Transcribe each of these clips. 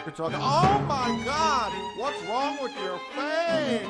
You're talking. Oh my God! What's wrong with your face?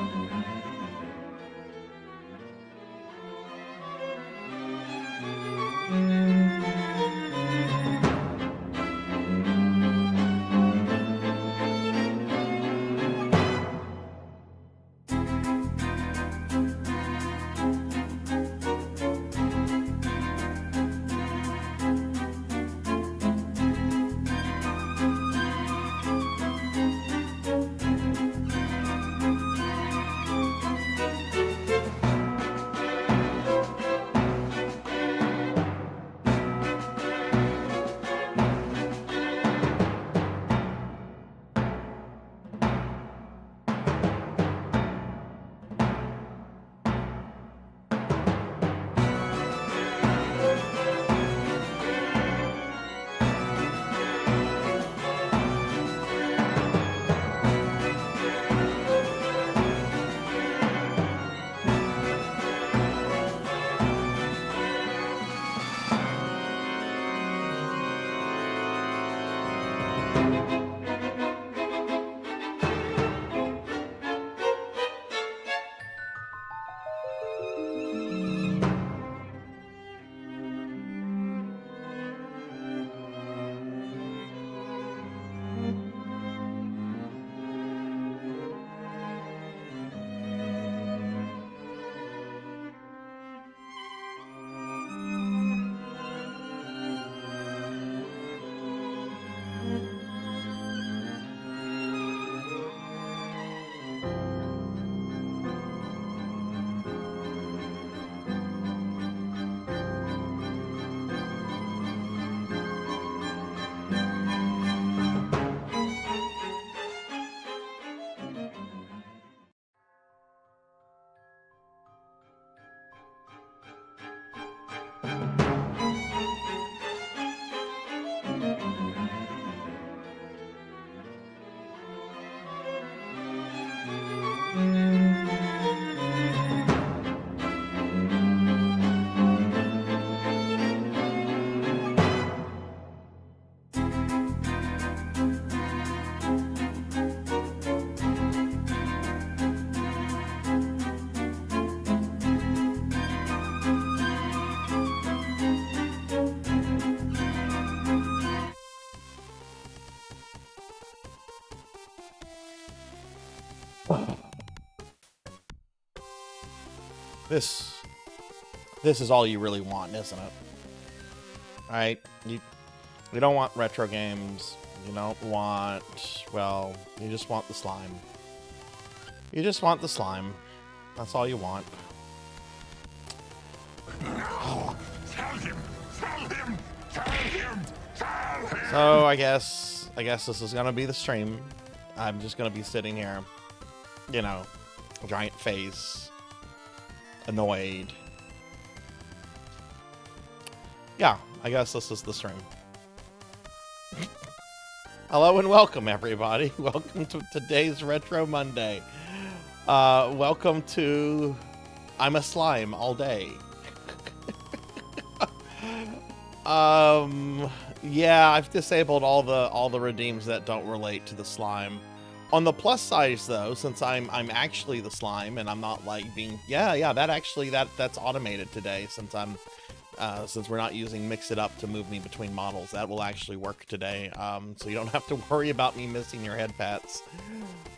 This is all you really want, isn't it? Right? You don't want retro games. You don't want, well, you just want the slime. You just want the slime. That's all you want. No! Tell him! Tell him! Tell him! Tell him! So I guess this is gonna be the stream. I'm just gonna be sitting here, you know, giant face, annoyed. Yeah, I guess this is the stream. Hello and welcome, everybody. Welcome to today's Retro Monday. Welcome to I'm a Slime all day. Yeah, I've disabled all the redeems that don't relate to the slime. On the plus side, though, since I'm actually the slime and I'm not like being that's automated today since we're not using Mix It Up to move me between models. That will actually work today, so you don't have to worry about me missing your head pats.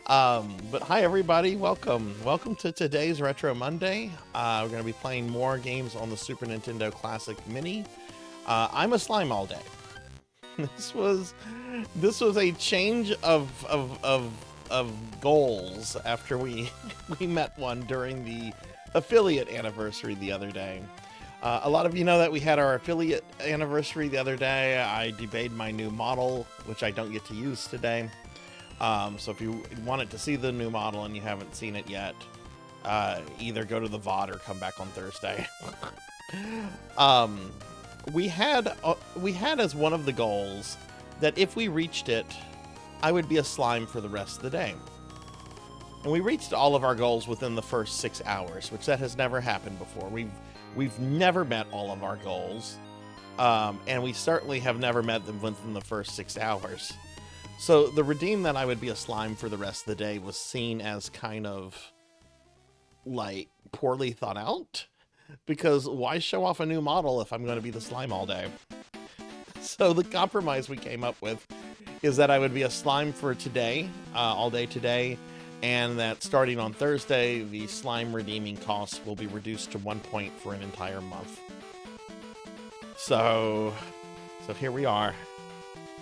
But hi everybody, welcome to today's Retro Monday. We're going to be playing more games on the Super Nintendo Classic Mini. I'm a Slime all day. This was a change of goals after we met one during the affiliate anniversary the other day. A lot of you know that we had our affiliate anniversary the other day. I debayed my new model, which I don't get to use today. So if you wanted to see the new model and you haven't seen it yet, either go to the VOD or come back on Thursday. We had as one of the goals that if we reached it, I would be a slime for the rest of the day. And we reached all of our goals within the first 6 hours, which that has never happened before. We've never met all of our goals, and we certainly have never met them within the first 6 hours. So the redeem that I would be a slime for the rest of the day was seen as kind of like poorly thought out, because why show off a new model if I'm going to be the slime all day? So the compromise we came up with is that I would be a slime for today, all day today, and that starting on Thursday, the slime redeeming cost will be reduced to 1 point for an entire month. So here we are.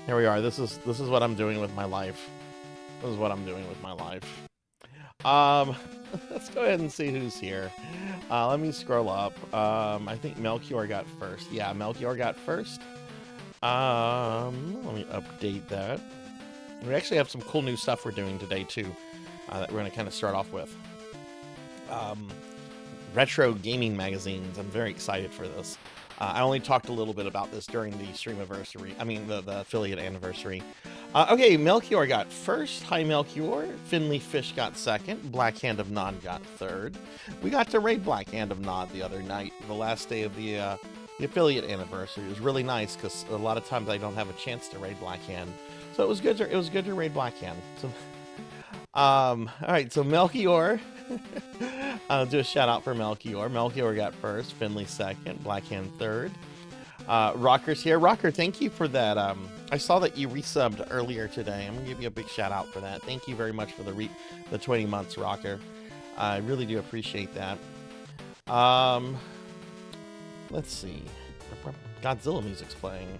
Here we are. This is what I'm doing with my life. This is what I'm doing with my life. Let's go ahead and see who's here. Let me scroll up. I think Melchior got first. Yeah, Melchior got first. Let me update that. We actually have some cool new stuff we're doing today too, that we're going to kind of start off with. Retro gaming magazines. I'm very excited for this. I only talked a little bit about this during the stream anniversary. I mean, the affiliate anniversary. Okay, Melchior got first. Hi, Melchior. Finley Fish got second. Black Hand of Nod got third. We got to raid Black Hand of Nod the other night, the last day of the affiliate anniversary. It was really nice because a lot of times I don't have a chance to raid Black Hand, so it was good to raid Black Hand. So, all right, so Melchior. I'll do a shout out for Melchior. Melchior got first, Finley second, Blackhand third. Rocker's here. Rocker, thank you for that. I saw that you resubbed earlier today. I'm gonna give you a big shout out for that. Thank you very much for the 20 months, Rocker. I really do appreciate that. Let's see. Godzilla music's playing.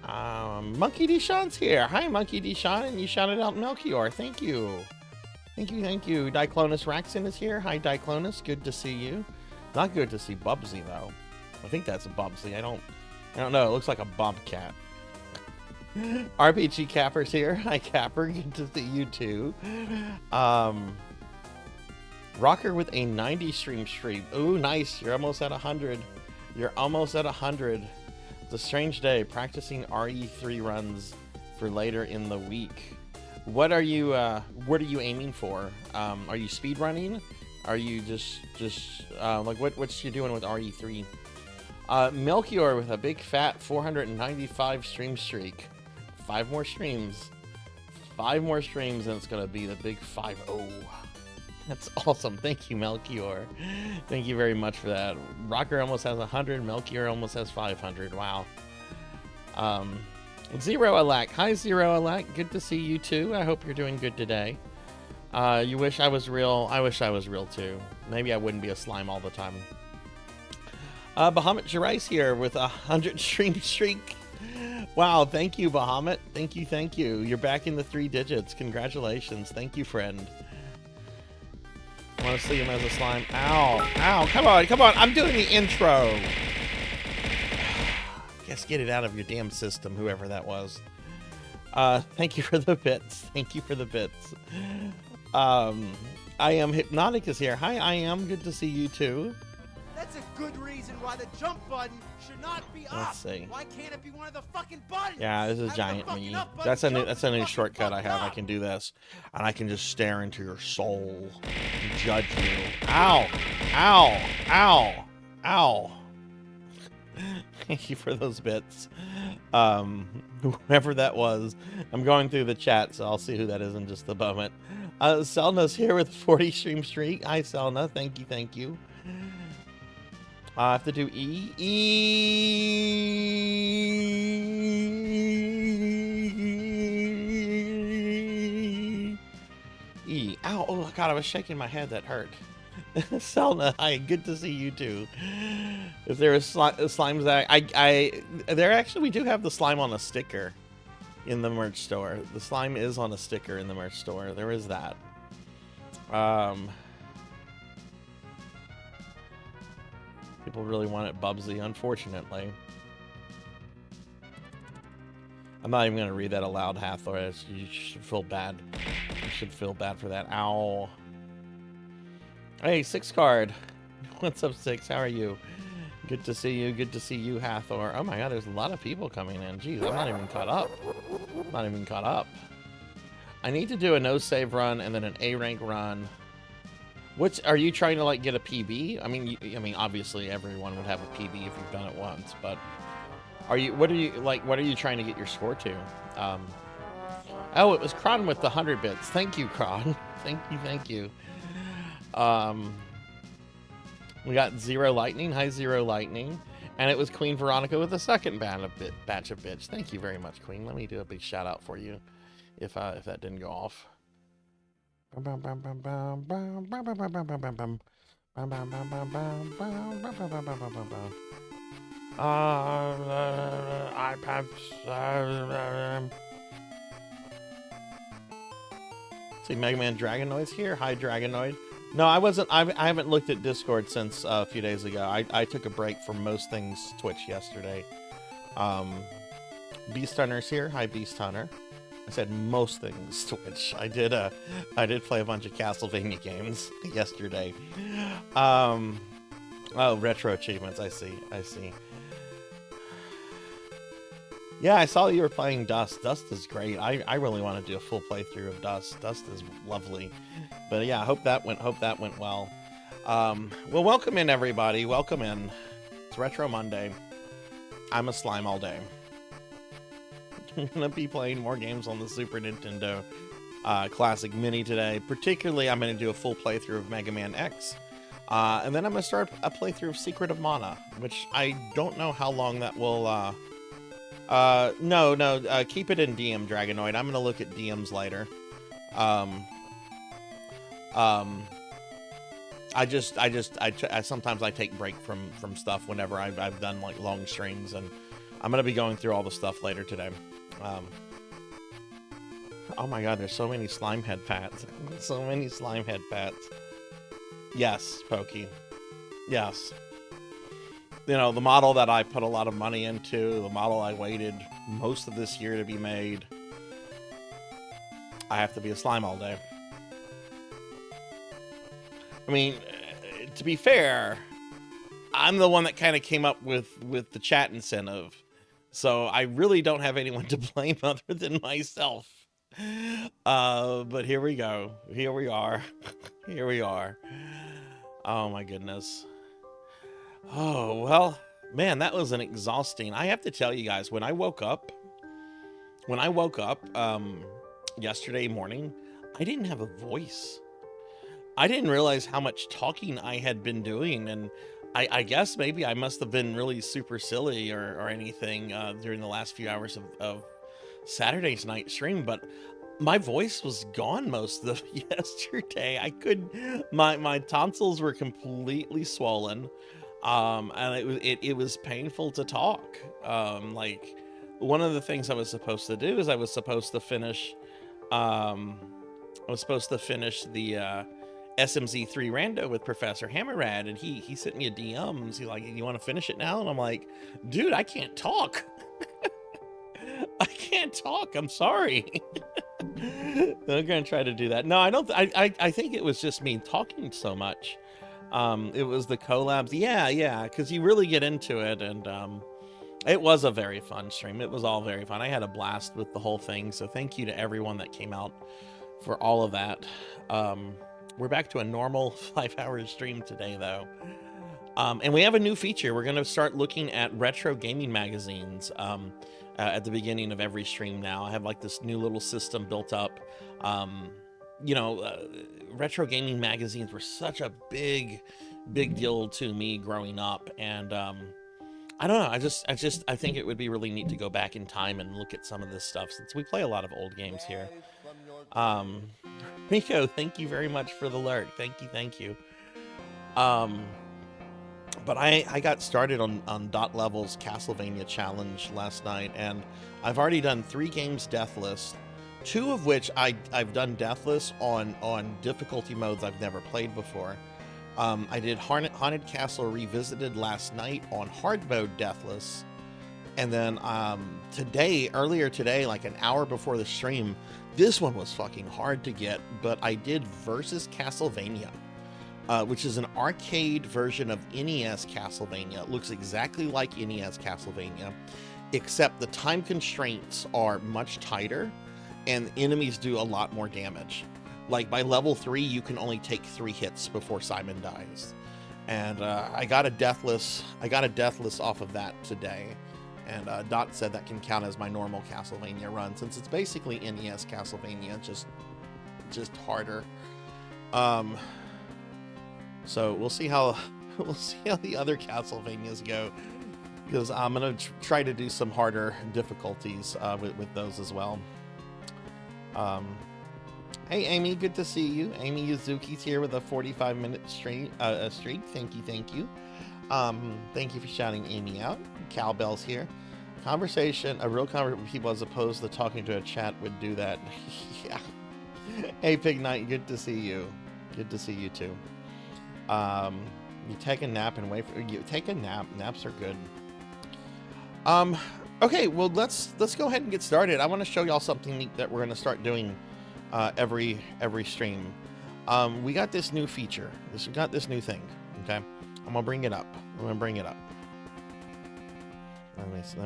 Monkey Deshawn's here. Hi, Monkey Deshawn, and you shouted out Melchior. Thank you. Thank you. Diclonus Raxon is here. Hi, Diclonus. Good to see you. Not good to see Bubsy, though. I think that's a Bubsy. I don't know. It looks like a bobcat. RPG Capper's here. Hi, Capper. Good to see you, too. Rocker with a 90 stream streak. Ooh, nice. You're almost at 100. You're almost at 100. It's a strange day. Practicing RE3 runs for later in the week. What are you aiming for? Are you speed running? Are you just like what's you doing with RE3? Melchior with a big fat 495 stream streak. 5 more streams. 5 more streams and it's gonna be the big 5-0. That's awesome. Thank you, Melchior. Thank you very much for that. Rocker almost has 100. Melchior almost has 500. Wow. Zero Alak. Hi, Zero Alak. Good to see you too. I hope you're doing good today. You wish I was real. I wish I was real too. Maybe I wouldn't be a slime all the time. Bahamut Jirais here with 100 stream streak. Wow, thank you, Bahamut. Thank you. You're back in the 3 digits. Congratulations. Thank you, friend. I want to see him as a slime. Ow. Come on. I'm doing the intro. Guess get it out of your damn system, whoever that was. Thank you for the bits. I am Hypnotic is here. Hi, I am. Good to see you too. That's a good reason why the jump button should not be up. Let's see. Why can't it be one of the fucking buttons? Yeah, this is giant me. That's a new shortcut I have. I can do this, and I can just stare into your soul and judge you. Ow. Thank you for those bits. Whoever that was, I'm going through the chat, so I'll see who that is in just a moment. Selna's here with 40 stream streak. Hi, Selna. Thank you. I have to do E. Ow. Oh, God, I was shaking my head. That hurt. Selna, hi. Good to see you, too. If there is slimes that we do have the slime on a sticker in the merch store. The slime is on a sticker in the merch store. There is that. People really want it Bubsy, unfortunately. I'm not even going to read that aloud, Hathor. You should feel bad. You should feel bad for that. Ow. Hey, 6 card. What's up, 6? How are you? Good to see you, Hathor. Oh my God, there's a lot of people coming in. Jeez, I'm not even caught up. I need to do a no save run and then an A rank run. Which are you trying to like get a PB? I mean, obviously everyone would have a PB if you've done it once, but what are you trying to get your score to? Oh, it was Kron with the 100 bits. Thank you, Kron. Thank you. We got Zero Lightning. Hi, Zero Lightning. And it was Queen Veronica with the second batch of bits. Thank you very much, Queen. Let me do a big shout out for you if that didn't go off. iPads. See, Mega Man Dragonoid's here. Hi, Dragonoid. No, I wasn't. I haven't looked at Discord since a few days ago. I took a break from most things Twitch yesterday. Beast Hunter's here. Hi, Beast Hunter. I said most things Twitch. I did play a bunch of Castlevania games yesterday. Oh, retro achievements. I see. Yeah, I saw you were playing Dust. Dust is great. I really want to do a full playthrough of Dust. Dust is lovely. But yeah, hope that went well. Well, welcome in, everybody. Welcome in. It's Retro Monday. I'm a slime all day. I'm gonna be playing more games on the Super Nintendo Classic Mini today. Particularly, I'm gonna do a full playthrough of Mega Man X. And then I'm gonna start a playthrough of Secret of Mana, which I don't know how long that will... No, keep it in DM, Dragonoid. I'm gonna look at DMs later. I sometimes I take break from stuff whenever I've done like long streams, and I'm gonna be going through all the stuff later today. Oh my god, there's so many slime head pats. So many slime head pats. Yes, Pokey. Yes. You know, the model that I put a lot of money into, the model I waited most of this year to be made. I have to be a slime all day. I mean, to be fair, I'm the one that kind of came up with the chat incentive. So I really don't have anyone to blame other than myself. But here we go. Here we are. Here we are. Oh my goodness. Oh, well, man, that was an exhausting... I have to tell you guys, when I woke up yesterday morning, I didn't have a voice. I didn't realize how much talking I had been doing, and I guess maybe I must have been really super silly or anything during the last few hours of Saturday's night stream, but my voice was gone most of yesterday. I could... My tonsils were completely swollen. And it was painful to talk. Like, one of the things I was supposed to do is I was supposed to finish the SMZ3 rando with Professor Hammerrad, and he sent me a DMs. He's like, you want to finish it now? And I'm like, dude, I can't talk. I can't talk. I'm sorry. I'm gonna try to do that. No, I don't. I think it was just me talking so much. It was the collabs. Yeah, because you really get into it, and it was a very fun stream. It was all very fun. I had a blast with the whole thing, so thank you to everyone that came out for all of that. We're back to a normal 5-hour stream today, though. And we have a new feature. We're going to start looking at retro gaming magazines at the beginning of every stream now. I have like this new little system built up. You know, retro gaming magazines were such a big deal to me growing up, and I don't know, I think it would be really neat to go back in time and look at some of this stuff, since we play a lot of old games here. Rico, thank you very much for the alert. Thank you. But I got started on Dot Level's Castlevania challenge last night, and I've already done 3 games deathless, 2 of which I've done deathless on difficulty modes I've never played before. I did Haunted Castle Revisited last night on hard mode deathless, and then earlier today, like an hour before the stream, this one was fucking hard to get, but I did Versus Castlevania, which is an arcade version of NES Castlevania. It looks exactly like NES Castlevania, except the time constraints are much tighter, and enemies do a lot more damage. Like by level 3, you can only take 3 hits before Simon dies. And I got a deathless off of that today. And Dot said that can count as my normal Castlevania run, since it's basically NES Castlevania, just harder. So we'll see how the other Castlevanias go, because I'm gonna try to do some harder difficulties with those as well. Hey Amy, good to see you. Amy Yuzuki's here with a 45-minute streak. Thank you. Thank you for shouting Amy out. Cowbell's here. Conversation, a real conversation with people as opposed to talking to a chat would do that. Yeah. Hey Pig Knight, good to see you. Good to see you too. You take a nap and wait for you. Take a nap. Naps are good. Okay, well let's go ahead and get started. I want to show y'all something neat that we're going to start doing every stream. We got this new feature. We got this new thing. Okay, I'm gonna bring it up. Let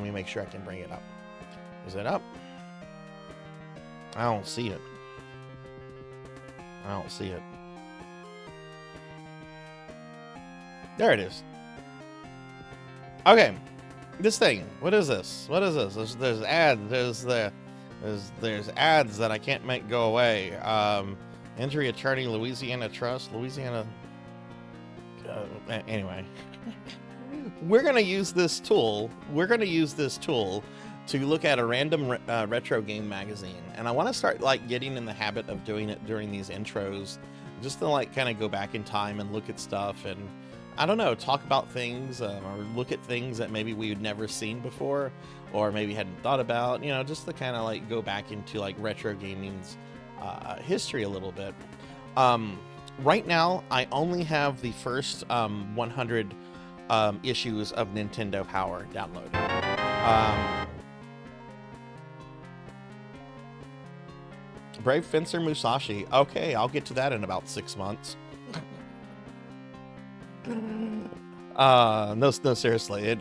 me make sure I can bring it up. Is it up? I don't see it. There it is. Okay, this thing. What is this? There's ads. There's ads that I can't make go away. Injury attorney, Louisiana Trust, anyway. We're gonna use this tool. To look at a random retro game magazine, and I want to start like getting in the habit of doing it during these intros, just to like kind of go back in time and look at stuff, and I don't know, talk about things or look at things that maybe we had never seen before, or maybe hadn't thought about, you know, just to kind of like go back into like retro gaming's history a little bit. Right now, I only have the first 100 issues of Nintendo Power downloaded. Brave Fencer Musashi. Okay, I'll get to that in about 6 months. No, seriously,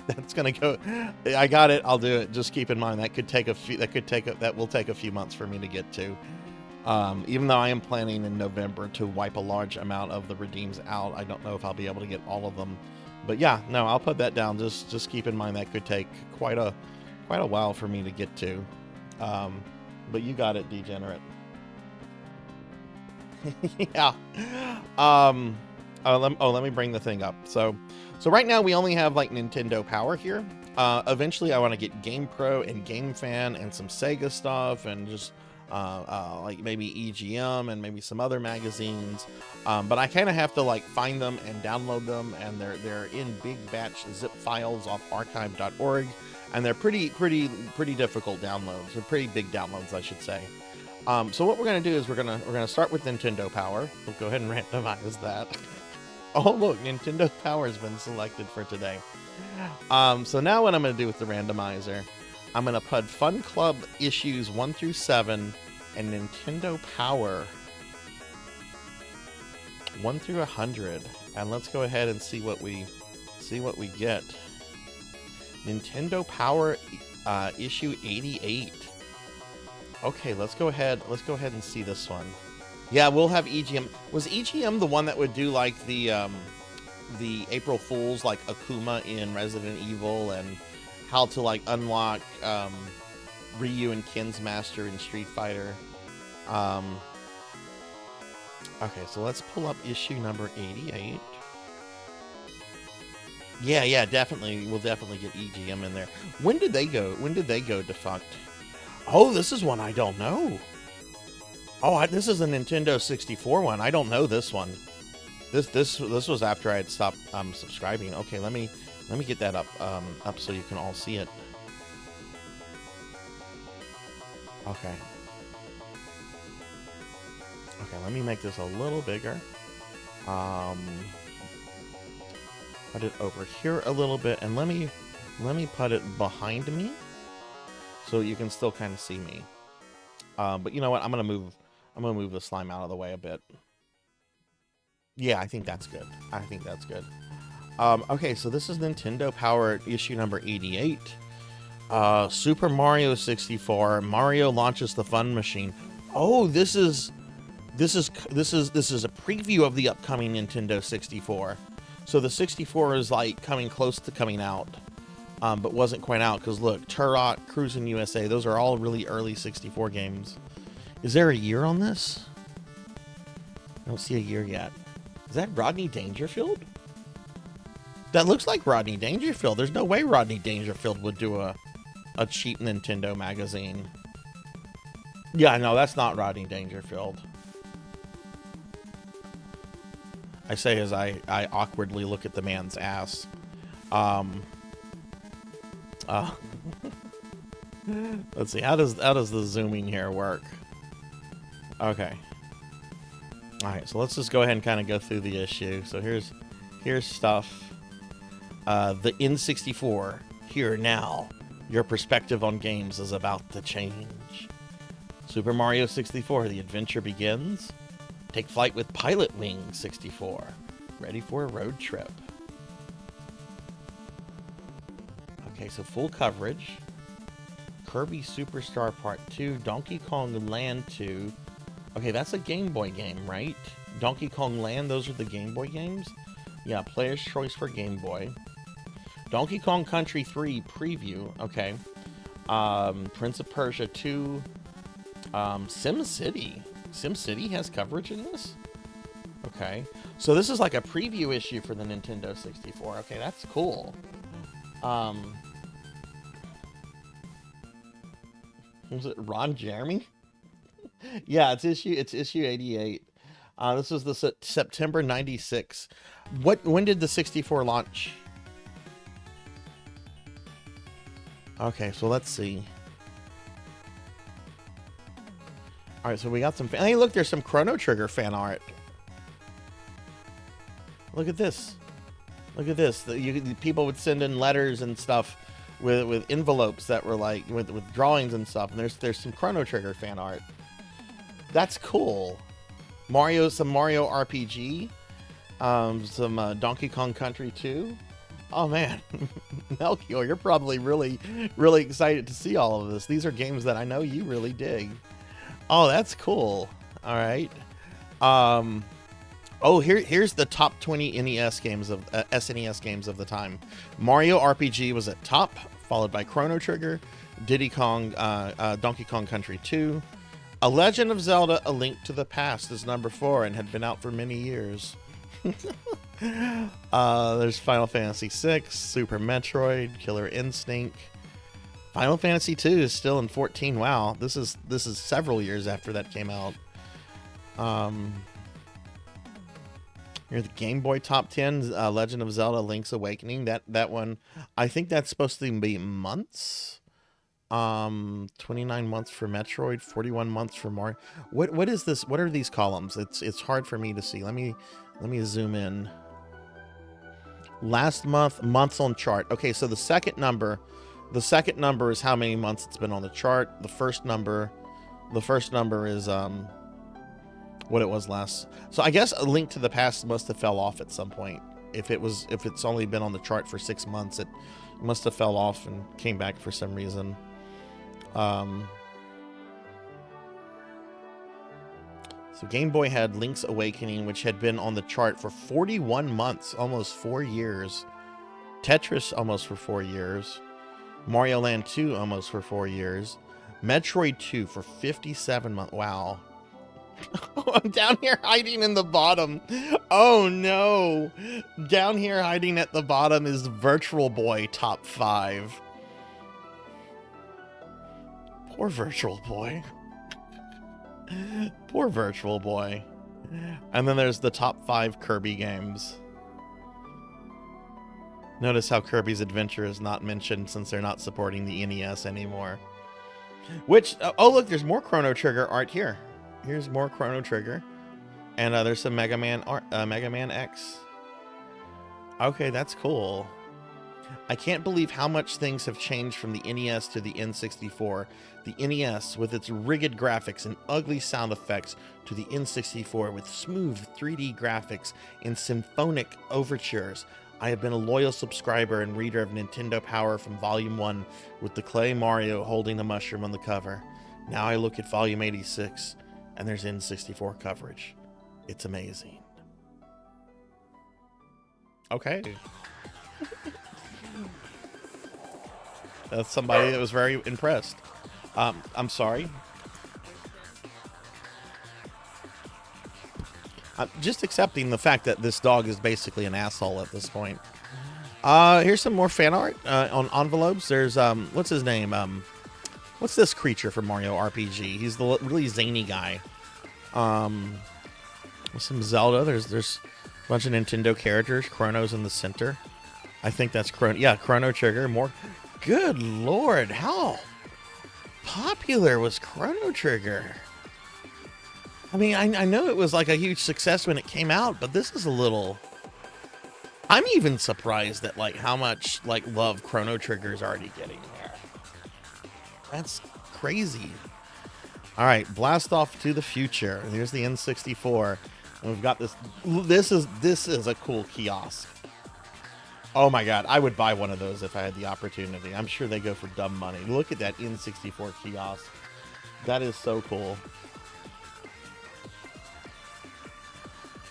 that's gonna go. I got it. I'll do it. Just keep in mind that will take a few months for me to get to. Even though I am planning in November to wipe a large amount of the redeems out, I don't know if I'll be able to get all of them. But yeah, no, I'll put that down. Just keep in mind that could take quite a while for me to get to. But you got it, Degenerate. Yeah. Let me bring the thing up. So right now we only have like Nintendo Power here. Eventually I want to get Game Pro and Game Fan and some Sega stuff, and just like maybe EGM and maybe some other magazines. But I kind of have to like find them and download them, and they're in big batch zip files off archive.org, and they're pretty difficult downloads. They're pretty big downloads, I should say. So what we're gonna do is we're gonna start with Nintendo Power. We'll go ahead and randomize that. Oh look, Nintendo Power has been selected for today. So now what I'm gonna do with the randomizer, I'm gonna put Fun Club issues 1 through 7 and Nintendo Power 1 through 100, and let's go ahead and see what we get. Nintendo Power issue 88. Okay, let's go ahead and see this one. Yeah, we'll have EGM. Was EGM the one that would do like the April Fools, like Akuma in Resident Evil, and how to like unlock Ryu and Ken's Master in Street Fighter? Okay, so let's pull up issue number 88. Yeah, definitely. We'll definitely get EGM in there. When did they go defunct? Oh, this is one I don't know. Oh, this is a Nintendo 64 one. I don't know this one. This was after I had stopped subscribing. Okay, let me get that up so you can all see it. Okay, let me make this a little bigger. Put it over here a little bit, and let me put it behind me so you can still kind of see me. But you know what? I'm gonna move the slime out of the way a bit. Yeah, I think that's good. Okay, so this is Nintendo Power issue number 88. Super Mario 64. Mario launches the Fun Machine. Oh, this is a preview of the upcoming Nintendo 64. So the 64 is like coming close to coming out. but wasn't quite out. Because look, Turok, Cruis'n USA, those are all really early 64 games. Is there a year on this? I don't see a year yet. Is that Rodney Dangerfield? That looks like Rodney Dangerfield. There's no way Rodney Dangerfield would do a cheap Nintendo magazine. Yeah, no, that's not Rodney Dangerfield. I say as I awkwardly look at the man's ass. Let's see, how does the zooming here work? Okay. All right, so let's just go ahead and kind of go through the issue. So here's stuff. The N64, here now. Your perspective on games is about to change. Super Mario 64, the adventure begins. Take flight with Pilot Wing 64. Ready for a road trip. Okay, so full coverage. Kirby Superstar Part 2, Donkey Kong Land 2. Okay, that's a Game Boy game, right? Donkey Kong Land, those are the Game Boy games? Yeah, player's choice for Game Boy. Donkey Kong Country 3 preview, okay. Prince of Persia 2. SimCity. SimCity has coverage in this? Okay. So this is like a preview issue for the Nintendo 64. Okay, that's cool. Was it Ron Jeremy? Yeah, it's issue 88. This was the September 96. When did the 64 launch? Okay, so let's see. All right, so we got some. Hey, look, there's some Chrono Trigger fan art. Look at this. Look at this. People would send in letters and stuff with envelopes that were like with drawings and stuff. And there's some Chrono Trigger fan art. That's cool. Some Mario RPG. Some Donkey Kong Country 2. Oh man, Melchior, you're probably really excited to see all of this. These are games that I know you really dig. Oh, that's cool. All right. Oh, here's the top 20 NES games of SNES games of the time. Mario RPG was at top, followed by Chrono Trigger, Donkey Kong Country 2. A Legend of Zelda: A Link to the Past is number 4 and had been out for many years. There's Final Fantasy VI, Super Metroid, Killer Instinct. Final Fantasy 2 is still in 14. Wow, this is several years after that came out. Here's the Game Boy Top 10, Legend of Zelda: Link's Awakening. That one, I think that's supposed to be months. 29 months for Metroid, 41 months for Mario. What is this? What are these columns? It's hard for me to see. Let me zoom in. Last months on chart. Okay, so the second number is how many months it's been on the chart. The first number is what it was last. So I guess A Link to the Past must have fell off at some point. If it's only been on the chart for 6 months, it must have fell off and came back for some reason. So Game Boy had Link's Awakening, which had been on the chart for 41 months, almost 4 years. Tetris almost for 4 years. Mario Land 2 almost for 4 years. Metroid 2 for 57 months. Wow. I'm down here hiding in the bottom. Oh no. Down here hiding at the bottom is Virtual Boy Top 5. Poor Virtual Boy. Poor Virtual Boy. And then there's the top 5 Kirby games. Notice how Kirby's Adventure is not mentioned since they're not supporting the NES anymore. Which, oh look, there's more Chrono Trigger art here. Here's more Chrono Trigger. And there's some Mega Man X. Okay, that's cool. I can't believe how much things have changed from the NES to the N64. The NES with its rigid graphics and ugly sound effects to the N64 with smooth 3D graphics and symphonic overtures. I have been a loyal subscriber and reader of Nintendo Power from Volume 1 with the clay Mario holding a mushroom on the cover. Now I look at Volume 86 and there's N64 coverage. It's amazing. Okay. That's somebody that was very impressed. I'm sorry. I'm just accepting the fact that this dog is basically an asshole at this point. Here's some more fan art on envelopes. There's what's his name? What's this creature from Mario RPG? He's the really zany guy. Some Zelda. There's a bunch of Nintendo characters. Chrono's in the center. I think that's Chrono. Yeah, Chrono Trigger. More. Good Lord, how popular was Chrono Trigger? I mean, I know it was like a huge success when it came out, but this is a little... I'm even surprised at like how much like love Chrono Trigger is already getting there. That's crazy. All right, blast off to the future. Here's the N64. And we've got this. This is a cool kiosk. Oh my God, I would buy one of those if I had the opportunity. I'm sure they go for dumb money. Look at that N64 kiosk. That is so cool.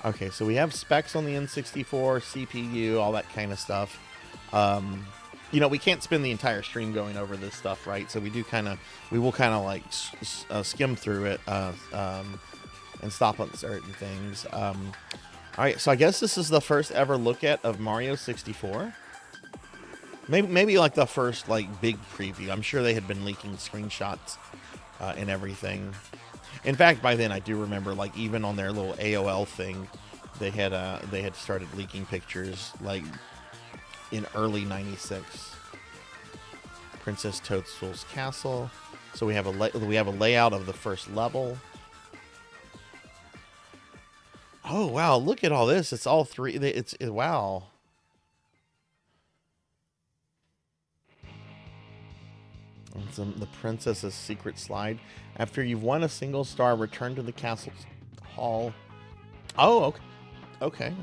Okay, so we have specs on the N64, CPU, all that kind of stuff. You know, we can't spend the entire stream going over this stuff, right? So we will kind of like skim through it and stop on certain things. All right, so I guess this is the first ever look at of Mario 64. Maybe like the first like big preview. I'm sure they had been leaking screenshots and everything. In fact, by then I do remember, like even on their little AOL thing, they had started leaking pictures like in early '96. Princess Toadstool's castle. So we have a layout of the first level. Oh wow! Look at all this. It's all three. Wow. It's the princess's secret slide. After you've won a single star, return to the castle hall. Oh, okay.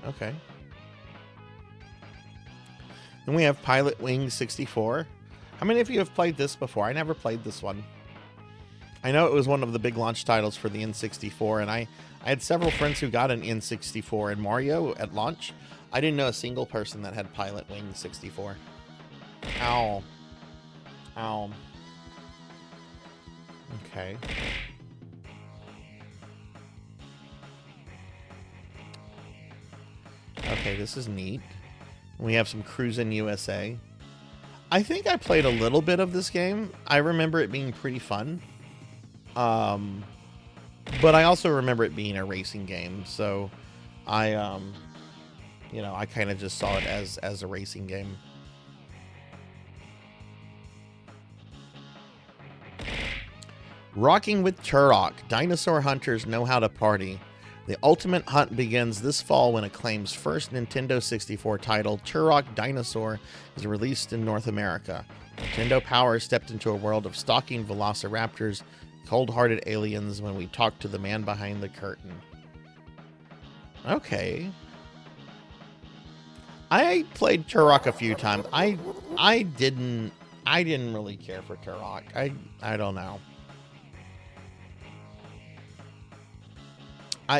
Then we have Pilot Wing 64. How many of you have played this before? I never played this one. I know it was one of the big launch titles for the N64, and I had several friends who got an N64 and Mario at launch. I didn't know a single person that had Pilot Wing 64. Ow. Okay. Okay, this is neat. We have some Cruisin' USA. I think I played a little bit of this game. I remember it being pretty fun. But I also remember it being a racing game, so I kind of just saw it as a racing game. Rocking with Turok. Dinosaur hunters know how to party. The ultimate hunt begins this fall when Acclaim's first Nintendo 64 title, Turok Dinosaur, is released in North America. Nintendo Power stepped into a world of stalking velociraptors, cold-hearted aliens when we talk to the man behind the curtain. Okay. I played Turok a few times. I didn't really care for Turok. I don't know.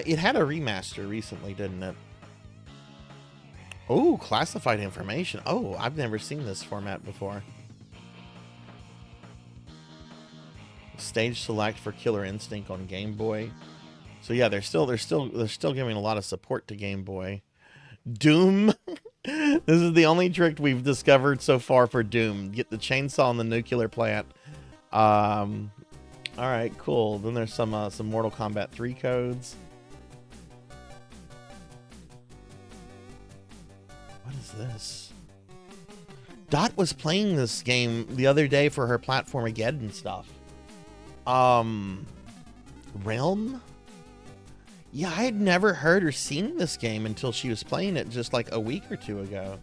It had a remaster recently, didn't it? Oh, classified information. Oh, I've never seen this format before. Stage select for Killer Instinct on Game Boy. So yeah, they're still giving a lot of support to Game Boy. Doom. This is the only trick we've discovered so far for Doom. Get the chainsaw in the nuclear plant. All right, cool. Then there's some Mortal Kombat 3 codes. What is this? Dot was playing this game the other day for her Platformageddon stuff. Realm? Yeah, I had never heard or seen this game until she was playing it just like a week or two ago.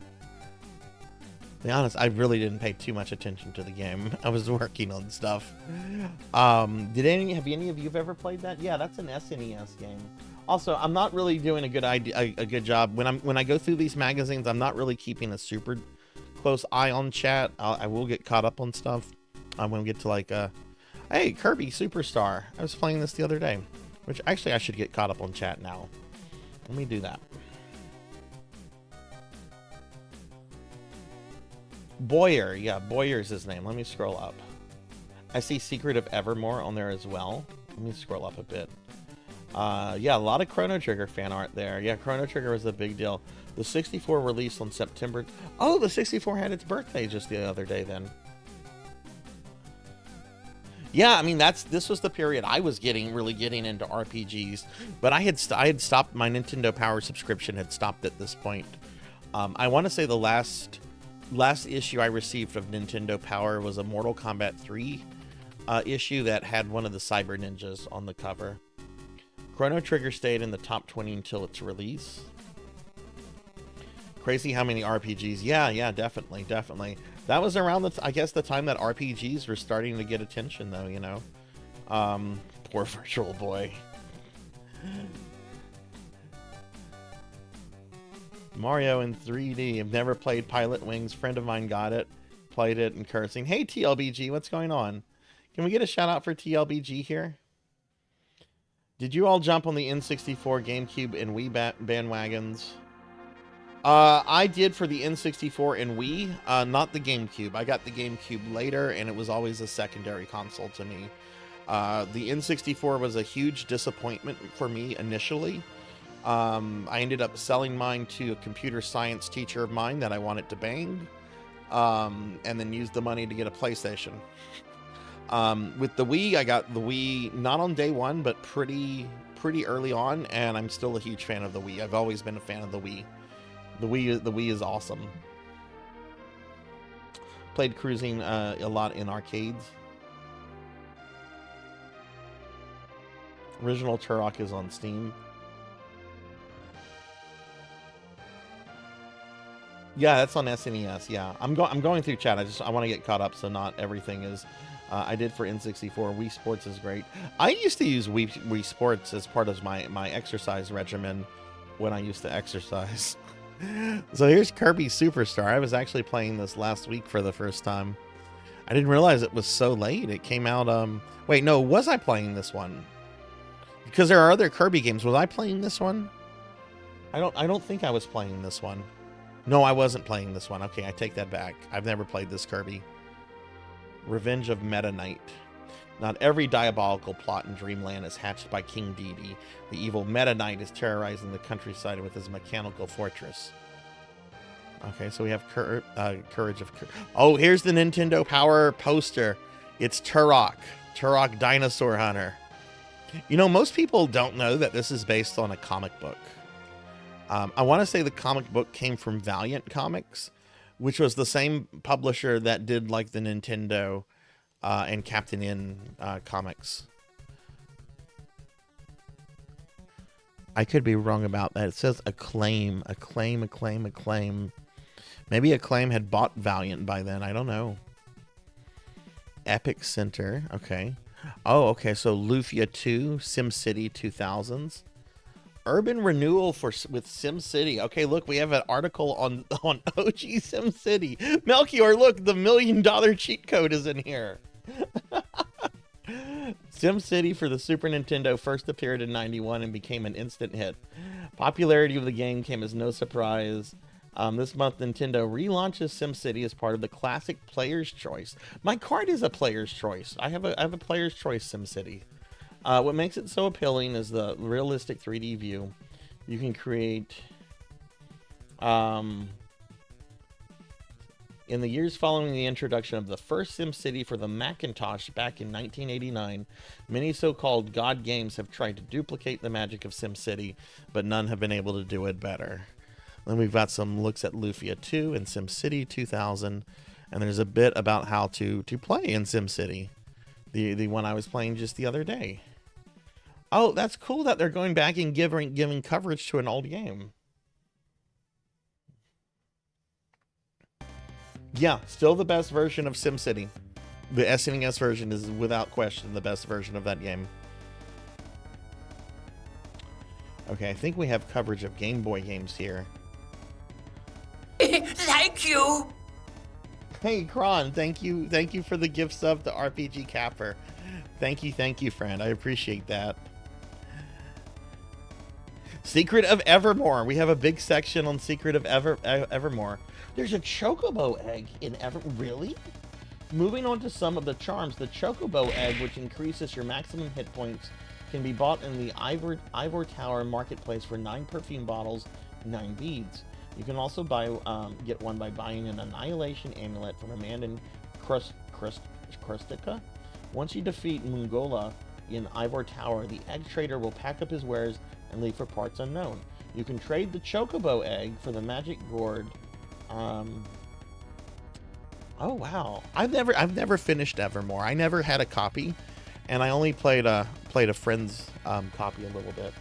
To be honest, I really didn't pay too much attention to the game. I was working on stuff. Have any of you ever played that? Yeah, that's an SNES game. Also, I'm not really doing a good job when I go through these magazines. I'm not really keeping a super close eye on chat. I will get caught up on stuff. I'm gonna get to like hey, Kirby Superstar. I was playing this the other day, which actually I should get caught up on chat now. Let me do that. Boyer, yeah, Boyer's his name. Let me scroll up. I see Secret of Evermore on there as well. Let me scroll up a bit. Yeah, a lot of Chrono Trigger fan art there. Yeah, Chrono Trigger was a big deal. The 64 released on September. Oh, the 64 had its birthday just the other day then. Yeah, I mean this was the period I was really getting into RPGs, but I had stopped. My Nintendo Power subscription had stopped at this point. I want to say the last issue I received of Nintendo Power was a Mortal Kombat 3 issue that had one of the Cyber Ninjas on the cover. Chrono Trigger stayed in the top 20 until its release. Crazy how many RPGs. Yeah, definitely. That was around I guess the time that RPGs were starting to get attention, though, you know. Poor Virtual Boy. Mario in 3D. I've never played Pilot Wings. Friend of mine got it, played it, and cursing. Hey, TLBG, what's going on? Can we get a shout out for TLBG here? Did you all jump on the N64, GameCube, and Wii bandwagons? I did for the N64 and Wii, not the GameCube. I got the GameCube later, and it was always a secondary console to me. The N64 was a huge disappointment for me initially. I ended up selling mine to a computer science teacher of mine that I wanted to bang, and then used the money to get a PlayStation. With the Wii, I got the Wii not on day one, but pretty early on, and I'm still a huge fan of the Wii. I've always been a fan of the Wii. The Wii is awesome. Played Cruising a lot in arcades. Original Turok is on Steam. Yeah, that's on SNES. Yeah, I'm going through chat. I want to get caught up, so not everything is. I did for N64. Wii Sports is great. I used to use Wii Sports as part of my exercise regimen when I used to exercise. So here's Kirby Superstar. I was actually playing this last week for the first time. I didn't realize it was so late. It came out. Wait, no, was I playing this one? Because there are other Kirby games. Was I playing this one? I don't think I was playing this one. No, I wasn't playing this one. Okay, I take that back. I've never played this Kirby. Revenge of Meta Knight. Not every diabolical plot in Dreamland is hatched by King Dedede. The evil Meta Knight is terrorizing the countryside with his mechanical fortress. Okay, so we have Courage of... Oh, here's the Nintendo Power poster. It's Turok. Turok Dinosaur Hunter. You know, most people don't know that this is based on a comic book. I want to say the comic book came from Valiant Comics, which was the same publisher that did like the Nintendo and Captain N comics. I could be wrong about that. It says Acclaim. Maybe Acclaim had bought Valiant by then. I don't know. Epic Center. Okay. Oh, okay. So Lufia 2, SimCity 2000s. Urban renewal with SimCity. Okay, look, we have an article on OG SimCity. Melchior, look, the $1 million cheat code is in here. SimCity for the Super Nintendo first appeared in '91 and became an instant hit. Popularity of the game came as no surprise. This month, Nintendo relaunches SimCity as part of the classic Player's Choice. My card is a Player's Choice. I have a Player's Choice SimCity. What makes it so appealing is the realistic 3D view. You can create... In the years following the introduction of the first SimCity for the Macintosh back in 1989, many so-called God games have tried to duplicate the magic of SimCity, but none have been able to do it better. Then we've got some looks at Lufia 2 and SimCity 2000, and there's a bit about how to play in SimCity, the one I was playing just the other day. Oh, that's cool that they're going back and giving coverage to an old game. Yeah, still the best version of SimCity. The SNES version is without question the best version of that game. Okay, I think we have coverage of Game Boy games here. Thank you. Hey, Kron, thank you for the gift sub to RPG Capper. Thank you, friend. I appreciate that. Secret of Evermore. We have a big section on Secret of Evermore. There's a chocobo egg in really? Moving on to some of the charms, the chocobo egg, which increases your maximum hit points, can be bought in the Ivor Tower marketplace for 9 perfume bottles, 9 beads. You can also get one by buying an Annihilation Amulet from a man in Krustica. Once you defeat Mungola in Ivor Tower, the egg trader will pack up his wares and leave for parts unknown. You can trade the chocobo egg for the magic gourd. Oh wow! I've never finished Evermore. I never had a copy, and I only played a friend's copy a little bit.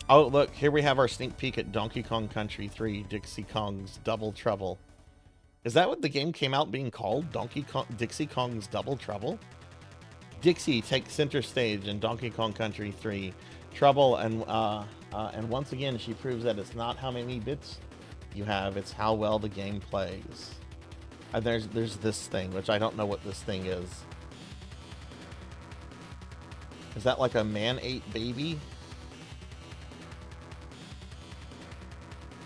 Oh look, here we have our sneak peek at Donkey Kong Country 3: Dixie Kong's Double Trouble. Is that what the game came out being called? Dixie Kong's Double Trouble? Dixie takes center stage in Donkey Kong Country 3 Trouble, and once again she proves that it's not how many bits you have, it's how well the game plays. And there's this thing, which I don't know what this thing is. Is that like a man-ate baby?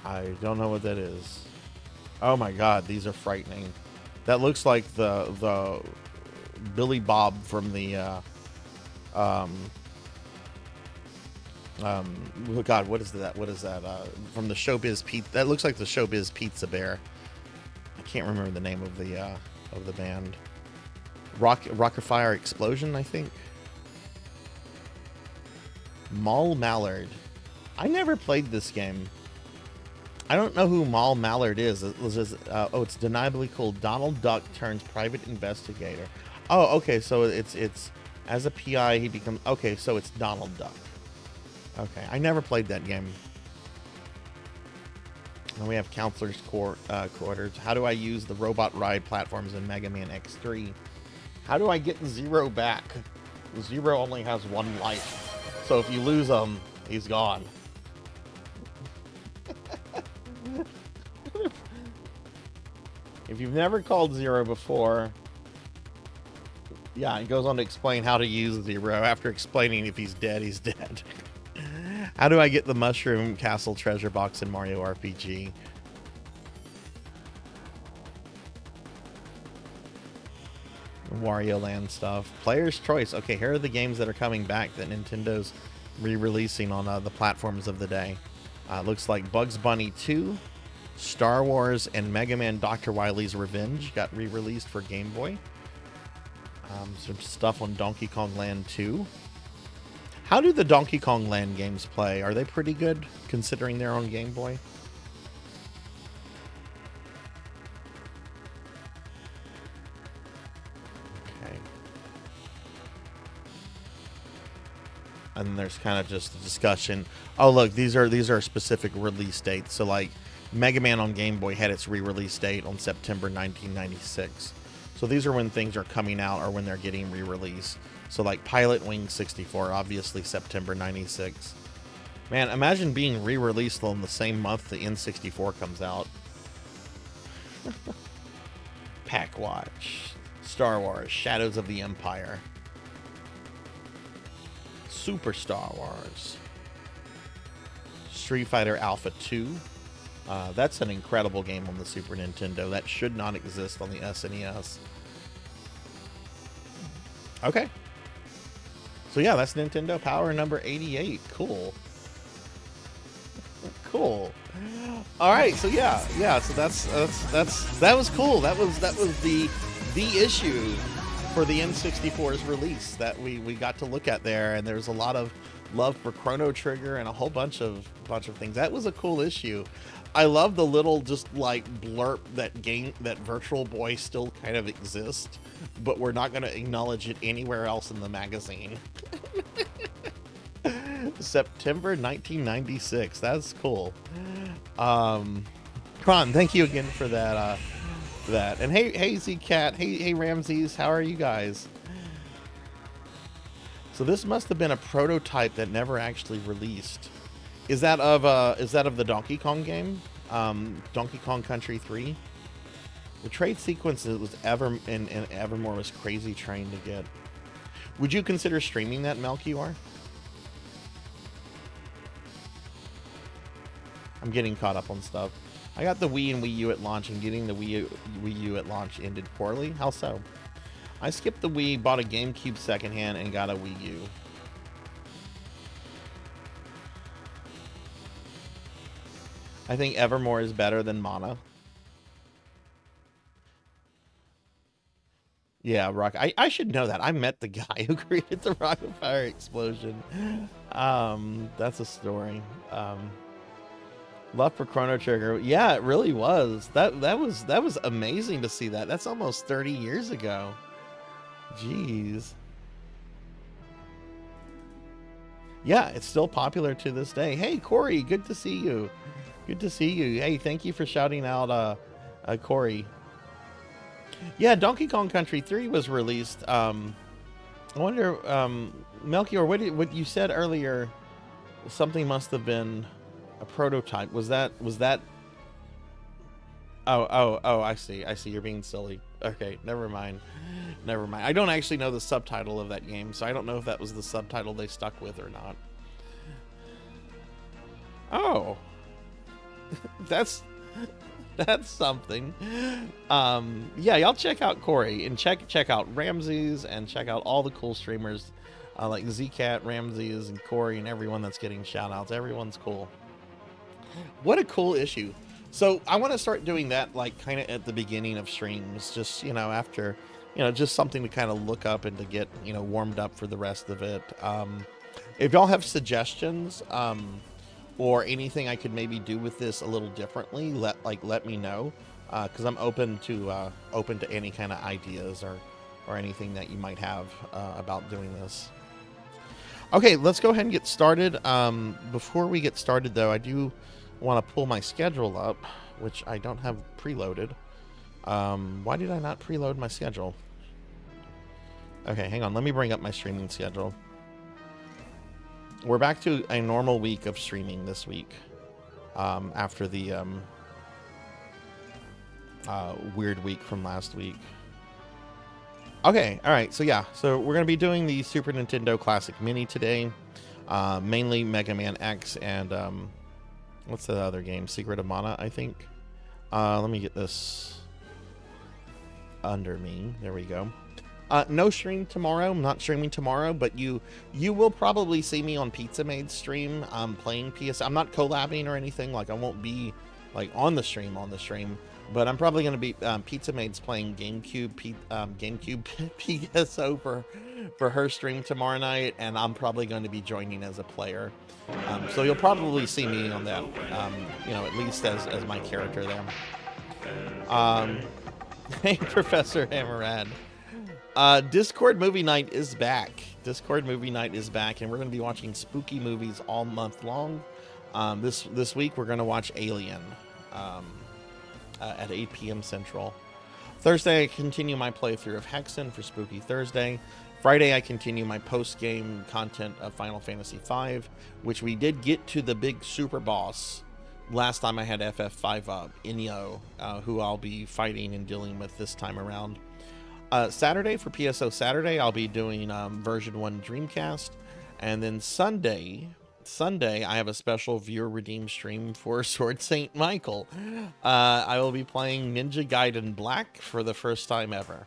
I don't know what that is. Oh my god, these are frightening. That looks like the Billy Bob from the oh god, what is that? What is that? From the Showbiz Pizza. That looks like the Showbiz Pizza Bear. I can't remember the name of the band. Rockafire Explosion, I think. Mal Mallard. I never played this game. I don't know who Mal Mallard is. Oh, it's deniably cool. Donald Duck turns private investigator. Oh, okay, so it's as a PI he becomes. Okay, so it's Donald Duck. Okay, I never played that game. And we have Counselor's Quarters. How do I use the robot ride platforms in Mega Man X3? How do I get Zero back? Zero only has 1 life, so if you lose him, he's gone. If you've never called Zero before, yeah, it goes on to explain how to use Zero. After explaining if he's dead, he's dead. How do I get the Mushroom Castle treasure box in Mario RPG? Wario Land stuff. Player's choice. Okay, here are the games that are coming back that Nintendo's re-releasing on the platforms of the day. Looks like Bugs Bunny 2, Star Wars, and Mega Man Dr. Wily's Revenge got re-released for Game Boy. Some stuff on Donkey Kong Land 2. How do the Donkey Kong Land games play? Are they pretty good, considering they're on Game Boy? Okay. And then there's kind of just a discussion. Oh, look, these are specific release dates. So, like, Mega Man on Game Boy had its re-release date on September 1996. So these are when things are coming out or when they're getting re-released. So like Pilot Wing 64, obviously September 96. Man, imagine being re-released on the same month the N64 comes out. Pack Watch, Star Wars, Shadows of the Empire, Super Star Wars, Street Fighter Alpha 2. That's an incredible game on the Super Nintendo. That should not exist on the SNES. Okay. So yeah, that's Nintendo Power number 88. Cool. Cool. All right. So yeah. So that was cool. That was the issue for the N64's release that we got to look at there, and there's a lot of love for Chrono Trigger and a whole bunch of things. That was a cool issue. I love the little just like blurb that Virtual Boy still kind of exists, but we're not going to acknowledge it anywhere else in the magazine. September 1996. That's cool. Kron, thank you again for that. And hey Z-Cat, hey Ramses, how are you guys? So this must have been a prototype that never actually released. Is that of the Donkey Kong game? Donkey Kong Country 3? The trade sequence was in Evermore was crazy trying to get. Would you consider streaming that, Melchior? I'm getting caught up on stuff. I got the Wii and Wii U at launch, and getting the Wii U at launch ended poorly. How so? I skipped the Wii, bought a GameCube secondhand, and got a Wii U. I think Evermore is better than Mana. Yeah, Rock. I should know that. I met the guy who created the Rocket Fire Explosion. That's a story. Love for Chrono Trigger. Yeah, it really was. That was amazing to see that. That's almost 30 years ago. Jeez. Yeah, it's still popular to this day. Hey, Corey, good to see you. Good to see you. Hey, thank you for shouting out Corey. Yeah, Donkey Kong Country 3 was released. I wonder, Melchior, what you said earlier, something must have been a prototype. Was that? Oh, I see. You're being silly. Okay, never mind. I don't actually know the subtitle of that game, so I don't know if that was the subtitle they stuck with or not. Oh. That's something. Yeah, y'all check out Corey and check out Ramses and check out all the cool streamers like Zcat, Ramses, and Corey, and everyone that's getting shout outs. Everyone's cool. What a cool issue. So I want to start doing that like kind of at the beginning of streams, just after just something to kind of look up and to get warmed up for the rest of it. If y'all have suggestions or anything I could maybe do with this a little differently, let me know, because I'm open to any kind of ideas or anything that you might have about doing this. Okay, let's go ahead and get started. Before we get started, though, I do want to pull my schedule up, which I don't have preloaded. Why did I not preload my schedule? Okay, hang on. Let me bring up my streaming schedule. We're back to a normal week of streaming this week, after the weird week from last week. Okay, all right, so yeah, so we're going to be doing the Super Nintendo Classic Mini today, mainly Mega Man X and, what's the other game? Secret of Mana, I think. Let me get this under me. There we go. No stream tomorrow. I'm not streaming tomorrow, but you will probably see me on Pizza Made's stream playing PS. I'm not collabing or anything. Like, I won't be like on the stream, but I'm probably going to be Pizza Made's playing GameCube PSO for her stream tomorrow night, and I'm probably going to be joining as a player. So you'll probably see me on that, at least as my character there. Hey, Professor Hammerad. Discord Movie Night is back. And we're going to be watching spooky movies all month long. This week we're going to watch Alien at 8 p.m. Central. Thursday I continue my playthrough of Hexen for Spooky Thursday. Friday I continue my post-game content of Final Fantasy V, which we did get to the big super boss last time I had FF5 up, Inyo, who I'll be fighting and dealing with this time around. Saturday, for PSO Saturday, I'll be doing version 1 Dreamcast. And then Sunday, I have a special viewer redeem stream for Sword Saint Michael. I will be playing Ninja Gaiden Black for the first time ever.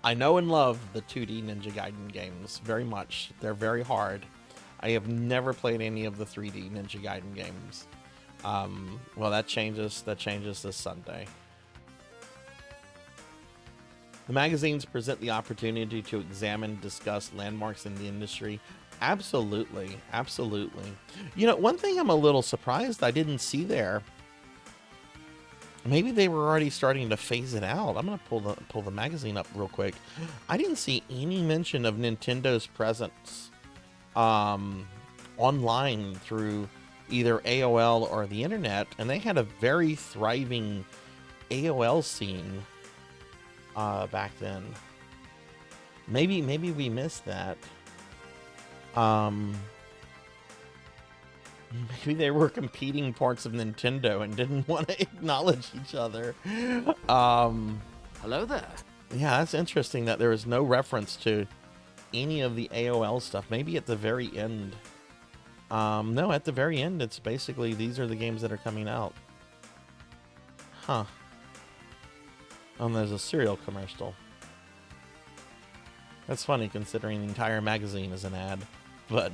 I know and love the 2D Ninja Gaiden games very much. They're very hard. I have never played any of the 3D Ninja Gaiden games. Well, that changes this Sunday. The magazines present the opportunity to examine and discuss landmarks in the industry. Absolutely. One thing I'm a little surprised I didn't see there. Maybe they were already starting to phase it out. I'm going to pull the magazine up real quick. I didn't see any mention of Nintendo's presence online through either AOL or the internet, and they had a very thriving AOL scene back then. Maybe we missed that. Maybe they were competing parts of Nintendo and didn't want to acknowledge each other. Hello there. Yeah, that's interesting that there was no reference to any of the AOL stuff. Maybe at the very end No, at the very end, it's basically these are the games that are coming out. Huh. And there's a cereal commercial. That's funny considering the entire magazine is an ad. But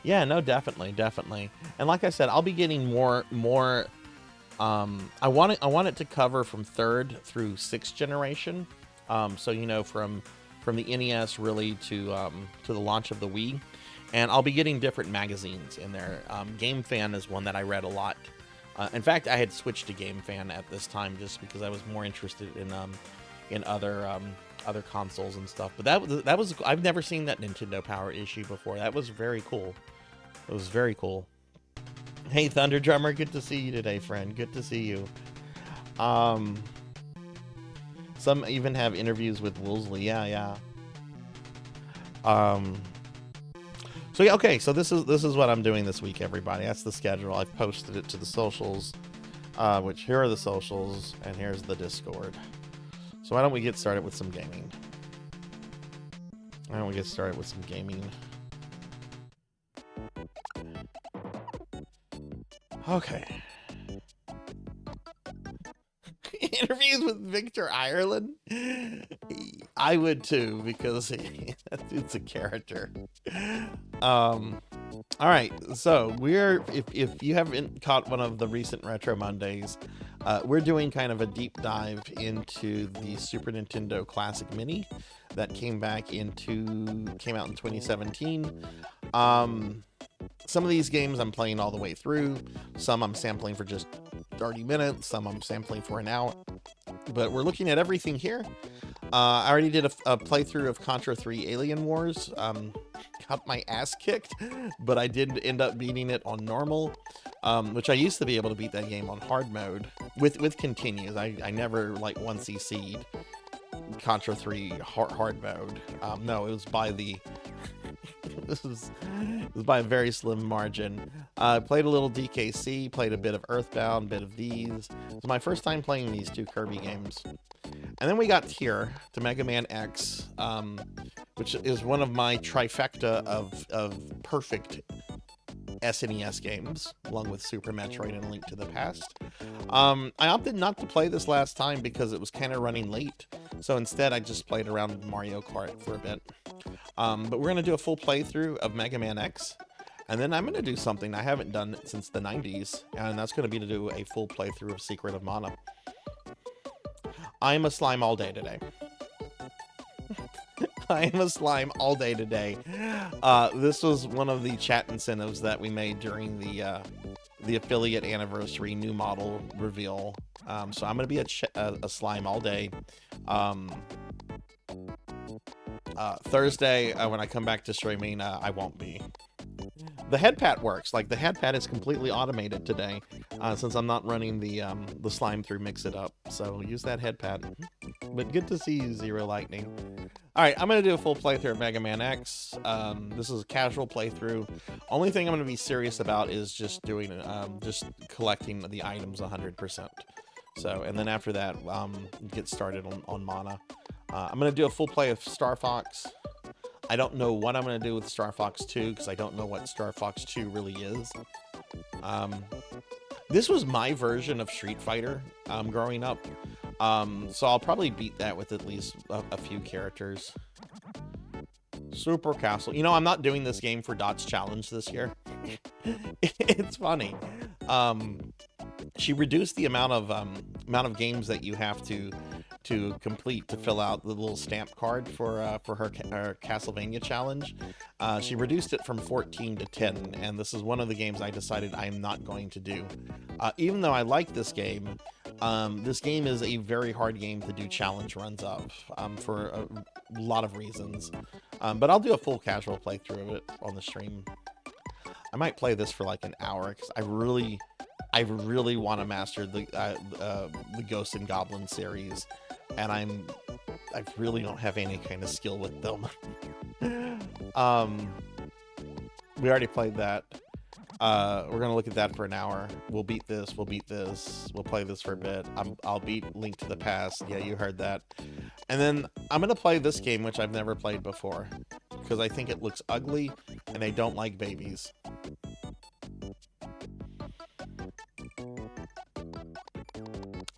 yeah, no, definitely. And like I said, I'll be getting more I want it to cover from 3rd through 6th generation. So you know, from the NES really to the launch of the Wii. And I'll be getting different magazines in there. Game Fan is one that I read a lot. In fact, I had switched to Game Fan at this time just because I was more interested in other consoles and stuff. But that was I've never seen that Nintendo Power issue before. That was very cool. It was very cool. Hey, Thunder Drummer, good to see you today, friend. Good to see you. Some even have interviews with Woolsey. Yeah. So yeah, okay. So this is what I'm doing this week, everybody. That's the schedule. I've posted it to the socials, which here are the socials, and here's the Discord. So why don't we get started with some gaming? Okay. Interviews with Victor Ireland? I would too, because that dude's a character. All right, so if you haven't caught one of the recent Retro Mondays, we're doing kind of a deep dive into the Super Nintendo Classic Mini that came out in 2017. Some of these games I'm playing all the way through. Some I'm sampling for just 30 minutes. Some I'm sampling for an hour. But we're looking at everything here. I already did a playthrough of Contra 3 Alien Wars. Got my ass kicked, but I did end up beating it on normal, which I used to be able to beat that game on hard mode with continues. I never like 1cc'd Contra 3 hard mode. No, it was by the it was by a very slim margin. Played a little DKC, played a bit of Earthbound, bit of these. It was my first time playing these two Kirby games. And then we got here to Mega Man X, which is one of my trifecta of perfect SNES games, along with Super Metroid and Link to the Past. I opted not to play this last time because it was kind of running late, so instead I just played around with Mario Kart for a bit. But we're going to do a full playthrough of Mega Man X, and then I'm going to do something I haven't done since the 90s, and that's going to be to do a full playthrough of Secret of Mana. I'm a slime all day today. I am a slime all day today. This was one of the chat incentives that we made during the affiliate anniversary new model reveal. So I'm going to be a slime all day. Thursday, when I come back to streaming, I won't be. The head pat works. Like, the head pat is completely automated today, since I'm not running the slime through Mix It Up. So use that head pat. But good to see you, Zero Lightning. All right, I'm going to do a full playthrough of Mega Man X. This is a casual playthrough. Only thing I'm going to be serious about is just doing, just collecting the items 100%. So, and then after that, get started on Mana. I'm going to do a full play of Star Fox. I don't know what I'm going to do with Star Fox 2 because I don't know what Star Fox 2 really is. This was my version of Street Fighter growing up. So I'll probably beat that with at least a few characters. Super Castle. You know, I'm not doing this game for Dot's Challenge this year. It's funny. She reduced the amount of games that you have to complete to fill out the little stamp card for her Castlevania challenge. She reduced it from 14 to 10, and this is one of the games I decided I am not going to do. Even though I like this game is a very hard game to do challenge runs of, for a lot of reasons. But I'll do a full casual playthrough of it on the stream. I might play this for like an hour because I really want to master the Ghosts and Goblins series, and I really don't have any kind of skill with them. We already played that. We're gonna look at that for an hour. We'll beat this. We'll play this for a bit. I'll beat Link to the Past. Yeah, you heard that. And then I'm gonna play this game, which I've never played before, because I think it looks ugly, and I don't like babies.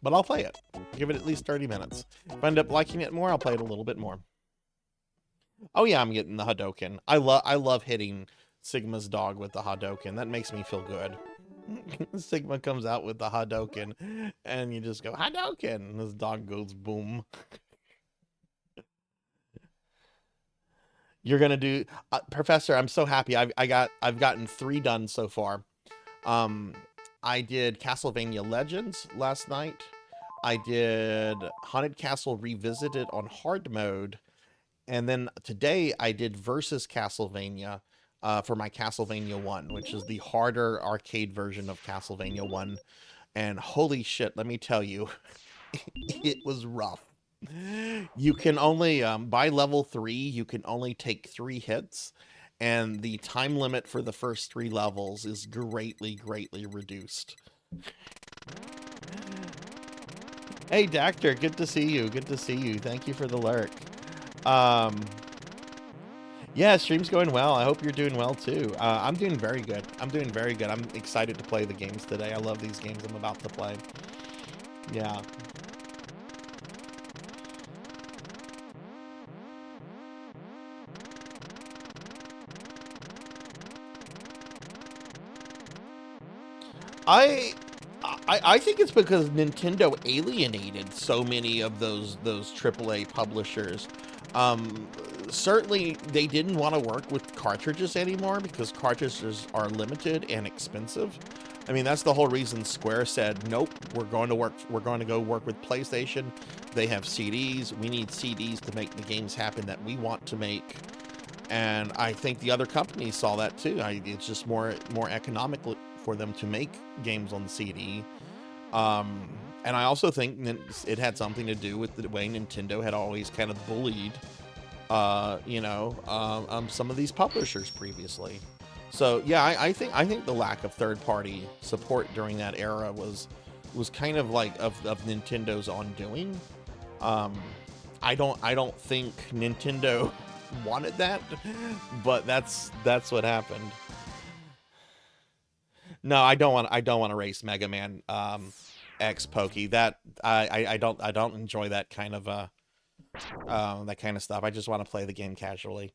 But I'll play it. Give it at least 30 minutes. If I end up liking it more, I'll play it a little bit more. Oh yeah, I'm getting the Hadouken. I love hitting Sigma's dog with the Hadouken. That makes me feel good. Sigma comes out with the Hadouken, and you just go, Hadouken! And this dog goes boom. You're gonna do... Professor, I'm so happy. I've gotten 3 done so far. I did Castlevania Legends last night. I did Haunted Castle Revisited on hard mode. And then today I did Versus Castlevania for my Castlevania 1, which is the harder arcade version of Castlevania 1. And holy shit, let me tell you, it was rough. You can only, by level 3, you can only take 3 hits. And the time limit for the first 3 levels is greatly, greatly reduced. Hey, Doctor, good to see you. Good to see you. Thank you for the lurk. Yeah, stream's going well. I hope you're doing well, too. I'm doing very good. I'm doing very good. I'm excited to play the games today. I love these games I'm about to play. Yeah. I think it's because Nintendo alienated so many of those AAA publishers. Certainly they didn't want to work with cartridges anymore because cartridges are limited and expensive. I mean, that's the whole reason Square said, nope, we're going to go work with PlayStation. They have CDs. We need CDs to make the games happen that we want to make. And I think the other companies saw that too. It's just more economical for them to make games on CD. And I also think it had something to do with the way Nintendo had always kind of bullied, some of these publishers previously. So yeah, I think the lack of third-party support during that era was kind of like of Nintendo's undoing. I don't think Nintendo wanted that, but that's what happened. No, I don't want to race Mega Man X Pokey. That I don't enjoy that kind of stuff. I just want to play the game casually.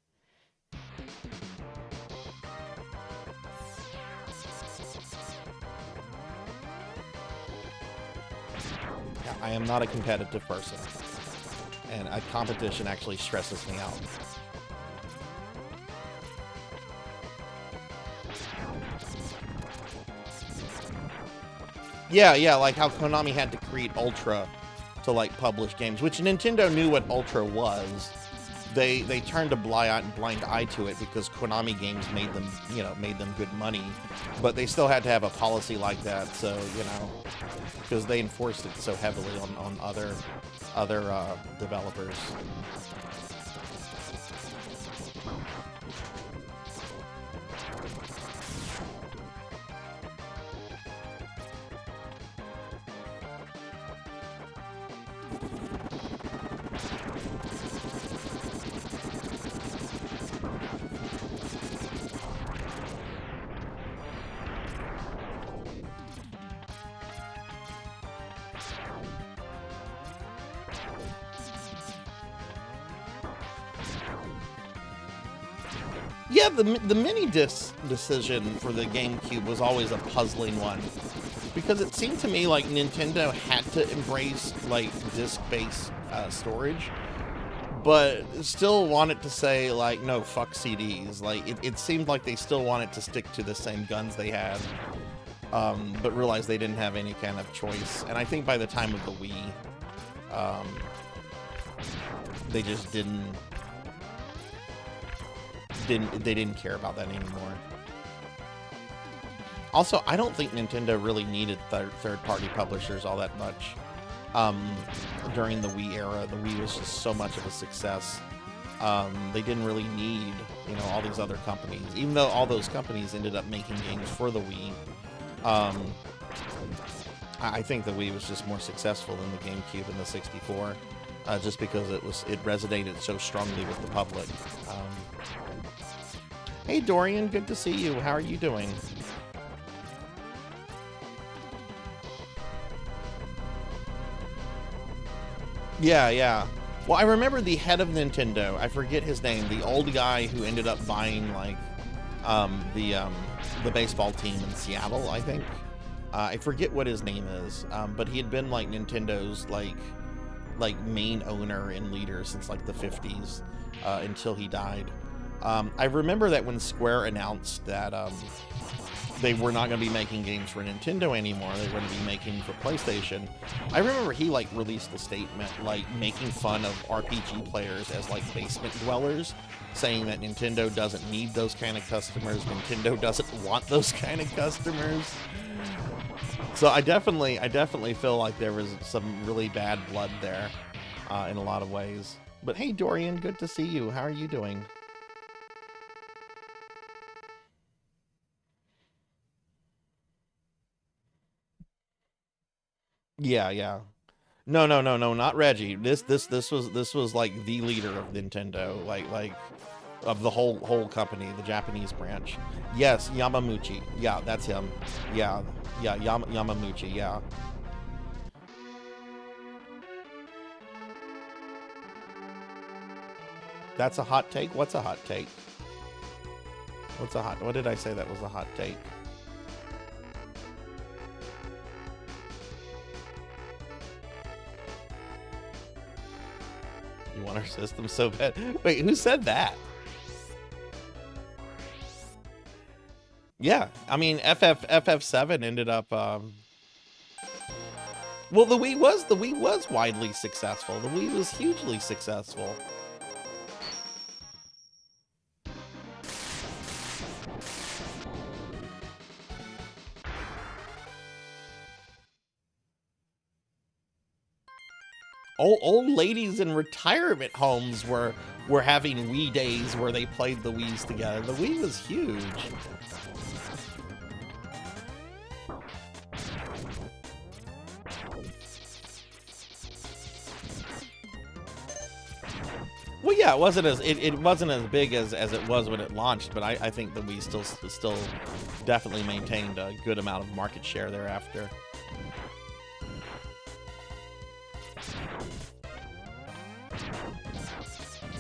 I am not a competitive person, and a competition actually stresses me out. Yeah, like how Konami had to create Ultra to like publish games, which Nintendo knew what Ultra was. They turned a blind eye to it because Konami games made them good money, but they still had to have a policy like that. So because they enforced it so heavily on other developers. Yeah, the mini disc decision for the GameCube was always a puzzling one, because it seemed to me like Nintendo had to embrace like disc-based storage, but still wanted to say like, no, fuck CDs. Like it seemed like they still wanted to stick to the same guns they had, but realized they didn't have any kind of choice. And I think by the time of the Wii, they just didn't care about that anymore. Also, I don't think Nintendo really needed third-party publishers all that much during the Wii era. The Wii was just so much of a success. They didn't really need, all these other companies, even though all those companies ended up making games for the Wii. I think the Wii was just more successful than the GameCube and the 64, just because it resonated so strongly with the public. Hey, Dorian, good to see you. How are you doing? Yeah, yeah. Well, I remember the head of Nintendo. I forget his name. The old guy who ended up buying like the baseball team in Seattle, I think. I forget what his name is, but he had been like Nintendo's like main owner and leader since like the 50s until he died. I remember that when Square announced that they were not going to be making games for Nintendo anymore, they were going to be making for PlayStation. I remember he like released a statement like making fun of RPG players as like basement dwellers, saying that Nintendo doesn't need those kind of customers, Nintendo doesn't want those kind of customers. So I definitely feel like there was some really bad blood there in a lot of ways. But hey, Dorian, good to see you. How are you doing? Yeah, yeah. No, no, no, no, not Reggie. This was like the leader of Nintendo, like of the whole company, the Japanese branch. Yes, Yamauchi. Yeah, that's him. Yeah, yeah, Yamauchi. Yeah. That's a hot take. What's a hot take? What's a hot? What did I say that was a hot take? You want our system so bad? Wait, who said that? Yeah, I mean FF7 ended up well, the Wii was widely successful. The Wii was hugely successful. Old ladies in retirement homes were having Wii days where they played the Wiis together. The Wii was huge. Well, yeah, it wasn't as big as it was when it launched, but I think the Wii still definitely maintained a good amount of market share thereafter.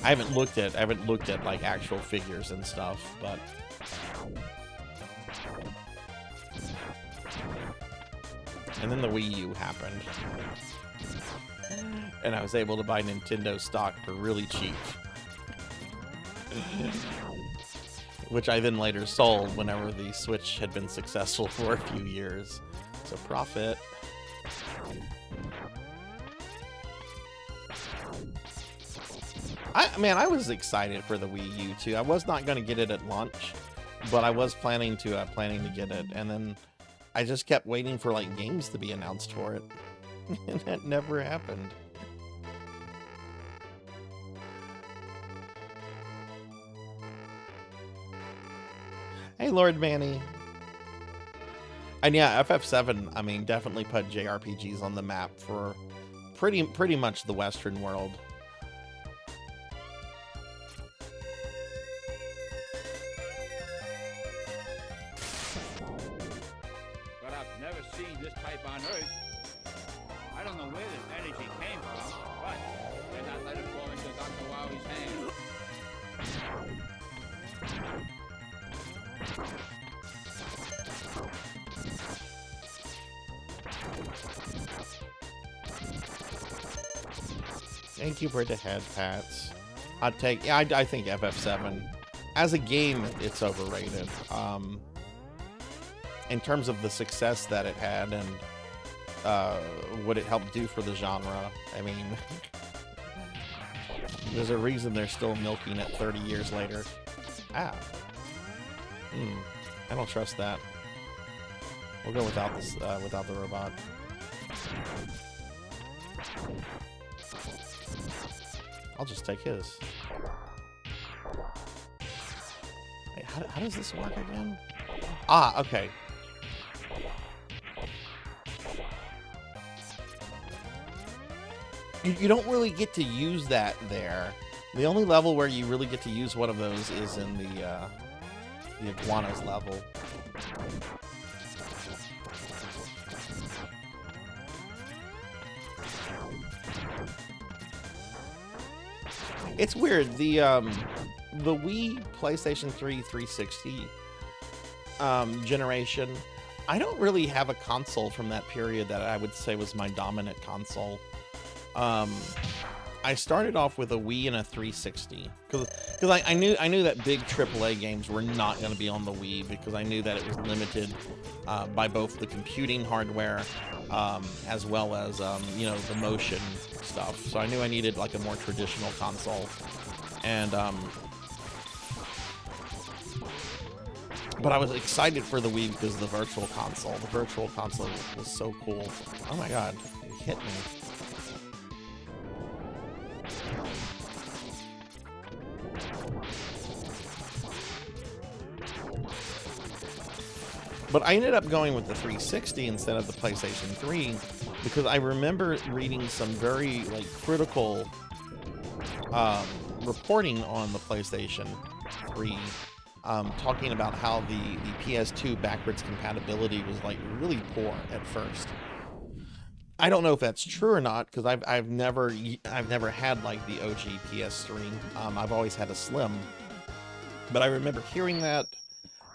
I haven't looked at like actual figures and stuff, but and then the Wii U happened. And I was able to buy Nintendo stock for really cheap. Which I then later sold whenever the Switch had been successful for a few years. So profit. I was excited for the Wii U too. I was not going to get it at launch, but I was planning to get it, and then I just kept waiting for like games to be announced for it, and that never happened. Hey, Lord Manny. And yeah, FF7, I mean, definitely put JRPGs on the map for pretty much the Western world. But I've never seen this type on Earth. I don't know where this energy came from, but they're not letting it fall into Dr. Wowie's hands. Thank you for the head pats. I'd take, yeah, I think FF7 as a game, it's overrated. In terms of the success that it had and what it helped do for the genre, I mean, there's a reason they're still milking it 30 years later. Ah. I don't trust that. We'll go without this, without the robot. I'll just take his. Wait, how does this work again? Ah, okay. You don't really get to use that there. The only level where you really get to use one of those is in the iguanas level. It's weird. The Wii, PlayStation 3, 360 generation, I don't really have a console from that period that I would say was my dominant console. I started off with a Wii and a 360 because I knew that big AAA games were not going to be on the Wii because I knew that it was limited by both the computing hardware as well as you know, the motion stuff. So I knew I needed like a more traditional console, and but I was excited for the Wii because of the Virtual Console. The Virtual Console was so cool. Oh my God, it hit me. But I ended up going with the 360 instead of the PlayStation 3 because I remember reading some very like critical reporting on the PlayStation 3, talking about how the PS2 backwards compatibility was like really poor at first. I don't know if that's true or not because I've never had like the OG PS3. I've always had a Slim, but I remember hearing that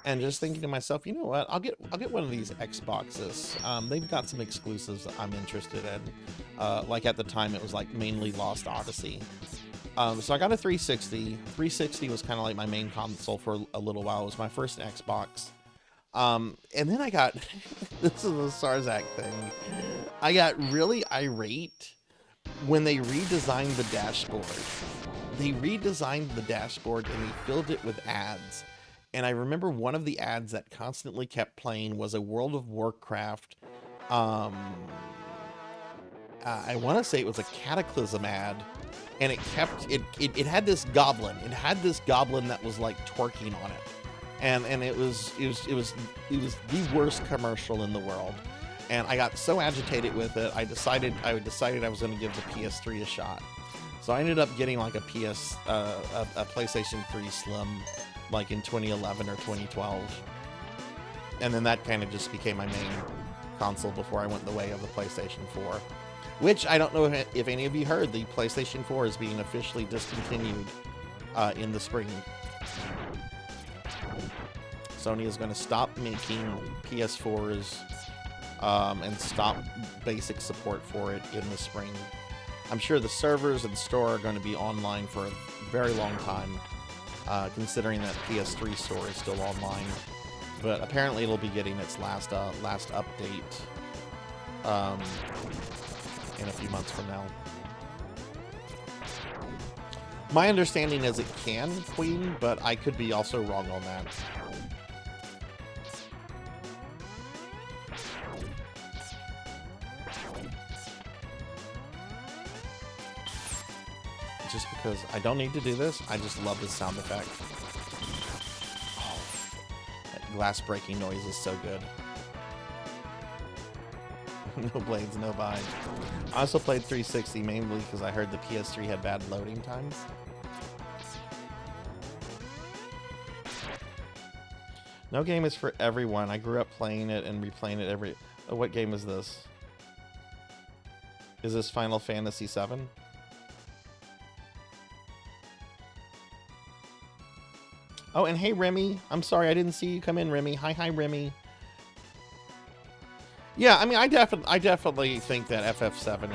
and just thinking to myself, you know what? I'll get one of these Xboxes. They've got some exclusives I'm interested in. Like at the time, it was like mainly Lost Odyssey. So I got a 360. 360 was kind of like my main console for a little while. It was my first Xbox. And then I got this is a Sarzac thing. I got really irate when they redesigned the dashboard. They redesigned the dashboard and they filled it with ads. And I remember one of the ads that constantly kept playing was a World of Warcraft. I want to say it was a Cataclysm ad, and it had this goblin. It had this goblin that was like twerking on it, and it was the worst commercial in the world. And I got so agitated with it, I decided I was going to give the PS3 a shot. So I ended up getting like a PlayStation 3 Slim, like in 2011 or 2012, and then that kind of just became my main console before I went the way of the PlayStation 4, which I don't know if any of you heard, the PlayStation 4 is being officially discontinued in the spring. Sony is going to stop making PS4s and stop basic support for it in the spring. I'm sure the servers and store are going to be online for a very long time, considering that PS3 store is still online, but apparently it'll be getting its last update in a few months from now. My understanding is it can, Queen, but I could be also wrong on that. Just because I don't need to do this, I just love this sound effect. Oh, that glass breaking noise is so good. No blades, no buy. I also played 360 mainly because I heard the PS3 had bad loading times. No game is for everyone. I grew up playing it and replaying it every... Oh, what game is this? Is this Final Fantasy VII? Oh, and hey, Remy. I'm sorry, I didn't see you come in, Remy. Hi, Remy. Yeah, I mean, I definitely think that FF7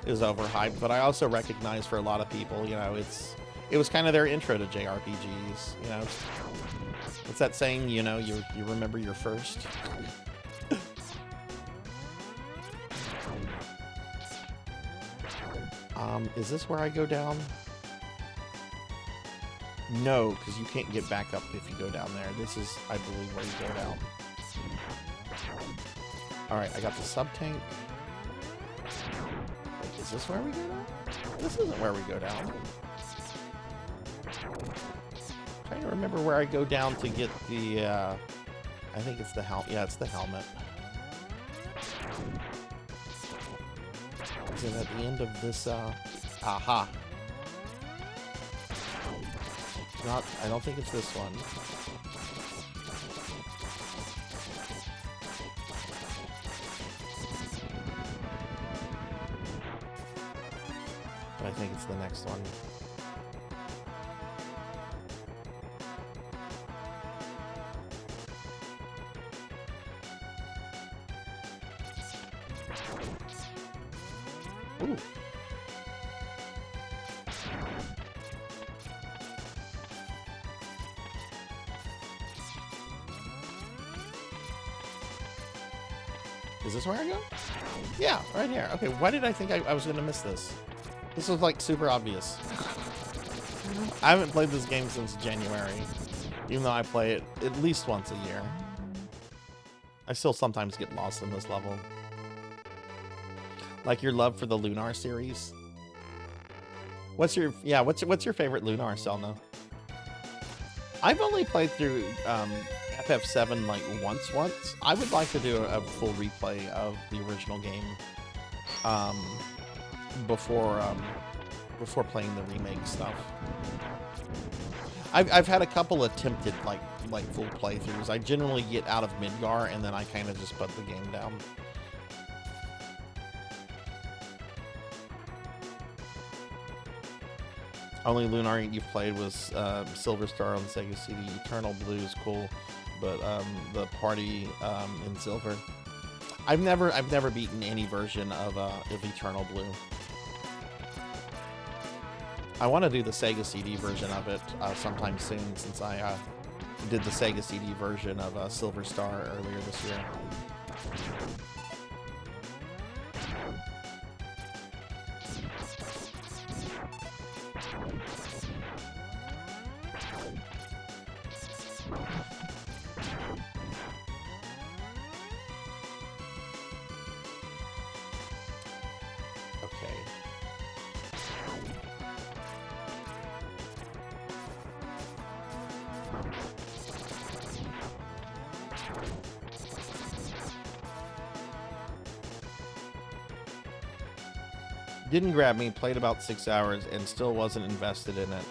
is overhyped, but I also recognize for a lot of people, you know, it was kind of their intro to JRPGs. You know, what's that saying? You know, you remember your first. Is this where I go down? No, because you can't get back up if you go down there. This is, I believe, where you go down. Alright, I got the sub-tank. Wait, is this where we go down? This isn't where we go down. I'm trying to remember where I go down to get the, I think it's the helmet. Yeah, it's the helmet. Is it at the end of this, aha. Not, I don't think it's this one. But I think it's the next one. Ooh. Is this where I go? Yeah, right here. Okay, why did I think I was gonna miss this? This was like super obvious. I haven't played this game since January, even though I play it at least once a year. I still sometimes get lost in this level. Like your love for the Lunar series. What's your favorite Lunar, Selna? I've only played through FF7 like once. I would like to do a full replay of the original game before playing the remake stuff. I've had a couple attempted like full playthroughs. I generally get out of Midgar and then I kind of just put the game down. Only Lunar you've played was Silver Star on Sega CD. Eternal Blue is cool, but the party in Silver. I've never beaten any version of Eternal Blue. I want to do the Sega CD version of it sometime soon, since I did the Sega CD version of Silver Star earlier this year. Didn't grab me, played about 6 hours, and still wasn't invested in it.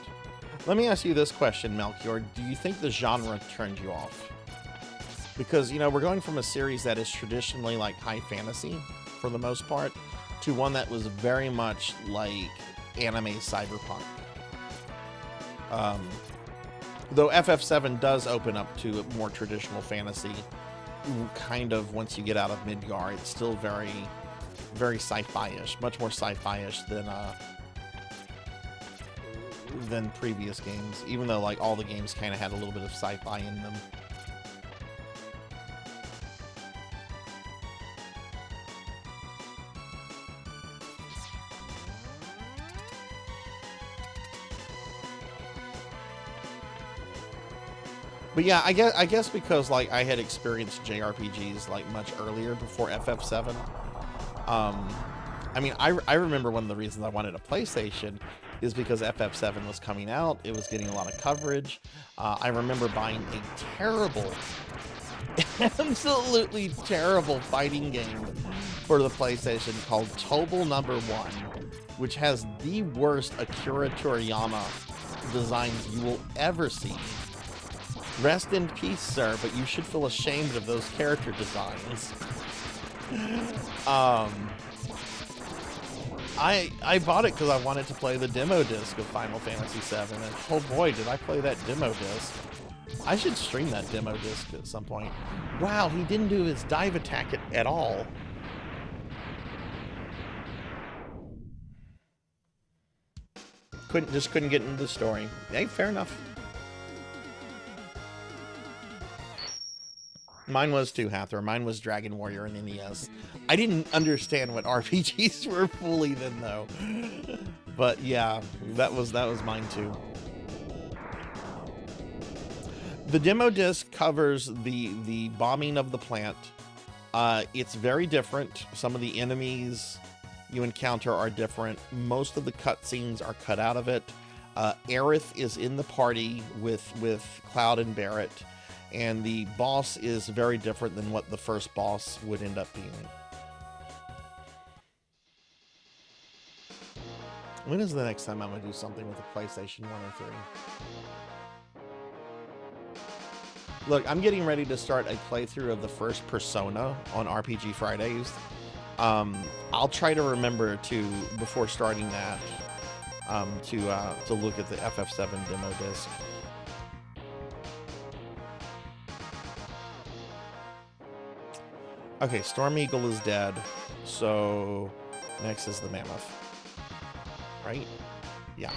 Let me ask you this question, Melchior. Do you think the genre turned you off? Because, you know, we're going from a series that is traditionally like high fantasy, for the most part, to one that was very much like anime cyberpunk. Though FF7 does open up to more traditional fantasy, kind of once you get out of Midgar, it's still very sci-fi-ish, much more sci-fi-ish than previous games, even though like all the games kind of had a little bit of sci-fi in them. But yeah, I guess because like I had experienced JRPGs like much earlier before FF7. I mean, I remember one of the reasons I wanted a PlayStation is because FF7 was coming out. It was getting a lot of coverage. I remember buying a terrible, absolutely terrible fighting game for the PlayStation called Tobal No. 1, which has the worst Akira Toriyama designs you will ever see. Rest in peace, sir, but you should feel ashamed of those character designs. I bought it because I wanted to play the demo disc of Final Fantasy VII, and oh boy, did I play that demo disc. I should stream that demo disc at some point. Wow, he didn't do his dive attack at all. Couldn't get into the story. Hey, fair enough. Mine was too, Hathor. Mine was Dragon Warrior and NES. I didn't understand what RPGs were fully then, though. But yeah, that was mine too. The demo disc covers the bombing of the plant. It's very different. Some of the enemies you encounter are different. Most of the cutscenes are cut out of it. Aerith is in the party with Cloud and Barrett. And the boss is very different than what the first boss would end up being. When is the next time I'm going to do something with a PlayStation 1 or 3? Look, I'm getting ready to start a playthrough of the first Persona on RPG Fridays. I'll try to remember to, before starting that, to look at the FF7 demo disc. Okay, Storm Eagle is dead, so next is the Mammoth, right? Yeah.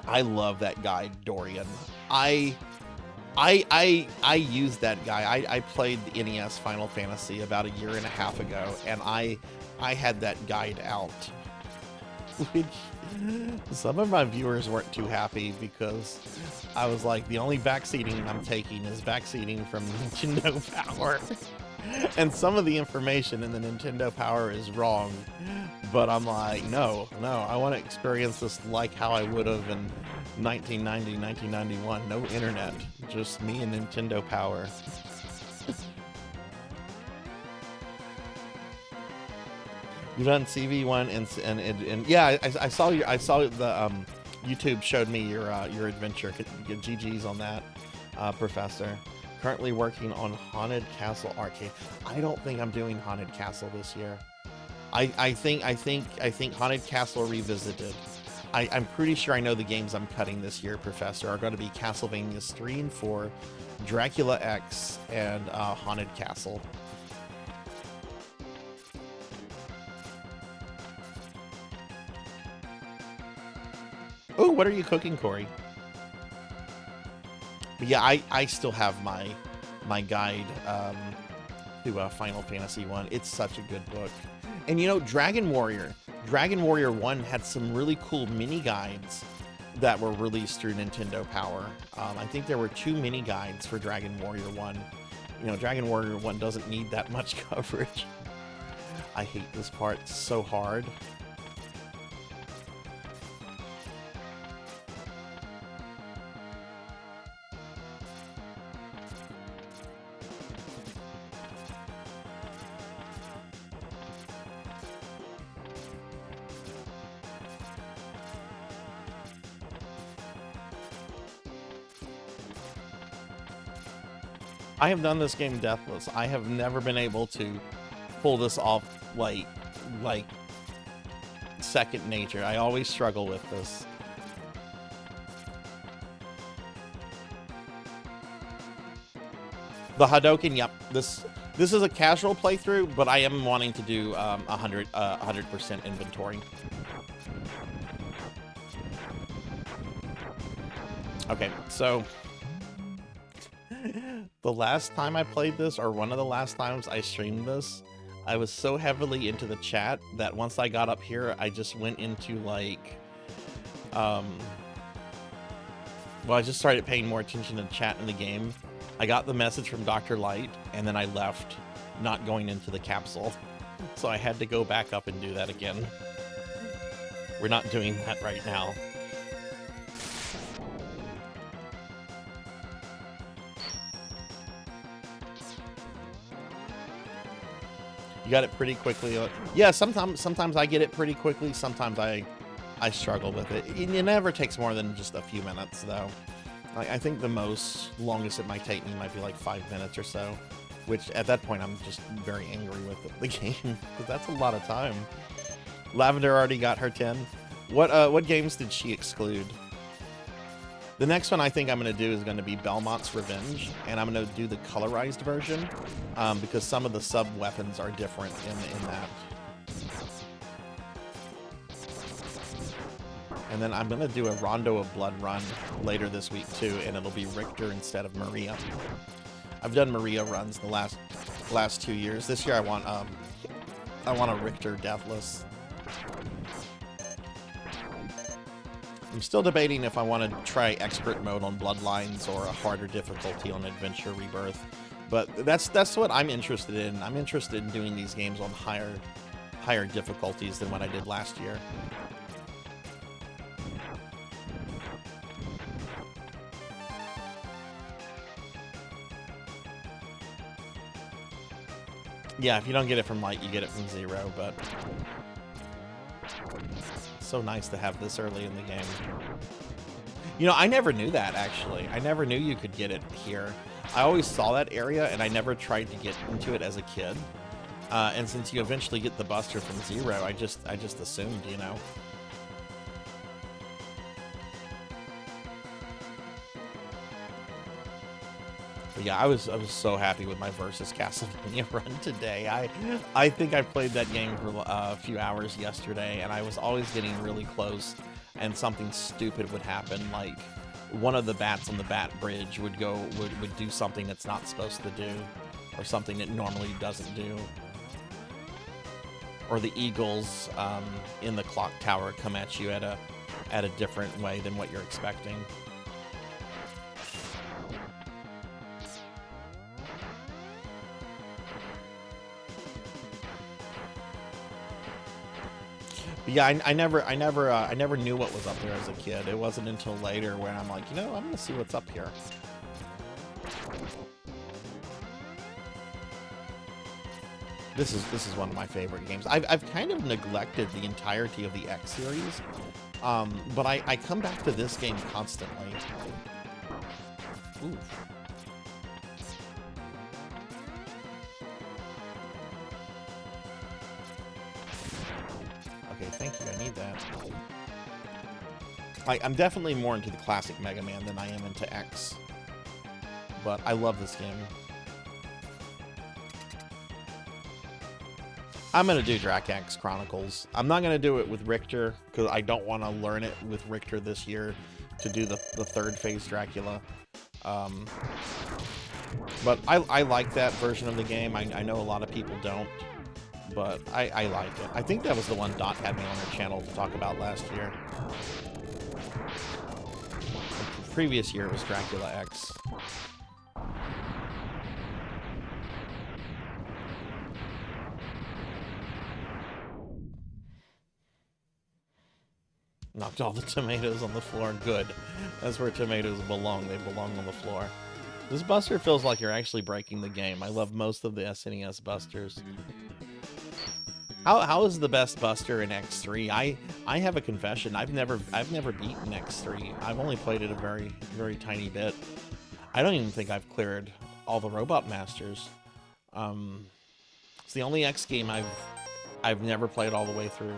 I love that guy, Dorian. I used that guy. I played the NES Final Fantasy about a year and a half ago, and I had that guide out. Which some of my viewers weren't too happy because I was like, the only backseating I'm taking is backseating from Nintendo Power. And some of the information in the Nintendo Power is wrong, but I'm like, no, I want to experience this like how I would have in 1990, 1991. No internet, just me and Nintendo Power. You've done CV1 and yeah, I saw the YouTube showed me your adventure. GG's on that, Professor. Currently working on Haunted Castle Arcade. I don't think I'm doing Haunted Castle this year. I think Haunted Castle Revisited. I'm pretty sure I know the games I'm cutting this year, Professor, are going to be Castlevanias 3 and 4, Dracula X, and Haunted Castle. Oh, what are you cooking, Corey? But yeah, I still have my guide to Final Fantasy 1. It's such a good book. And you know, Dragon Warrior 1 had some really cool mini guides that were released through Nintendo Power. I think there were 2 mini guides for Dragon Warrior 1. You know, Dragon Warrior 1 doesn't need that much coverage. I hate this part so hard. I have done this game deathless. I have never been able to pull this off like second nature. I always struggle with this. The Hadoken, yep. This is a casual playthrough, but I am wanting to do 100% inventory. Okay, so the last time I played this, or one of the last times I streamed this, I was so heavily into the chat that once I got up here, I just went into like, well, I just started paying more attention to the chat in the game. I got the message from Dr. Light, and then I left, not going into the capsule. So I had to go back up and do that again. We're not doing that right now. You got it pretty quickly. Yeah, sometimes I get it pretty quickly. Sometimes I struggle with it. It never takes more than just a few minutes, though. I think the longest it might take me might be like 5 minutes or so, which at that point I'm just very angry with the game because that's a lot of time. Lavender already got her 10. What games did she exclude? The next one I think I'm going to do is going to be Belmont's Revenge, and I'm going to do the colorized version because some of the sub-weapons are different in that. And then I'm going to do a Rondo of Blood run later this week too, and it'll be Richter instead of Maria. I've done Maria runs the last 2 years. This year I want a Richter Deathless. I'm still debating if I want to try expert mode on Bloodlines or a harder difficulty on Adventure Rebirth, but that's what I'm interested in. I'm interested in doing these games on higher difficulties than what I did last year. Yeah, if you don't get it from light, you get it from zero, but it's so nice to have this early in the game. You know, I never knew that, actually. I never knew you could get it here. I always saw that area, and I never tried to get into it as a kid. And since you eventually get the Buster from zero, I just assumed, you know. But yeah, I was so happy with my Versus Castlevania run today. I think I played that game for a few hours yesterday, and I was always getting really close, and something stupid would happen, like one of the bats on the bat bridge would do something it's not supposed to do, or something it normally doesn't do, or the eagles in the clock tower come at you at a different way than what you're expecting. But yeah, I never knew what was up there as a kid. It wasn't until later when I'm like, you know, I'm gonna see what's up here. This is one of my favorite games. I've kind of neglected the entirety of the X series, but I come back to this game constantly. Ooh. Okay, thank you. I need that. Like, I'm definitely more into the classic Mega Man than I am into X, but I love this game. I'm going to do Drac X Chronicles. I'm not going to do it with Richter, because I don't want to learn it with Richter this year to do the third phase Dracula. But I like that version of the game. I know a lot of people don't, but I like it. I think that was the one Dot had me on her channel to talk about last year. The previous year it was Dracula X. Knocked all the tomatoes on the floor. Good. That's where tomatoes belong. They belong on the floor. This Buster feels like you're actually breaking the game. I love most of the SNES Busters. How is the best Buster in X3? I have a confession. I've never beaten X3. I've only played it a very tiny bit. I don't even think I've cleared all the Robot Masters. It's the only X game I've never played all the way through.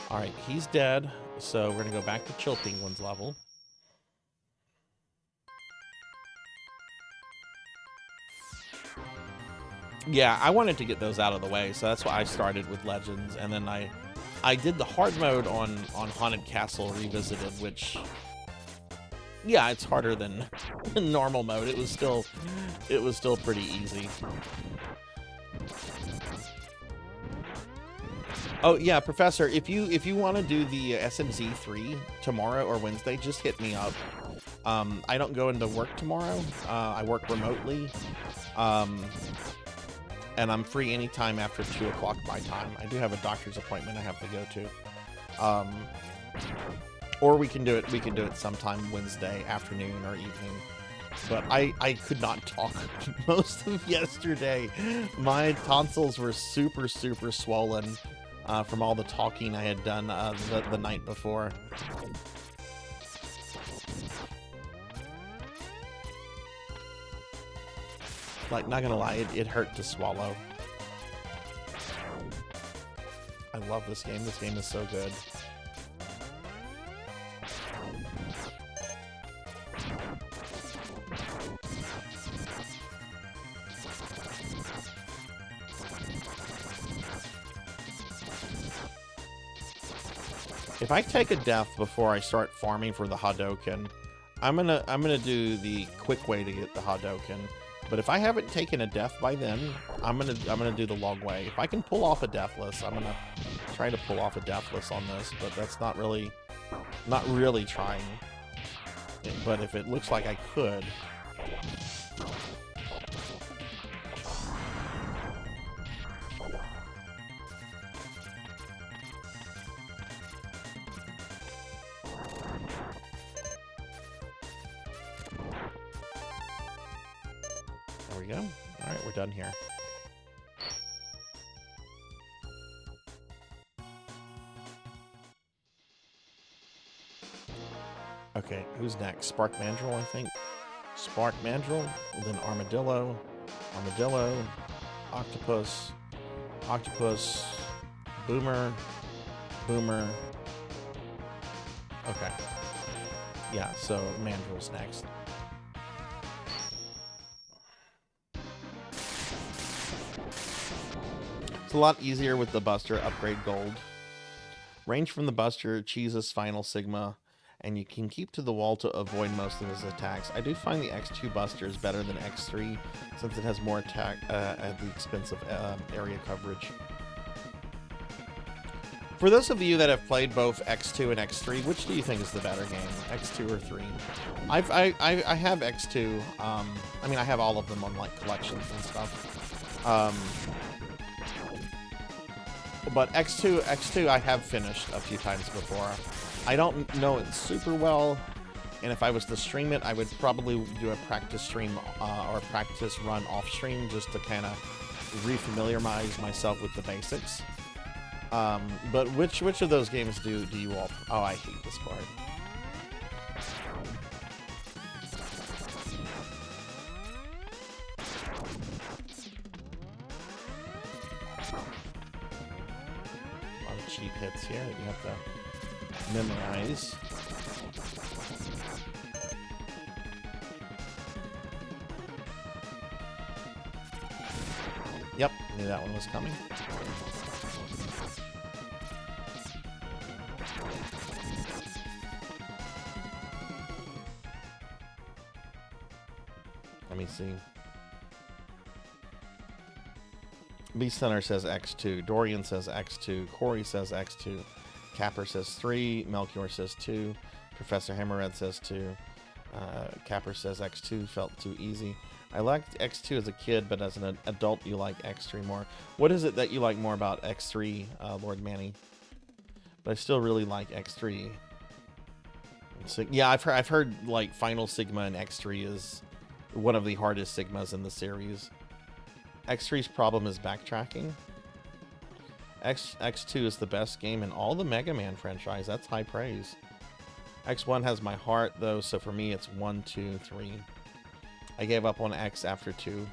All right, he's dead, so we're gonna go back to Chill Penguin's level. Yeah, I wanted to get those out of the way, so that's why I started with Legends, and then I did the hard mode on Haunted Castle Revisited, which, yeah, it's harder than normal mode. It was still pretty easy. Oh yeah, Professor, if you want to do the SMZ3 tomorrow or Wednesday, just hit me up. I don't go into work tomorrow. I work remotely. And I'm free anytime after 2 o'clock my time. I do have a doctor's appointment I have to go to. Or we can do it sometime Wednesday afternoon or evening. But I could not talk most of yesterday. My tonsils were super swollen from all the talking I had done the night before. Like, not gonna lie, it hurt to swallow. I love this game. This game is so good. If I take a death before I start farming for the Hadoken, I'm gonna do the quick way to get the Hadoken. But if I haven't taken a death by then, I'm gonna do the long way. If I can pull off a deathless, I'm gonna try to pull off a deathless on this, but that's not really trying. But if it looks like I could. There we go. All right, we're done here. Okay, who's next? Spark Mandrill, I think. Spark Mandrill, then Armadillo, Armadillo, Octopus, Octopus, Boomer, Boomer. Okay. Yeah, so Mandrill's next. It's a lot easier with the Buster upgrade gold. Range from the Buster, Cheese's Final Sigma, and you can keep to the wall to avoid most of his attacks. I do find the X2 Buster is better than X3 since it has more attack at the expense of area coverage. For those of you that have played both X2 and X3, which do you think is the better game, X2 or 3? I have X2. I mean, I have all of them on like collections and stuff. But X2 I have finished a few times before. I don't know it super well, and if I was to stream it, I would probably do a practice stream or practice run off stream just to kind of refamiliarize myself with the basics. But which of those games do you all? Oh, I hate this part. A lot of cheap hits here that you have to memorize. Yep, knew that one was coming. Let me see. Beast Center says X2. Dorian says X2. Corey says X2. Capper says 3. Melchior says 2. Professor Hammerhead says 2. Capper says X2 felt too easy. I liked X2 as a kid, but as an adult, you like X3 more. What is it that you like more about X3, Lord Manny? But I still really like X3. So, yeah, I've heard like Final Sigma and X3 is one of the hardest Sigmas in the series. X3's problem is backtracking. X2 is the best game in all the Mega Man franchise. That's high praise. X1 has my heart, though, so for me it's 1, 2, 3. I gave up on X after 2.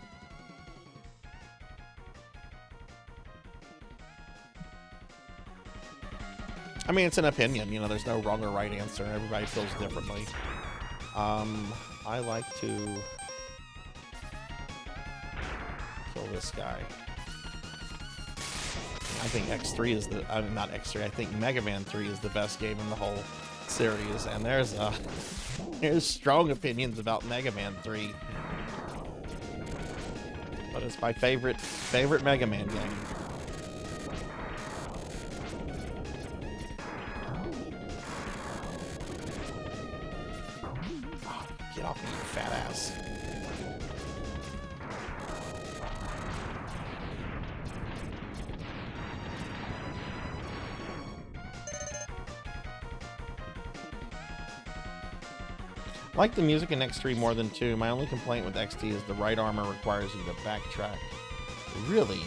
I mean, it's an opinion. You know, there's no wrong or right answer. Everybody feels differently. I like to kill this guy. I think X3 is the... I mean, not X3. I think Mega Man 3 is the best game in the whole series. And there's strong opinions about Mega Man 3. But it's my favorite Mega Man game. Oh, get off me, you fat ass. I like the music in X3 more than 2. My only complaint with XT is the right armor requires you to backtrack. Really?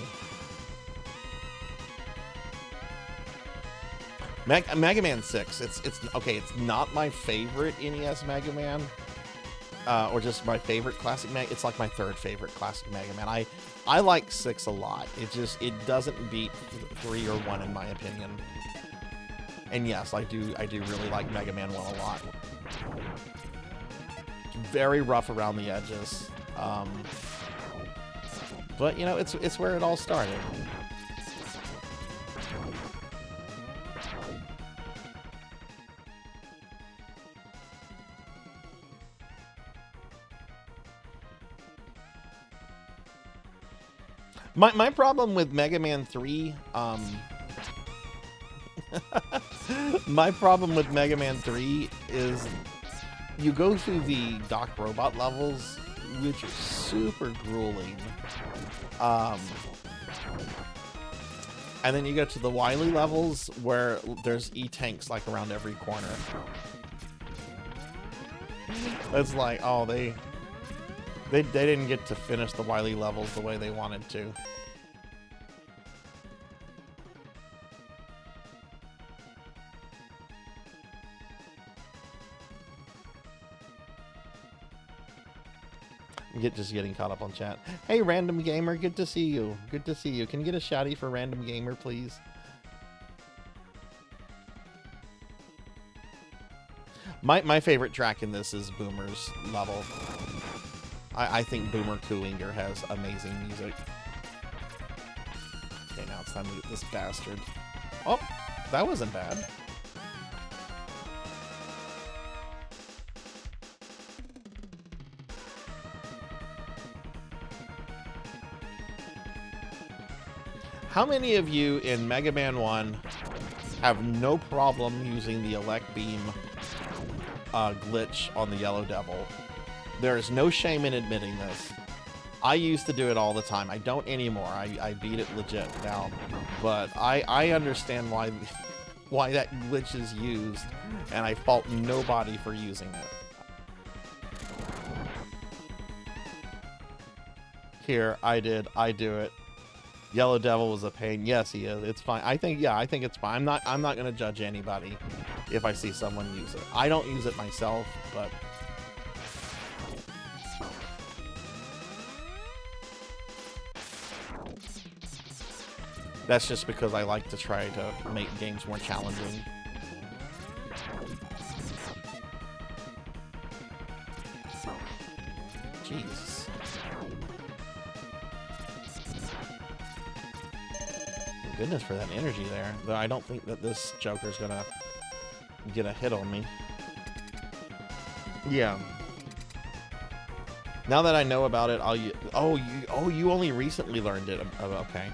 Mega Man 6. It's okay. It's not my favorite NES Mega Man, or just my favorite classic Mega. It's like my third favorite classic Mega Man. I like 6 a lot. It doesn't beat 3 or 1 in my opinion. And yes, I do really like Mega Man 1 a lot. Very rough around the edges, but you know, it's where it all started. My problem with Mega Man 3, my problem with Mega Man 3 is you go through the Doc Robot levels, which are super grueling. And then you go to the Wily levels, where there's E-tanks like around every corner. It's like, oh, they didn't get to finish the Wily levels the way they wanted to. Just getting caught up on chat. Hey, Random Gamer, good to see you. Good to see you. Can you get a shouty for Random Gamer, please? My favorite track in this is Boomer's level. I think Boomer Cooinger has amazing music. Okay, now it's time to get this bastard. Oh, that wasn't bad. How many of you in Mega Man 1 have no problem using the Elect Beam glitch on the Yellow Devil? There is no shame in admitting this. I used to do it all the time. I don't anymore. I beat it legit now. But I understand why that glitch is used, and I fault nobody for using it. Here, I do it. Yellow Devil was a pain. Yes, he is. It's fine. I think it's fine. I'm not gonna judge anybody if I see someone use it. I don't use it myself, but that's just because I like to try to make games more challenging. Jeez. Goodness for that energy there. Though I don't think that this Joker's gonna get a hit on me. Yeah. Now that I know about it, you only recently learned it. Okay.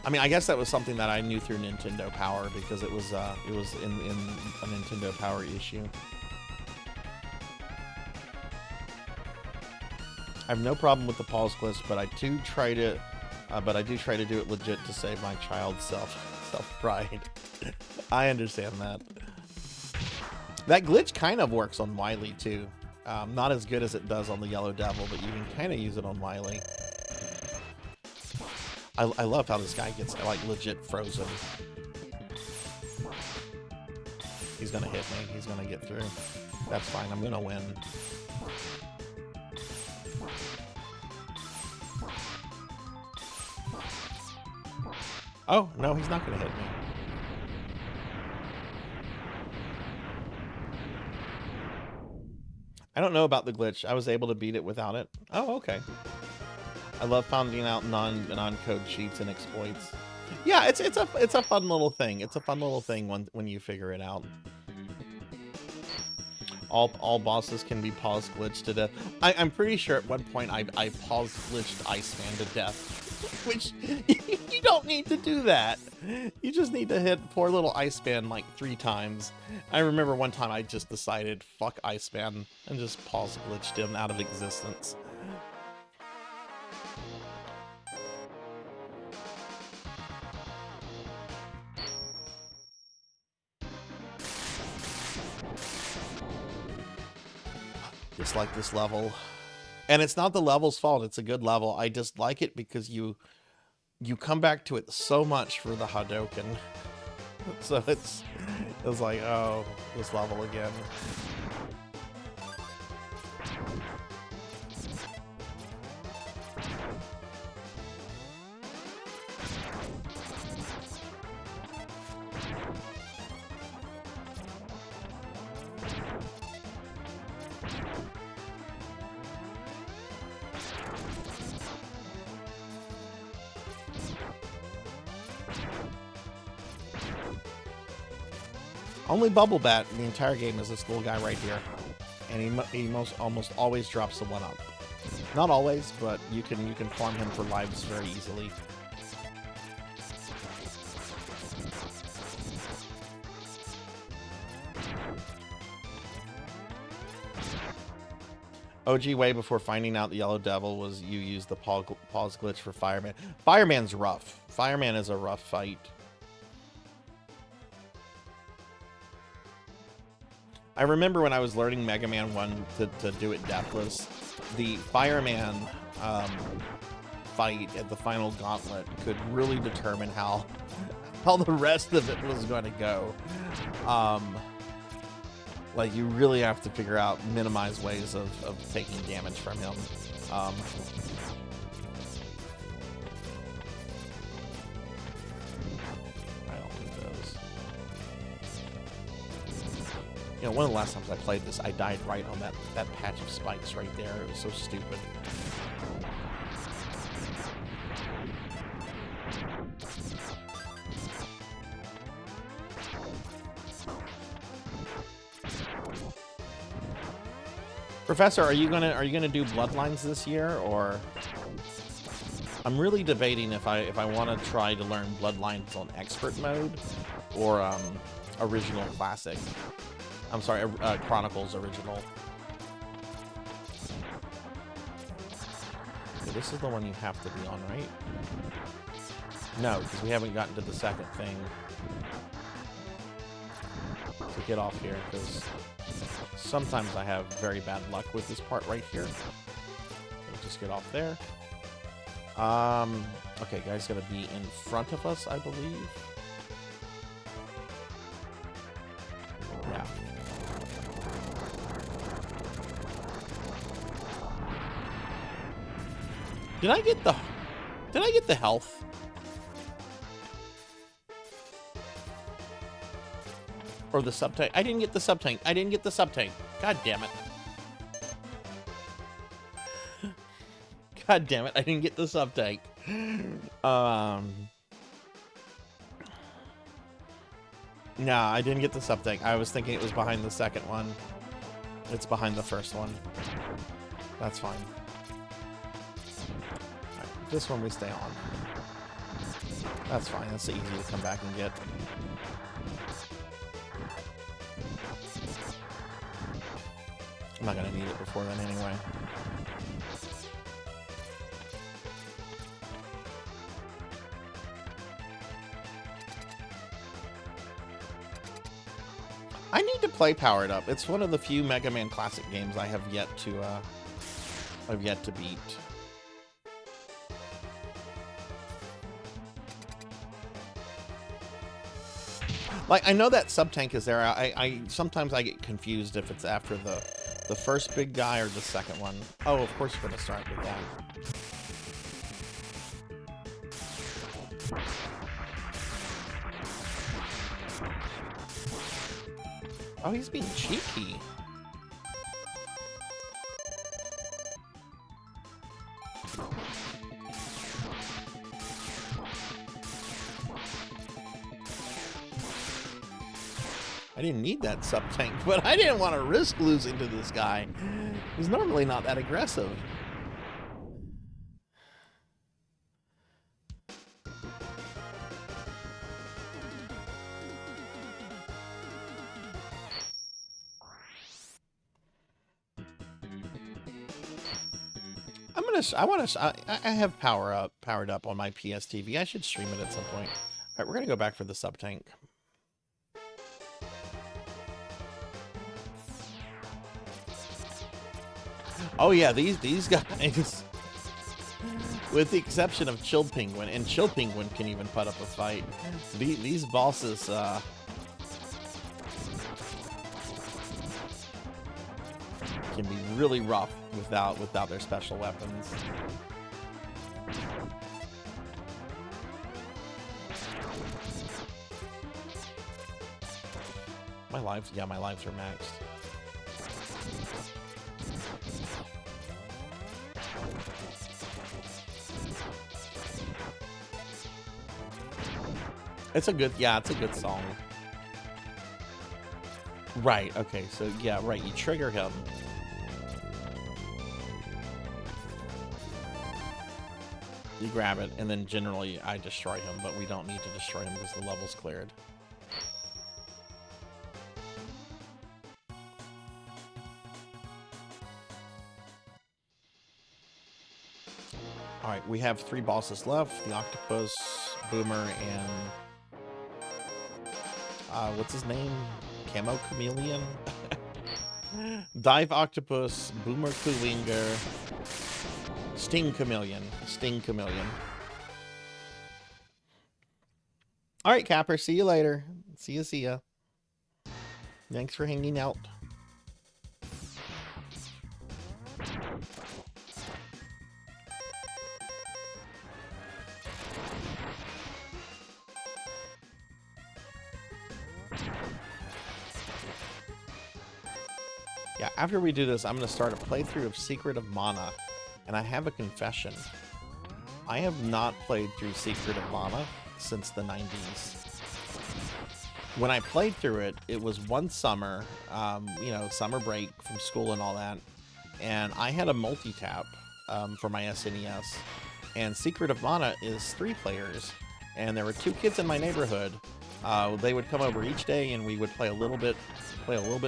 I mean, I guess that was something that I knew through Nintendo Power because it was in a Nintendo Power issue. I have no problem with the pause glitch, but I do try to do it legit to save my child's self-pride. I understand that. That glitch kind of works on Wily too. Not as good as it does on the Yellow Devil, but you can kind of use it on Wily. I love how this guy gets like legit frozen. He's gonna hit me. He's gonna get through. That's fine. I'm gonna win. Oh, no, he's not going to hit me. I don't know about the glitch. I was able to beat it without it. Oh, okay. I love finding out non-code cheats and exploits. Yeah, it's a fun little thing. It's a fun little thing when you figure it out. All bosses can be pause glitched to death. I'm pretty sure at one point I pause glitched Iceman to death. Which, you don't need to do that. You just need to hit poor little Iceman like 3 times. I remember one time I just decided, fuck Iceman, and just pause glitched him out of existence. Just like this level. And it's not the level's fault, it's a good level. I just like it because you come back to it so much for the Hadouken. So it's like, oh, this level again. Only Bubble Bat in the entire game is this little guy right here. And he almost always drops the 1-up. Not always, but you can farm him for lives very easily. OG way before finding out the Yellow Devil was you use the pause glitch for Fireman. Fireman's rough. Fireman is a rough fight. I remember when I was learning Mega Man 1 to do it deathless, the Fireman fight at the final gauntlet could really determine how the rest of it was going to go. Like, you really have to figure out minimize ways of taking damage from him. I don't need those. You know, one of the last times I played this, I died right on that patch of spikes right there. It was so stupid. Professor, are you gonna do Bloodlines this year, or? I'm really debating if I want to try to learn Bloodlines on expert mode, or original classic. I'm sorry, Chronicles original. Okay, this is the one you have to be on, right? No, because we haven't gotten to the second thing. So get off here, because sometimes I have very bad luck with this part right here. We'll just get off there. Okay, guy's gonna be in front of us, I believe. Yeah. Did I get the health? Or the sub-tank? I didn't get the sub-tank. I didn't get the sub-tank. God damn it. God damn it, I didn't get the sub-tank. No, I didn't get the sub-tank. I was thinking it was behind the second one. It's behind the first one. That's fine. Right, this one we stay on. That's fine, that's easy to come back and get. I'm not gonna need it before then anyway. I need to play Powered Up. It's one of the few Mega Man Classic games I have yet to beat. Like, I know that sub-tank is there. I sometimes I get confused if it's after the first big guy or the second one. Oh, of course you're gonna start with that. Oh, he's being cheeky. I didn't need that sub-tank, but I didn't want to risk losing to this guy. He's normally not that aggressive. I have powered up on my PS TV. I should stream it at some point. All right, we're gonna go back for the sub-tank. Oh yeah, these guys, with the exception of Chilled Penguin, and Chilled Penguin can even put up a fight. These bosses, can be really rough without their special weapons. My lives are maxed. It's a good song. Right, okay, so yeah, right, you trigger him. You grab it, and then generally I destroy him, but we don't need to destroy him because the level's cleared. Alright, we have 3 bosses left. The Octopus, Boomer, and... what's his name? Camo Chameleon? Dive Octopus, Boomer Kulinger, Sting Chameleon. Alright, Capper, see you later. See ya. Thanks for hanging out. Yeah, after we do this, I'm going to start a playthrough of Secret of Mana. And I have a confession. I have not played through Secret of Mana since the 90s. When I played through it, it was one summer, you know, summer break from school and all that. And I had a multi-tap for my SNES. And Secret of Mana is 3 players. And there were 2 kids in my neighborhood. They would come over each day and we would play a little bit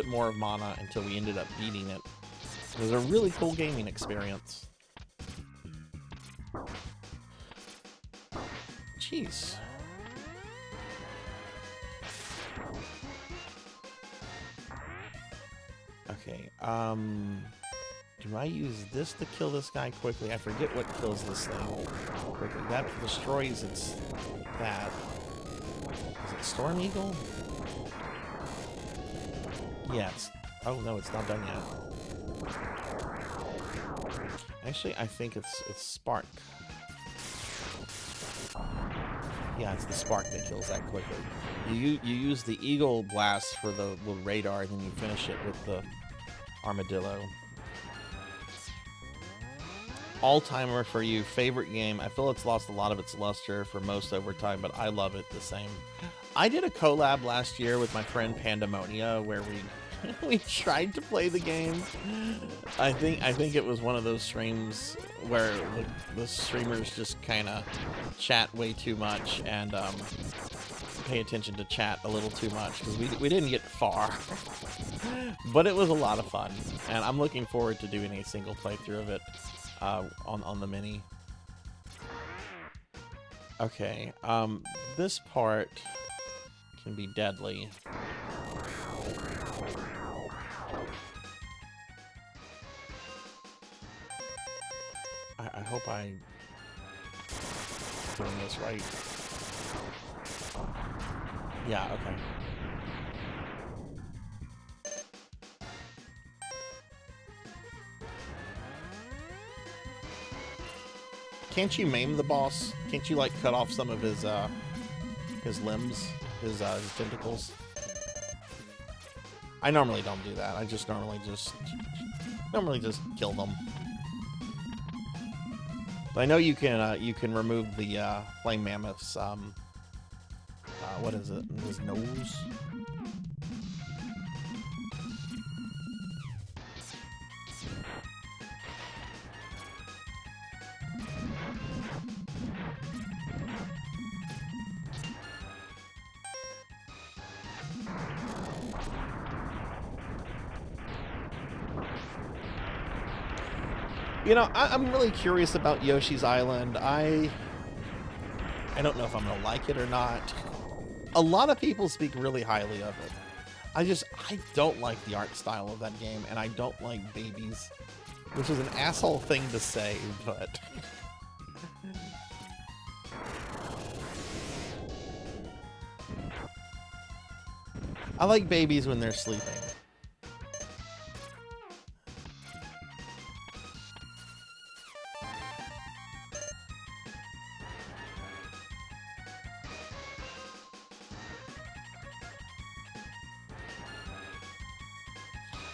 more of Mana until we ended up beating it. It was a really cool gaming experience. Jeez. Okay, do I use this to kill this guy quickly? I forget what kills this thing quickly. That destroys its... that. Is it Storm Eagle? Yeah, it's... oh no, it's not done yet. Actually, I think it's Spark. Yeah, it's the Spark that kills that quickly. You use the Eagle Blast for the radar, and then you finish it with the Armadillo. All-timer for you, favorite game. I feel it's lost a lot of its luster for most overtime, but I love it the same. I did a collab last year with my friend Pandemonia where we tried to play the game. I think it was one of those streams where the streamers just kind of chat way too much and pay attention to chat a little too much because we didn't get far. But it was a lot of fun, and I'm looking forward to doing a single playthrough of it on the Mini. Okay, this part can be deadly. I hope I'm doing this right. Yeah, okay. Can't you maim the boss? Can't you, like, cut off some of his limbs, his tentacles? I normally don't do that. I just normally just kill them. But I know you can remove the flame mammoth's what is it? His nose. You know, I'm really curious about Yoshi's Island. I don't know if I'm gonna like it or not. A lot of people speak really highly of it. I don't like the art style of that game, and I don't like babies, which is an asshole thing to say, but I like babies when they're sleeping.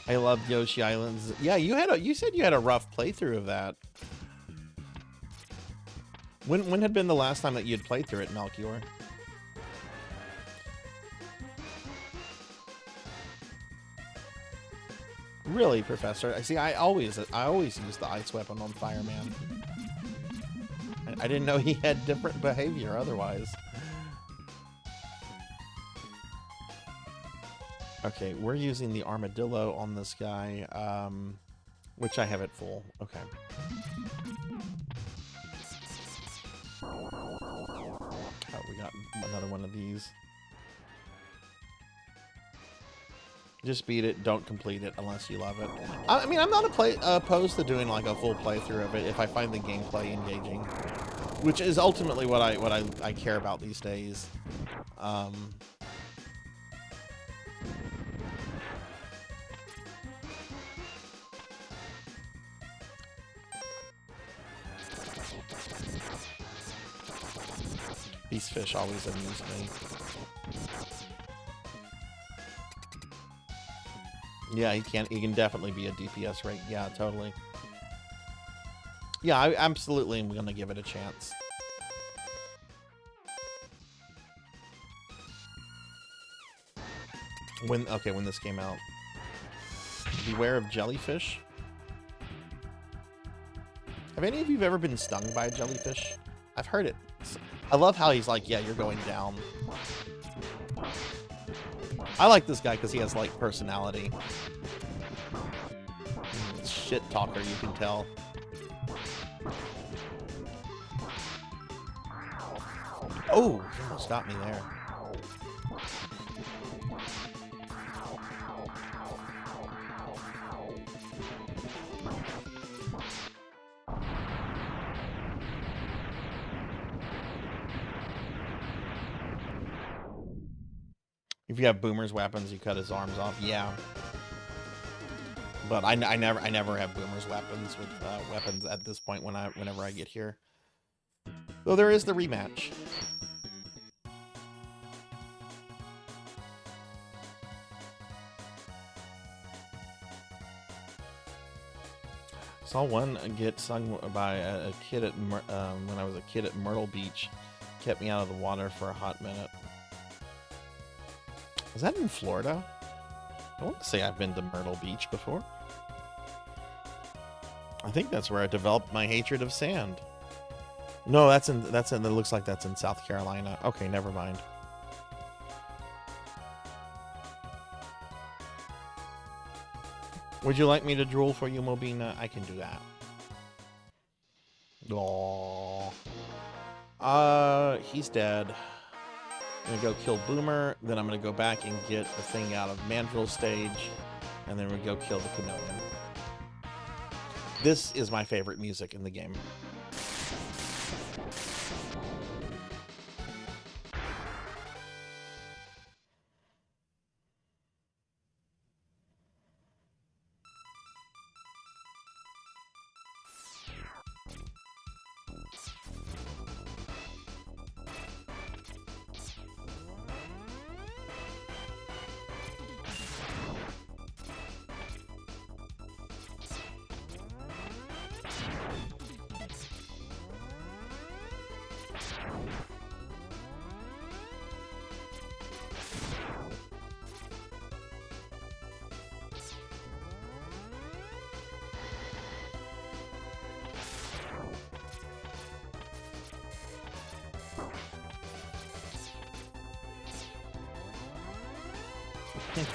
I love Yoshi Islands. Yeah, you said you had a rough playthrough of that. When had been the last time that you had played through it, Melchior? Really, Professor? I see. I always use the ice weapon on Fireman. I didn't know he had different behavior otherwise. Okay, we're using the armadillo on this guy, which I have at full. Okay. Oh, we got another one of these. Just beat it, don't complete it unless you love it. I mean, I'm not opposed to doing like a full playthrough of it if I find the gameplay engaging, which is ultimately what I care about these days. These fish always amuse me. Yeah, he can definitely be a DPS rate. Yeah, totally. Yeah, I absolutely am gonna give it a chance. When this came out. Beware of jellyfish. Have any of you ever been stung by a jellyfish? I've heard it. I love how he's like, yeah, you're going down. I like this guy because he has, like, personality. Shit talker, you can tell. Oh, he almost got me there. If you have Boomer's weapons, you cut his arms off. Yeah. But I never have Boomer's weapons with weapons at this point whenever I get here. Though there is the rematch. Saw one get sung by a kid at when I was a kid at Myrtle Beach. Kept me out of the water for a hot minute. Is that in Florida? I want to say I've been to Myrtle Beach before. I think that's where I developed my hatred of sand. No, it looks like that's in South Carolina. Okay, never mind. Would you like me to drool for you, Mobina? I can do that. Aww. He's dead. I'm gonna go kill Boomer, then I'm gonna go back and get the thing out of Mandrill's stage, and then we go kill the Chameleon. This is my favorite music in the game.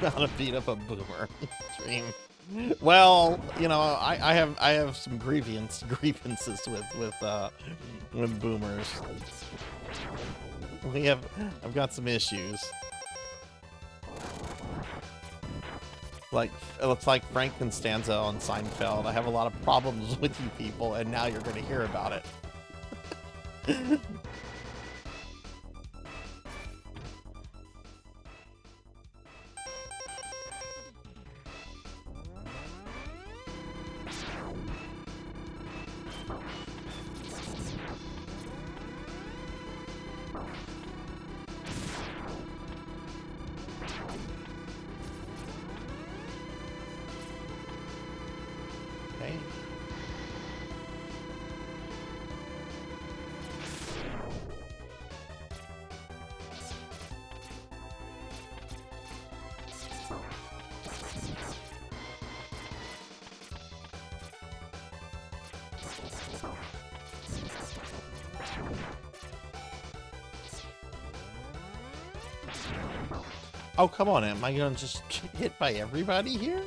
How to beat up a Boomer stream. Well, you know, I have some grievances with Boomers. I've got some issues. Like, it's like Frank Constanza on Seinfeld. I have a lot of problems with you people, and now you're going to hear about it. Oh, come on, am I gonna just get hit by everybody here?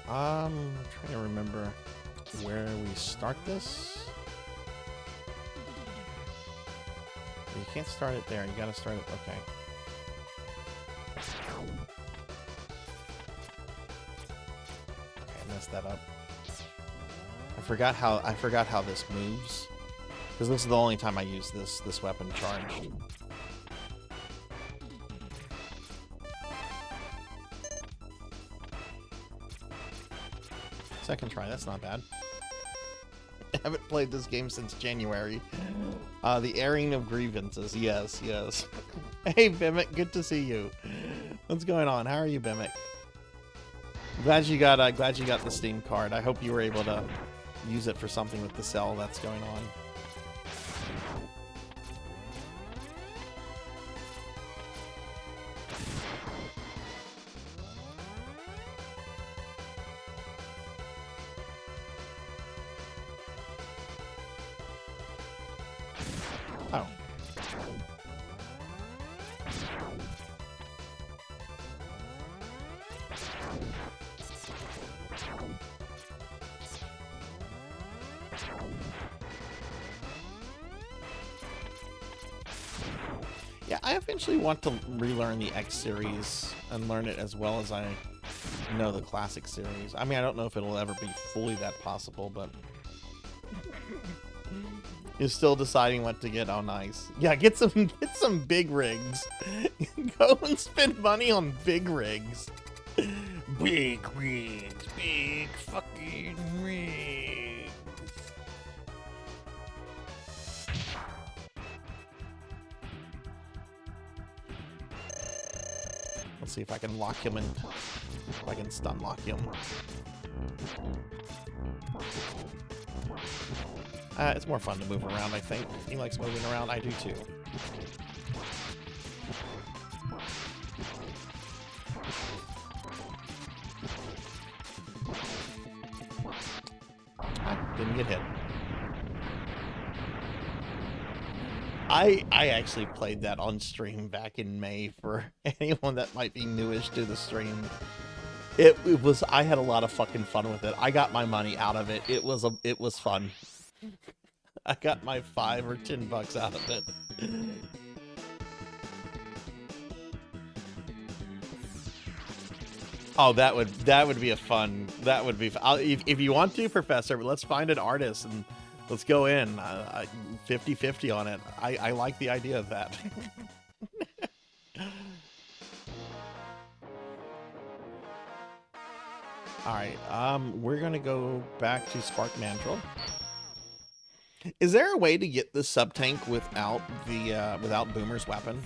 Trying to remember where we start this. You can't start it there. You gotta start it. Okay. Okay, I messed that up. I forgot how this moves, because this is the only time I use this weapon charged. Second try, that's not bad. I haven't played this game since January. The airing of grievances, yes, yes. Hey, Bimic, good to see you. What's going on? How are you, Bimic? Glad you got the Steam card. I hope you were able to use it for something with the sale that's going on. Oh. Yeah, I eventually want to relearn the X series and learn it as well as I know the classic series. I mean, I don't know if it'll ever be fully that possible, but you're still deciding what to get. Oh, nice. Yeah, get some big rigs. Go and spend money on big rigs. Big rigs. Big fucking rigs. Let's see if I can lock him in. If I can stun lock him. It's more fun to move around, I think. He likes moving around. I do too. Didn't get hit. I actually played that on stream back in May for anyone that might be newish to the stream. It was, I had a lot of fucking fun with it. I got my money out of it. It was fun. I got my $5 or $10 out of it. Oh, that would be a fun. That would be. If you want to, Professor, let's find an artist and let's go in 50-50 on it. I like the idea of that. All right, we're gonna go back to Spark Mandrill. Is there a way to get the sub tank without the without Boomer's weapon?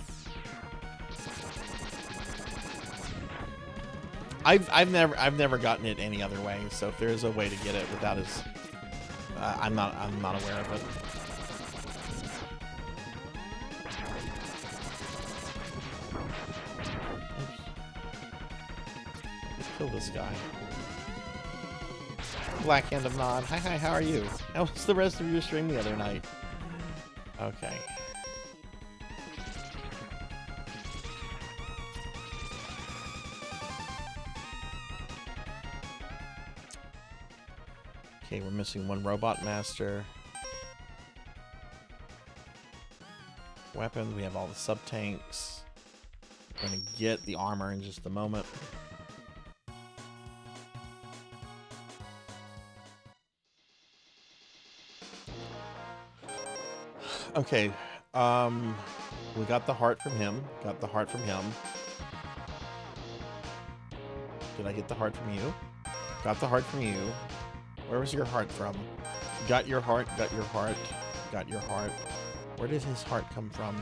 I've never gotten it any other way. So if there is a way to get it without his, I'm not aware of it. Let's kill this guy. Black Hand of Nod. Hi, how are you? How was the rest of your stream the other night? Okay. Okay, we're missing one Robot Master. Weapons, we have all the sub-tanks. We're gonna get the armor in just a moment. Okay, we got the heart from him. Got the heart from him. Did I get the heart from you? Got the heart from you. Where was your heart from? Got your heart, got your heart, got your heart. Where did his heart come from?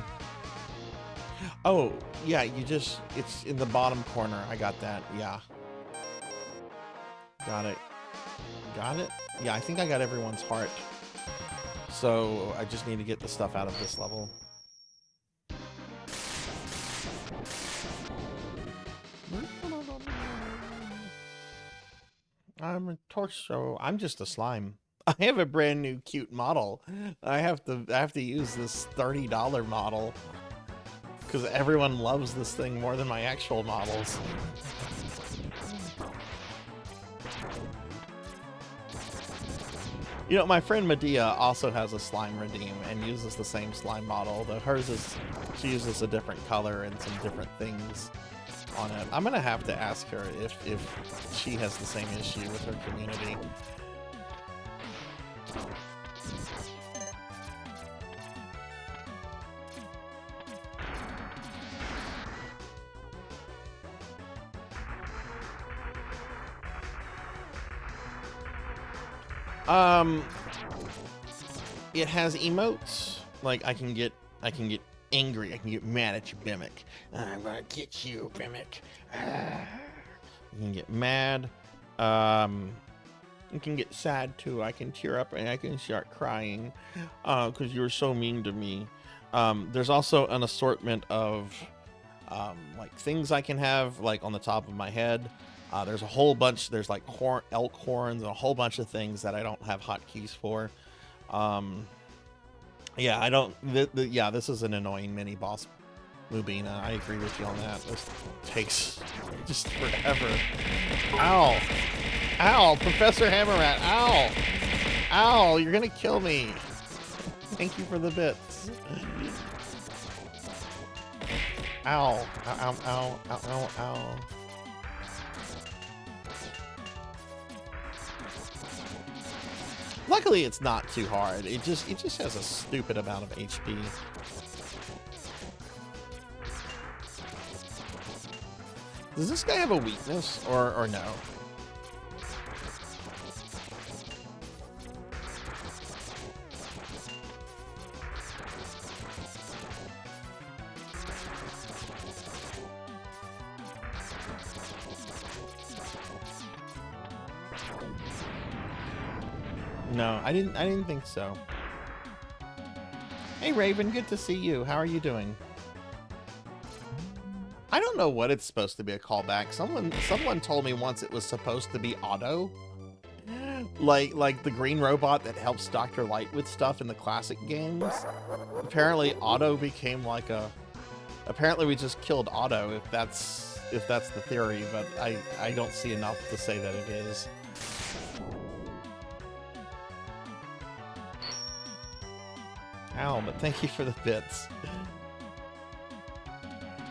Oh, yeah, it's in the bottom corner. I got that, yeah. Got it. Got it? Yeah, I think I got everyone's heart. So I just need to get the stuff out of this level. I'm a torso. I'm just a slime. I have a brand new cute model. I have to use this $30 model because everyone loves this thing more than my actual models. You know, my friend Medea also has a slime redeem and uses the same slime model, though hers is, she uses a different color and some different things on it. I'm gonna have to ask her if she has the same issue with her community. It has emotes. Like I can get angry. I can get mad at you, Bimic. I'm gonna get you, Bimic. You can get mad. You can get sad too. I can tear up and I can start crying because you were so mean to me. There's also an assortment of like things I can have like on the top of my head. There's a whole bunch. There's like elk horns and a whole bunch of things that I don't have hotkeys for. Yeah, I don't. Yeah, this is an annoying mini boss, Mubina. I agree with you on that. This takes just forever. Ow! Ow! Professor Hammerrat! Ow! Ow! You're gonna kill me. Thank you for the bits. Ow! Ow! Ow! Ow! Ow! Ow! Ow! Luckily, it's not too hard. It just has a stupid amount of HP. Does this guy have a weakness or no? No, I didn't think so. Hey Raven, good to see you. How are you doing? I don't know what it's supposed to be a callback. Someone told me once it was supposed to be Otto. Like the green robot that helps Dr. Light with stuff in the classic games. Apparently Otto became like a, apparently we just killed Otto if that's the theory, but I don't see enough to say that it is. Ow, but thank you for the bits.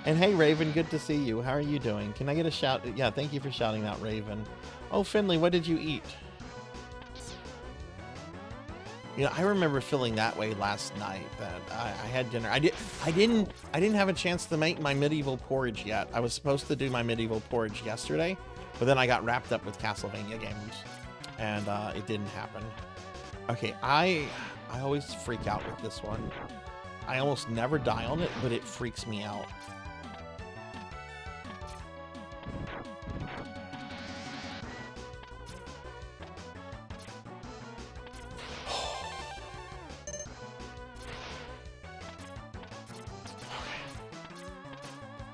And hey, Raven, good to see you. How are you doing? Can I get a shout? Yeah, thank you for shouting out, Raven. Oh, Finley, what did you eat? You know, I remember feeling that way last night. That I had dinner. I didn't have a chance to make my medieval porridge yet. I was supposed to do my medieval porridge yesterday, but then I got wrapped up with Castlevania games, and it didn't happen. Okay, I always freak out with this one. I almost never die on it, but it freaks me out.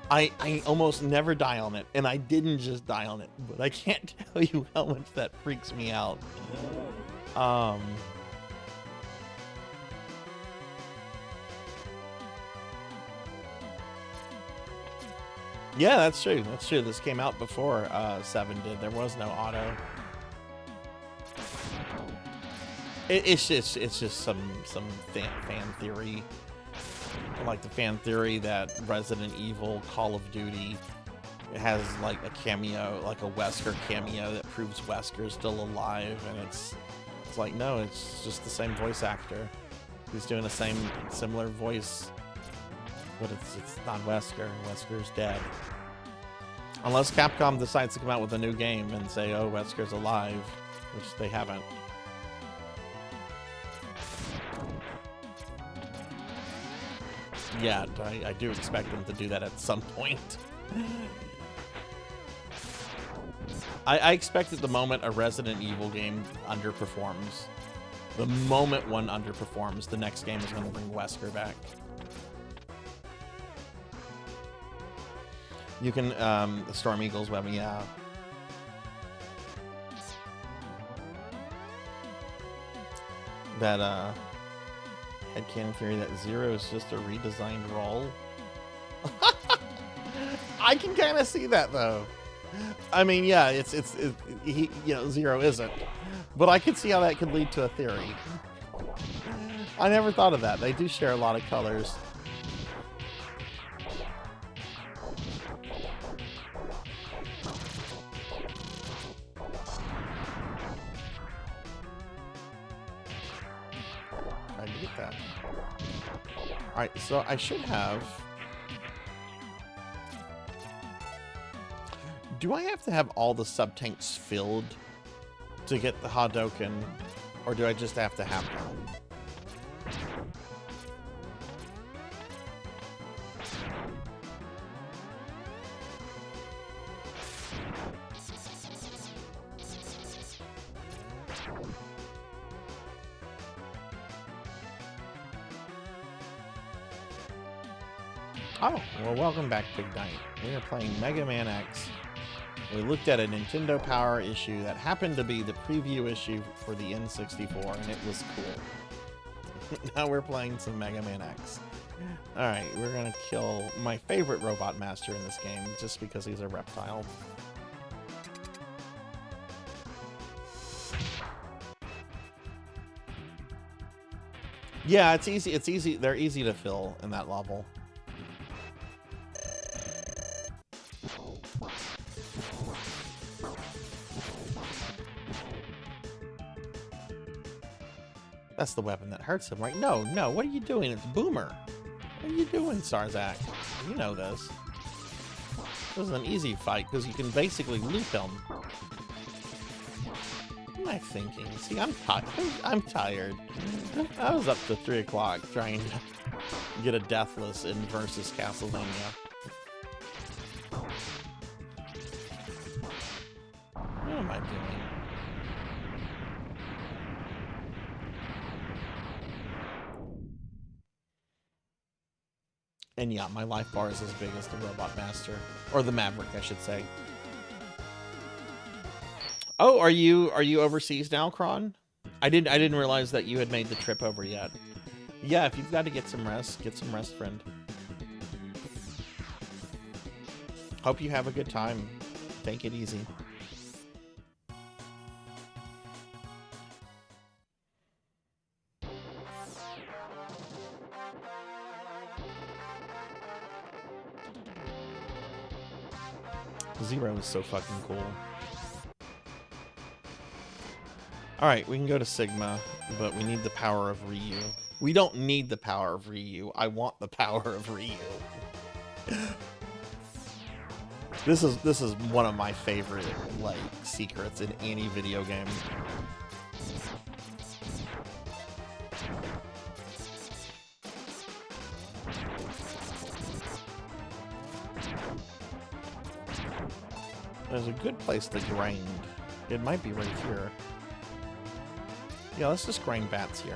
I almost never die on it, and I didn't just die on it, but I can't tell you how much that freaks me out. Yeah, that's true. That's true. This came out before 7 did. There was no auto. It's just some fan theory. Like the fan theory that Resident Evil Call of Duty has like a cameo, like a Wesker cameo that proves Wesker's still alive, and it's like, no, it's just the same voice actor. He's doing the same similar voice, but it's not Wesker. Wesker's dead. Unless Capcom decides to come out with a new game and say, oh, Wesker's alive, which they haven't. Yeah, I do expect them to do that at some point. I expect at the moment a Resident Evil game underperforms. The moment one underperforms, the next game is going to bring Wesker back. You can, Storm Eagle's web, yeah. That, headcanon theory that Zero is just a redesigned role. I can kind of see that, though. I mean, yeah, he, Zero isn't. But I could see how that could lead to a theory. I never thought of that. They do share a lot of colors. I get that. Alright, so I should have... Do I have to have all the sub-tanks filled to get the Hadoken? Or do I just have to have one? Oh, well, welcome back, Big Night. We are playing Mega Man X. We looked at a Nintendo Power issue that happened to be the preview issue for the N64, and it was cool. Now we're playing some Mega Man X. Alright, we're gonna kill my favorite Robot Master in this game, just because he's a reptile. Yeah, it's easy. They're easy to fill in that level. That's the weapon that hurts him, right? No, what are you doing? It's Boomer. What are you doing, Sarzac? You know this. This is an easy fight, because you can basically loop him. What am I thinking? See, I'm tired. I was up to 3 o'clock trying to get a deathless in versus Castlevania. What am I doing? And yeah, my life bar is as big as the Robot Master. Or the Maverick, I should say. Oh, are you overseas now, Kron? I didn't realize that you had made the trip over yet. Yeah, if you've got to get some rest, friend. Hope you have a good time. Take it easy. Zero is so fucking cool. Alright, we can go to Sigma, but we need the power of Ryu. We don't need the power of Ryu. I want the power of Ryu. This is one of my favorite, like, secrets in any video game. There's a good place to grind. It might be right here. Yeah, let's just grind bats here.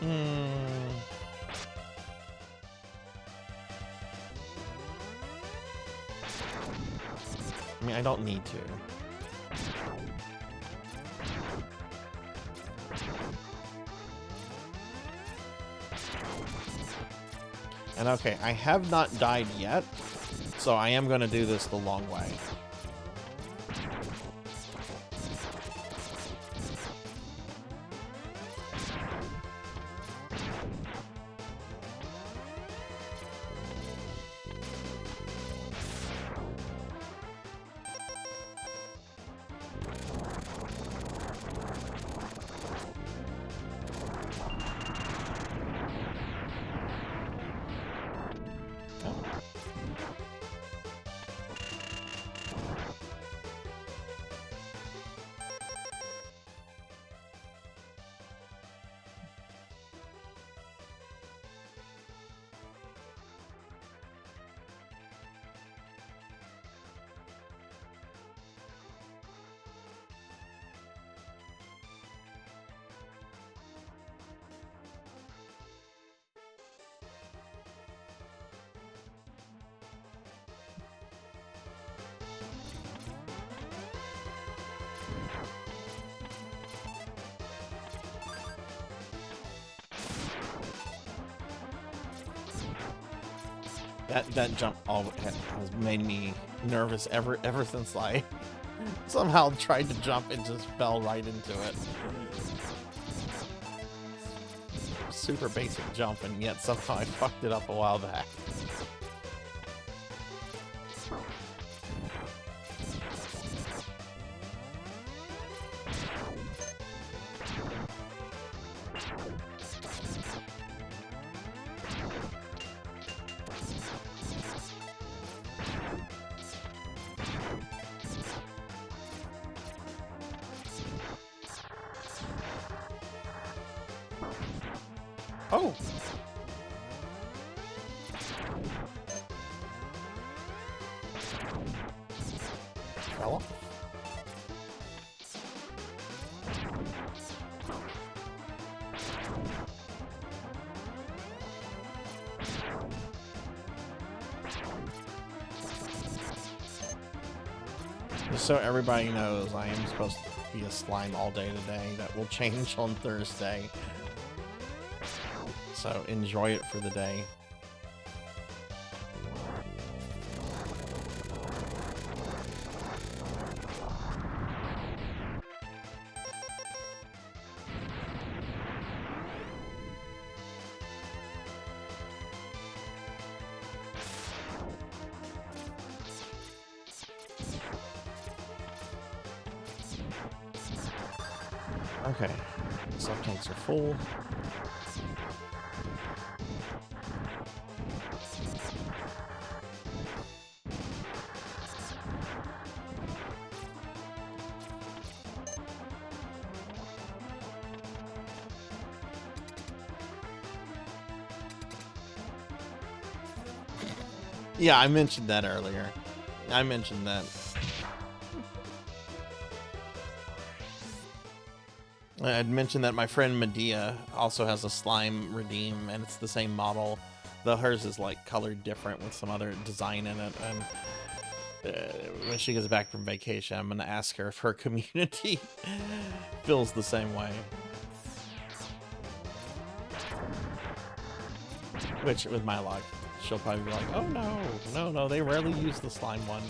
I mean, I don't need to. And okay, I have not died yet, so I am going to do this the long way. That jump has made me nervous ever since I somehow tried to jump and just fell right into it. Super basic jump, and yet somehow I fucked it up a while back. Oh! Fell off. Just so everybody knows, I am supposed to be a slime all day today. That will change on Thursday. So enjoy it for the day. Okay, sub tanks are full. Yeah, I mentioned that earlier. I mentioned that. I had mentioned that my friend Medea also has a slime redeem, and it's the same model, though hers is like colored different with some other design in it. And when she gets back from vacation, I'm gonna ask her if her community feels the same way. Which, with my luck, she'll probably be like, "Oh no, they rarely use the slime one."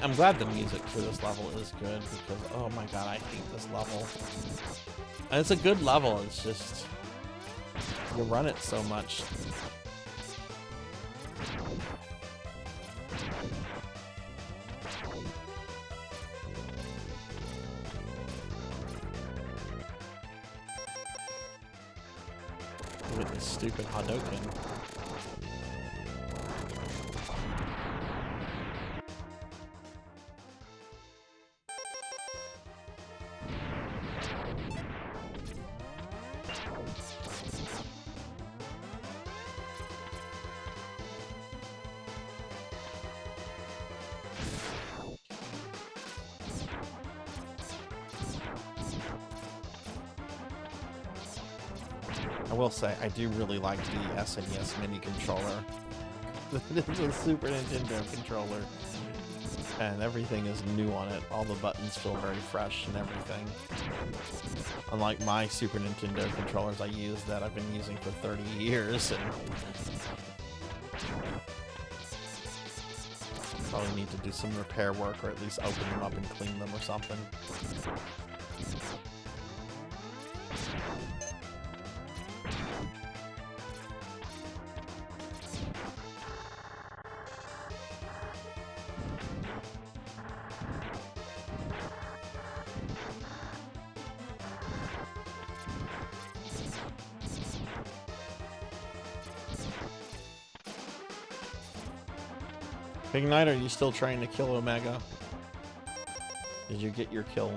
I'm glad the music for this level is good because, oh my god, I hate this level. And it's a good level, it's just, you run it so much. With this stupid Hadouken. I will say, I do really like the SNES mini controller. It's a Super Nintendo controller, and everything is new on it. All the buttons feel very fresh and everything. Unlike my Super Nintendo controllers I use that I've been using for 30 years, and probably need to do some repair work, or at least open them up and clean them or something. Big Knight, are you still trying to kill Omega? Did you get your kill?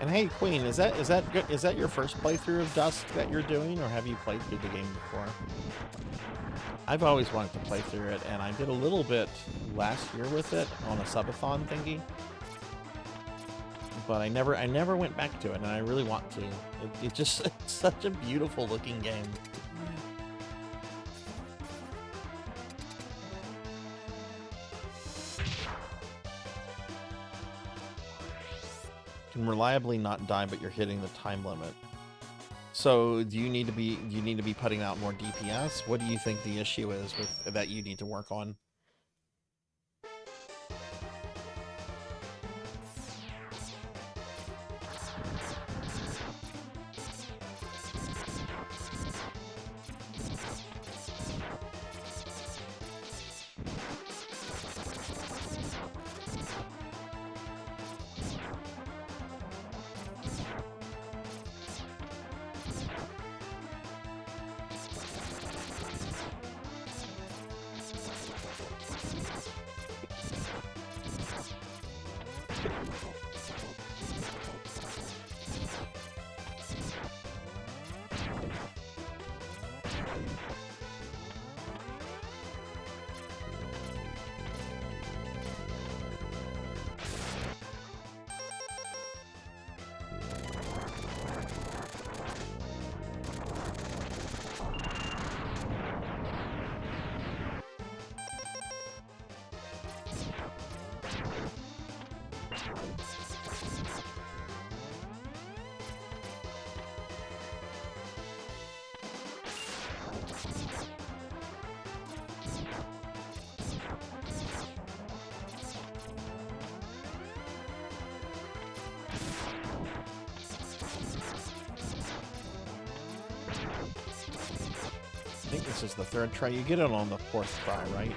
And hey, Queen, is that your first playthrough of Dusk that you're doing, or have you played through the game before? I've always wanted to play through it, and I did a little bit last year with it on a subathon thingy. But I never went back to it, and I really want to. It's such a beautiful looking game. Can reliably not die, but you're hitting the time limit. So do you need to be putting out more DPS? What do you think the issue is with that you need to work on? I think this is the third try. You get it on the fourth try, right?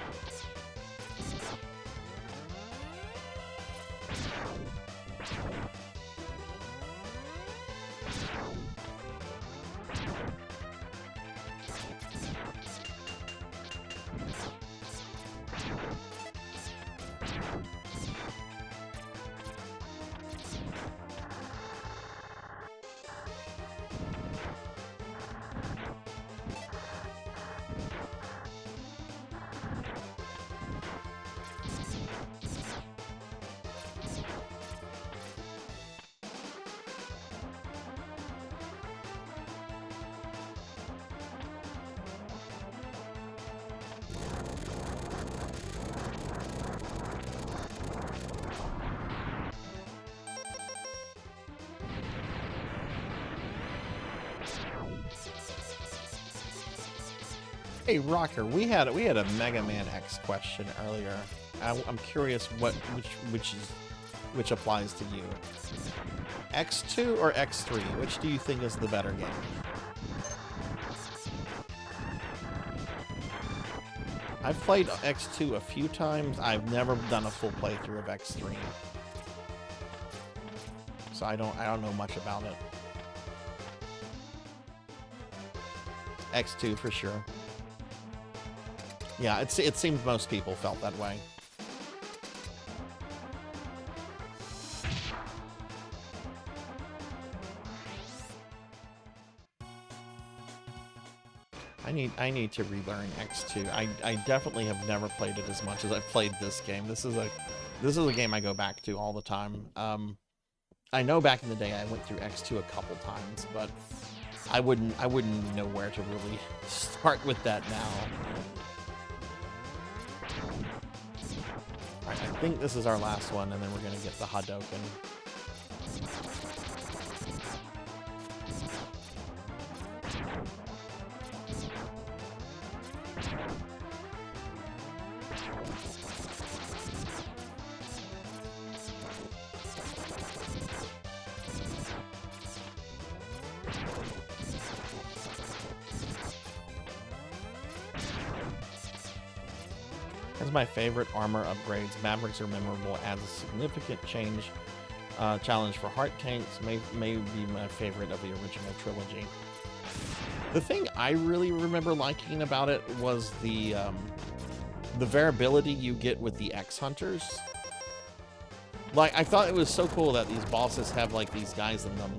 Hey Rocker, we had a Mega Man X question earlier. I'm curious which applies to you. X2 or X3? Which do you think is the better game? I've played X2 a few times. I've never done a full playthrough of X3, so I don't know much about it. X2 for sure. Yeah, it seems most people felt that way. I need to relearn X2. I definitely have never played it as much as I've played this game. This is a game I go back to all the time. I know back in the day I went through X2 a couple times, but I wouldn't know where to really start with that now. Alright, I think this is our last one, and then we're gonna get the Hadouken. As my favorite armor upgrades, Mavericks are memorable, adds a significant challenge for heart tanks, may be my favorite of the original trilogy. The thing I really remember liking about it was the variability you get with the X Hunters. Like, I thought it was so cool that these bosses have like these guys in them,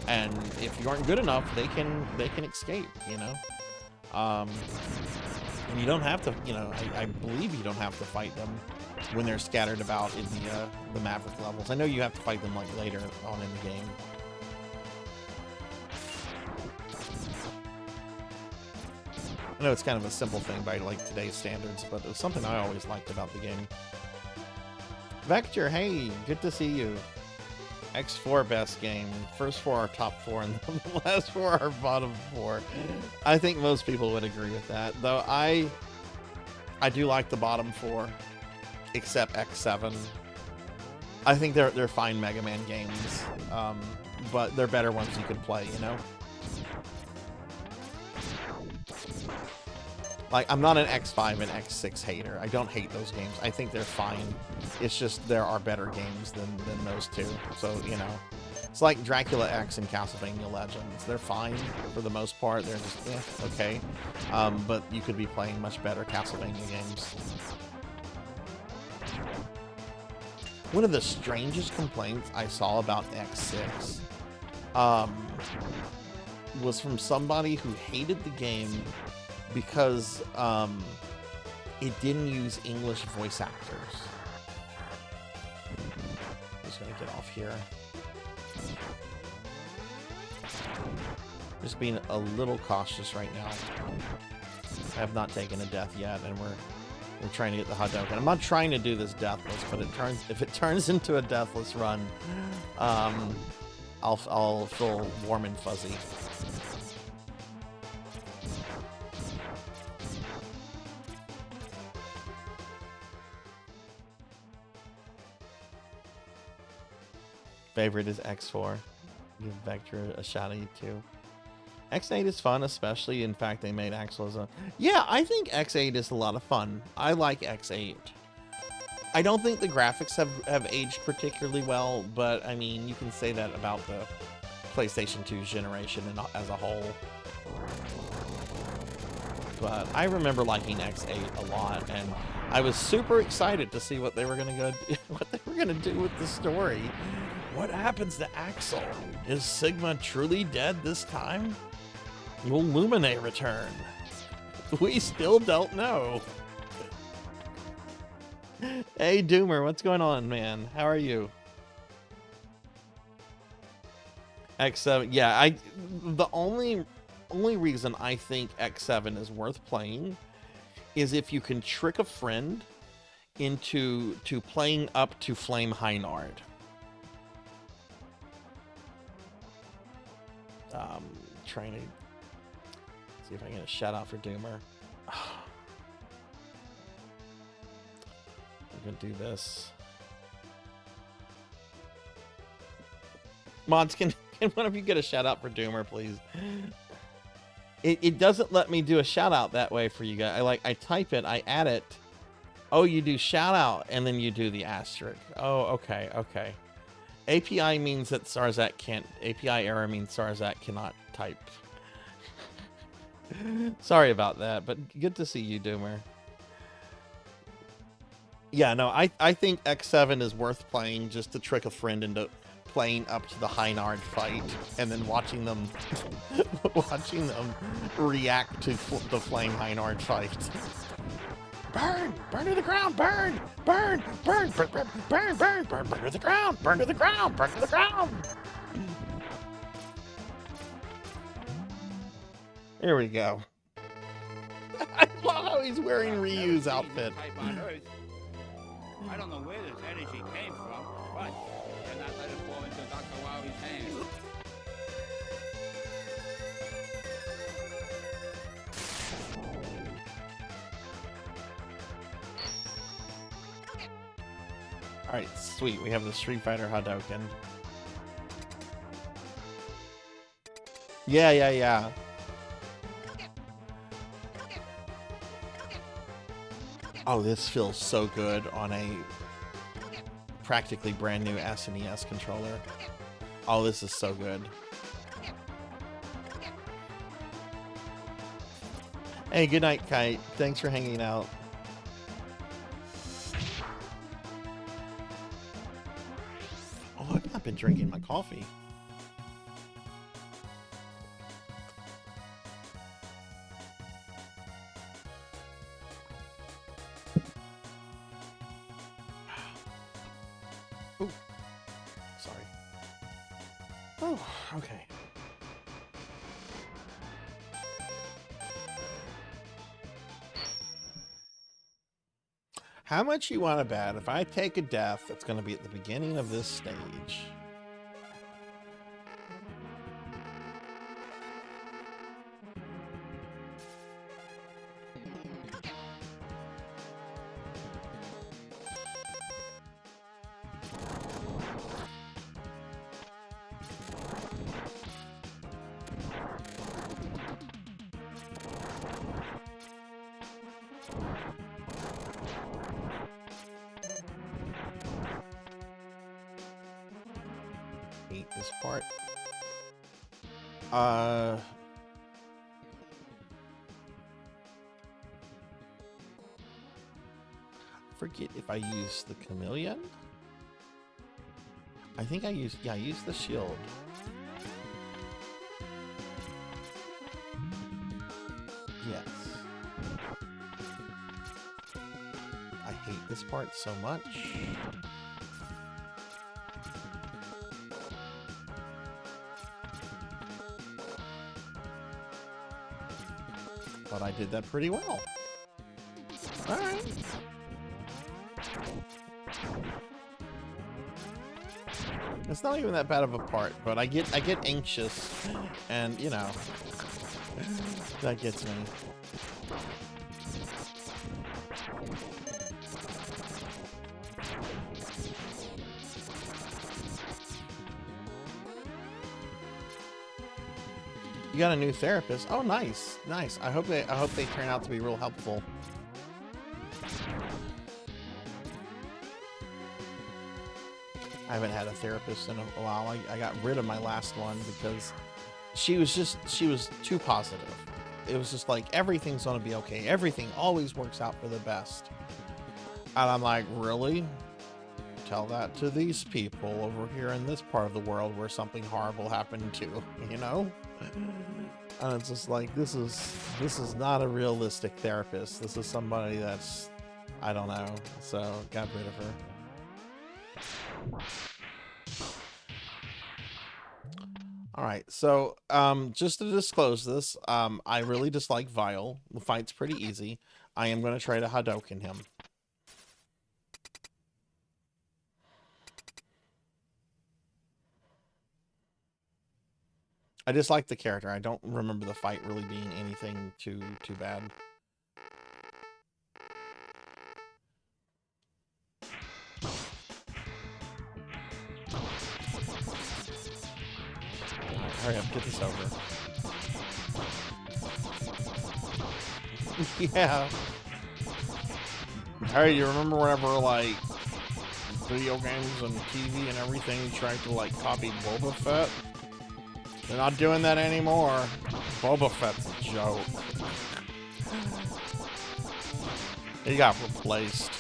and if you aren't good enough, they can escape, you know. And you don't have to, you know, I believe you don't have to fight them when they're scattered about in the Maverick levels. I know you have to fight them like later on in the game. I know it's kind of a simple thing by like today's standards, but it was something I always liked about the game. Vector, hey, good to see you. X4 best game. First 4 are top 4 and the last 4 are bottom 4. I think most people would agree with that. Though I do like the bottom 4, except X7. I think they're fine Mega Man games, but they're better ones you can play, you know? Like, I'm not an X5 and X6 hater. I don't hate those games. I think they're fine. It's just there are better games than those two. So, you know, it's like Dracula X and Castlevania Legends. They're fine for the most part. They're just, okay. But you could be playing much better Castlevania games. One of the strangest complaints I saw about X6 was from somebody who hated the game because it didn't use English voice actors. I'm just gonna get off here. Just being a little cautious right now. I have not taken a death yet, and we're trying to get the hot dog. And I'm not trying to do this deathless, but if it turns into a deathless run, I'll feel warm and fuzzy. Favorite is X4. Give Vector a shout out too. X8 is fun, especially, in fact, they made Axel as a... Yeah, I think X8 is a lot of fun. I like X8. I don't think the graphics have aged particularly well, but, I mean, you can say that about the PlayStation 2 generation as a whole. But I remember liking X8 a lot, and I was super excited to see what they were gonna do with the story. What happens to Axel? Is Sigma truly dead this time? Will Lumine return? We still don't know. Hey Doomer, what's going on, man? How are you? X7, yeah, the only reason I think X7 is worth playing is if you can trick a friend into playing up to Flame Heinard. Trying to see if I can get a shout out for Doomer. I'm gonna do this. Mods, can one of you get a shout out for Doomer, please? It doesn't let me do a shout out that way for you guys. I type it, I add it. Oh, you do shout out and then you do the asterisk. Oh, okay. API means that Sarzac can't. API error means Sarzac cannot type. Sorry about that, but good to see you, Doomer. Yeah, no, I think X7 is worth playing just to trick a friend into playing up to the Heinard fight and then watching them react to the Flame Heinard fight. Burn! Burn to the ground! Burn! Burn! Burn! Burn! Burn! Burn! Burn! Burn! Burn to the ground! Burn to the ground! Burn to the ground! There we go. I love how he's wearing Ryu's outfit. I don't know where this energy came from, but they're not letting it fall into Dr. Wowie's hands. Alright, sweet. We have the Street Fighter Hadouken. Yeah. Oh, this feels so good on a practically brand new SNES controller. Oh, this is so good. Hey, good night, Kite. Thanks for hanging out. been drinking my coffee. Ooh. Sorry. Oh, okay. How much you want to bet if I take a death, it's going to be at the beginning of this stage? Hate this part. Forget if I use the chameleon. I think I use, yeah, I use the shield. Yes. I hate this part so much. But I did that pretty well. All right. It's not even that bad of a part, but I get anxious, and you know, that gets me. You got a new therapist? Oh, nice, nice. I hope they turn out to be real helpful. I haven't had a therapist in a while. I got rid of my last one because she was too positive. It was just like, everything's gonna be okay. Everything always works out for the best. And I'm like, really? Tell that to these people over here in this part of the world where something horrible happened to, you know? And it's just like, this is not a realistic therapist. This is somebody that's, I don't know. So got rid of her. All right, so just to disclose this, I really dislike Vile. The fight's pretty easy. I am going to try to Hadouken him. I dislike the character. I don't remember the fight really being anything too bad. Hurry up, get this over. Yeah. Hey, you remember whenever, like, video games and TV and everything tried to, like, copy Boba Fett? They're not doing that anymore. Boba Fett's a joke. He got replaced.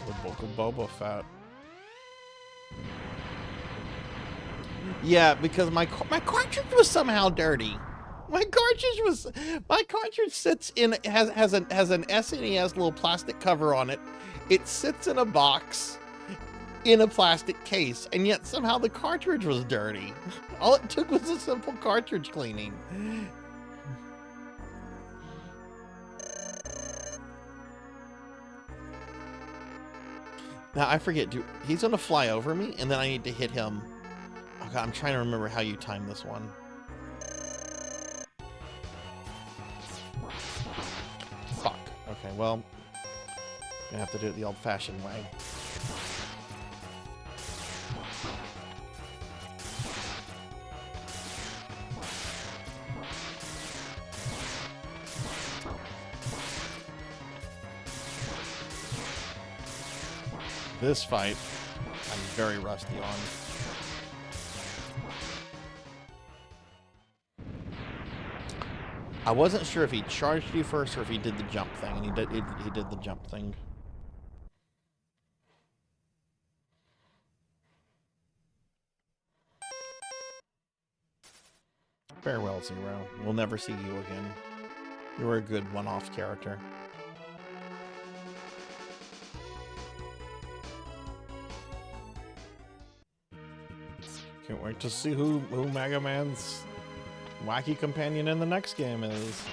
The Book of Boba Fett. Yeah, because my cartridge was somehow dirty. My cartridge sits in, has an SNES little plastic cover on it. It sits in a box in a plastic case, and yet somehow the cartridge was dirty. All it took was a simple cartridge cleaning. Now I forget, he's gonna fly over me, and then I need to hit him. Oh God, I'm trying to remember how you time this one. Fuck. Okay, well, gonna have to do it the old-fashioned way. This fight, I'm very rusty on. I wasn't sure if he charged you first or if he did the jump thing, and he did the jump thing. Farewell, Zero. We'll never see you again. You were a good one-off character. Can't wait to see who Mega Man's wacky companion in the next game is.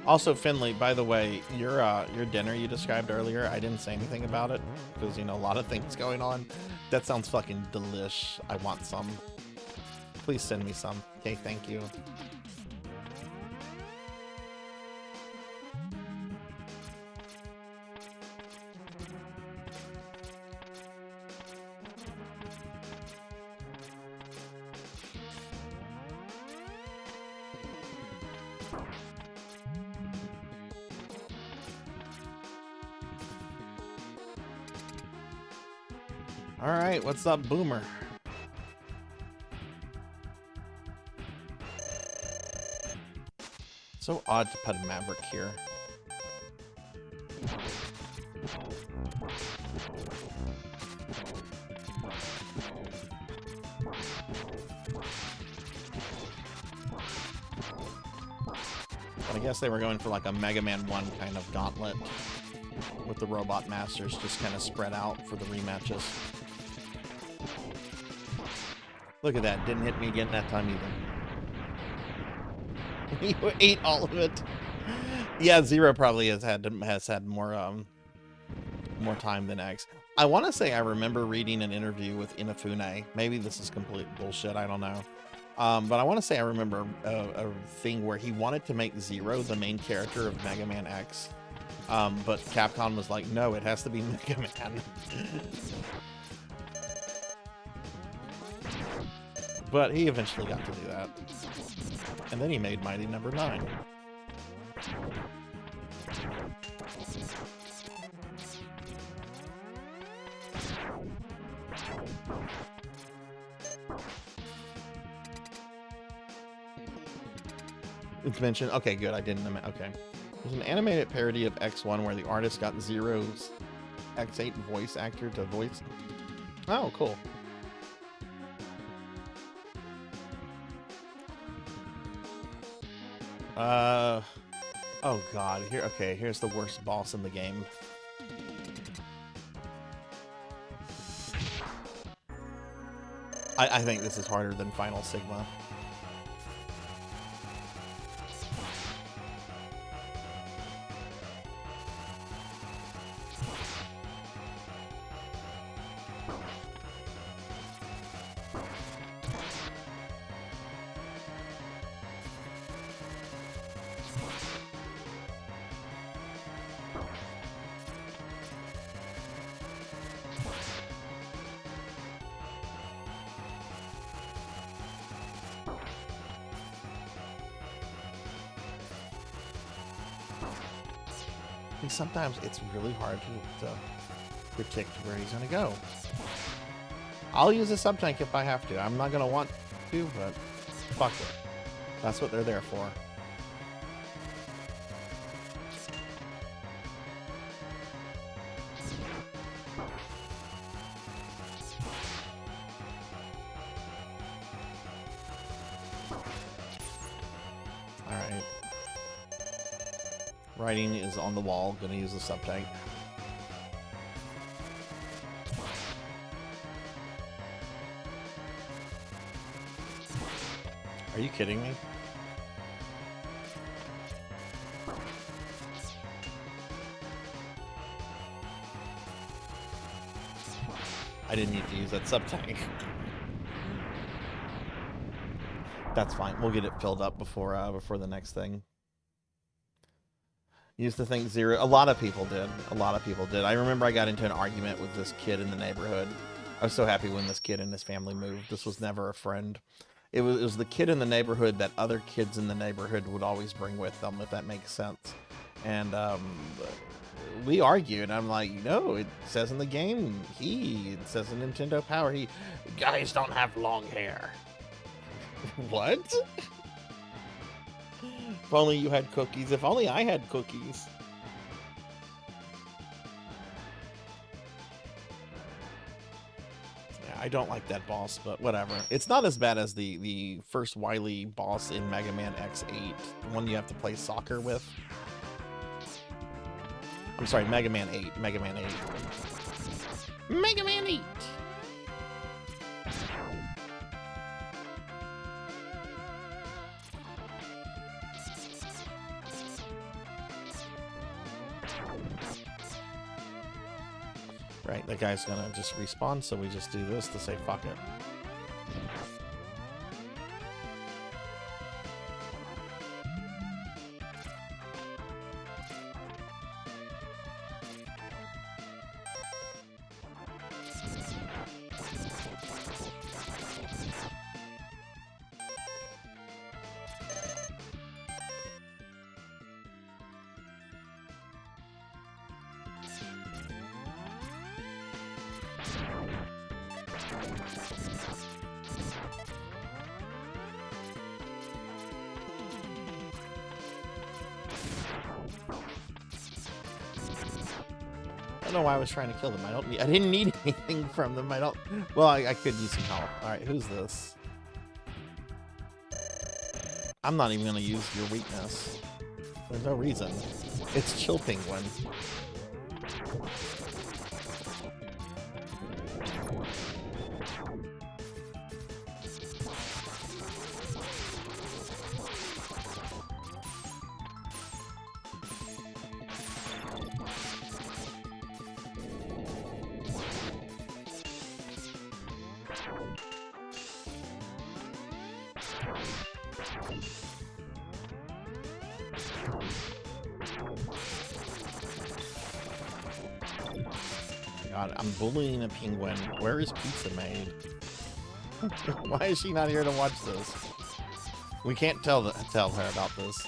Also, Finley, by the way, your dinner you described earlier, I didn't say anything about it because, you know, a lot of things going on. That sounds fucking delish. I want some. Please send me some. Okay, thank you. All right, what's up, Boomer? So odd to put a Maverick here. But I guess they were going for like a Mega Man 1 kind of gauntlet with the Robot Masters just kind of spread out for the rematches. Look at that, didn't hit me again that time either. You ate all of it. Yeah, Zero probably has had more more time than X. I want to say I remember reading an interview with Inafune. Maybe this is complete bullshit, I don't know. But I want to say I remember a thing where he wanted to make Zero the main character of Mega Man X. But Capcom was like, no, it has to be Mega Man. But he eventually got to do that. And then he made Mighty Number 9. It's mentioned. Okay, good. I didn't. Okay. There's an animated parody of X1 where the artist got Zero's X8 voice actor to voice. Oh, cool. Oh god, here's the worst boss in the game. I think this is harder than Final Sigma. Sometimes it's really hard to predict where he's gonna go. I'll use a sub-tank if I have to. I'm not gonna want to, but fuck it. That's what they're there for. Alright. Writing is on the wall. Gonna use the sub-tank. Are you kidding me? I didn't need to use that sub-tank. That's fine. We'll get it filled up before the next thing. Used to think Zero. A lot of people did. A lot of people did. I remember I got into an argument with this kid in the neighborhood. I was so happy when this kid and his family moved. This was never a friend. It was the kid in the neighborhood that other kids in the neighborhood would always bring with them, if that makes sense. And we argued. I'm like, no, it says in the game, it says in Nintendo Power, guys don't have long hair. What? If only you had cookies. If only I had cookies. Yeah, I don't like that boss, but whatever. It's not as bad as the first Wily boss in Mega Man X8, the one you have to play soccer with. I'm sorry, Mega Man 8. Mega Man 8. Mega Man 8! Right, that guy's gonna just respawn, so we just do this to say fuck it. I don't know why I was trying to kill them. I didn't need anything from them. Well, I could use some help. All right, who's this? I'm not even gonna use your weakness. There's no reason. It's Chill Penguin. God, I'm bullying a penguin. Where is pizza made? Why is she not here to watch this? We can't tell her about this.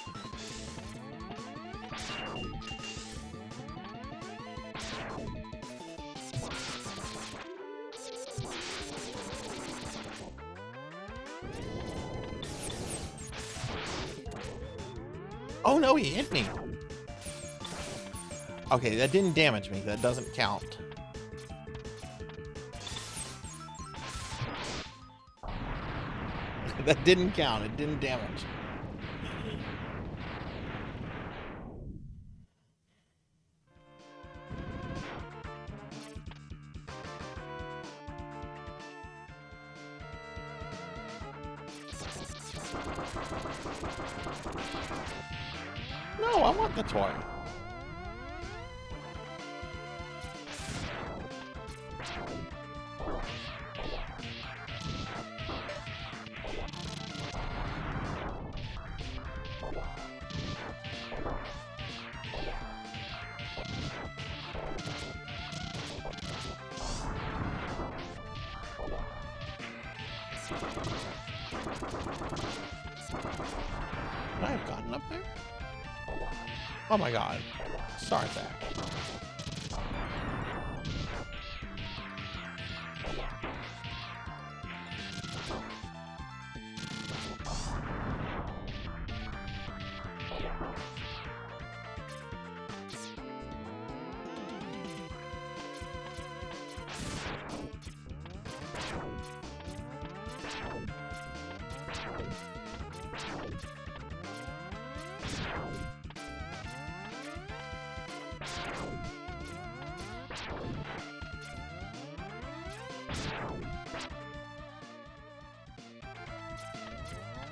Oh no, he hit me. Okay, that didn't damage me. That doesn't count. That didn't count. It didn't damage. No, I want the toy. Would I have gotten up there? Oh my god. Sarzac.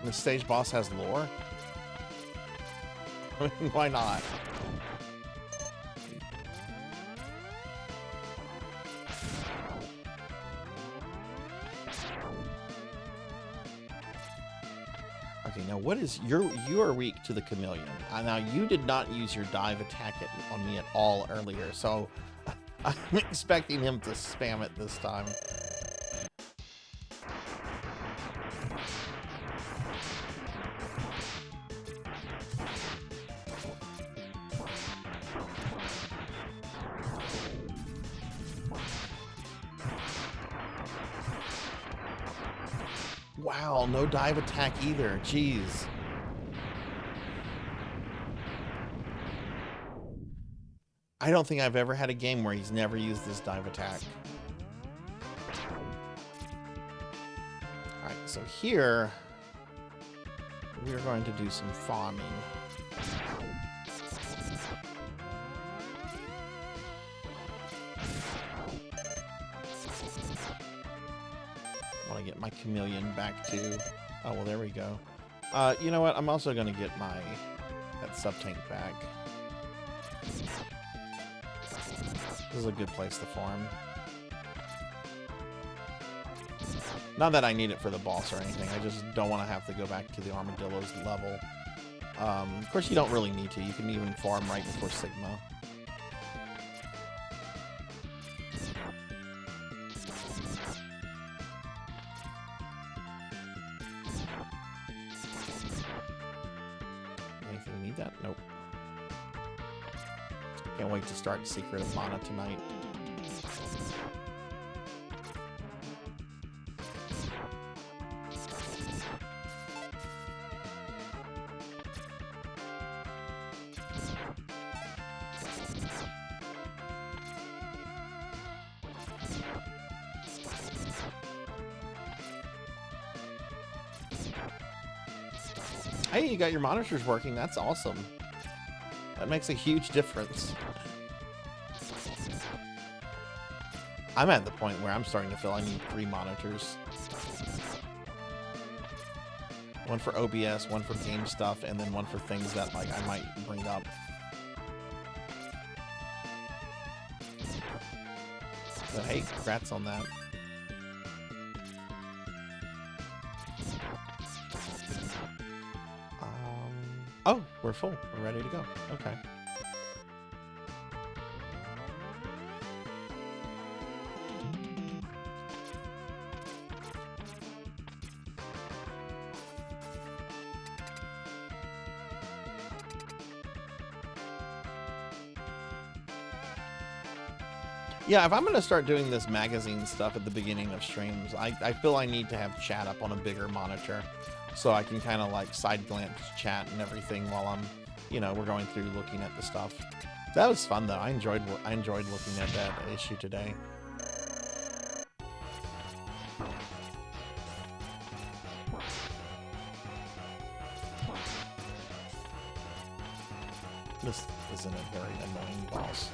The stage boss has lore? Why not? Okay, now what is you are weak to the chameleon. Now you did not use your dive attack on me at all earlier, so I'm expecting him to spam it this time. wow, no dive attack either. Jeez. I don't think I've ever had a game where he's never used this dive attack. Alright, so here we're going to do some farming. I want to get my chameleon back too. Oh, well, there we go. You know what? I'm also going to get that sub-tank back. This is a good place to farm. Not that I need it for the boss or anything. I just don't want to have to go back to the armadillo's level. Of course, you don't really need to. You can even farm right before Sigma. Anything need that? Nope. Can't wait to start Secret of Mana tonight. Hey, you got your monitors working. That's awesome. That makes a huge difference. I'm at the point where I'm starting to feel I need 3 monitors. One for OBS, one for game stuff, and then one for things that like I might bring up. But hey, congrats on that. Oh, we're full. We're ready to go. Okay. Yeah, if I'm going to start doing this magazine stuff at the beginning of streams, I feel I need to have chat up on a bigger monitor so I can kind of like side glance chat and everything while I'm, you know, we're going through looking at the stuff. That was fun though. I enjoyed looking at that issue today. This isn't a very annoying boss.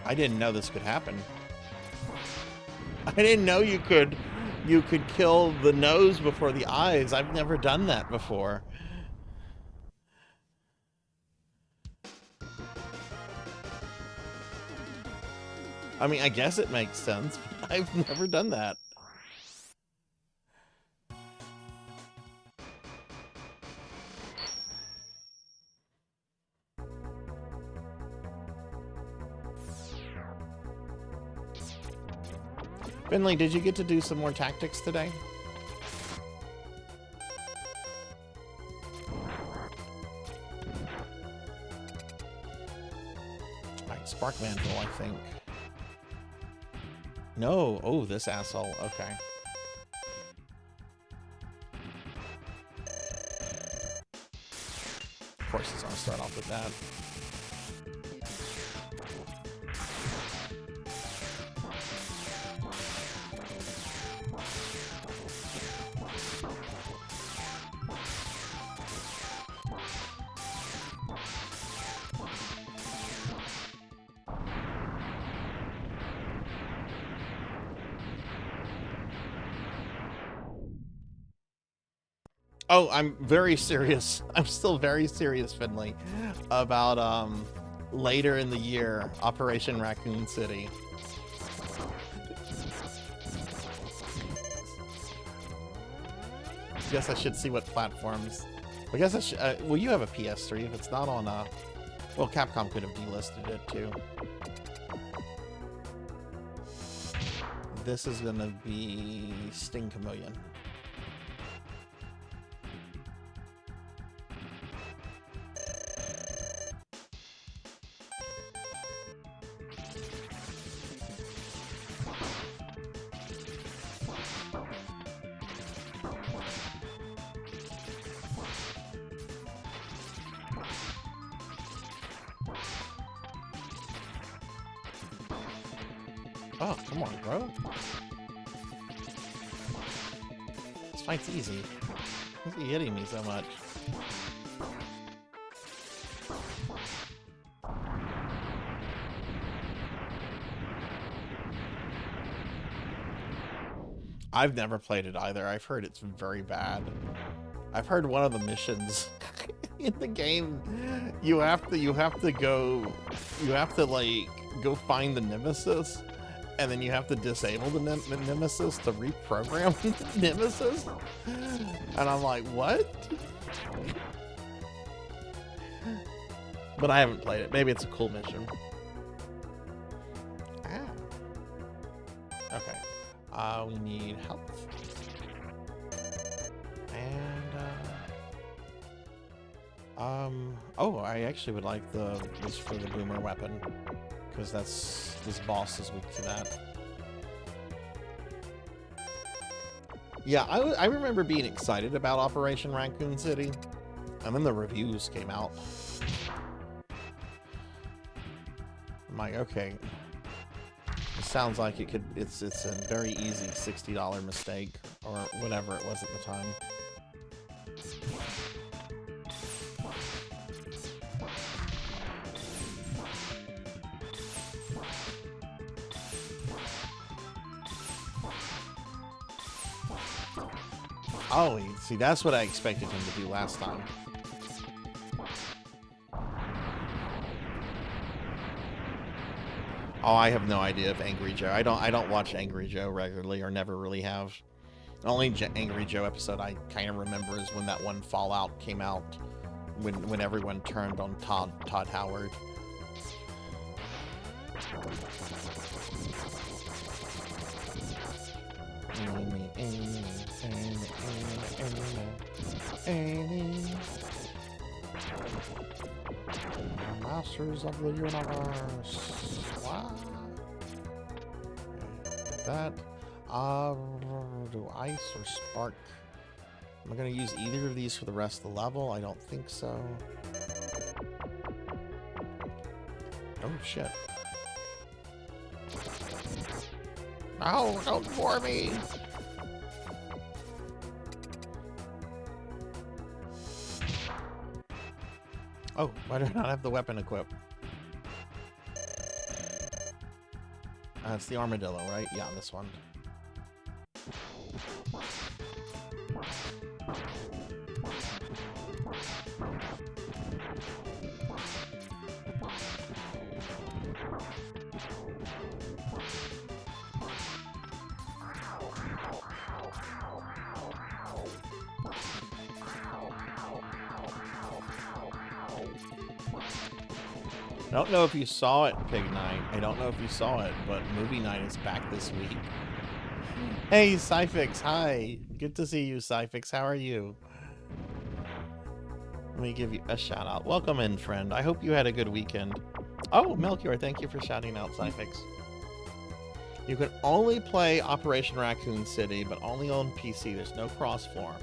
I didn't know this could happen. I didn't know you could kill the nose before the eyes. I've never done that before. I mean, I guess it makes sense, but I've never done that. Finley, did you get to do some more tactics today? Alright, Spark Mantle, I think. No. Oh, this asshole. Okay. Of course he's gonna start off with that. Oh, I'm very serious. I'm still very serious, Finley, about later in the year, Operation Raccoon City. guess I should see what platforms. I guess I should. Well, you have a PS3. If it's not on well, Capcom could have delisted it too. This is gonna be Sting Chameleon. Oh, come on, bro. This fight's easy. Why is he hitting me so much? I've never played it either. I've heard it's very bad. I've heard one of the missions in the game, you have to like go find the nemesis, and then you have to disable the nemesis to reprogram the nemesis. And I'm like, what? But I haven't played it. Maybe it's a cool mission. Okay. We need health. And oh, I actually would like this for the boomer weapon, because this boss is weak to that. Yeah, I remember being excited about Operation Raccoon City, and then the reviews came out. I'm like, okay, it sounds like it's a very easy $60 mistake, or whatever it was at the time. Oh, see, that's what I expected him to do last time. Oh, I have no idea if Angry Joe. I don't watch Angry Joe regularly, or never really have. The only Angry Joe episode I kind of remember is when that one Fallout came out, when everyone turned on Todd Howard. Masters of the universe. Wow. That. Do ice or spark? Am I going to use either of these for the rest of the level? I don't think so. Oh shit. No, don't bore me. Oh, why do I not have the weapon equipped? It's the armadillo, right? Yeah, this one. I don't know if you saw it, Pig Night. I don't know if you saw it, but Movie Night is back this week. Hey, Cyfix, hi. Good to see you, Cyfix. How are you? Let me give you a shout out. Welcome in, friend. I hope you had a good weekend. Oh, Melchior, thank you for shouting out, Cyfix. You can only play Operation Raccoon City, but only on PC. There's no cross-platform.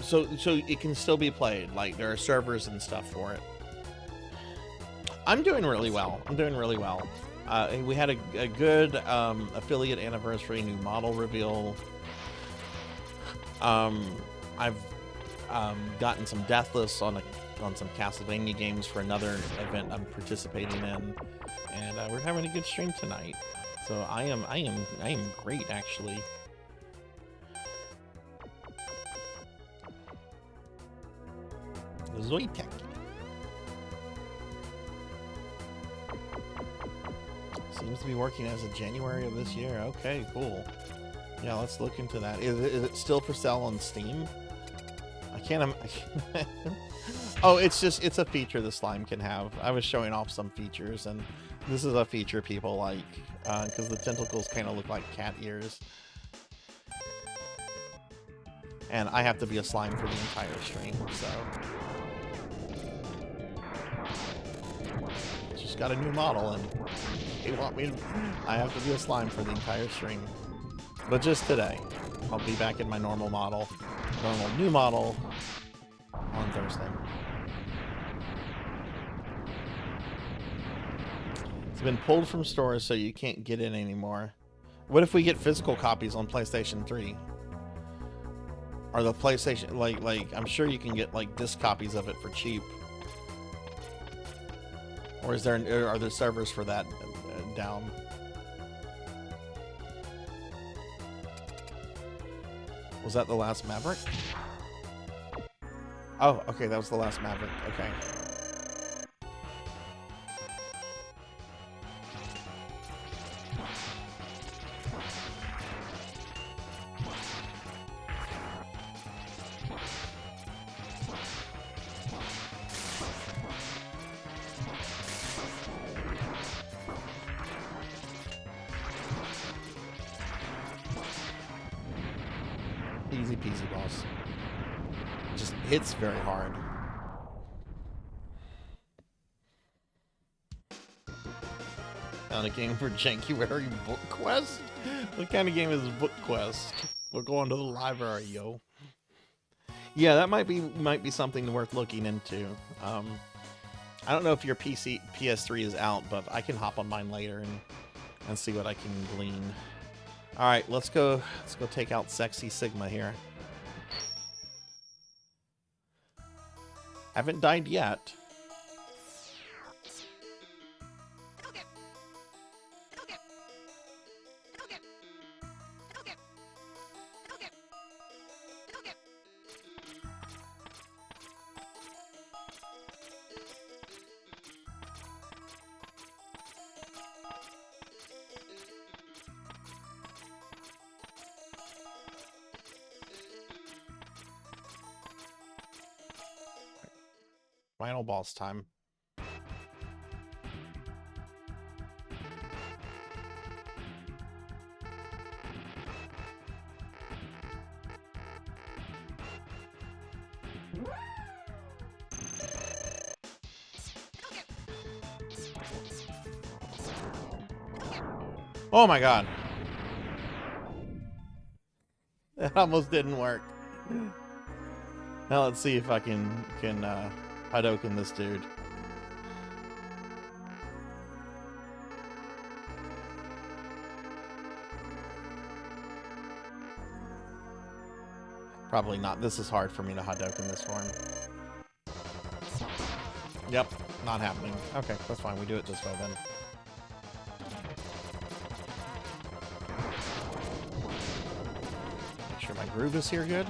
So it can still be played. Like, there are servers and stuff for it. I'm doing really well. We had a good affiliate anniversary, new model reveal. I've gotten some deathless on some Castlevania games for another event I'm participating in, and we're having a good stream tonight. So I am great, actually. Zoitek. Seems to be working as of January of this year. Okay, cool. Yeah, let's look into that. Is it still for sale on Steam? I can't. Oh, it's a feature the slime can have. I was showing off some features, and this is a feature people like because the tentacles kind of look like cat ears. And I have to be a slime for the entire stream, so just got a new model, and they want me to. I have to be a slime for the entire stream, but just today. I'll be back in my normal new model on Thursday. It's been pulled from stores, so you can't get it anymore. What if we get physical copies on PlayStation 3? Or the PlayStation, like I'm sure you can get like disc copies of it for cheap. Or are there servers for that down? Was that the last Maverick? Oh, okay, that was the last Maverick. Okay. Easy peasy, boss. Just hits very hard. Not a game for Jankuary Book Quest? What kind of game is Book Quest? We're going to the library, yo. Yeah, that might be something worth looking into. I don't know if your PS3 is out, but I can hop on mine later and see what I can glean. All right, let's go take out Sexy Sigma here. Haven't died yet. Final boss time. Oh my god. That almost didn't work. Now let's see if I can Hadouken this dude. Probably not. This is hard for me to Hadouken this form. Yep, not happening. Okay, that's fine. We do it this way then. Make sure my groove is here good.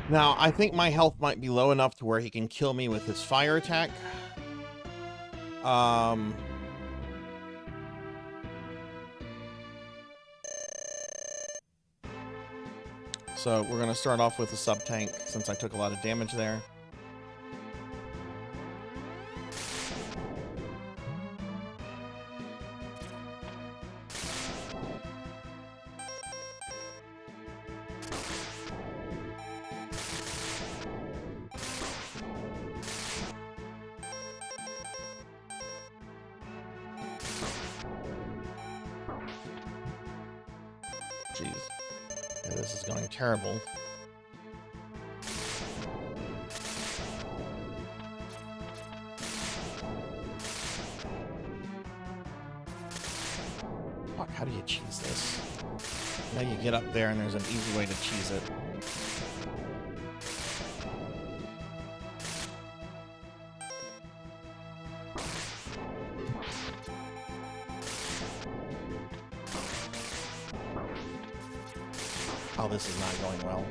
Now, I think my health might be low enough to where he can kill me with his fire attack. So we're going to start off with a sub-tank since I took a lot of damage there. Jeez. Yeah, this is going terrible. Fuck, how do you cheese this? Now you get up there and there's an easy way to cheese it. Oh, this is not going well.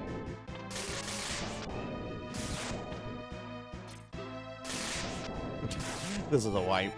This is a wipe.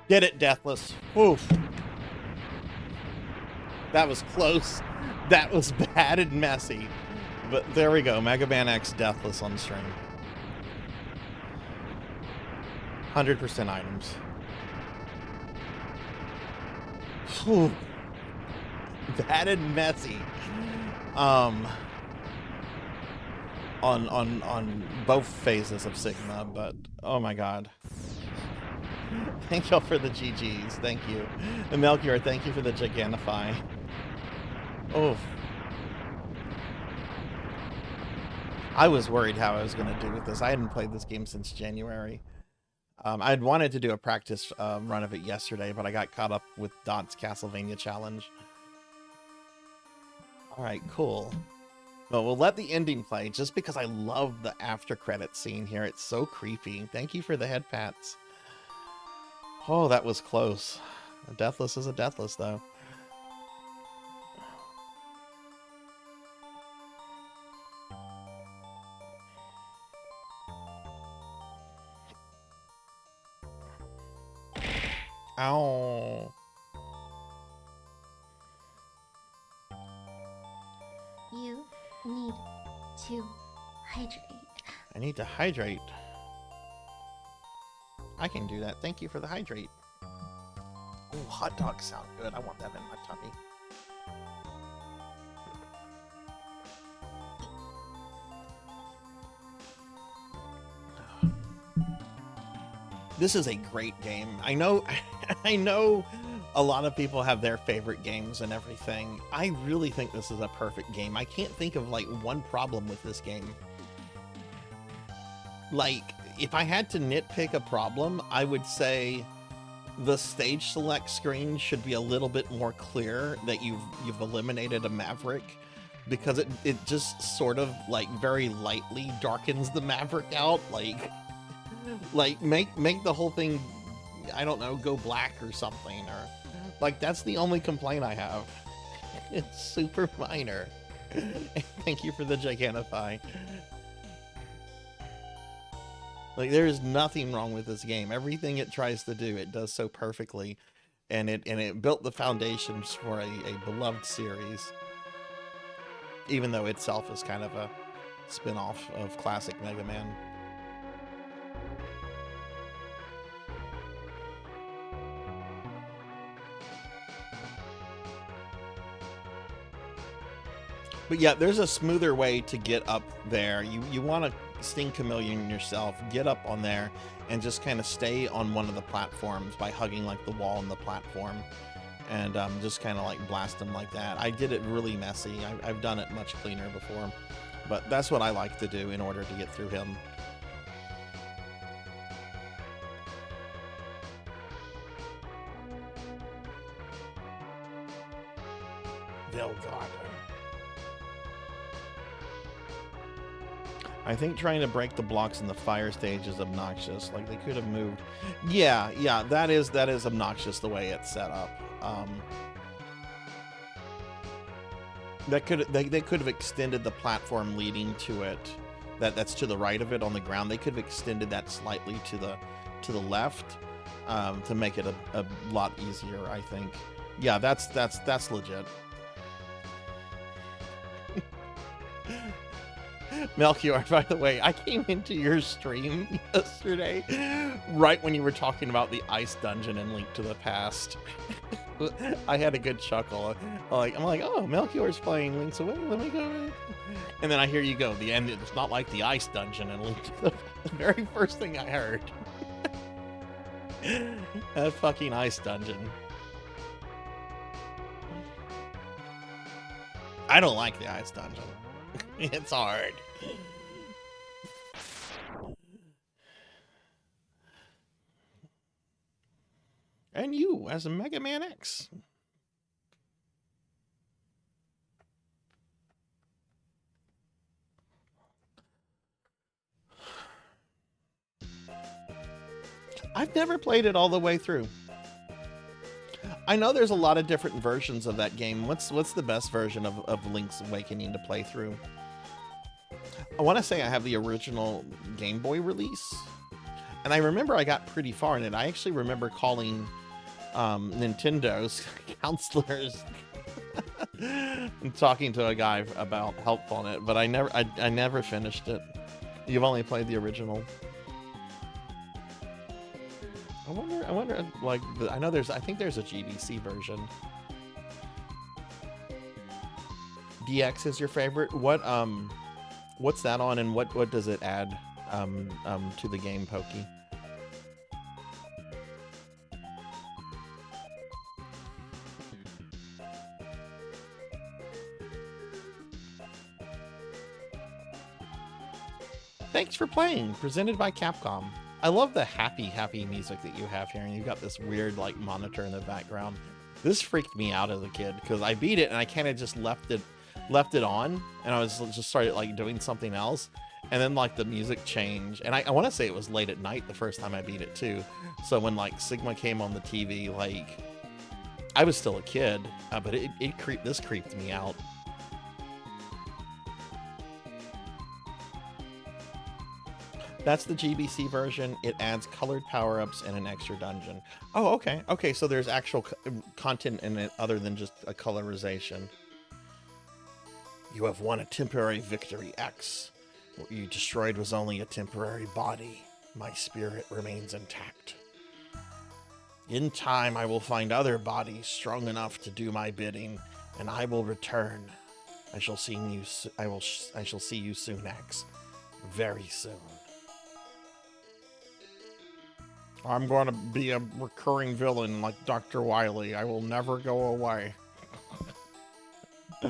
Get it, Deathless. Oof. That was close. That was bad and messy. But there we go. Mega Man X Deathless on stream. 100% items. Whew. Bad and messy. On both phases of Sigma, but oh my god. Thank y'all for the GGs. Thank you. And Melchior, thank you for the Gigantify. Oh. I was worried how I was going to do with this. I hadn't played this game since January. I'd wanted to do a practice run of it yesterday, but I got caught up with Dot's Castlevania challenge. Alright, cool. Well, we'll let the ending play just because I love the after credit scene here. It's so creepy. Thank you for the head pats. Oh, that was close. A Deathless is a Deathless, though. Ow. You need to hydrate. I need to hydrate. I can do that. Thank you for the hydrate. Ooh, hot dogs sound good. I want that in my tummy. This is a great game. I know I know a lot of people have their favorite games and everything. I really think this is a perfect game. I can't think of like one problem with this game. Like, if I had to nitpick a problem, I would say the stage select screen should be a little bit more clear that you've eliminated a Maverick, because it just sort of like very lightly darkens the Maverick out. Like make the whole thing, I don't know, go black or something, or like that's the only complaint I have. It's super minor. Thank you for the Gigantify. Like, there is nothing wrong with this game. Everything it tries to do, it does so perfectly, and it built the foundations for a beloved series, even though itself is kind of a spin-off of classic Mega Man. But yeah, there's a smoother way to get up there. You want to sting chameleon yourself, get up on there, and just kind of stay on one of the platforms by hugging like the wall on the platform, and just kind of like blast them like that. I did it really messy. I've done it much cleaner before, but that's what I like to do in order to get through him. I think trying to break the blocks in the fire stage is obnoxious. Like they could have moved. Yeah, that is obnoxious the way it's set up. They could have extended the platform leading to it. That's to the right of it on the ground. They could have extended that slightly to the left to make it a lot easier, I think. Yeah, that's legit. Melchior, by the way, I came into your stream yesterday right when you were talking about the ice dungeon in Link to the Past. I had a good chuckle. I'm like, oh, Melchior's playing Link's Away. Let me go. And then I hear you go. The end. It's not like the ice dungeon in Link to the Past. The very first thing I heard. That fucking ice dungeon. I don't like the ice dungeon. It's hard. And you, as a Mega Man X. I've never played it all the way through. I know there's a lot of different versions of that game. What's the best version of Link's Awakening to play through? I want to say I have the original Game Boy release. And I remember I got pretty far in it. I actually remember calling Nintendo's counselors and talking to a guy about help on it, but I never finished it. You've only played the original. I wonder like I think there's a GBC version. DX is your favorite? What's that on, and what does it add to the game, Pokey? Thanks for playing, presented by Capcom. I love the happy music that you have here, and you've got this weird like monitor in the background. This freaked me out as a kid because I beat it and I kind of just left it on, and I was just started like doing something else, and then like the music changed, and I want to say it was late at night the first time I beat it too. So when like Sigma came on the TV, like I was still a kid, but this creeped me out. That's the GBC version. It adds colored power-ups and an extra dungeon. Oh, okay. Okay, so there's actual content in it other than just a colorization. You have won a temporary victory, X. What you destroyed was only a temporary body. My spirit remains intact. In time, I will find other bodies strong enough to do my bidding, and I will return. I shall see you soon, X. Very soon. I'm going to be a recurring villain like Dr. Wily. I will never go away. I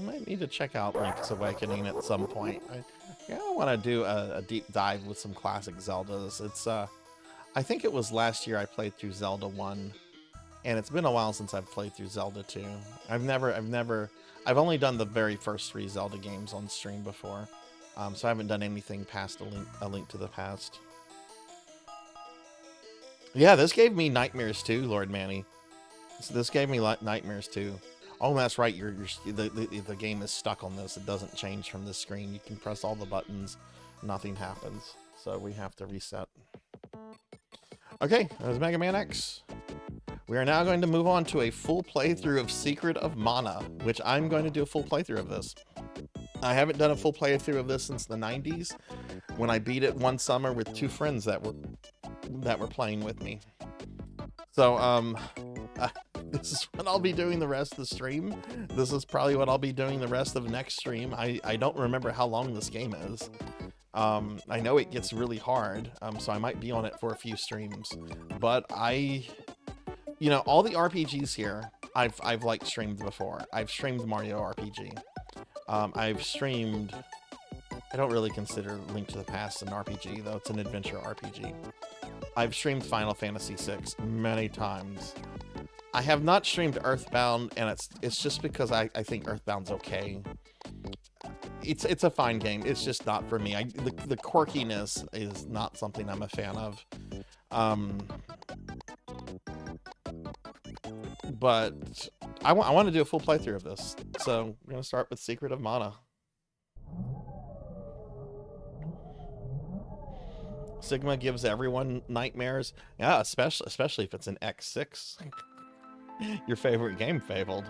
might need to check out Link's Awakening at some point. I want to do a deep dive with some classic Zeldas. It's I think it was last year I played through Zelda 1. And it's been a while since I've played through Zelda 2. I've only done the very first 3 Zelda games on stream before. So I haven't done anything past a Link to the Past. Yeah, this gave me nightmares too, Lord Manny. This gave me nightmares too. Oh, that's right. The game is stuck on this. It doesn't change from this screen. You can press all the buttons. Nothing happens. So we have to reset. Okay, that was Mega Man X. We are now going to move on to a full playthrough of Secret of Mana, which I'm going to do a full playthrough of this. I haven't done a full playthrough of this since the 90s. when I beat it one summer with 2 friends that were playing with me. So this is what I'll be doing the rest of the stream. This is probably what I'll be doing the rest of next stream. I don't remember how long this game is. I know it gets really hard, so I might be on it for a few streams. But you know, all the RPGs here, I've like streamed before. I've streamed Mario RPG. I've streamed. I don't really consider Link to the Past an RPG, though it's an adventure RPG. I've streamed Final Fantasy VI many times. I have not streamed Earthbound, and it's just because I think Earthbound's okay. It's a fine game. It's just not for me. The quirkiness is not something I'm a fan of. But I want to do a full playthrough of this, so we're gonna start with Secret of Mana. Sigma gives everyone nightmares. Yeah, especially if it's an X6. Your favorite game, Fabled.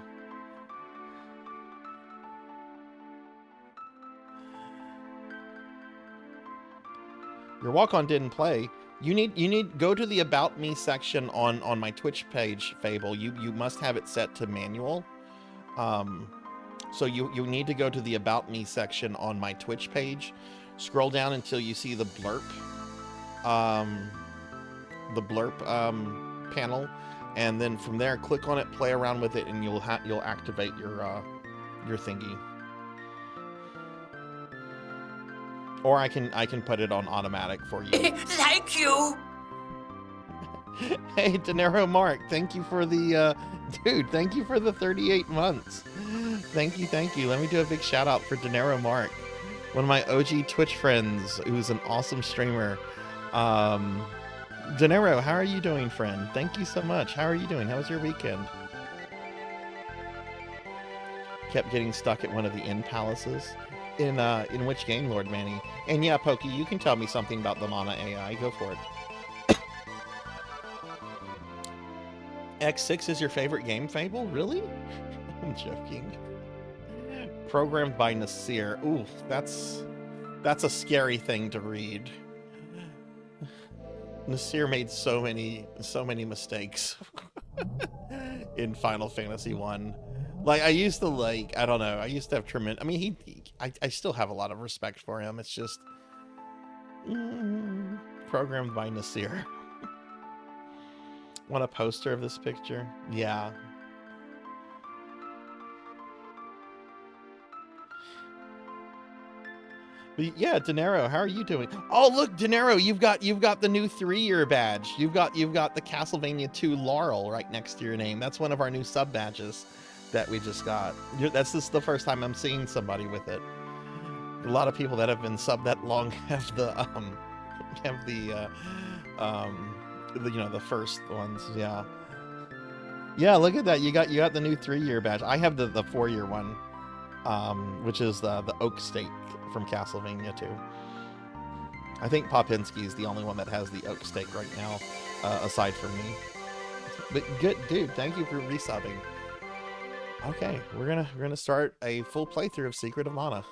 Your walk-on didn't play. You need go to the About Me section on my Twitch page, Fable. You must have it set to manual. So you need to go to the About Me section on my Twitch page. Scroll down until you see the blurb. Panel, and then from there click on it, play around with it, and you'll activate your thingy. Or I can put it on automatic for you. Thank you. Hey, Dinero Mark, thank you for the dude, thank you for the 38 months. Thank you. Let me do a big shout out for Dinero Mark, one of my OG Twitch friends who's an awesome streamer. Dinero, how are you doing, friend? Thank you so much. How are you doing? How was your weekend? Kept getting stuck at one of the inn palaces. In which game, Lord Manny? And yeah, Pokey, you can tell me something about the Mana AI. Go for it. X6 is your favorite game, Fable? Really? I'm joking. Programmed by Nasir. Ooh, that's a scary thing to read. Nasir made so many mistakes in Final Fantasy 1. Like, I used to, like, I don't know, I used to have tremendous, I mean, I still have a lot of respect for him. It's just programmed by Nasir. Want a poster of this picture? Yeah. But yeah, Dinero, how are you doing? Oh, look, Dinero, you've got the new 3-year badge. You've got the Castlevania 2 Laurel right next to your name. That's one of our new sub badges that we just got. This is the first time I'm seeing somebody with it. A lot of people that have been subbed that long have the the first ones. Yeah, look at that. You got the new 3-year badge. I have the 4-year one, which is the oak stake from Castlevania 2. I think Popinski is the only one that has the oak stake right now, aside from me. But good, dude. Thank you for resubbing. Okay, we're gonna start a full playthrough of Secret of Mana.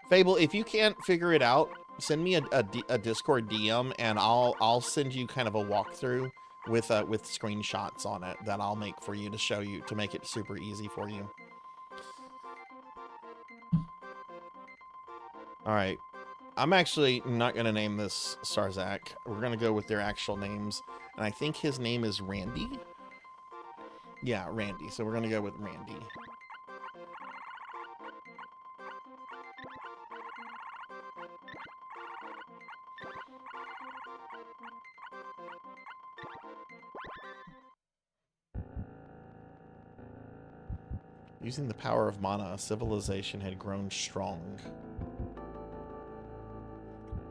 Fable, if you can't figure it out, send me a Discord DM, and I'll send you kind of a walkthrough with screenshots on it that I'll make for you to show you, to make it super easy for you. All right, I'm actually not gonna name this Sarzac. We're gonna go with their actual names, and I think his name is Randy. Yeah, Randy. So we're gonna go with Randy. Using the power of mana, a civilization had grown strong.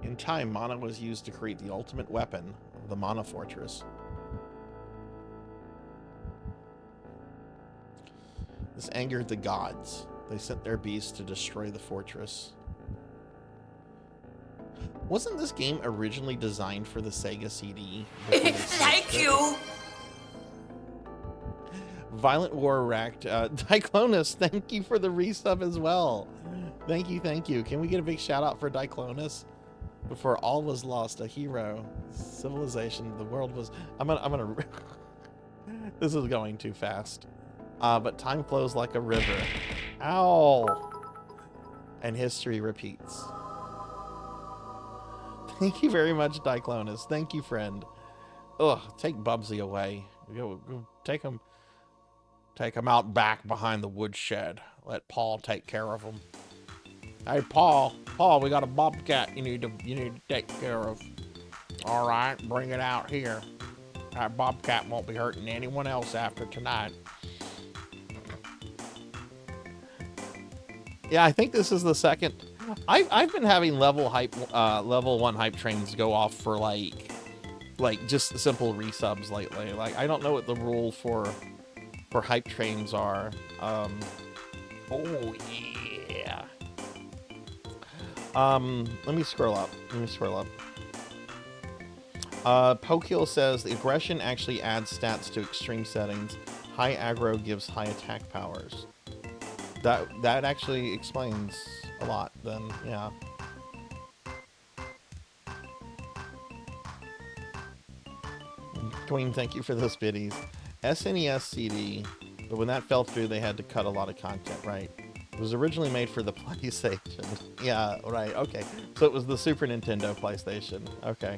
In time, mana was used to create the ultimate weapon, the Mana Fortress. This angered the gods. They sent their beasts to destroy the fortress. Wasn't this game originally designed for the Sega CD? Thank you. Violent War wrecked. Diclonus, thank you for the resub as well. Thank you, thank you. Can we get a big shout out for Diclonus? Before all was lost, a hero, civilization, the world was. I'm gonna. This is going too fast. But time flows like a river. Ow! And history repeats. Thank you very much, Diclonus. Thank you, friend. Ugh, take Bubsy away. Go take him out back behind the woodshed. Let Paul take care of him. Hey, Paul, we got a bobcat you need to take care of. All right, bring it out here. That bobcat won't be hurting anyone else after tonight. Yeah, I think this is the second. I've been having level 1 hype trains go off for like just simple resubs lately. Like, I don't know what the rule for hype trains are. Oh yeah. Let me scroll up. Pokiel says the aggression actually adds stats to extreme settings. High aggro gives high attack powers. That actually explains a lot then, yeah. Queen, thank you for those biddies. SNES CD, but when that fell through, they had to cut a lot of content, right? It was originally made for the PlayStation. Yeah, right, okay. So it was the Super Nintendo PlayStation. Okay.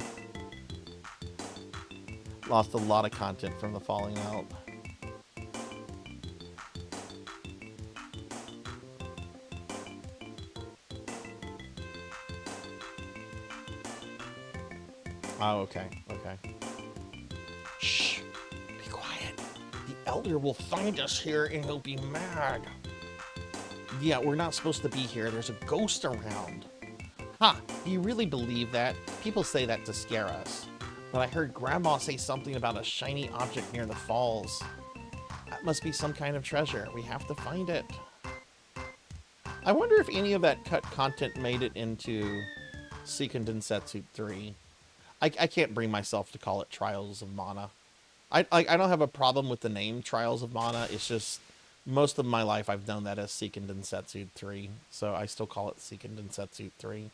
Lost a lot of content from the falling out. Oh, okay, okay. Shh, be quiet. The Elder will find us here and he'll be mad. Yeah, we're not supposed to be here. There's a ghost around. Huh, do you really believe that? People say that to scare us. But I heard Grandma say something about a shiny object near the falls. That must be some kind of treasure. We have to find it. I wonder if any of that cut content made it into Seiken Densetsu 3. I can't bring myself to call it Trials of Mana. I don't have a problem with the name Trials of Mana. It's just most of my life I've known that as Seiken Densetsu 3. So I still call it Seiken Densetsu 3.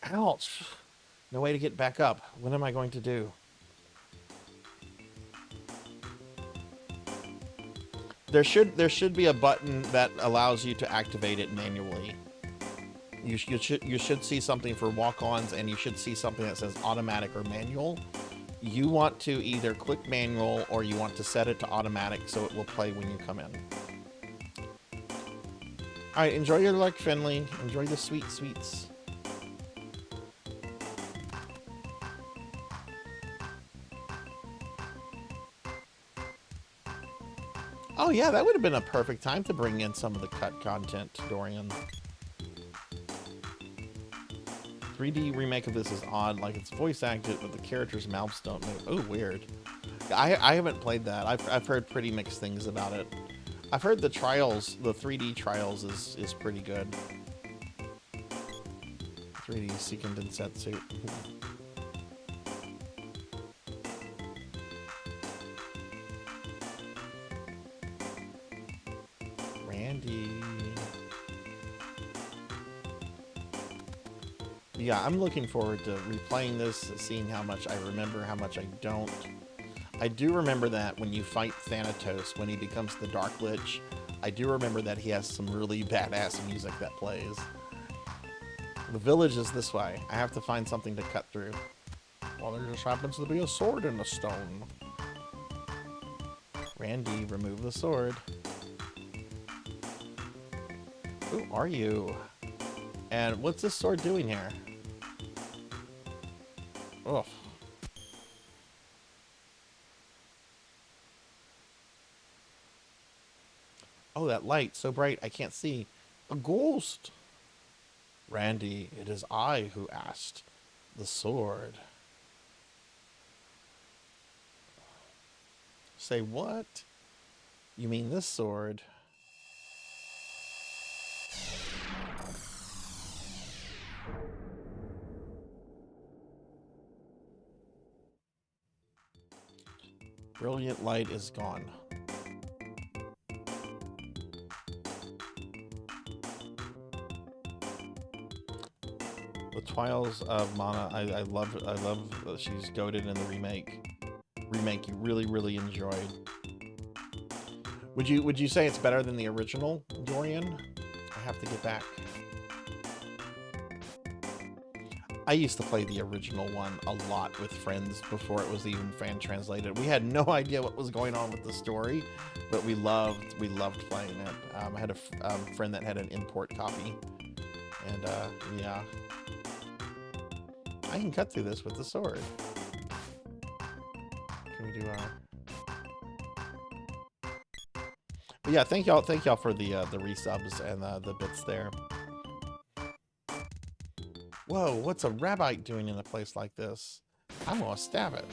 Ouch. No way to get back up. What am I going to do? There should be a button that allows you to activate it manually. You should see something for walk-ons, and you should see something that says automatic or manual. You want to either click manual or you want to set it to automatic so it will play when you come in. All right, enjoy your luck, Finley. Enjoy the sweet sweets. Oh yeah, that would have been a perfect time to bring in some of the cut content, Dorian. 3D remake of this is odd, like it's voice acted, but the characters' mouths don't move. Oh, weird. I haven't played that. I've heard pretty mixed things about it. I've heard the Trials, the 3D Trials is pretty good. 3D Seiken Densetsu. Randy. Yeah, I'm looking forward to replaying this, seeing how much I remember, how much I don't. I do remember that when you fight Thanatos, when he becomes the Dark Lich, I do remember that he has some really badass music that plays. The village is this way. I have to find something to cut through. Well, there just happens to be a sword in the stone. Randy, remove the sword. Who are you? And what's this sword doing here? Ugh. Oh, that light, so bright I can't see. A ghost. Randy, it is I who asked. The sword. Say what? You mean this sword? Brilliant light is gone. The Trials of Mana. I love that she's goated in the remake. Remake you really enjoyed. Would you say it's better than the original, Dorian? I have to get back. I used to play the original one a lot with friends before it was even fan translated. We had no idea what was going on with the story, but we loved playing it. I had a friend that had an import copy, and yeah, I can cut through this with the sword. Can we do But yeah, thank y'all for the resubs and the bits there. Whoa, what's a rabbite doing in a place like this? I'm gonna stab it.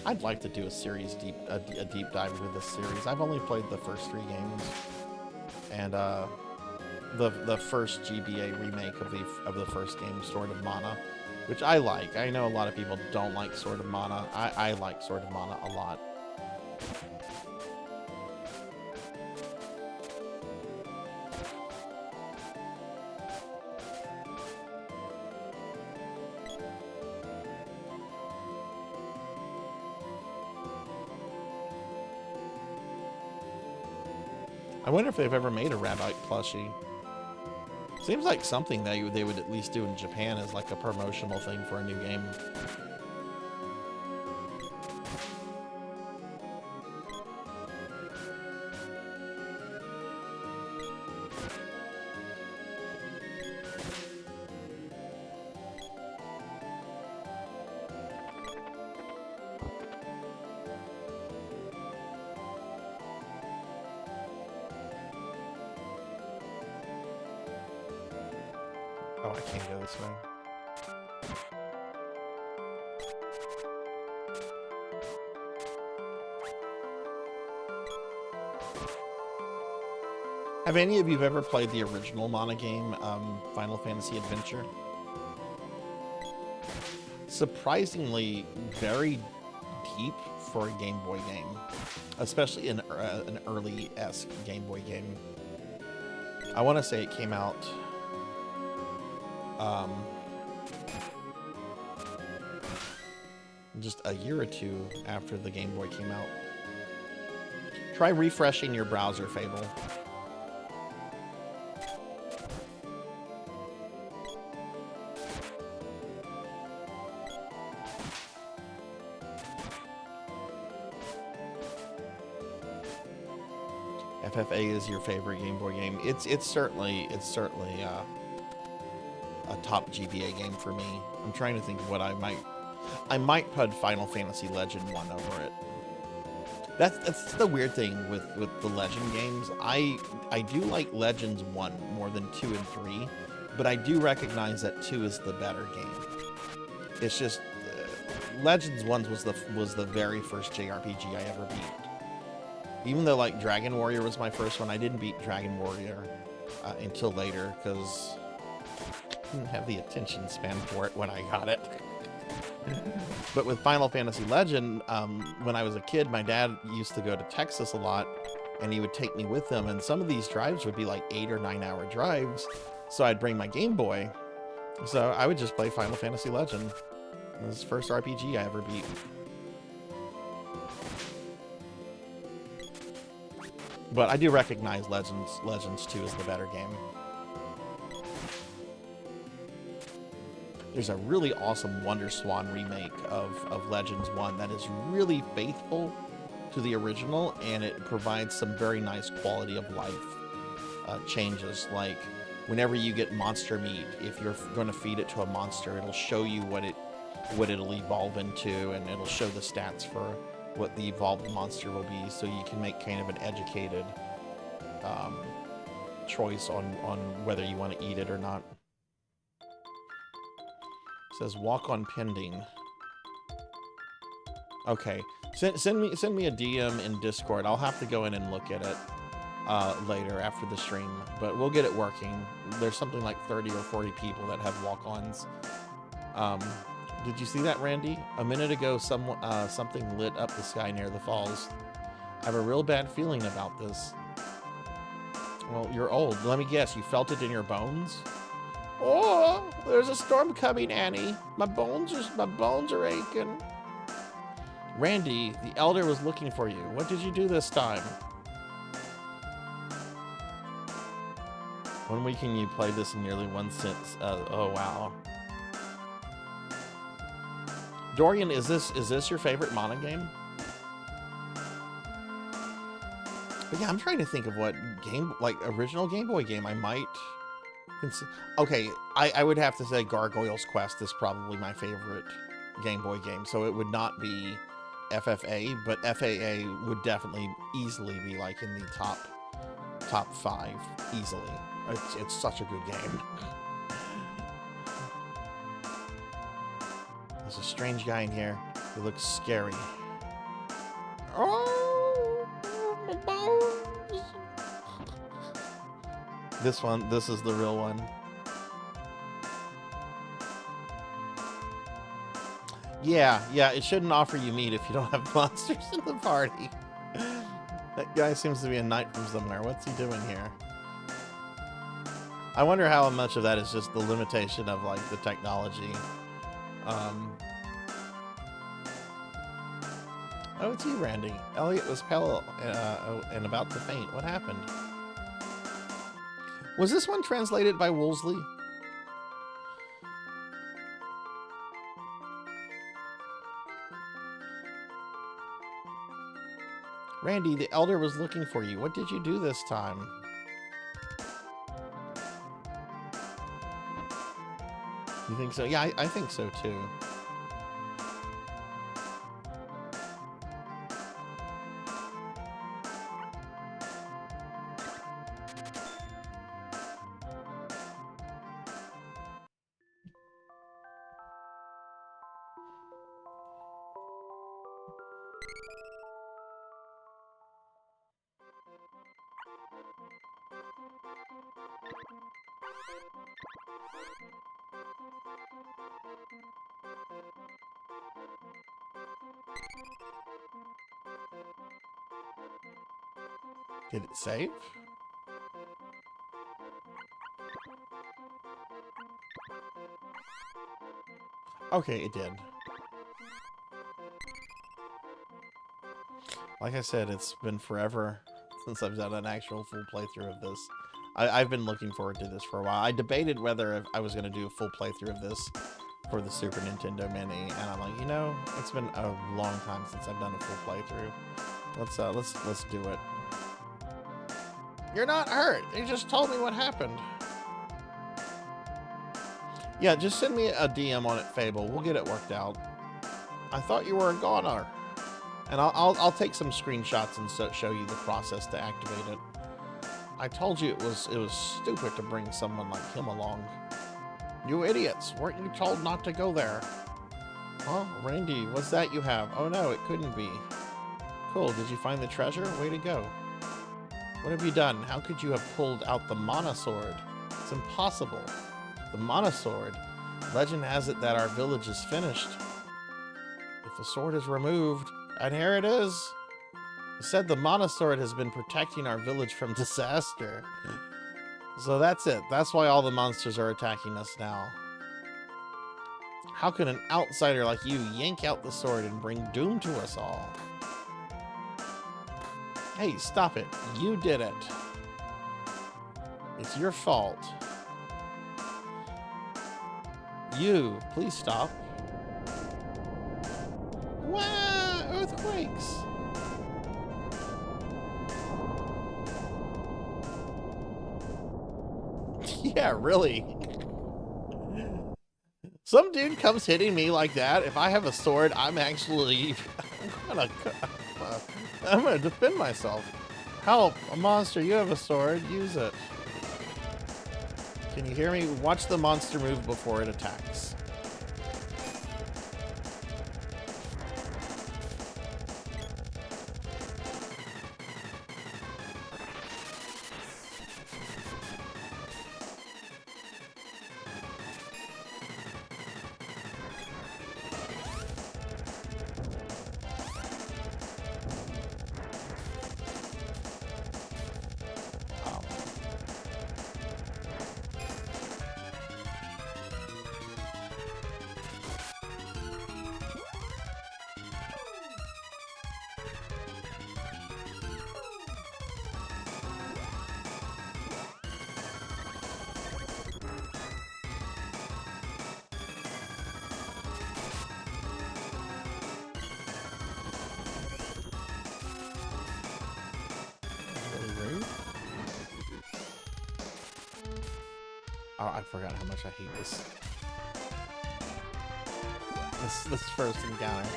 I'd like to do a deep dive with this series. I've only played the first 3 games, and the first GBA remake of the first game, Sword of Mana, which I like. I know a lot of people don't like Sword of Mana. I like Sword of Mana a lot. I wonder if they've ever made a rabbite plushie. Seems like something that they would at least do in Japan as like a promotional thing for a new game. Oh, I can't go this way. Have any of you ever played the original Mana game, Final Fantasy Adventure? Surprisingly, very deep for a Game Boy game, especially an early-esque Game Boy game. I want to say it came out just a year or 2 after the Game Boy came out. Try refreshing your browser, Fable. FFA is your favorite Game Boy game. It's certainly a top GBA game for me. I'm trying to think of what I might put Final Fantasy Legend 1 over it. That's the weird thing with the Legend games. I do like Legends 1 more than 2 and 3, but I do recognize that 2 is the better game. It's just Legends 1 was the very first JRPG I ever beat. Even though like Dragon Warrior was my first one, I didn't beat Dragon Warrior until later because I didn't have the attention span for it when I got it. But with Final Fantasy Legend, when I was a kid, my dad used to go to Texas a lot, and he would take me with him, and some of these drives would be like 8 or 9 hour drives, so I'd bring my Game Boy. So I would just play Final Fantasy Legend. It was the first RPG I ever beat. But I do recognize Legends 2 is the better game. There's a really awesome Wonder Swan remake of Legends 1 that is really faithful to the original, and it provides some very nice quality of life changes. Like whenever you get monster meat, if you're going to feed it to a monster, it'll show you what it'll evolve into, and it'll show the stats for what the evolved monster will be, so you can make kind of an educated choice on whether you want to eat it or not. It says walk on pending. Okay, send me a DM in Discord. I'll have to go in and look at it. later after the stream, but we'll get it working. There's something like 30 or 40 people that have walk-ons. Did you see that, Randy? A minute ago, something lit up the sky near the falls. I have a real bad feeling about this. Well, you're old. Let me guess, you felt it in your bones? Oh, there's a storm coming, Annie. My bones are aching. Randy, the elder was looking for you. What did you do this time? One week and you played this in nearly one since. Oh wow. Dorian, is this your favorite Mana game? But yeah, I'm trying to think of what game, like original Game Boy game I might consider. Okay, I would have to say Gargoyle's Quest is probably my favorite Game Boy game. So it would not be FFA, but FAA would definitely easily be like in the top 5 easily. It's such a good game. There's a strange guy in here. He looks scary. Oh, my bones. This is the real one. Yeah, it shouldn't offer you meat if you don't have monsters in the party. That guy seems to be a knight from somewhere. What's he doing here? I wonder how much of that is just the limitation of like the technology. Oh, it's you, Randy. Elliot was pale and about to faint. What happened? Was this one translated by Woolsey? Randy, the elder was looking for you. What did you do this time? You think so? Yeah, I think so too. Did it save? Okay, it did. Like I said, it's been forever since I've done an actual full playthrough of this. I've been looking forward to this for a while. I debated whether I was going to do a full playthrough of this for the Super Nintendo Mini, and I'm like, you know, it's been a long time since I've done a full playthrough. Let's do it. You're not hurt. You just told me what happened. Yeah, just send me a DM on it, Fable. We'll get it worked out. I thought you were a goner. And I'll take some screenshots and show you the process to activate it. I told you it was stupid to bring someone like him along. You idiots! Weren't you told not to go there? Huh? Randy, what's that you have? Oh no, it couldn't be. Cool, did you find the treasure? Way to go. What have you done? How could you have pulled out the Mana Sword? It's impossible. The Mana Sword. Legend has it that our village is finished. If the sword is removed, and here it is. It said the Mana Sword has been protecting our village from disaster. So that's it. That's why all the monsters are attacking us now. How can an outsider like you yank out the sword and bring doom to us all? Hey, stop it. You did it. It's your fault. You, please stop. Wow, earthquakes. Yeah, really. Some dude comes hitting me like that. If I have a sword, I'm actually... I'm gonna defend myself. Help! A monster, you have a sword. Use it. Can you hear me? Watch the monster move before it attacks. Oh, I forgot how much I hate this. This first encounter.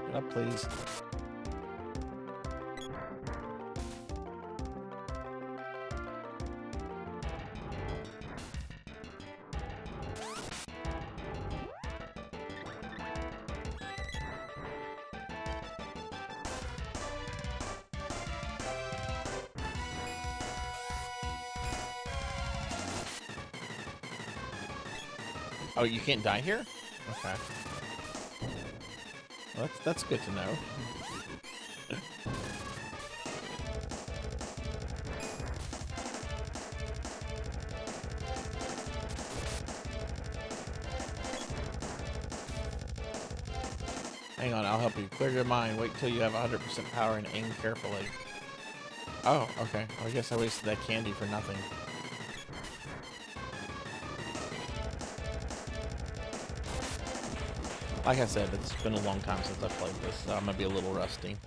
Get up, please. Oh, you can't die here? Okay. Well, that's good to know. Hang on, I'll help you. Clear your mind. Wait till you have 100% power and aim carefully. Oh, okay. Well, I guess I wasted that candy for nothing. Like I said, it's been a long time since I played this, so I'm gonna be a little rusty.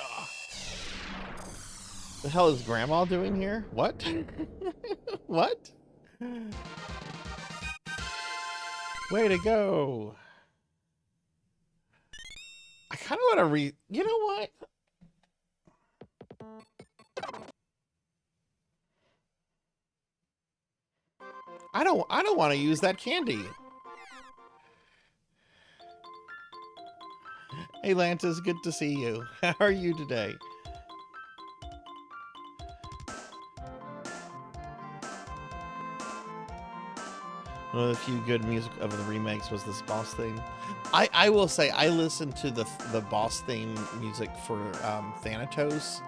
Ugh. The hell is Grandma doing here? What? What? Way to go! I kind of want to You know what? I don't want to use that candy. Hey Lantis, good to see you. How are you today? One of the few good music of the remakes was this boss theme. I will say I listened to the boss theme music for Thanatos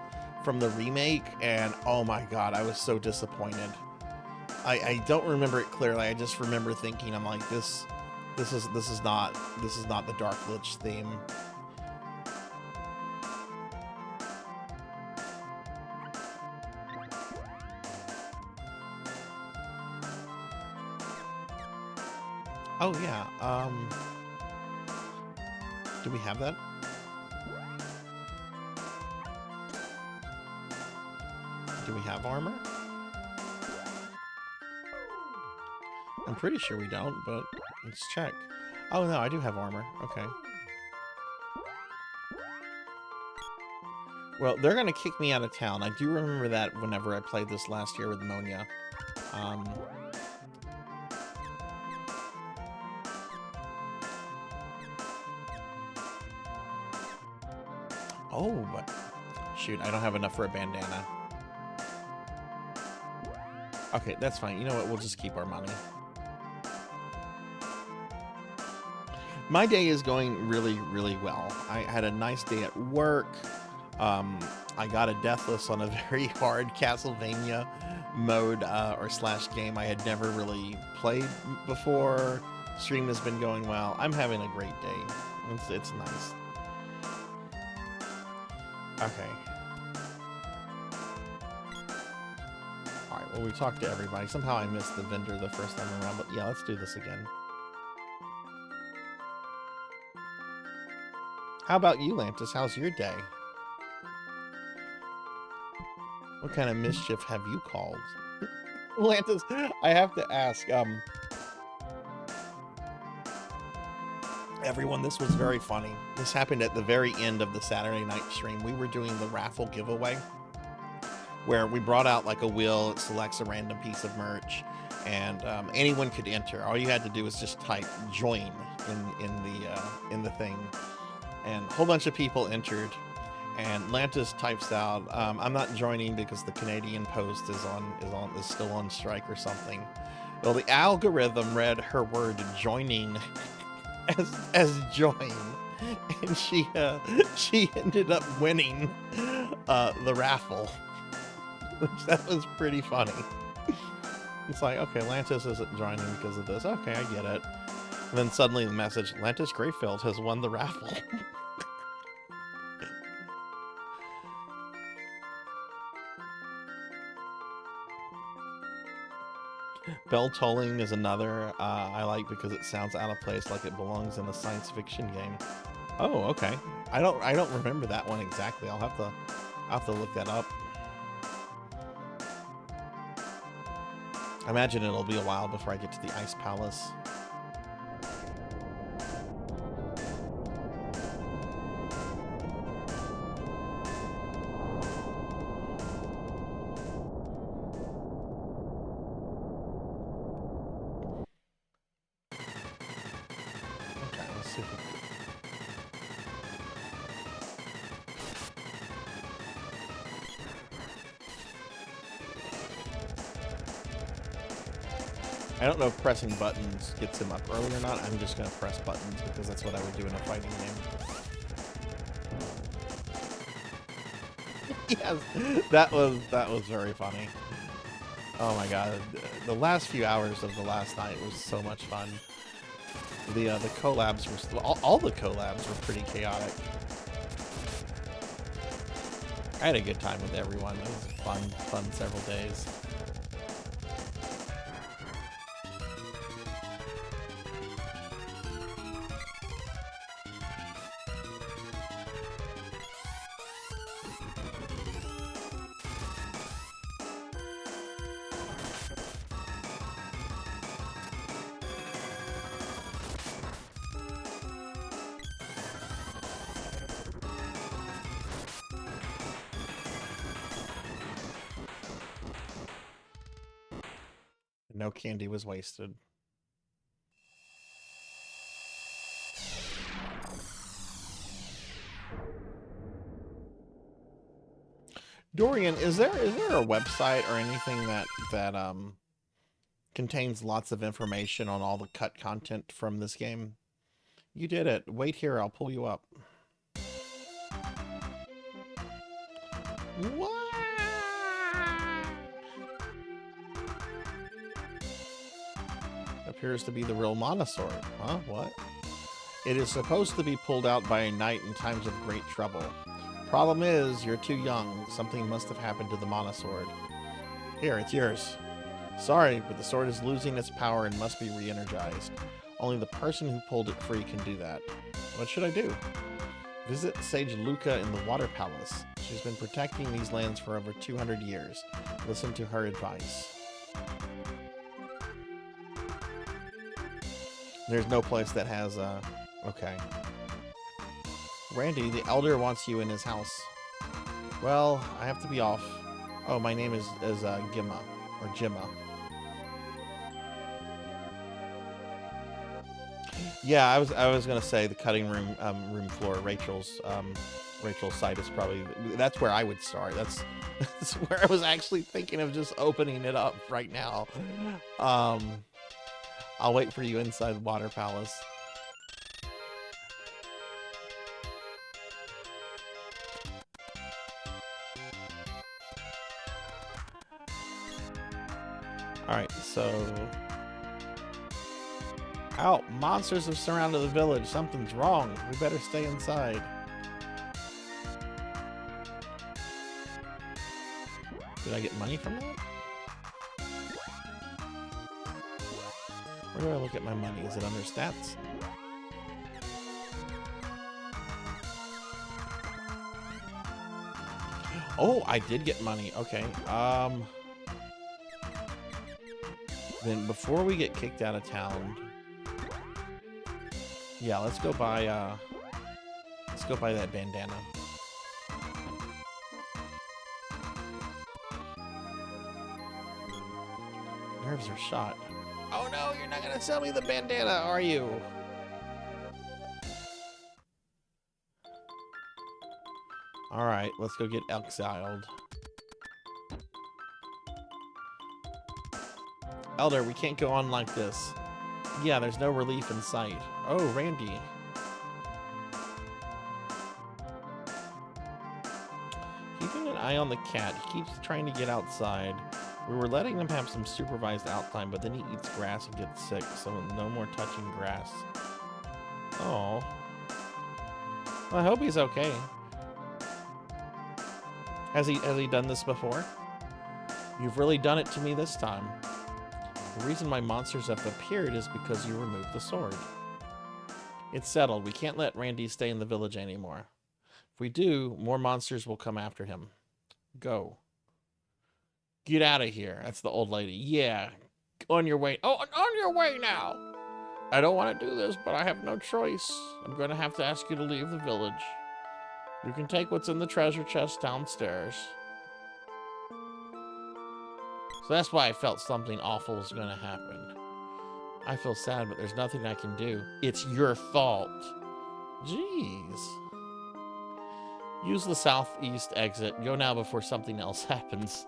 from the remake, and oh my god, I was so disappointed. I don't remember it clearly. I just remember thinking, I'm like, this is not the Dark Lich theme. Oh yeah. Do we have that? Do we have armor? I'm pretty sure we don't, but let's check. Oh no, I do have armor. Okay. Well, they're gonna kick me out of town. I do remember that whenever I played this last year with Monia. Oh, but shoot, I don't have enough for a bandana. Okay, that's fine. You know what? We'll just keep our money. My day is going really, really well. I had a nice day at work. I got a deathless on a very hard Castlevania mode or slash game I had never really played before. Stream has been going well. I'm having a great day. It's nice. Okay. Alright, well, we talked to everybody. Somehow I missed the vendor the first time around, but yeah, let's do this again. How about you, Lantis? How's your day? What kind of mischief have you called? Lantis, I have to ask, everyone, this was very funny. This happened at the very end of the Saturday night stream. We were doing the raffle giveaway where we brought out like a wheel. It selects a random piece of merch, and anyone could enter. All you had to do was just type join in the thing, and a whole bunch of people entered. And Lantis types out, "I'm not joining because the Canadian Post is still on strike or something." Well, the algorithm read her word joining as join, and she ended up winning the raffle, which that was pretty funny. It's like, okay, Lantis isn't joining because of this. Okay, I get it. And then suddenly the message, Lantis Greyfield has won the raffle. Bell tolling is another I like because it sounds out of place, like it belongs in a science fiction game. Oh, okay. I don't remember that one exactly. I'll have to look that up. I imagine it'll be a while before I get to the Ice Palace. Okay, let's see if we can... I don't know if pressing buttons gets him up early or not. I'm just going to press buttons because that's what I would do in a fighting game. Yes, that was very funny. Oh my god, the last few hours of the last night was so much fun. The collabs were all the collabs were pretty chaotic. I had a good time with everyone. It was fun several days. No candy was wasted. Dorian, is there a website or anything that contains lots of information on all the cut content from this game? You did it. Wait here, I'll pull you up. What? Appears to be the real monosaur. Huh? What? It is supposed to be pulled out by a knight in times of great trouble. Problem is, you're too young. Something must have happened to the monosword. Here, it's yours. Sorry, but the sword is losing its power and must be re-energized. Only the person who pulled it free can do that. What should I do? Visit Sage Luca in the Water Palace. She's been protecting these lands for over 200 years. Listen to her advice. There's no place that has okay. Randy, the elder wants you in his house. Well, I have to be off. Oh, my name is Gimma or Jimma. Yeah, I was gonna say the cutting room room floor. Rachel's site is probably, that's where I would start. That's where I was actually thinking of just opening it up right now. I'll wait for you inside the Water Palace. Alright, so... Ow! Monsters have surrounded the village. Something's wrong. We better stay inside. Did I get money from that? Where do I look at my money? Is it under stats? Oh, I did get money. Okay. Then before we get kicked out of town, yeah, let's go buy that bandana. Nerves are shot. Oh no, you're not gonna sell me the bandana, are you? Alright, let's go get exiled. Elder, we can't go on like this. Yeah, there's no relief in sight. Oh, Randy. Keeping an eye on the cat. He keeps trying to get outside. We were letting him have some supervised out time, but then he eats grass and gets sick, so no more touching grass. Oh. Well, I hope he's okay. Has he done this before? You've really done it to me this time. The reason my monsters have appeared is because you removed the sword. It's settled. We can't let Randy stay in the village anymore. If we do, more monsters will come after him. Go. Get out of here. That's the old lady. Yeah. On your way. Oh, on your way now. I don't want to do this, but I have no choice. I'm going to have to ask you to leave the village. You can take what's in the treasure chest downstairs. So that's why I felt something awful was going to happen. I feel sad, but there's nothing I can do. It's your fault. Jeez. Use the southeast exit. Go now before something else happens.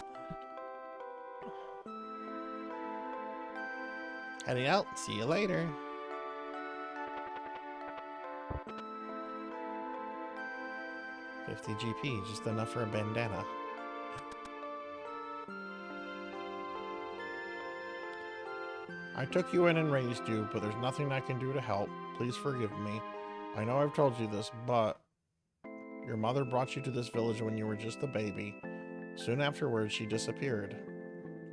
Heading out. See you later. $50 GP, just enough for a bandana. I took you in and raised you, but there's nothing I can do to help. Please forgive me. I know I've told you this, but your mother brought you to this village when you were just a baby. Soon afterwards, she disappeared.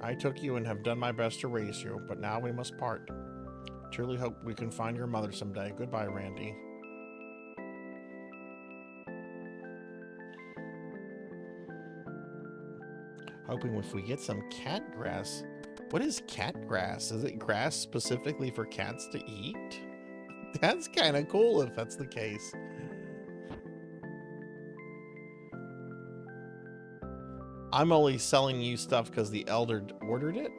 I took you and have done my best to raise you, but now we must part. Truly hope we can find your mother someday. Goodbye, Randy. Hoping if we get some cat grass. What is cat grass? Is it grass specifically for cats to eat? That's kind of cool if that's the case. I'm only selling you stuff because the elder ordered it.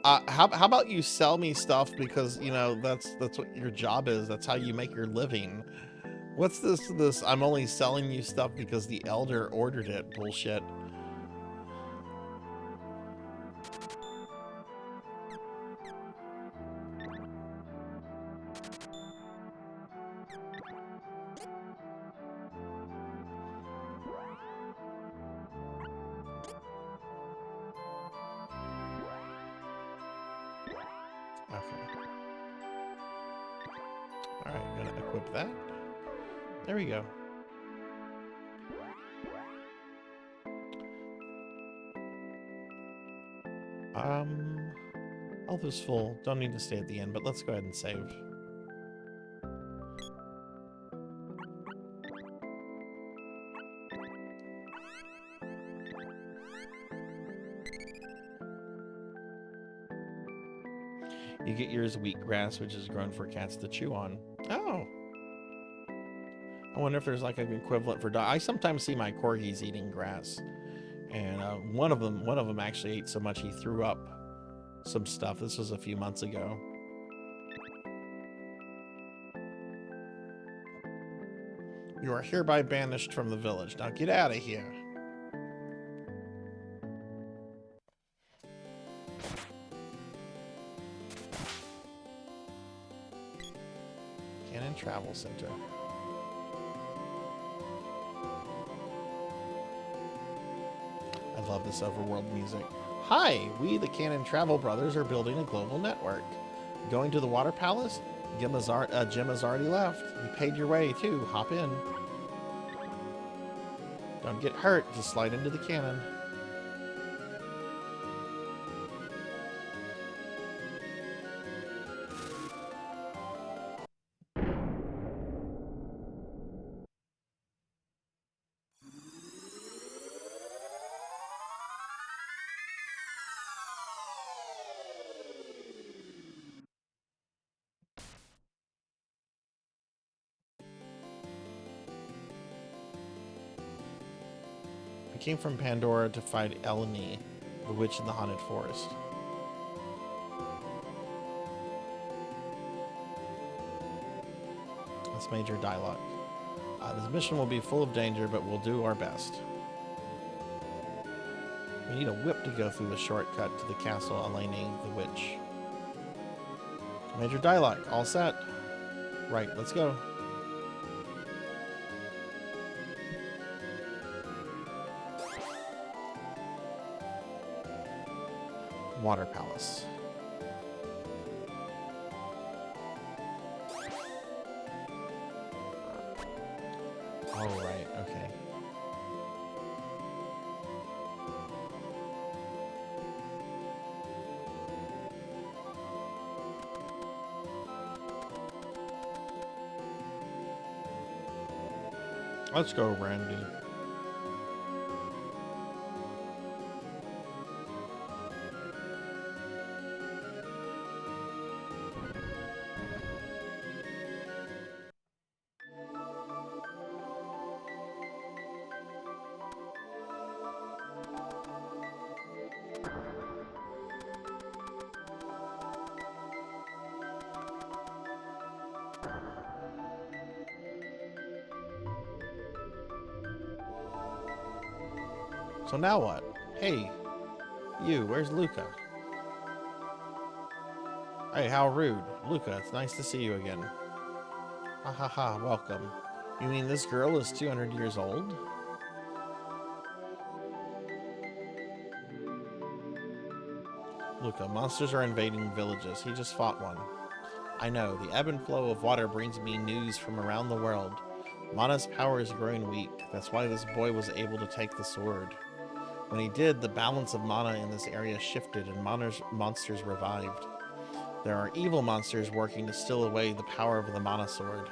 How about you sell me stuff because, you know, that's what your job is. That's how you make your living. What's this I'm only selling you stuff because the elder ordered it bullshit? That. There we go. Health is full. Don't need to stay at the end, but let's go ahead and save. You get yours wheatgrass, which is grown for cats to chew on. Oh. I wonder if there's like an equivalent for dogs. I sometimes see my corgis eating grass, and one of them actually ate so much he threw up some stuff. This was a few months ago. You are hereby banished from the village. Now get out of here. Cannon Travel Center. I love this overworld music. Hi, we the Cannon Travel Brothers are building a global network. Going to the Water Palace? Jim has already left. You paid your way too. Hop in. Don't get hurt. Just slide into the cannon. We came from Pandora to fight Eleni, the witch in the haunted forest. That's major dialogue. This mission will be full of danger, but we'll do our best. We need a whip to go through the shortcut to the castle Eleni, the witch. Major dialogue, all set. Right, let's go. Water Palace. Oh, right, okay. Let's go, Randy. So now what? Hey, you, where's Luca? Hey, how rude. Luca, it's nice to see you again. Ha ha ha, welcome. You mean this girl is 200 years old? Luca, monsters are invading villages. He just fought one. I know, the ebb and flow of water brings me news from around the world. Mana's power is growing weak. That's why this boy was able to take the sword. When he did, the balance of mana in this area shifted and monsters revived. There are evil monsters working to steal away the power of the mana sword.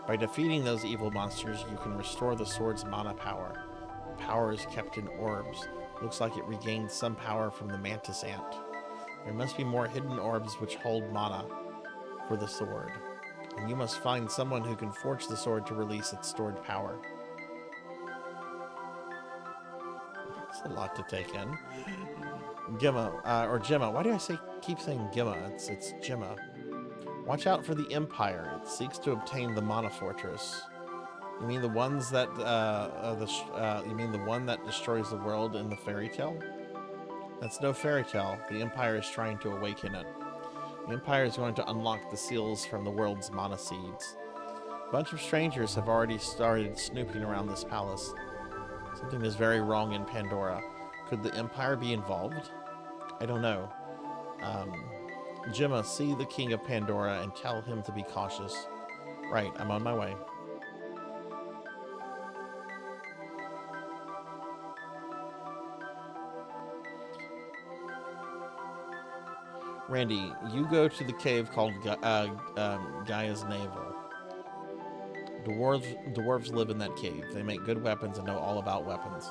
By defeating those evil monsters, you can restore the sword's mana power. The power is kept in orbs. Looks like it regained some power from the mantis ant. There must be more hidden orbs which hold mana for the sword. And you must find someone who can forge the sword to release its stored power. That's a lot to take in. Gemma, or Gemma. Why do I keep saying Gemma? It's Gemma. Watch out for the Empire. It seeks to obtain the Mana Fortress. You mean the ones that you mean the one that destroys the world in the fairy tale? That's no fairy tale. The Empire is trying to awaken it. The Empire is going to unlock the seals from the world's mana seeds. A bunch of strangers have already started snooping around this palace. Something is very wrong in Pandora. Could the Empire be involved? I don't know. Gemma, see the King of Pandora and tell him to be cautious. Right, I'm on my way. Randy, you go to the cave called Gaia's Navel. Dwarves live in that cave. They make good weapons and know all about weapons.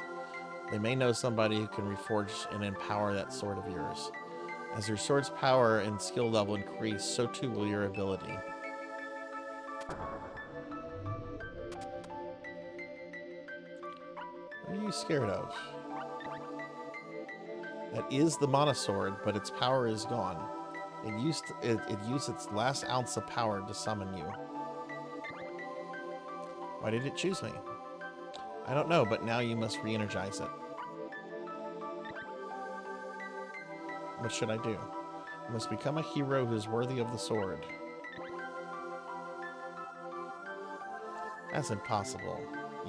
They may know somebody who can reforge and empower that sword of yours. As your sword's power and skill level increase, so too will your ability. What are you scared of? That is the Mana Sword, but its power is gone. It used its last ounce of power to summon you. Why did it choose me? I don't know, but now you must re-energize it. What should I do? You must become a hero who is worthy of the sword. That's impossible.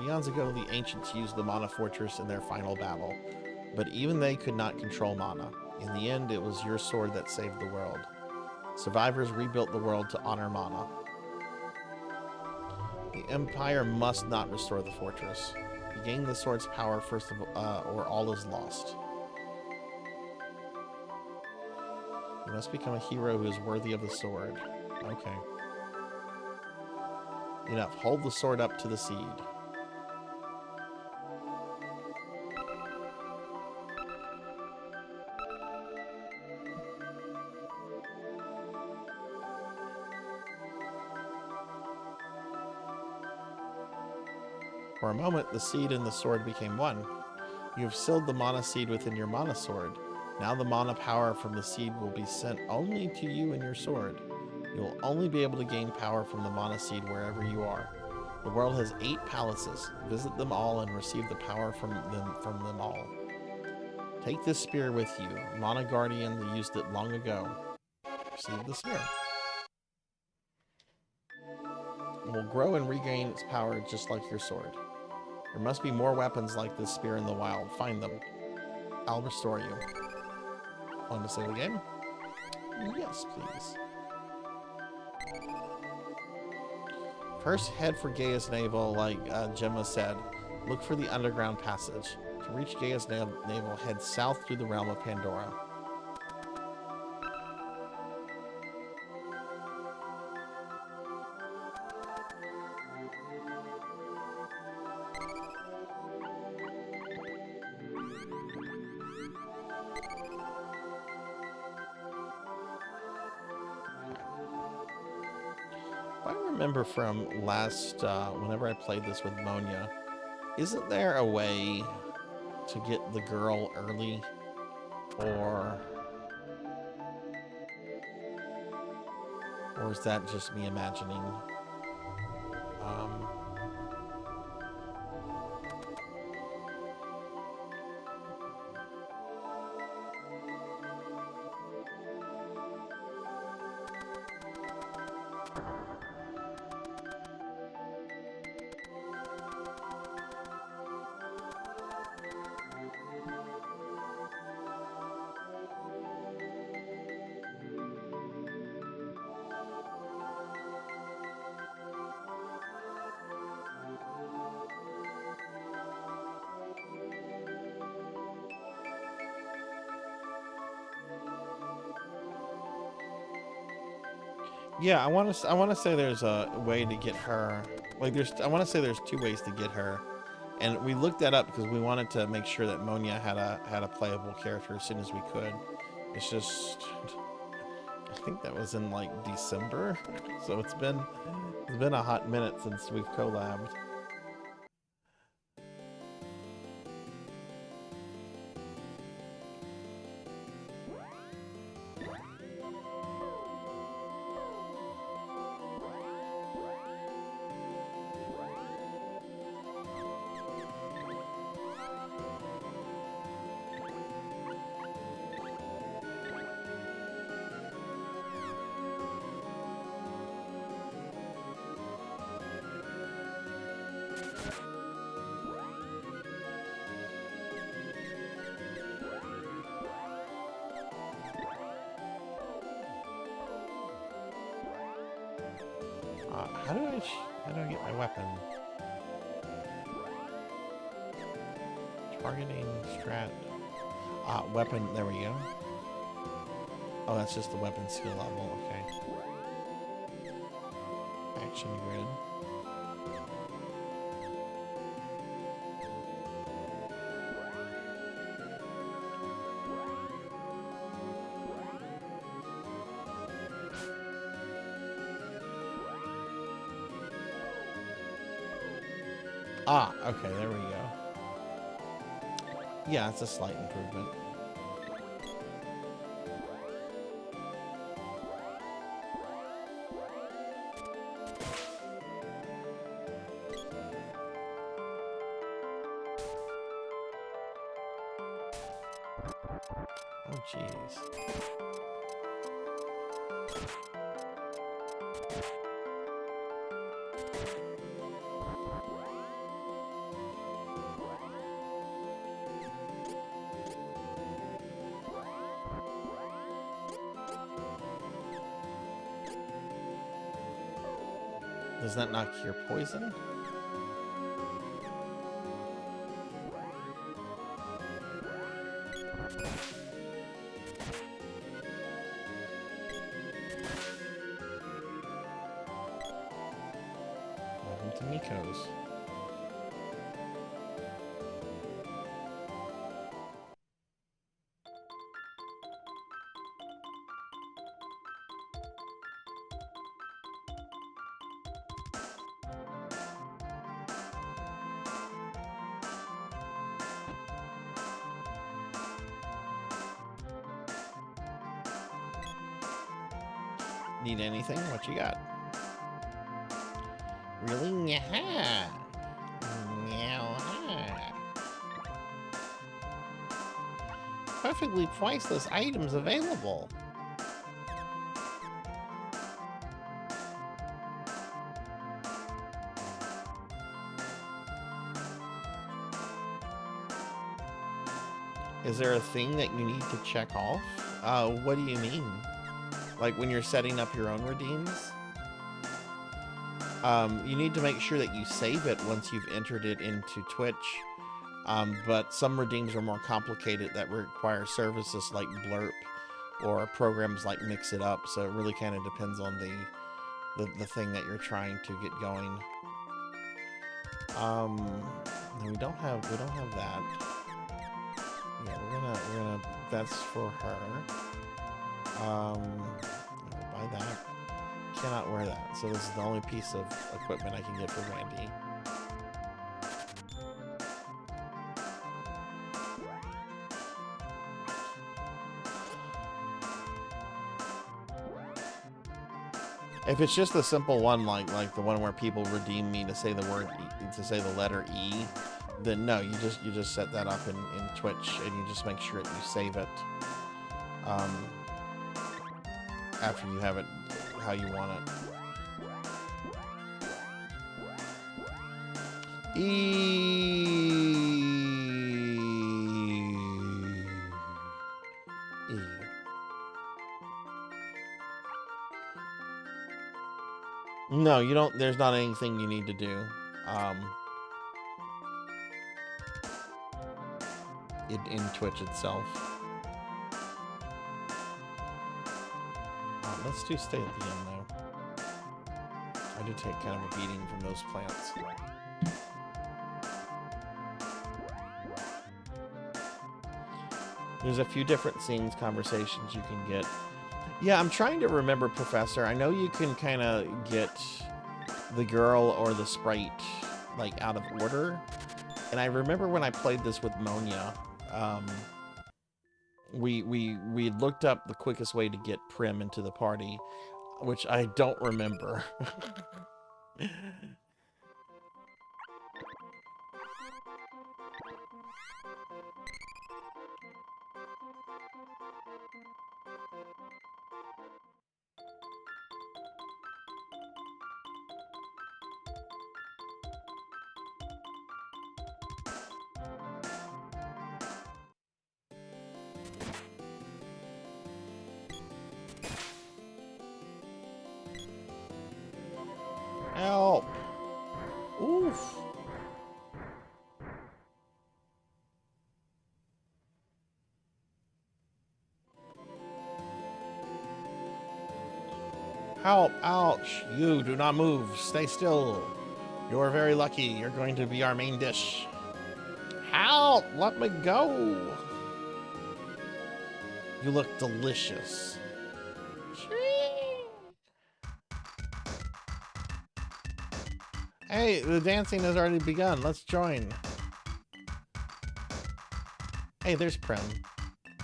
Eons ago, the ancients used the Mana Fortress in their final battle, but even they could not control mana. In the end, it was your sword that saved the world. Survivors rebuilt the world to honor mana. The Empire must not restore the fortress. Gain the sword's power first, or all is lost. You must become a hero who is worthy of the sword. Okay. Enough. Hold the sword up to the seed. For a moment, the seed and the sword became one. You have sealed the mana seed within your mana sword. Now the mana power from the seed will be sent only to you and your sword. You will only be able to gain power from the mana seed wherever you are. The world has 8 palaces. Visit them all and receive the power from them all. Take this spear with you. Mana Guardian used it long ago. Receive the spear. It will grow and regain its power just like your sword. There must be more weapons like this spear in the wild. Find them. I'll restore you. Want to save the game? Yes, please. First, head for Gaia's navel, like Gemma said. Look for the underground passage. To reach Gaia's navel, head south through the realm of Pandora. I remember from last, whenever I played this with Monia, isn't there a way to get the girl early? Or is that just me imagining? Yeah, I want to say there's a way to get her. Like I want to say there's 2 ways to get her, and we looked that up because we wanted to make sure that Monia had a playable character as soon as we could. It's just, I think that was in like December, so it's been a hot minute since we've collabed. How do I get my weapon? Targeting strat. Weapon. There we go. Oh, that's just the weapon skill level. Okay. Action grid. Okay, there we go. Yeah, it's a slight improvement. Oh, jeez. Does that not cure poison? Welcome to Miko's. Need anything? What you got? Really? Yeah. Perfectly priceless items available. Is there a thing that you need to check off? What do you mean? Like when you're setting up your own redeems? You need to make sure that you save it once you've entered it into Twitch. But some redeems are more complicated that require services like Blurp or programs like Mix It Up. So it really kind of depends on the thing that you're trying to get going. We don't have that. Yeah, we're gonna that's for her. Buy that. Cannot wear that. So this is the only piece of equipment I can get for Randy. If it's just a simple one, like the one where people redeem me to say the word to say the letter E, then no, you just set that up in Twitch and you just make sure that you save it after you have it how you want it. No, you don't. There's not anything you need to do. In Twitch itself. Let's do stay at the end though. I did take kind of a beating from those plants. There's a few different scenes, conversations you can get. Yeah, I'm trying to remember, Professor. I know you can kind of get the girl or the sprite like out of order. And I remember when I played this with Monia, we looked up the quickest way to get Prim into the party, which I don't remember. Help! Oof! Help! Ouch! You do not move. Stay still. You are very lucky. You're going to be our main dish. Help! Let me go! You look delicious. Hey, the dancing has already begun. Let's join. Hey, there's Prim.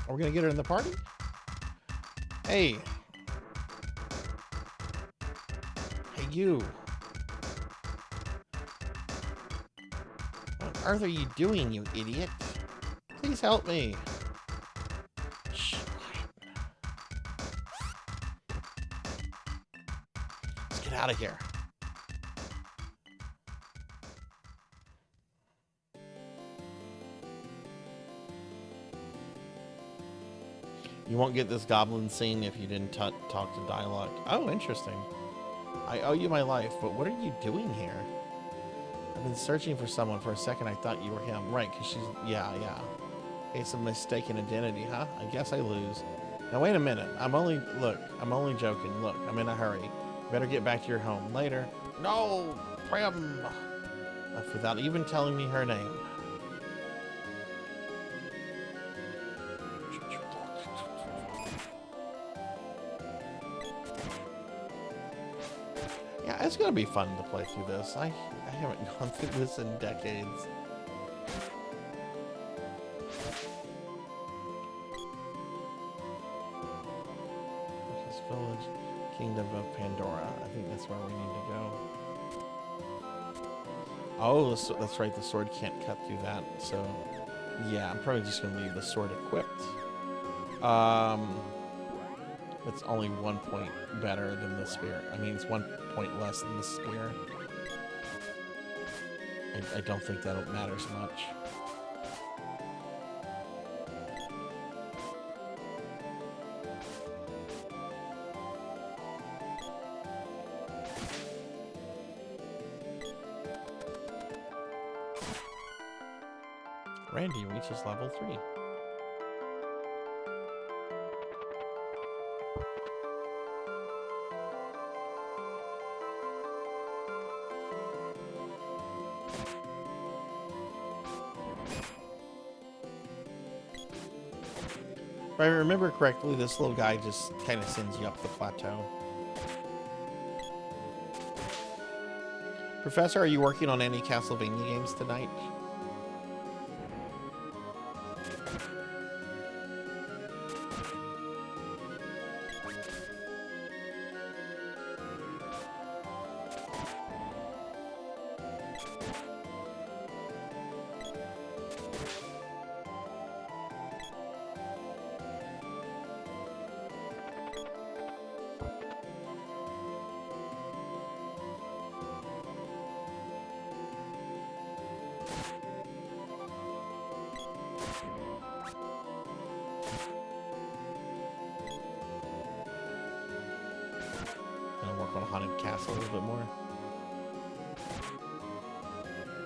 Are we gonna get her in the party? Hey. Hey, you. What on earth are you doing, you idiot? Please help me. Shh, quiet. Let's get out of here. You won't get this goblin scene if you didn't talk to dialogue. Oh, interesting. I owe you my life, but what are you doing here? I've been searching for someone. For a second, I thought you were him. Right, because she's... Yeah. It's a mistaken identity, huh? I guess I lose. Now, wait a minute. I'm only joking. Look, I'm in a hurry. Better get back to your home. Later. No! Prim! Without even telling me her name. Yeah, it's gonna be fun to play through this. I haven't gone through this in decades. This village, Kingdom of Pandora. I think that's where we need to go. Oh, that's right. The sword can't cut through that. So, yeah, I'm probably just gonna leave the sword equipped. It's only 1 point better than the spear. I mean, it's 1 point less than the spear. I don't think that matters much. Randy reaches level 3. If I remember correctly, this little guy just kind of sends you up the plateau. Professor, are you working on any Castlevania games tonight?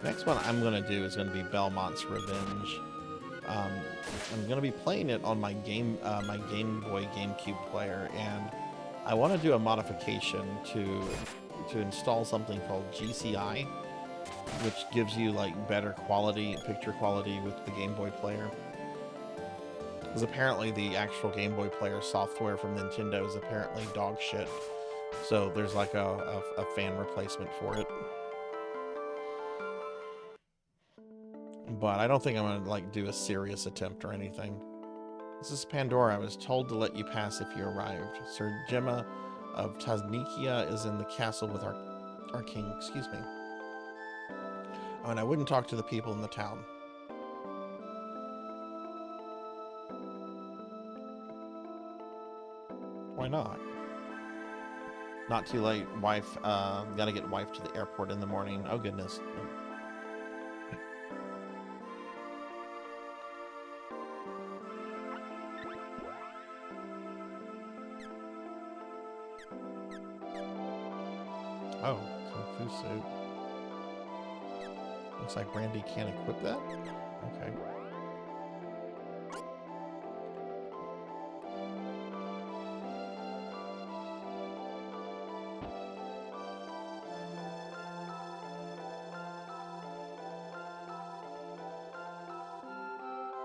Next one I'm going to do is going to be Belmont's Revenge. I'm going to be playing it on my Game Boy GameCube player, and I want to do a modification to install something called GCI, which gives you like better quality, picture quality with the Game Boy player. Because apparently the actual Game Boy player software from Nintendo is apparently dog shit. So there's like a fan replacement for it. But I don't think I'm gonna like do a serious attempt or anything. This is Pandora. I was told to let you pass if you arrived. Sir Gemma of Tasnikia is in the castle with our king. Excuse me. Oh, and I wouldn't talk to the people in the town. Why not? Not too late. Wife, gotta get wife to the airport in the morning. Oh goodness. Oh, Kung Fu suit. Looks like Brandy can't equip that? Okay.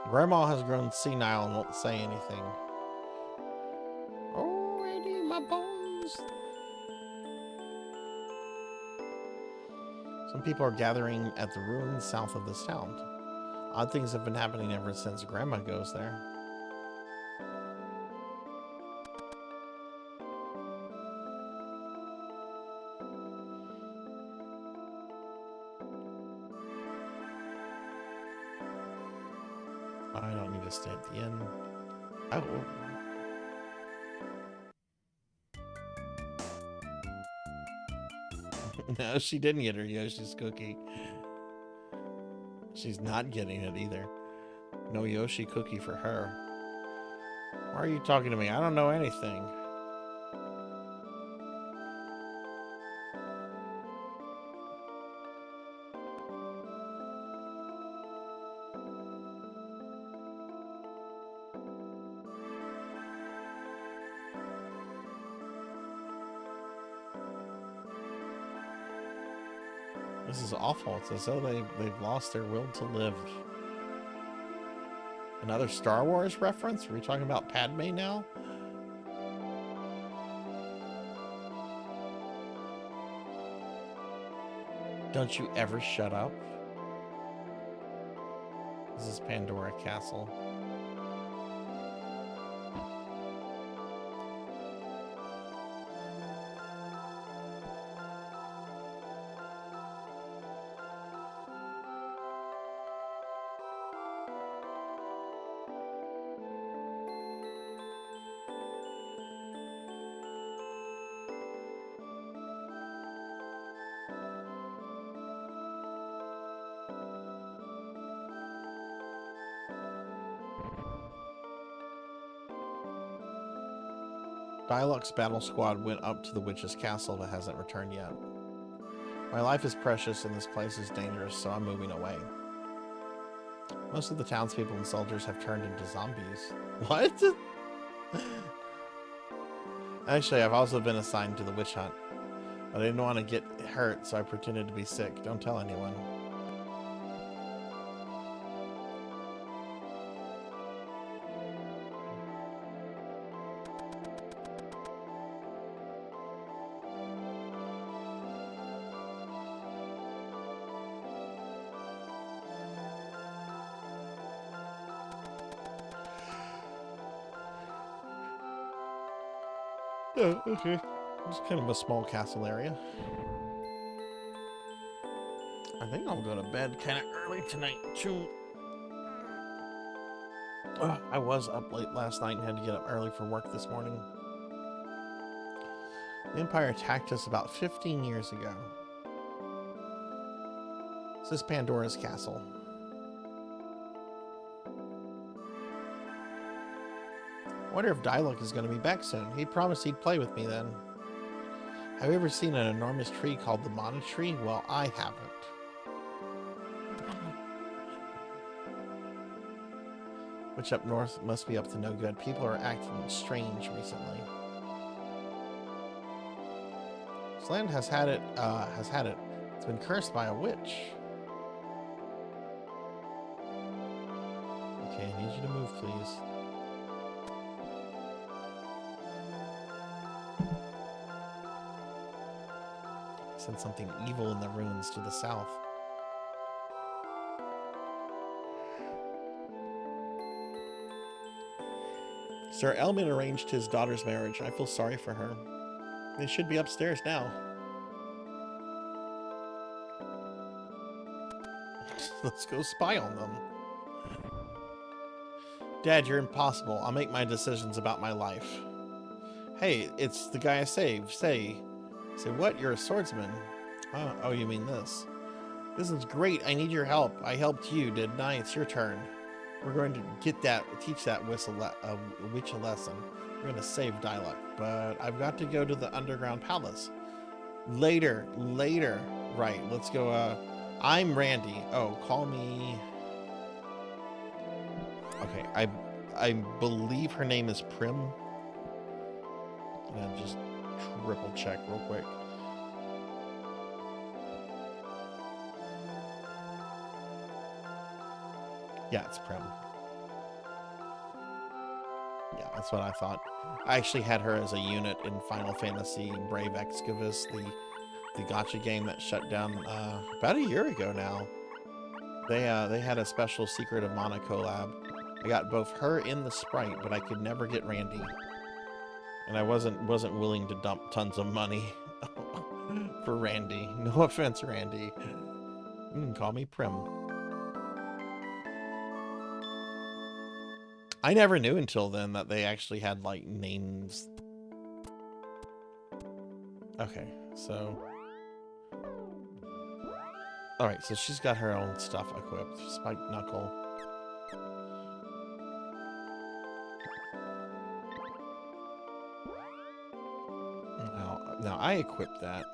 Grandma has grown senile and won't say anything. Oh, Randy, my bones! Some people are gathering at the ruins south of this town. Odd things have been happening ever since Grandma goes there. I don't need to stay at the inn. Oh. No, she didn't get her Yoshi's cookie. She's not getting it either. No Yoshi cookie for her. Why are you talking to me? I don't know anything. This is awful. It's as though they've lost their will to live. Another Star Wars reference? Are we talking about Padme now? Don't you ever shut up? This is Pandora Castle. Dialog's battle squad went up to the witch's castle but hasn't returned yet. My life is precious and this place is dangerous, so I'm moving away. Most of the townspeople and soldiers have turned into zombies. What? Actually, I've also been assigned to the witch hunt. But I didn't want to get hurt, so I pretended to be sick. Don't tell anyone. Oh, okay. It's kind of a small castle area. I think I'll go to bed kind of early tonight, too. I was up late last night and had to get up early for work this morning. The Empire attacked us about 15 years ago. This is Pandora's castle. I wonder if Dialog is going to be back soon. He promised he'd play with me then. Have you ever seen an enormous tree called the Mana Tree? Well, I haven't. Which up north must be up to no good. People are acting strange recently. This land has had it. It's been cursed by a witch. Okay, I need you to move, please. Send something evil in the ruins to the south. Sir Elman arranged his daughter's marriage. I feel sorry for her. They should be upstairs now. Let's go spy on them. Dad, you're impossible. I'll make my decisions about my life. Hey, it's the guy I saved. Say what? You're a swordsman. Oh, you mean this? This is great. I need your help. I helped you, didn't I? It's your turn. We're going to teach that witch a lesson. We're going to save Dialog, but I've got to go to the underground palace. Later. Right, let's go. I'm Randy. Oh, call me. Okay, I believe her name is Prim. And just triple check real quick. Yeah, it's Prim. Yeah, that's what I thought. I actually had her as a unit in Final Fantasy Brave Exvius, the gacha game that shut down about a year ago now. They had a special Secret of Mana collab. I got both her and the sprite, but I could never get Randy. And I wasn't willing to dump tons of money for Randy. No offense, Randy. You can call me Prim. I never knew until then that they actually had, like, names. Okay, so... Alright, so she's got her own stuff equipped. Spike Knuckle. Now I equipped that.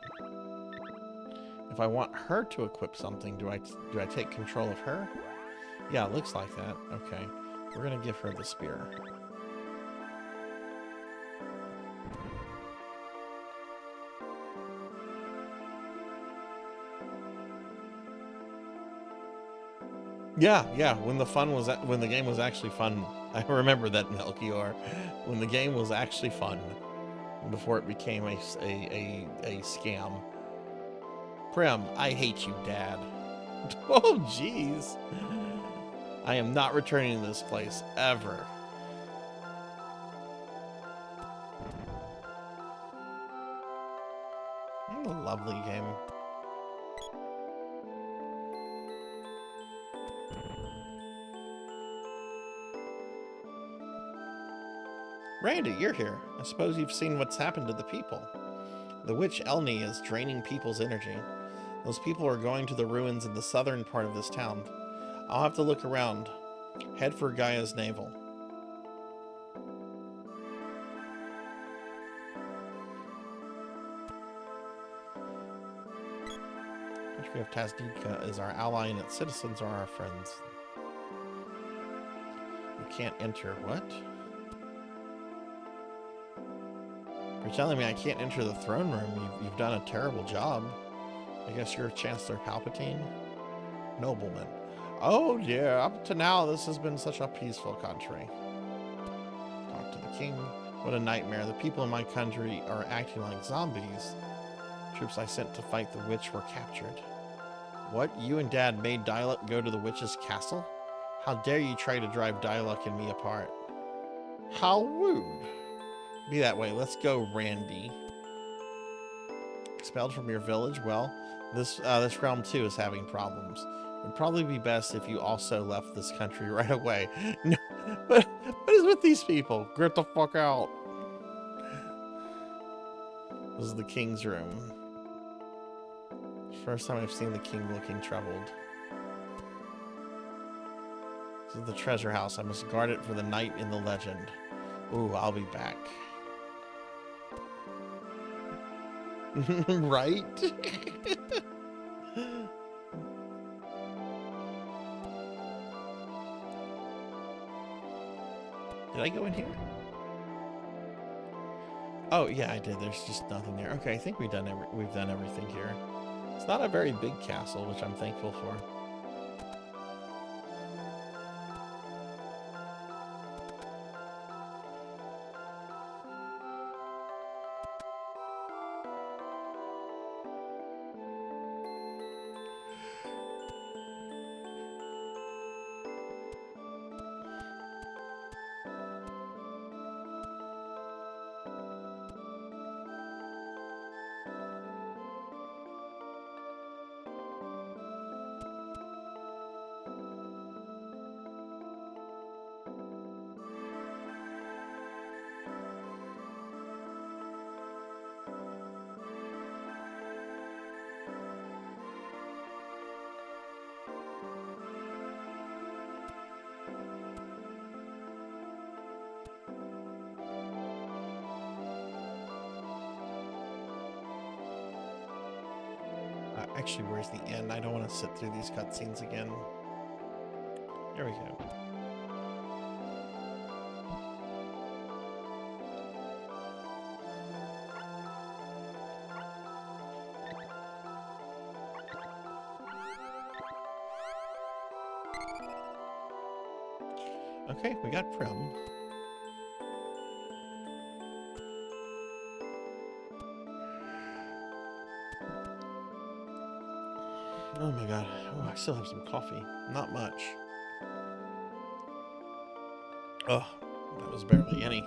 If I want her to equip something, do I take control of her? Yeah, it looks like that. Okay. We're gonna give her the spear. Yeah. When the game was actually fun, I remember that, Melchior. When the game was actually fun, before it became a scam. Prim, I hate you, Dad. Oh, jeez. I am not returning to this place, ever. What a lovely game. Randy, you're here. I suppose you've seen what's happened to the people. The witch Elni is draining people's energy. Those people are going to the ruins in the southern part of this town. I'll have to look around. Head for Gaia's navel. Country of Tazdika is our ally and its citizens are our friends. can't enter. What? You're telling me I can't enter the throne room? You've done a terrible job. I guess you're Chancellor Palpatine? Nobleman. Oh dear, up to now this has been such a peaceful country. Talk to the king. What a nightmare. The people in my country are acting like zombies. Troops I sent to fight the witch were captured. What? You and Dad made Dialog go to the witch's castle? How dare you try to drive Dialog and me apart? How rude. Be that way. Let's go, Randy. Expelled from your village? Well, this realm too is having problems. It'd probably be best if you also left this country right away. No, but what is with these people? Get the fuck out. This is the king's room. First time I've seen the king looking troubled. This is the treasure house. I must guard it for the knight in the legend. Ooh, I'll be back. Right? Did I go in here? Oh yeah, I did. There's just nothing there. Okay, I think we've done everything here. It's not a very big castle, which I'm thankful for. Actually, where's the end? I don't want to sit through these cutscenes again. There we go. Okay, we got Prim. Oh my god. Oh, I still have some coffee. Not much. Oh, that was barely any.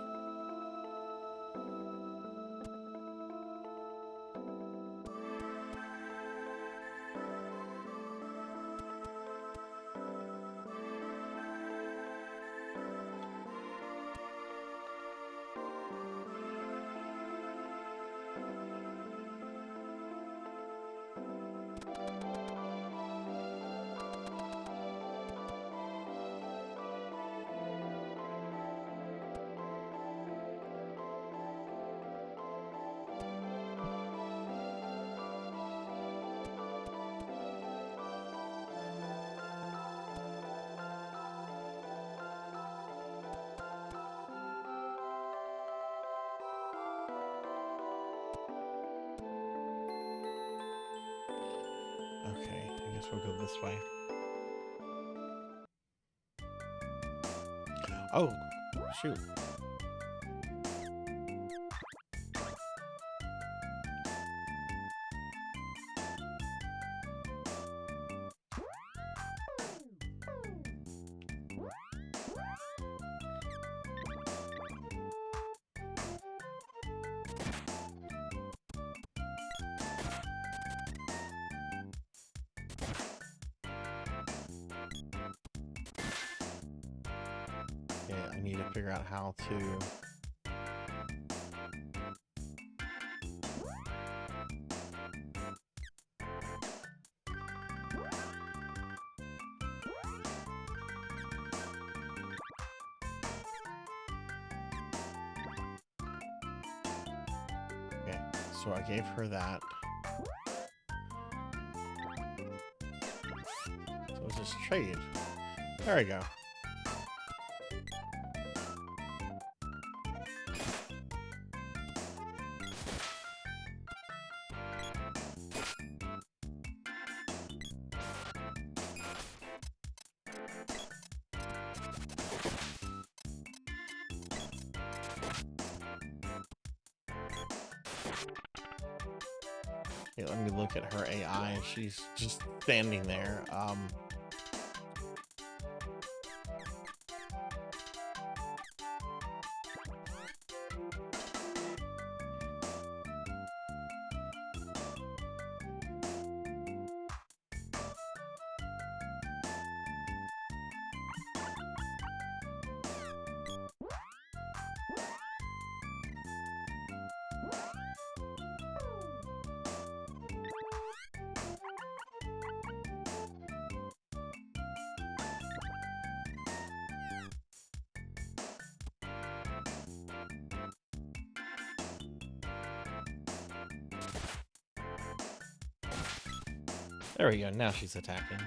Okay, I guess we'll go this way. Oh, shoot. I need to figure out how to... Okay, so I gave her that. So let's just trade. There we go. Here, let me look at her AI. She's just standing there. There we go. Now she's attacking.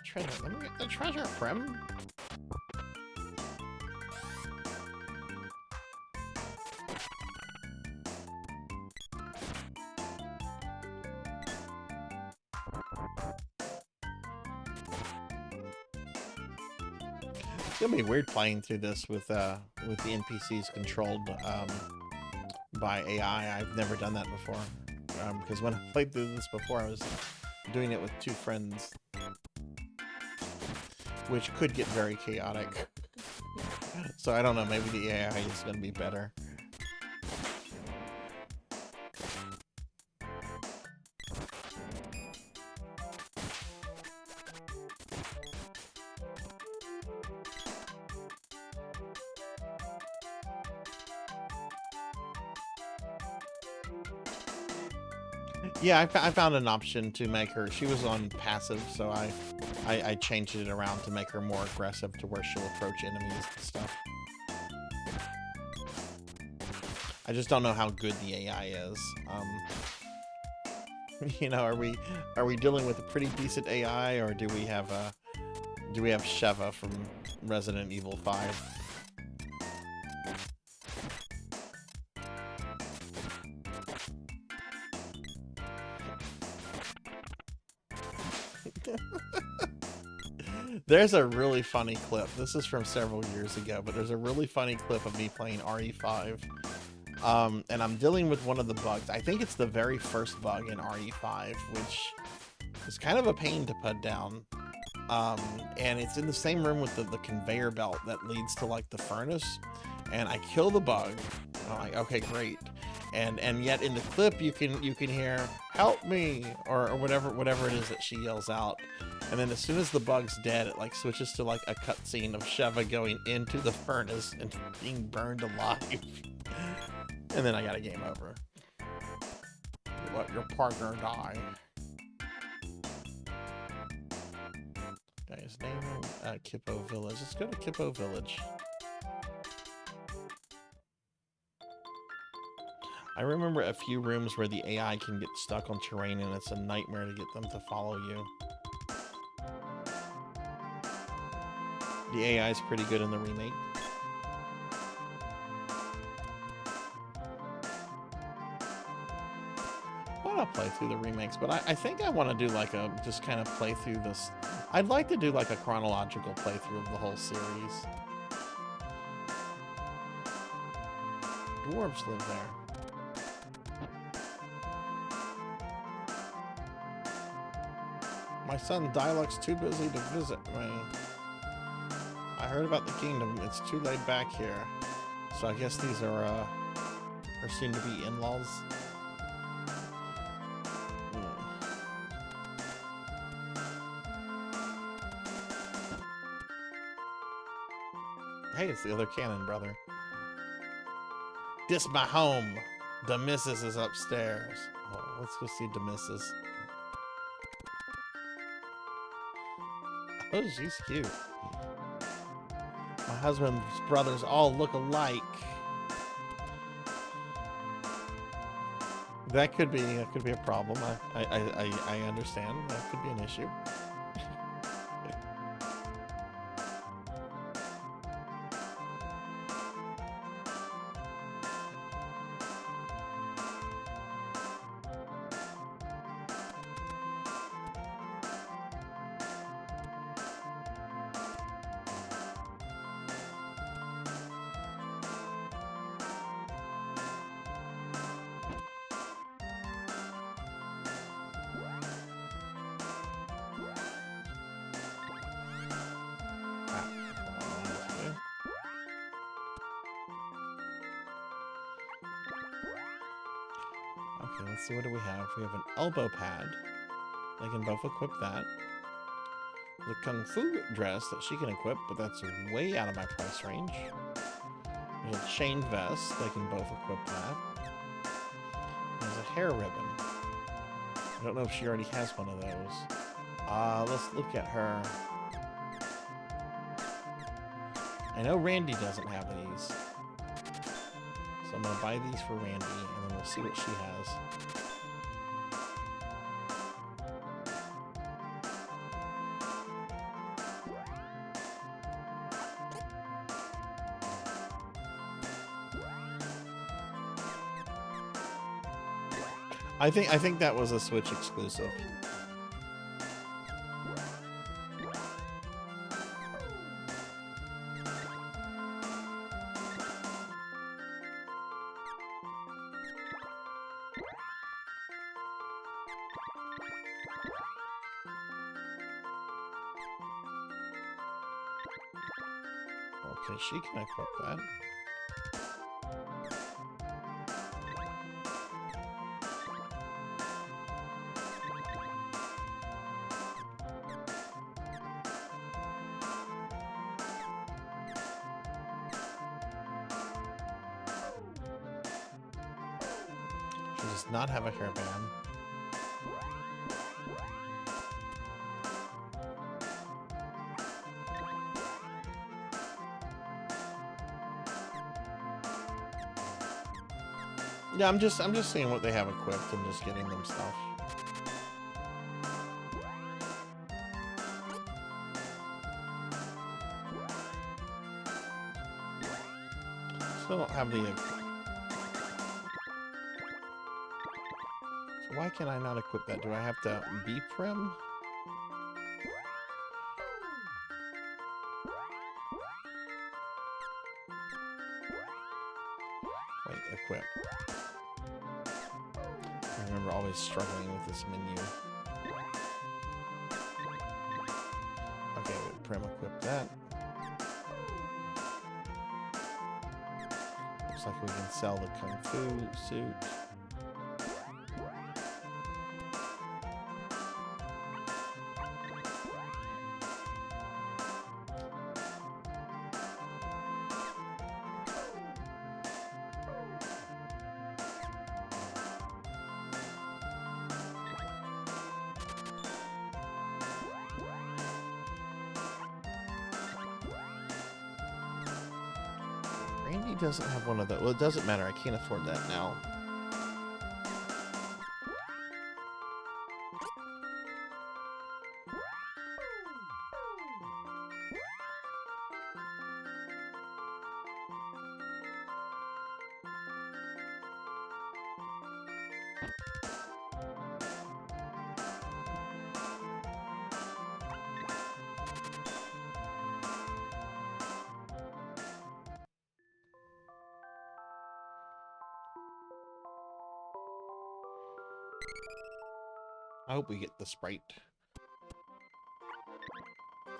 Treasure. Let me get the treasure, Prim. It's gonna be weird playing through this with the NPCs controlled by AI. I've never done that before. Because when I played through this before, I was doing it with two friends, which could get very chaotic. So I don't know, maybe the AI is going to be better. Yeah, I found an option to make her, she was on passive, so I changed it around to make her more aggressive to where she'll approach enemies and stuff. I just don't know how good the AI is. You know, are we dealing with a pretty decent AI, or do we have Sheva from Resident Evil 5? There's a really funny clip. This is from several years ago, but there's a really funny clip of me playing RE5. And I'm dealing with one of the bugs. I think it's the very first bug in RE5, which is kind of a pain to put down. And it's in the same room with the conveyor belt that leads to like the furnace. And I kill the bug. I'm like, okay, great. And yet in the clip you can hear "help me" or whatever it is that she yells out. And then as soon as the bug's dead, it like switches to like a cutscene of Sheva going into the furnace and being burned alive. And then I got a game over. You let your partner die. Guy's name, Kippo Village. Let's go to Kippo Village. I remember a few rooms where the AI can get stuck on terrain and it's a nightmare to get them to follow you. The AI is pretty good in the remake. I want to play through the remakes, but I think I want to do like a just kind of play through this. I'd like to do like a chronological playthrough of the whole series. Dwarves live there. My son Dialog's too busy to visit me. I heard about the kingdom. It's too laid back here. So I guess these are soon to be in-laws. Hey, it's the other cannon, brother. This my home. The missus is upstairs. Oh, let's go see the missus. Oh, she's cute. My husband's brothers all look alike. That could be a problem. I understand. That could be an issue. Okay, let's see, what do we have? We have an elbow pad. They can both equip that. The Kung Fu dress that she can equip, but that's way out of my price range. There's a chain vest. They can both equip that. There's a hair ribbon. I don't know if she already has one of those. Let's look at her. I know Randy doesn't have these. So I'm going to buy these for Randy, and then we'll see what she has. I think that was a Switch exclusive. Okay, she can equip that. She does not have a hairband. Yeah, I'm just seeing what they have equipped and just getting them stuff. Still don't have the. So why can I not equip that? Do I have to be prim? Wait, equip. I remember always struggling with this menu. Okay, wait, prim equip that. Looks like we can sell the Kung Fu suit. Randy doesn't have one of those. Well, it doesn't matter. I can't afford that now. I hope we get the Sprite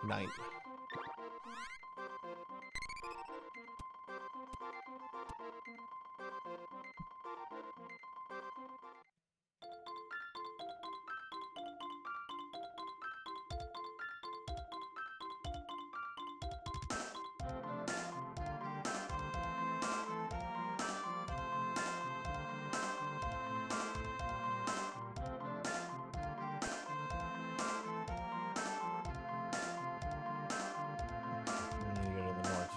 tonight. We need to go to the north.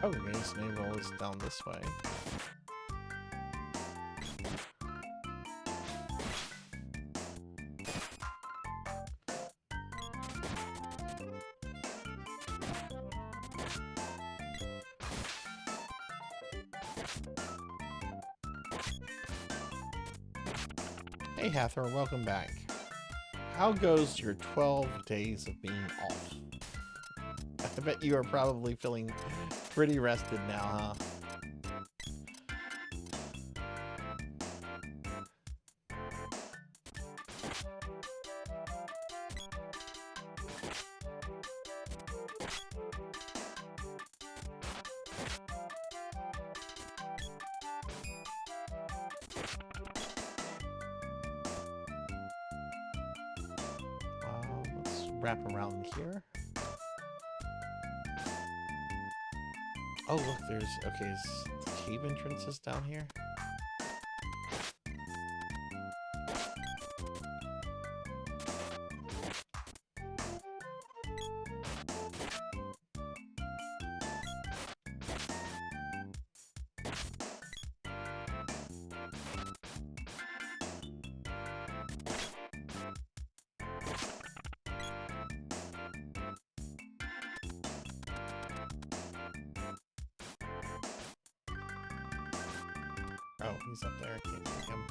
Oh, Race Naval is down this way. Hey Hathor, welcome back. How goes your 12 days of being off? I bet you are probably feeling pretty rested now, huh? Let's wrap around here. Oh, look, there's... Okay, is the cave entrances down here? Oh, he's up there. I can't see him.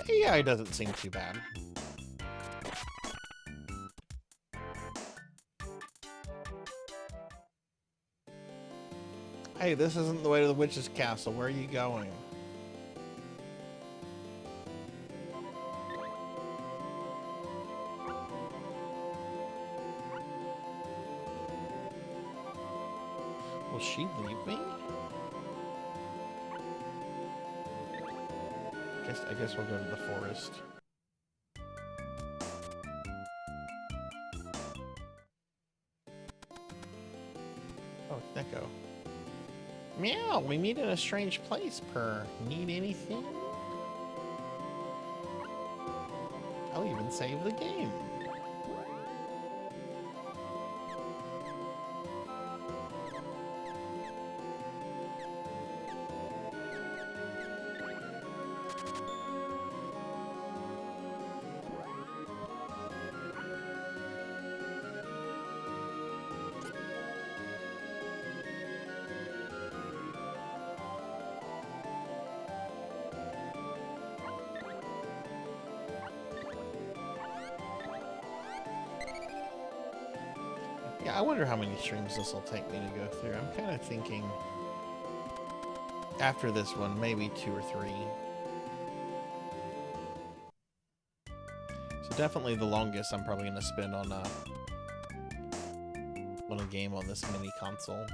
The AI doesn't seem too bad. Hey, this isn't the way to the witch's castle. Where are you going? Will she leave me? I guess we'll go to the forest. Oh, Neko. Meow, we meet in a strange place, purr. Need anything? I'll even save the game. Yeah, I wonder how many streams this will take me to go through. I'm kind of thinking after this one, maybe 2 or 3. So definitely the longest I'm probably going to spend on a game on this mini console.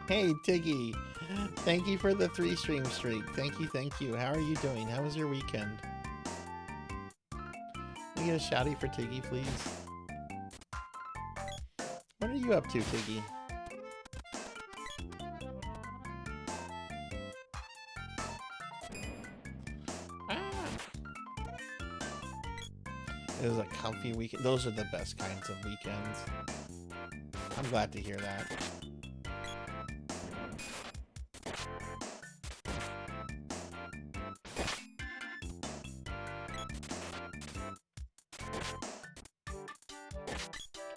Hey, Tiggy. Thank you for the 3 stream streak. Thank you, thank you. How are you doing? How was your weekend? Can we get a shouty for Tiggy, please? What are you up to, Tiggy? It was a comfy weekend. Those are the best kinds of weekends. I'm glad to hear that.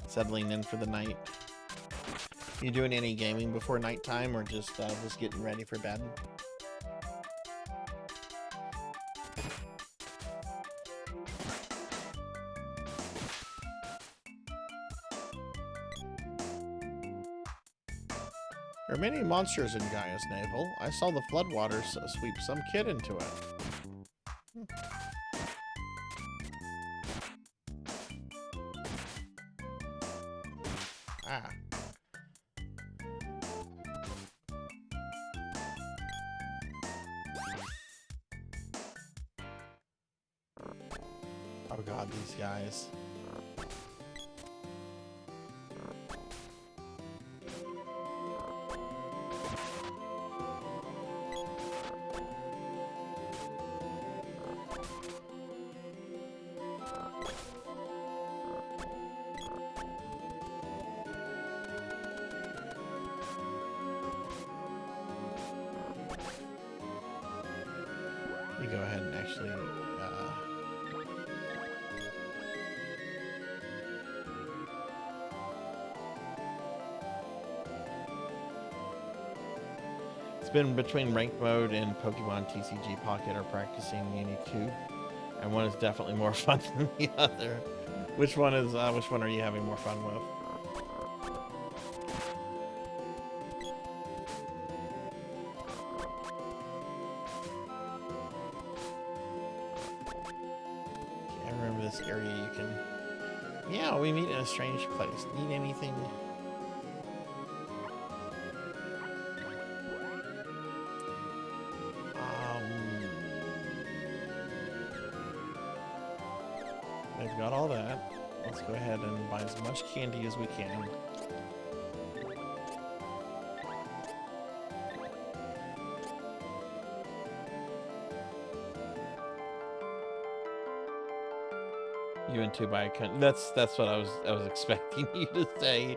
Settling in for the night. You doing any gaming before nighttime, or just getting ready for bed? There are many monsters in Gaia's navel. I saw the floodwaters sweep some kid into it. Ah. Oh god, these guys. Let me go ahead and actually it's been between ranked mode and Pokemon TCG Pocket or practicing Uni 2, and one is definitely more fun than the other. Which one are you having more fun with? I remember this area you can... Yeah, we meet in a strange place. Need anything? They've got all that. Let's go ahead and buy as much candy as we can. You and 2 by that's what I was expecting you to say.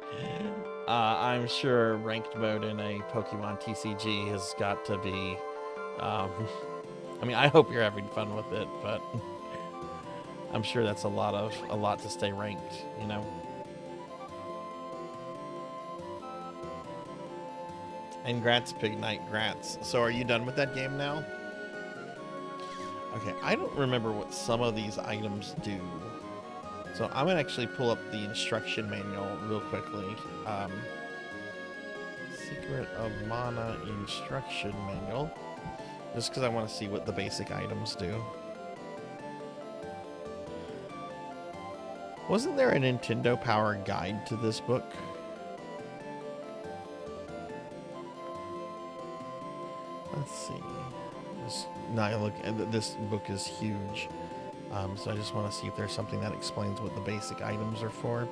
I'm sure ranked mode in a Pokemon TCG has got to be. I mean, I hope you're having fun with it, but I'm sure that's a lot to stay ranked, you know. And grats, Pig Knight, grats. So are you done with that game now? Okay, I don't remember what some of these items do. So I'm gonna actually pull up the instruction manual real quickly. Secret of Mana instruction manual. Just because I want to see what the basic items do. Wasn't there a Nintendo Power guide to this book? Let's see. Now look, this book is huge. So I just want to see if there's something that explains what the basic items are for.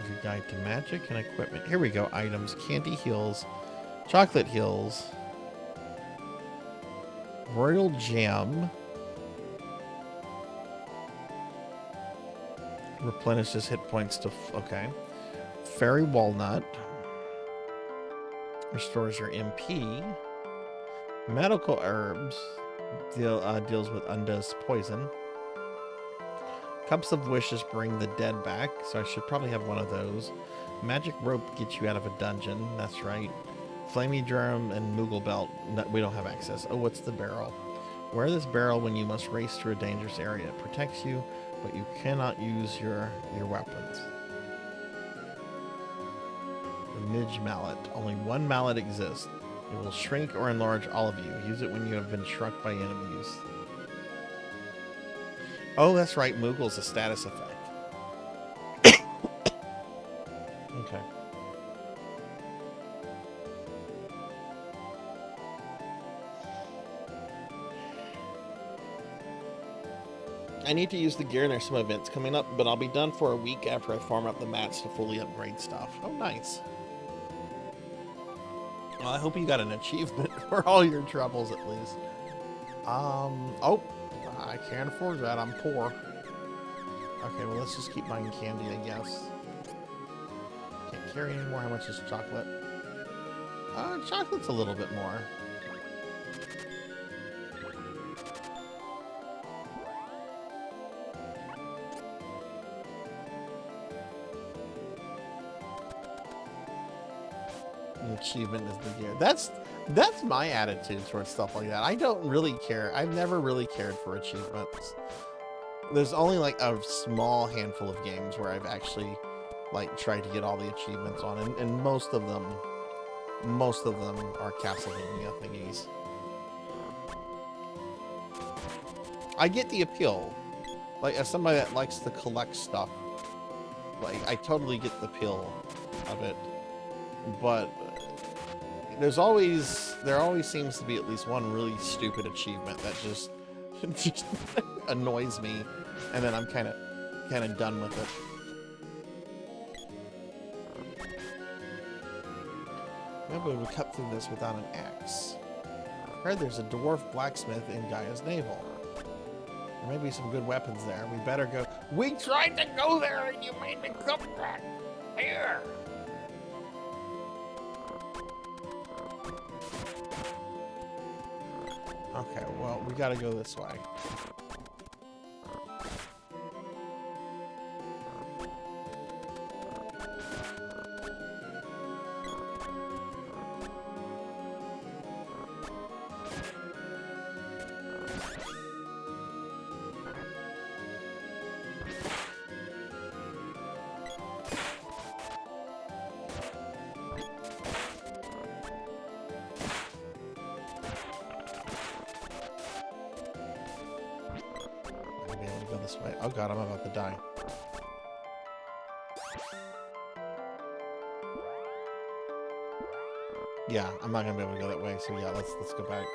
Your guide to magic and equipment. Here we go. Items. Candy heals. Chocolate heals. Royal jam. Replenishes hit points to... okay. Fairy walnut. Restores your MP. Medical herbs. Deals with undoes poison. Cups of wishes bring the dead back, so I should probably have one of those. Magic rope gets you out of a dungeon. That's right. Flamey drum and Moogle belt. No, we don't have access. Oh, what's the barrel? Wear this barrel when you must race through a dangerous area. It protects you, but you cannot use your weapons. The Midge mallet. Only one mallet exists. It will shrink or enlarge all of you. Use it when you have been struck by enemies. Oh, that's right. Moogle's a status effect. Okay. I need to use the gear. There's some events coming up, but I'll be done for a week after I farm up the mats to fully upgrade stuff. Oh, nice. Well, I hope you got an achievement for all your troubles at least. Oh, I can't afford that. I'm poor. Okay, well, let's just keep buying candy, I guess. Can't carry anymore. How much is chocolate? Chocolate's a little bit more. The achievement is the gear. That's my attitude towards stuff like that. I don't really care. I've never really cared for achievements. There's only like a small handful of games where I've actually like tried to get all the achievements on, and most of them are Castlevania thingies. I get the appeal. Like, as somebody that likes to collect stuff, like, I totally get the appeal of it. But there always seems to be at least one really stupid achievement that just annoys me, and then I'm kind of done with it. Maybe we cut through this without an axe. I heard there's a dwarf blacksmith in Gaia's navel. There may be some good weapons there. We better go. We tried to go there and you made me come back here. Okay, well, we gotta go this way. This way. Oh god, I'm about to die. Yeah, I'm not gonna be able to go that way, so yeah, let's go back.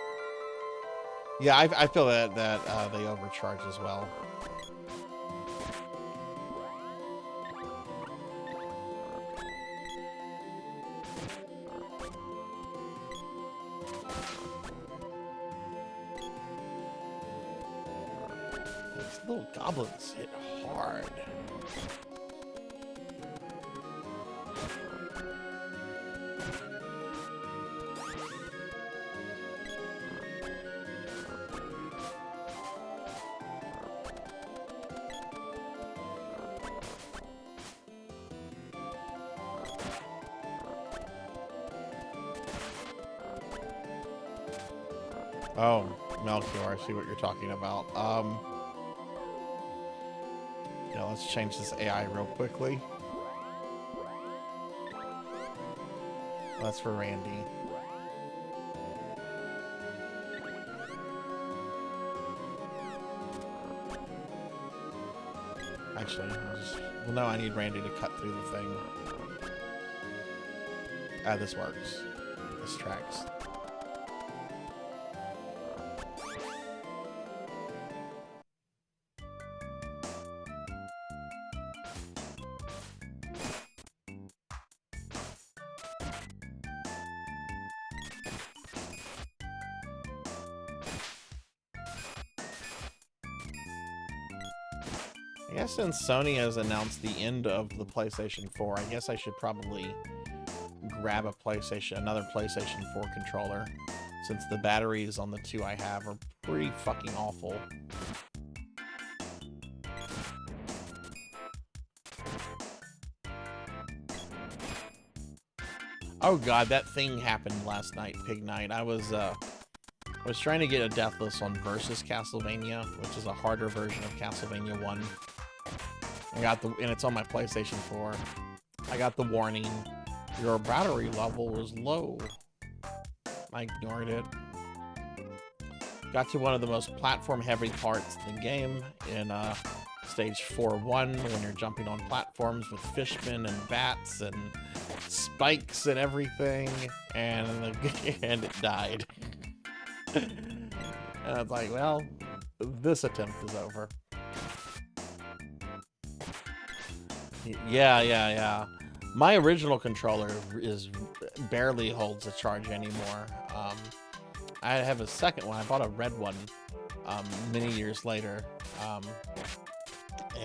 Yeah, I feel that they overcharge as well. Little goblins hit hard. Oh, Melchior, I see what you're talking about. Yeah, let's change this AI real quickly. That's for Randy. Actually, well, no, I need Randy to cut through the thing. Ah, this works. This tracks. I guess since Sony has announced the end of the PlayStation 4, I guess I should probably grab another PlayStation 4 controller, since the batteries on the two I have are pretty fucking awful. Oh god, that thing happened last night, Pig Night. I was trying to get a deathless on Versus Castlevania, which is a harder version of Castlevania 1. And it's on my PlayStation 4. I got the warning, your battery level is low. I ignored it. Got to one of the most platform-heavy parts in the game in stage 4-1, when you're jumping on platforms with fishmen and bats and spikes and everything, and it died. And I was like, well, this attempt is over. Yeah. My original controller barely holds a charge anymore. I have a second one. I bought a red one many years later.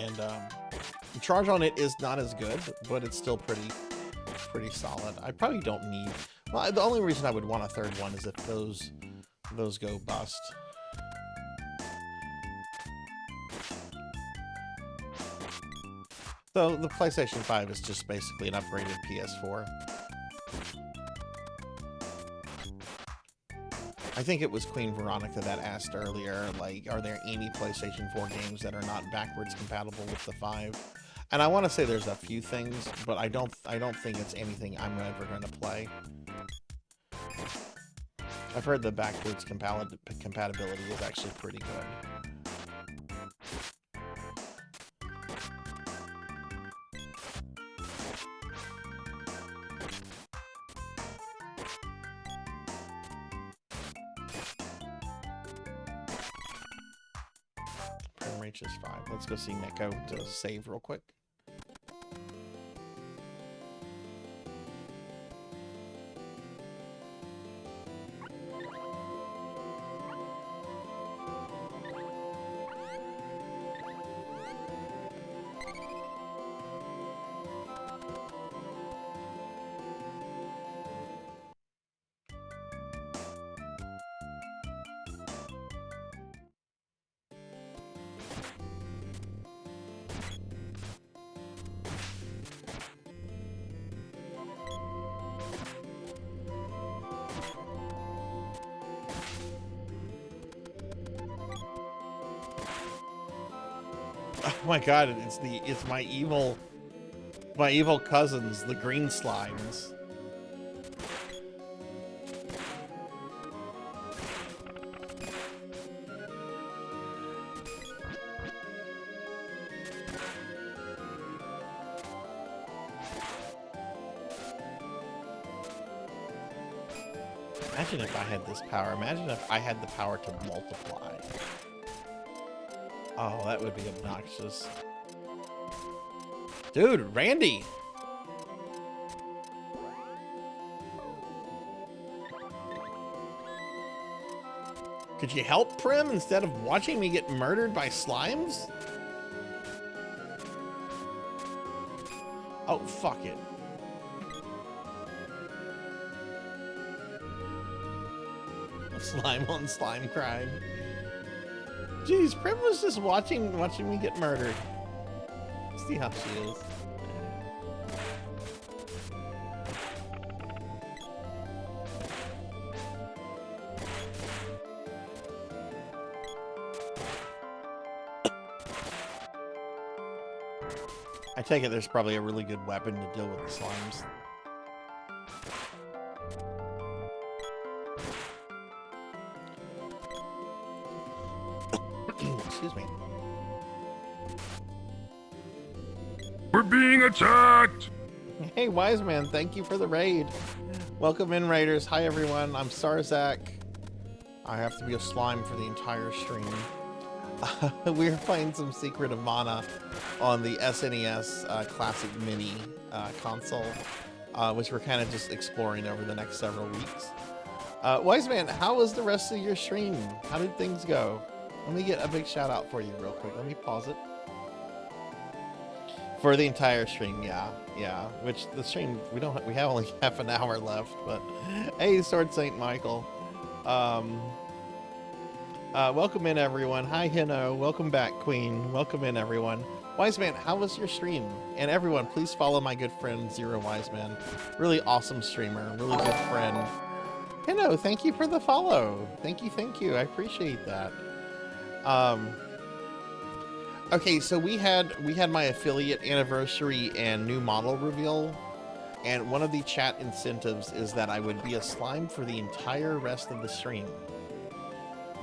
The charge on it is not as good, but it's still pretty solid. I probably don't need... Well, the only reason I would want a third one is if those go bust. So the PlayStation 5 is just basically an upgraded PS4. I think it was Queen Veronica that asked earlier, like, are there any PlayStation 4 games that are not backwards compatible with the 5? And I want to say there's a few things, but I don't think it's anything I'm ever going to play. I've heard the backwards compatibility is actually pretty good. Reaches 5. Let's go see Neko to save real quick. Oh my god, it's my evil cousins, the green slimes. Imagine if I had this power. Imagine if I had the power to multiply. Oh, that would be obnoxious. Dude, Randy! Could you help Prim instead of watching me get murdered by slimes? Oh, fuck it. Slime on slime crime. Jeez, Prim was just watching me get murdered. See how she is. I take it there's probably a really good weapon to deal with the slimes. Excuse me. We're being attacked! Hey, Wise Man, thank you for the raid. Welcome in, Raiders. Hi, everyone. I'm Sarzac. I have to be a slime for the entire stream. We're playing some Secret of Mana on the SNES Classic Mini console, which we're kind of just exploring over the next several weeks. Wise Man, how was the rest of your stream? How did things go? Let me get a big shout out for you real quick. Let me pause it. For the entire stream, yeah, yeah. Which the stream we have only half an hour left, but hey, Sword Saint Michael, welcome in everyone. Hi Hino, welcome back Queen. Welcome in everyone. Wise Man, how was your stream? And everyone, please follow my good friend Zero Wise Man. Really awesome streamer, really good friend. Hino, thank you for the follow. Thank you. I appreciate that. Okay, so we had my affiliate anniversary and new model reveal, and one of the chat incentives is that I would be a slime for the entire rest of the stream.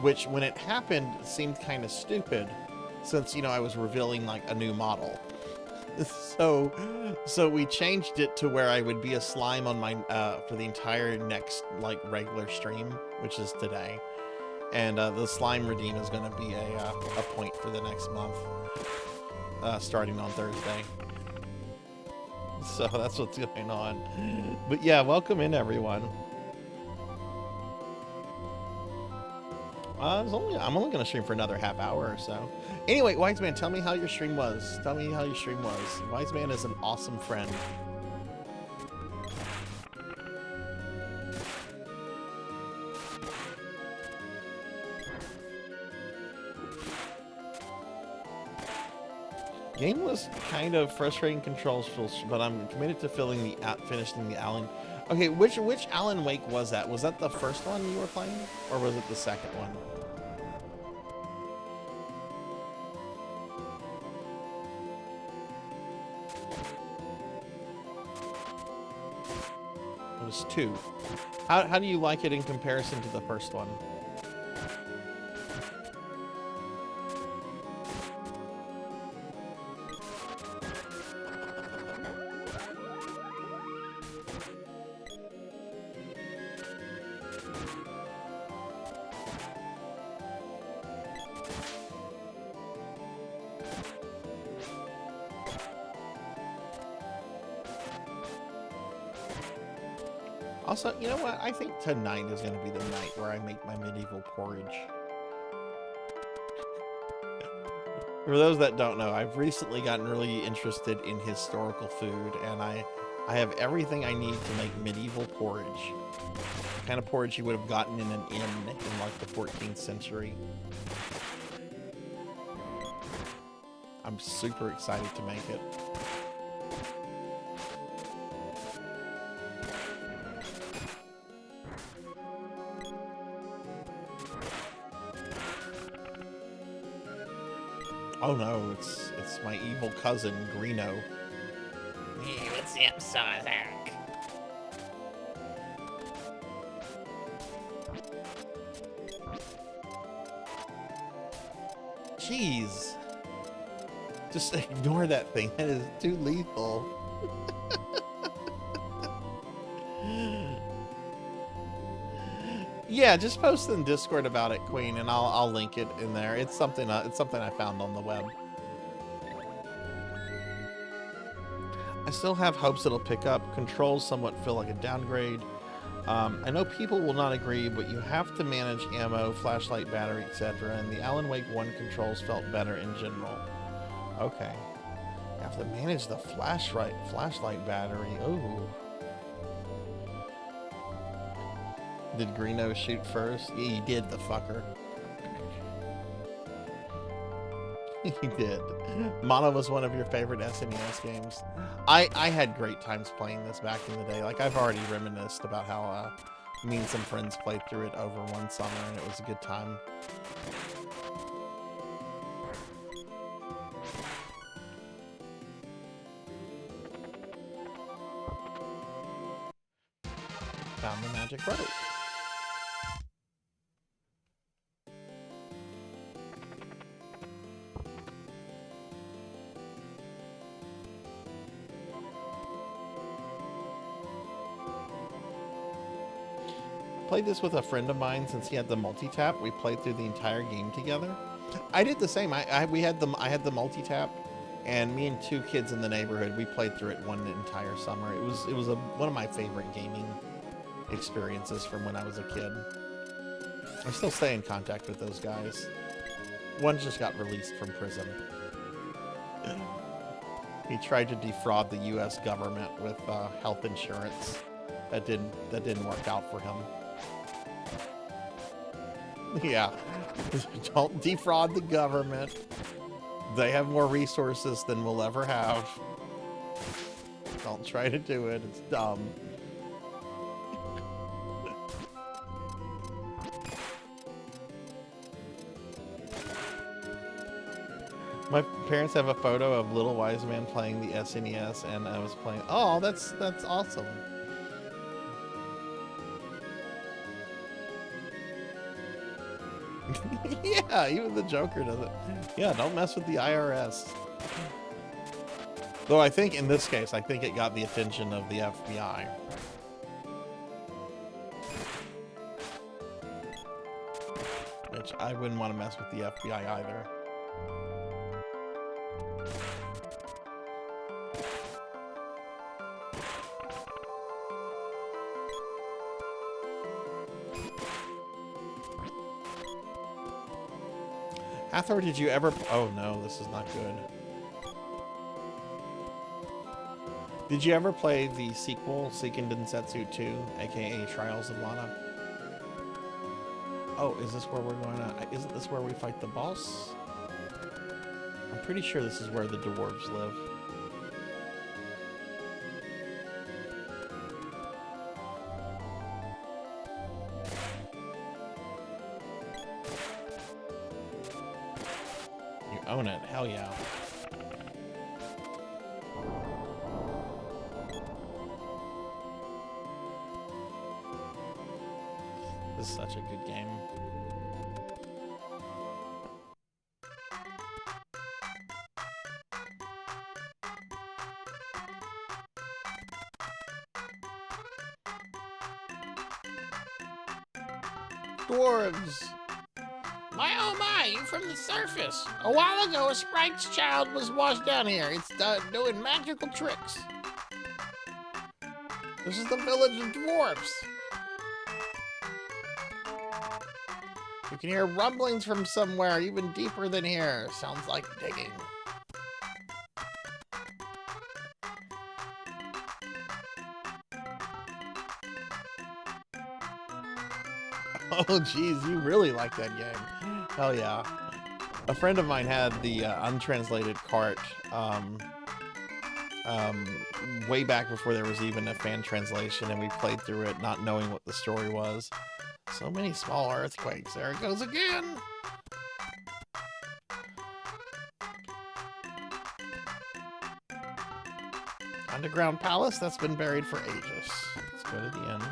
Which, when it happened, seemed kind of stupid, since, you know, I was revealing like a new model. So we changed it to where I would be a slime on my for the entire next like regular stream, which is today. And the slime redeem is going to be a point for the next month, starting on Thursday. So that's what's going on. But yeah, welcome in everyone. I'm only going to stream for another half hour or so. Anyway, Wise Man, tell me how your stream was. Tell me how your stream was. Wise Man is an awesome friend. Game was kind of frustrating controls, but I'm committed to finishing the Alan. Okay, which Alan Wake was that? Was that the first one you were playing, or was it the second one? It was 2. How do you like it in comparison to the first one? Also, you know what? I think tonight is going to be the night where I make my medieval porridge. For those that don't know, I've recently gotten really interested in historical food, and I have everything I need to make medieval porridge. The kind of porridge you would have gotten in an inn in like the 14th century. I'm super excited to make it. Oh no, it's my evil cousin, Greeno. Hey, what's up, Sarzac? Jeez. Just ignore that thing. That is too lethal. Yeah, just post in Discord about it, Queen, and I'll link it in there. It's something I found on the web. I still have hopes it'll pick up. Controls somewhat feel like a downgrade. I know people will not agree, but you have to manage ammo, flashlight, battery, etc. And the Alan Wake 1 controls felt better in general. Okay. You have to manage the flashlight battery. Ooh. Did Greeno shoot first? Yeah, he did, the fucker. He did. Mono was one of your favorite SNES games. I had great times playing this back in the day. Like, I've already reminisced about how me and some friends played through it over one summer, and it was a good time. Found the magic rope. Played this with a friend of mine since he had the multi-tap. We played through the entire game together. I did the same. I had the multi-tap, and me and 2 kids in the neighborhood, we played through it one entire summer. It was one of my favorite gaming experiences from when I was a kid. I still stay in contact with those guys. One just got released from prison. He tried to defraud the U.S. government with health insurance. That didn't work out for him. Yeah, don't defraud the government. They have more resources than we'll ever have. Don't try to do it. It's dumb. My parents have a photo of Little Wise Man playing the SNES, and I was playing. Oh, that's awesome. Yeah, even the Joker does it. Yeah, don't mess with the IRS. Though I think in this case, I think it got the attention of the FBI. Which I wouldn't want to mess with the FBI either. Hathor, did you ever... Oh no, this is not good. Did you ever play the sequel, Seiken Densetsu 2, aka Trials of Lana? Oh, is this where we're going to... Isn't this where we fight the boss? I'm pretty sure this is where the dwarves live. You own it, hell yeah. This is such a good game. Dwarves! My oh my, you from the surface. A while ago, a sprite's child was washed down here. It's doing magical tricks. This is the village of dwarfs. You can hear rumblings from somewhere even deeper than here. Sounds like digging. Oh, geez, you really like that game. Hell yeah. A friend of mine had the untranslated cart way back before there was even a fan translation, and we played through it not knowing what the story was. So many small earthquakes. There it goes again. Underground palace that's been buried for ages. Let's go to the end.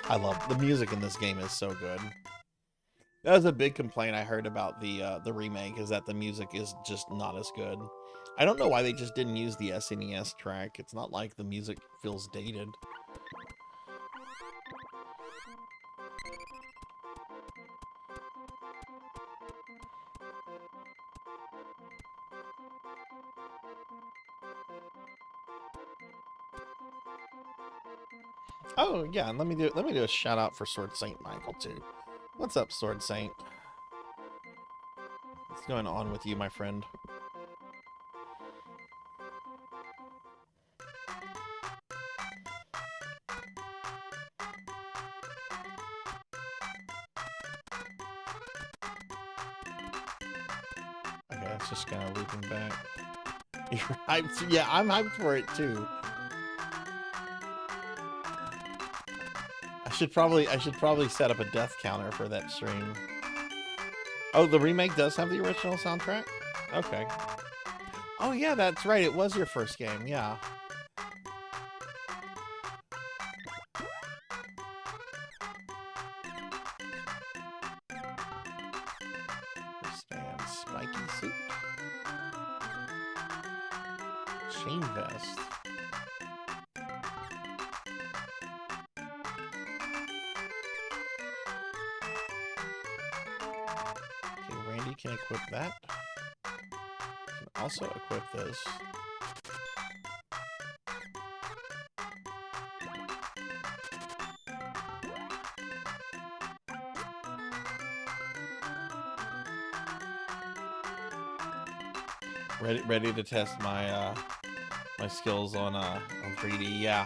I love the music in this game is so good. That was a big complaint I heard about the remake, is that the music is just not as good. I don't know why they just didn't use the SNES track. It's not like the music feels dated. Oh yeah, and let me do a shout out for Sword Saint Michael too. What's up, Sword Saint? What's going on with you, my friend? Okay, it's just kind of looping back. You're hyped? Yeah, I'm hyped for it too. I should probably set up a death counter for that stream. Oh, the remake does have the original soundtrack? Okay. Oh yeah, that's right. It was your first game. Yeah. Wristband, spiky suit. Chain vest. Randy can equip that. Can also equip this. Ready to test my my skills on 3D. Yeah,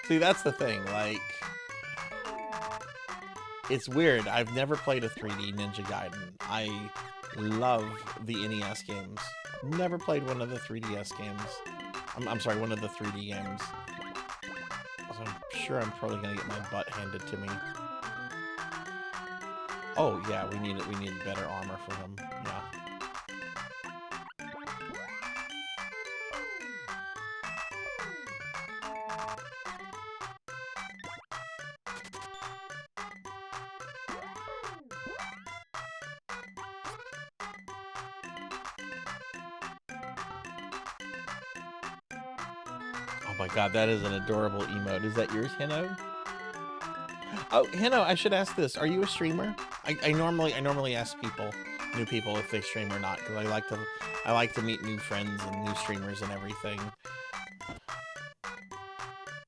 that's the thing. Like, it's weird. I've never played a 3D Ninja Gaiden. I love the NES games. Never played one of the 3DS games. I'm sorry, one of the 3D games. So I'm sure I'm probably gonna get my butt handed to me. Oh yeah, we need better armor for him. Yeah. Oh my god, that is an adorable emote. Is that yours, Hino? Oh, Hino, I should ask this. Are you a streamer? I normally ask new people if they stream or not, because I like to meet new friends and new streamers and everything.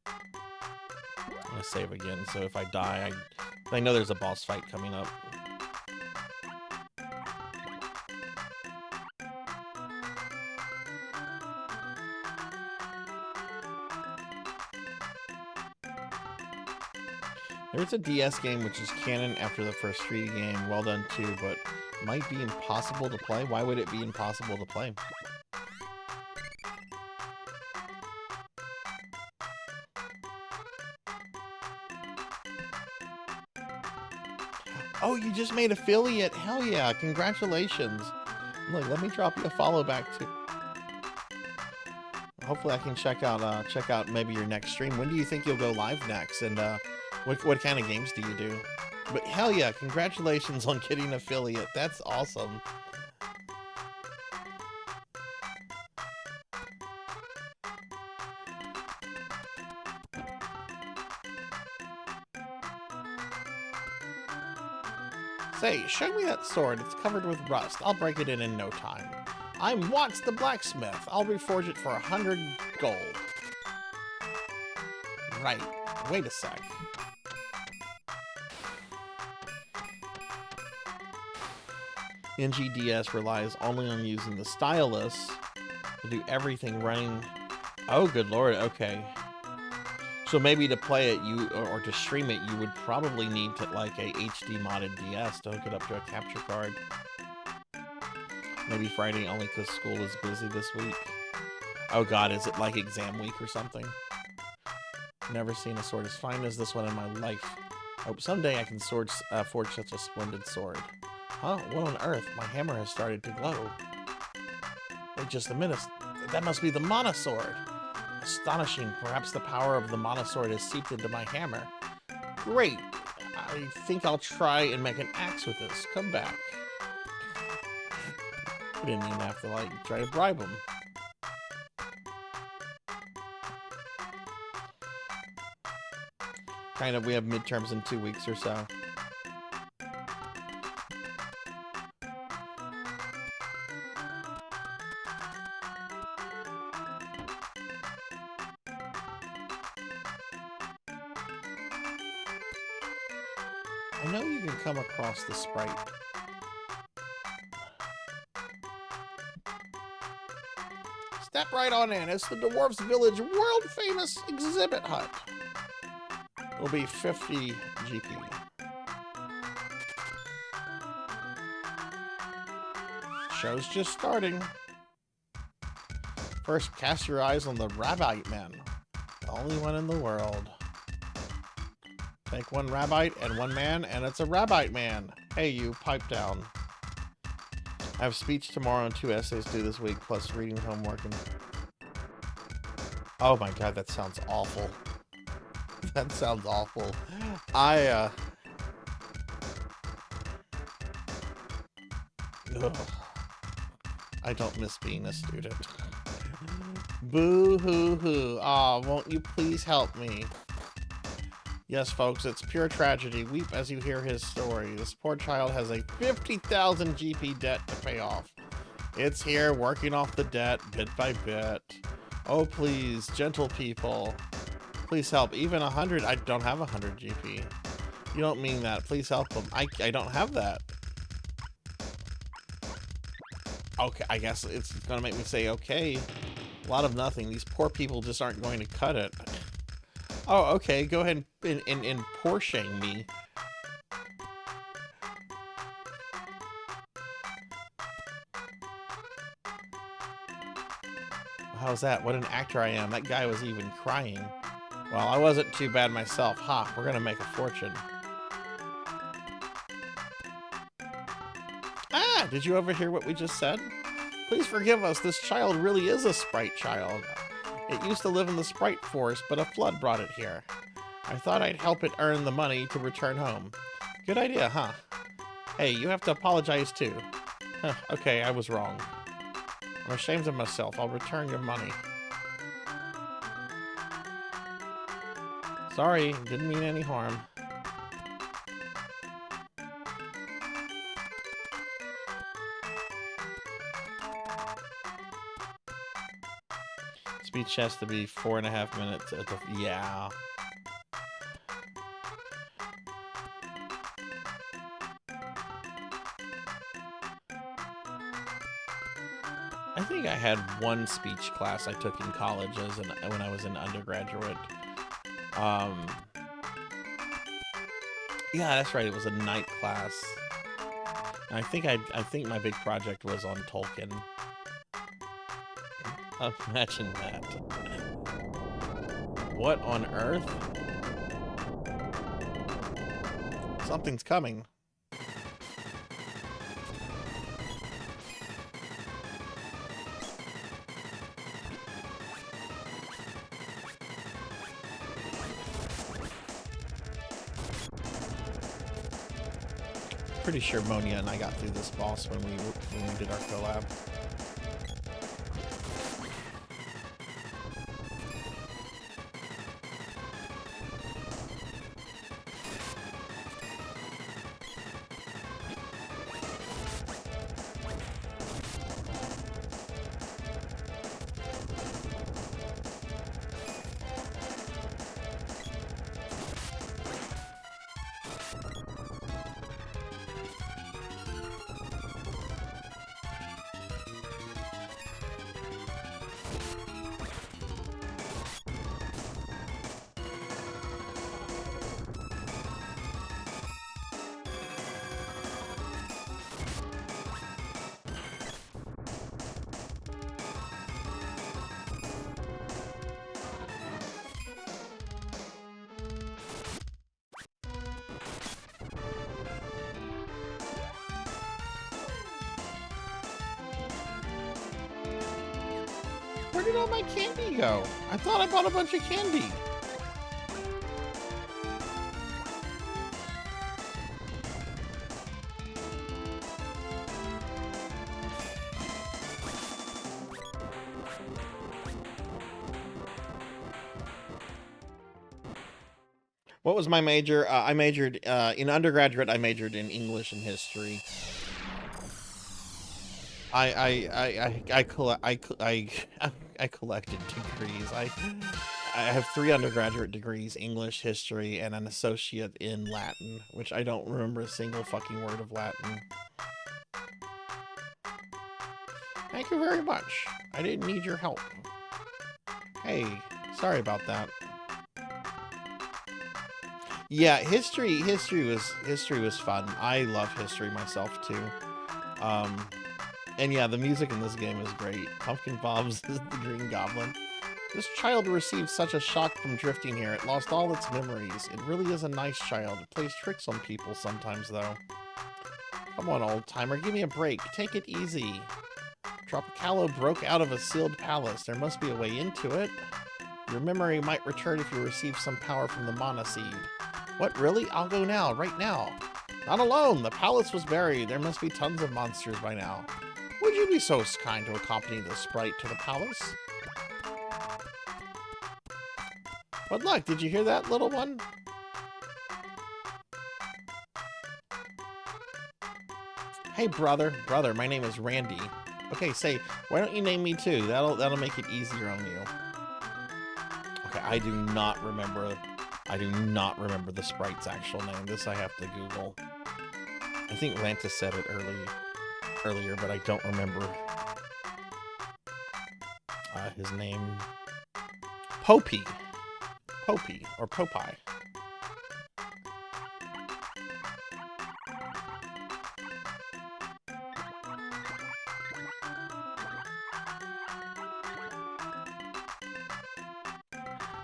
I'm gonna save again, so if I die, I know there's a boss fight coming up. There's a DS game which is canon after the first 3D game. Well done too, but might be impossible to play. Why would it be impossible to play? Oh, you just made affiliate. Hell yeah. Congratulations. Look, let me drop you a follow back too. Hopefully I can check out maybe your next stream. When do you think you'll go live next? And what kind of games do you do? But hell yeah, congratulations on getting affiliate. That's awesome. Say, show me that sword. It's covered with rust. I'll break it in no time. I'm Watts the blacksmith. I'll reforge it for 100 gold. Right. Wait a sec. NGDS relies only on using the stylus to do everything running. Oh, good lord. Okay. So maybe to play it, or to stream it, you would probably need to like a HD modded DS to hook it up to a capture card. Maybe Friday only because school is busy this week. Oh god, is it like exam week or something? Never seen a sword as fine as this one in my life. Hope someday I can forge such a splendid sword. Huh? What on earth? My hammer has started to glow. Wait just a minute. That must be the Mana Sword. Astonishing. Perhaps the power of the Mana Sword has seeped into my hammer. Great. I think I'll try and make an axe with this. Come back. We didn't even have to, like, try to bribe him. Kind of, we have midterms in 2 weeks or so. I know you can come across the sprite. Step right on in. It's the Dwarf's Village world-famous exhibit hut. It'll be 50 GP. Show's just starting. First, cast your eyes on the Rabbite Man. The only one in the world. Take one Rabbite and one man, and it's a Rabbite Man. Hey, you, pipe down. I have speech tomorrow and 2 essays due this week, plus reading homework and... Oh my god, that sounds awful. That sounds awful. Ugh. I don't miss being a student. Boo-hoo-hoo. Aw, won't you please help me? Yes, folks, it's pure tragedy. Weep as you hear his story. This poor child has a 50,000 GP debt to pay off. It's here, working off the debt, bit by bit. Oh, please, gentle people. Please help. Even 100. I don't have 100 GP. You don't mean that. Please help him. I don't have that. Okay, I guess it's gonna make me say okay. A lot of nothing. These poor people just aren't going to cut it. Oh, okay. Go ahead and Porsche me. How's that? What an actor I am. That guy was even crying. Well, I wasn't too bad myself. Ha, we're gonna make a fortune. Ah, did you overhear what we just said? Please forgive us. This child really is a sprite child. It used to live in the sprite forest, but a flood brought it here. I thought I'd help it earn the money to return home. Good idea, huh? Hey, you have to apologize too. Huh, okay, I was wrong. I'm ashamed of myself. I'll return your money. Sorry, didn't mean any harm. Speech has to be 4.5 minutes at the... Yeah. I think I had one speech class I took in college when I was an undergraduate. Yeah, that's right. It was a night class. And I think my big project was on Tolkien. Imagine that. What on earth? Something's coming. Pretty sure Monia and I got through this boss when we did our collab. Where did all my candy go? I thought I bought a bunch of candy. What was my major? I majored in undergraduate. I majored in English and history. I collected degrees. I have 3 undergraduate degrees: English, history, and an associate in Latin, which I don't remember a single fucking word of Latin. Thank you very much. I didn't need your help. Hey, sorry about that. Yeah, history was fun. I love history myself too. And yeah, the music in this game is great. Pumpkin Bob's is the Green Goblin. This child received such a shock from drifting here. It lost all its memories. It really is a nice child. It plays tricks on people sometimes, though. Come on, old timer, give me a break. Take it easy. Tropicalo broke out of a sealed palace. There must be a way into it. Your memory might return if you receive some power from the mana seed. What, really? I'll go now, right now. Not alone. The palace was buried. There must be tons of monsters by now. Would you be so kind to accompany the sprite to the palace? What luck? Did you hear that, little one? Hey, brother, my name is Randy. Okay, say, why don't you name me too? That'll make it easier on you. Okay, I do not remember the sprite's actual name. This I have to Google. I think Lantis said it early. earlier, but I don't remember his name. Popey or Popeye.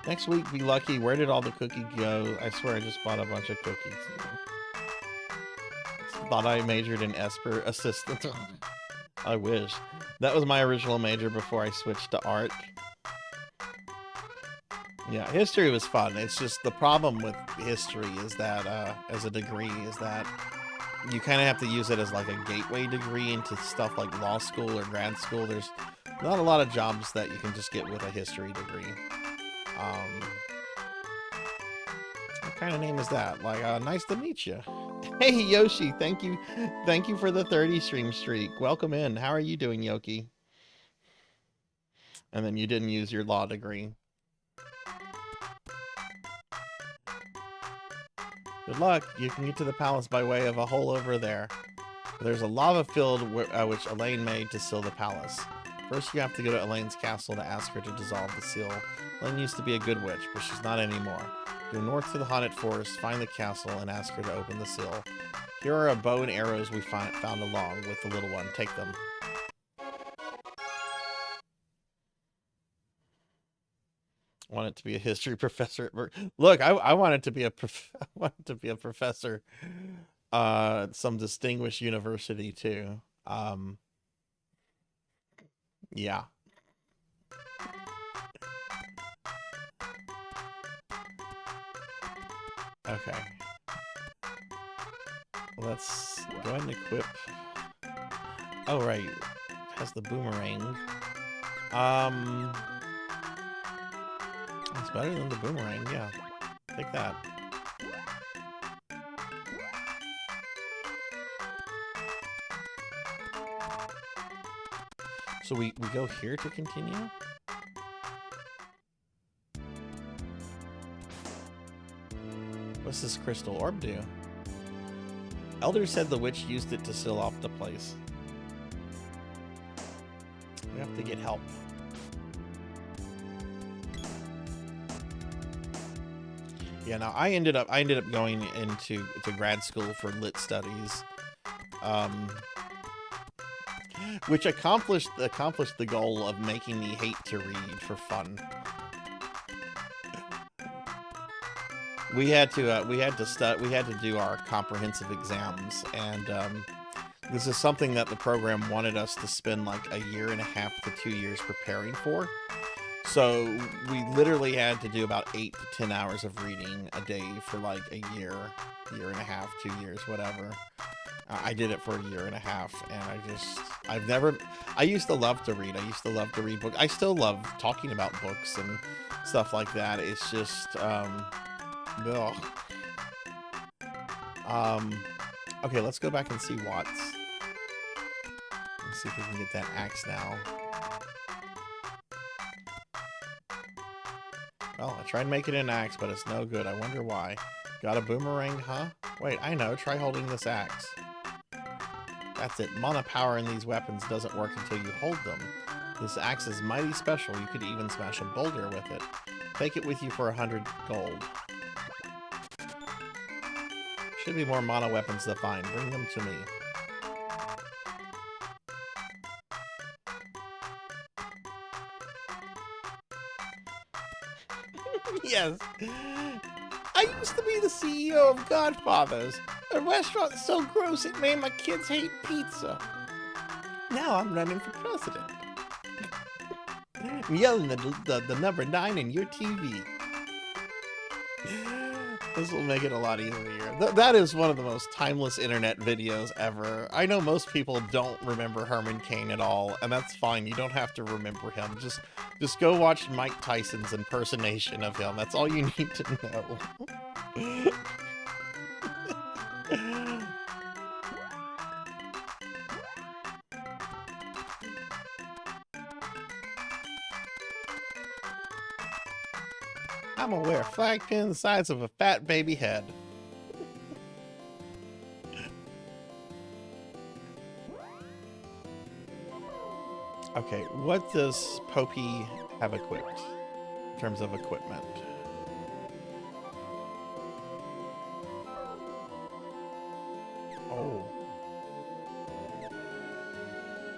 Next week, be lucky. Where did all the cookies go? I swear I just bought a bunch of cookies. Thought I majored in Esper assistant. I wish. That was my original major before I switched to art. Yeah, history was fun. It's just the problem with history is that, as a degree, is that you kind of have to use it as like a gateway degree into stuff like law school or grad school. There's not a lot of jobs that you can just get with a history degree. What kind of name is that? Like, nice to meet you. Hey, Yoshi, thank you for the 30 stream streak. Welcome in. How are you doing, Yoki? And then you didn't use your law degree. Good luck. You can get to the palace by way of a hole over there. There's a lava field which Elaine made to seal the palace. First, you have to go to Elaine's castle to ask her to dissolve the seal. Elaine used to be a good witch, but she's not anymore. Go north to the haunted forest, find the castle, and ask her to open the seal. Here are a bow and arrows we found along with the little one. Take them. I want it to be a history professor. Look, I want it to be a professor at some distinguished university too. Yeah. Okay. Let's go ahead and equip. Oh, right. It has the boomerang. It's better than the boomerang, yeah. Take that. So we go here to continue? What's this crystal orb do? Elder said the witch used it to seal off the place. We have to get help. Yeah, now I ended up going into grad school for lit studies, which accomplished the goal of making me hate to read for fun. We had to do our comprehensive exams, and this is something that the program wanted us to spend like a year and a half to 2 years preparing for. So we literally had to do about 8 to 10 hours of reading a day for like a year and a half, 2 years, whatever. I did it for a year and a half, and I used to love to read. I used to love to read books. I still love talking about books and stuff like that. It's just, ugh. Okay, let's go back and see Watts. Let's see if we can get that axe now. Well, I tried making an axe, but it's no good. I wonder why. Got a boomerang, huh? Wait, I know. Try holding this axe. That's it. Mana power in these weapons doesn't work until you hold them. This axe is mighty special. You could even smash a boulder with it. Take it with you for 100 gold. Should be more mana weapons to find. Bring them to me. Yes. I used to be the CEO of Godfather's, a restaurant so gross it made my kids hate pizza. Now I'm running for president. I'm yelling at the number 9 in your TV. This will make it a lot easier. That is one of the most timeless internet videos ever. I know most people don't remember Herman Cain at all, and that's fine. You don't have to remember him. Just go watch Mike Tyson's impersonation of him. That's all you need to know. I'm gonna wear a flag pin the size of a fat baby head. Okay, what does Popey have equipped in terms of equipment? Oh.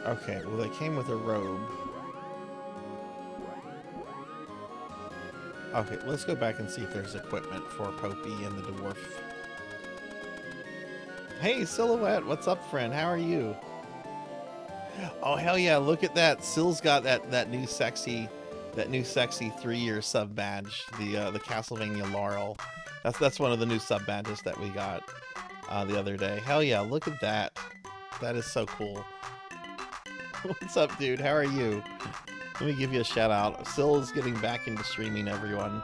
Okay, well they came with a robe. Okay, let's go back and see if there's equipment for Popey and the dwarf. Hey, Silhouette, what's up, friend? How are you? Oh hell yeah! Look at that. Sill's got that new sexy 3-year sub badge. The Castlevania Laurel. That's one of the new sub badges that we got the other day. Hell yeah! Look at that. That is so cool. What's up, dude? How are you? Let me give you a shout out. Sill is getting back into streaming, everyone.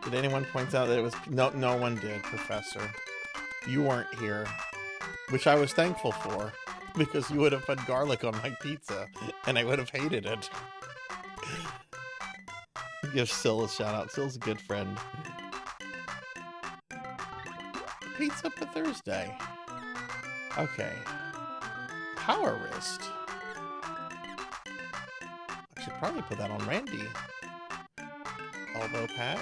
Did anyone point out that it was no one did, Professor. You weren't here, which I was thankful for, because you would have put garlic on my pizza, and I would have hated it. Give Sill a shout out. Sill's a good friend. Pizza for Thursday. Okay. Power wrist. I should probably put that on Randy. Elbow pad.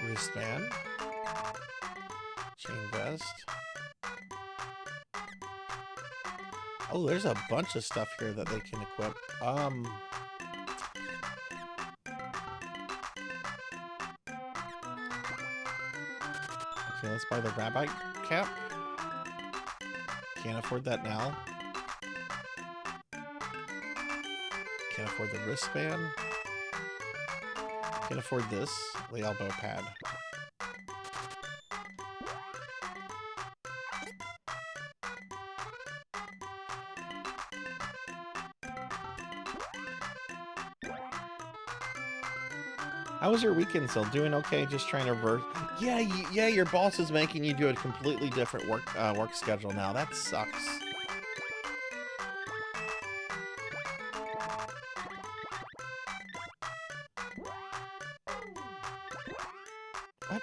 Wristband. Chain vest. Oh, there's a bunch of stuff here that they can equip. Okay, let's buy the rabbit cap. Can't afford that now. Can't afford the wristband. Can't afford this, the elbow pad. How was your weekend, Sil? Doing okay? Just trying to Yeah, yeah. Your boss is making you do a completely different work schedule now. That sucks. What?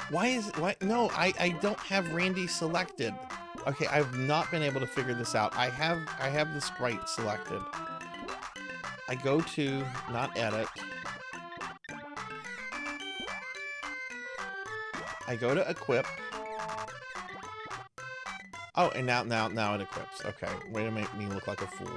Why? No, I don't have Randy selected. Okay, I've not been able to figure this out. I have the sprite selected. I go to not edit. I go to equip. Oh, and now it equips. Okay, way to make me look like a fool.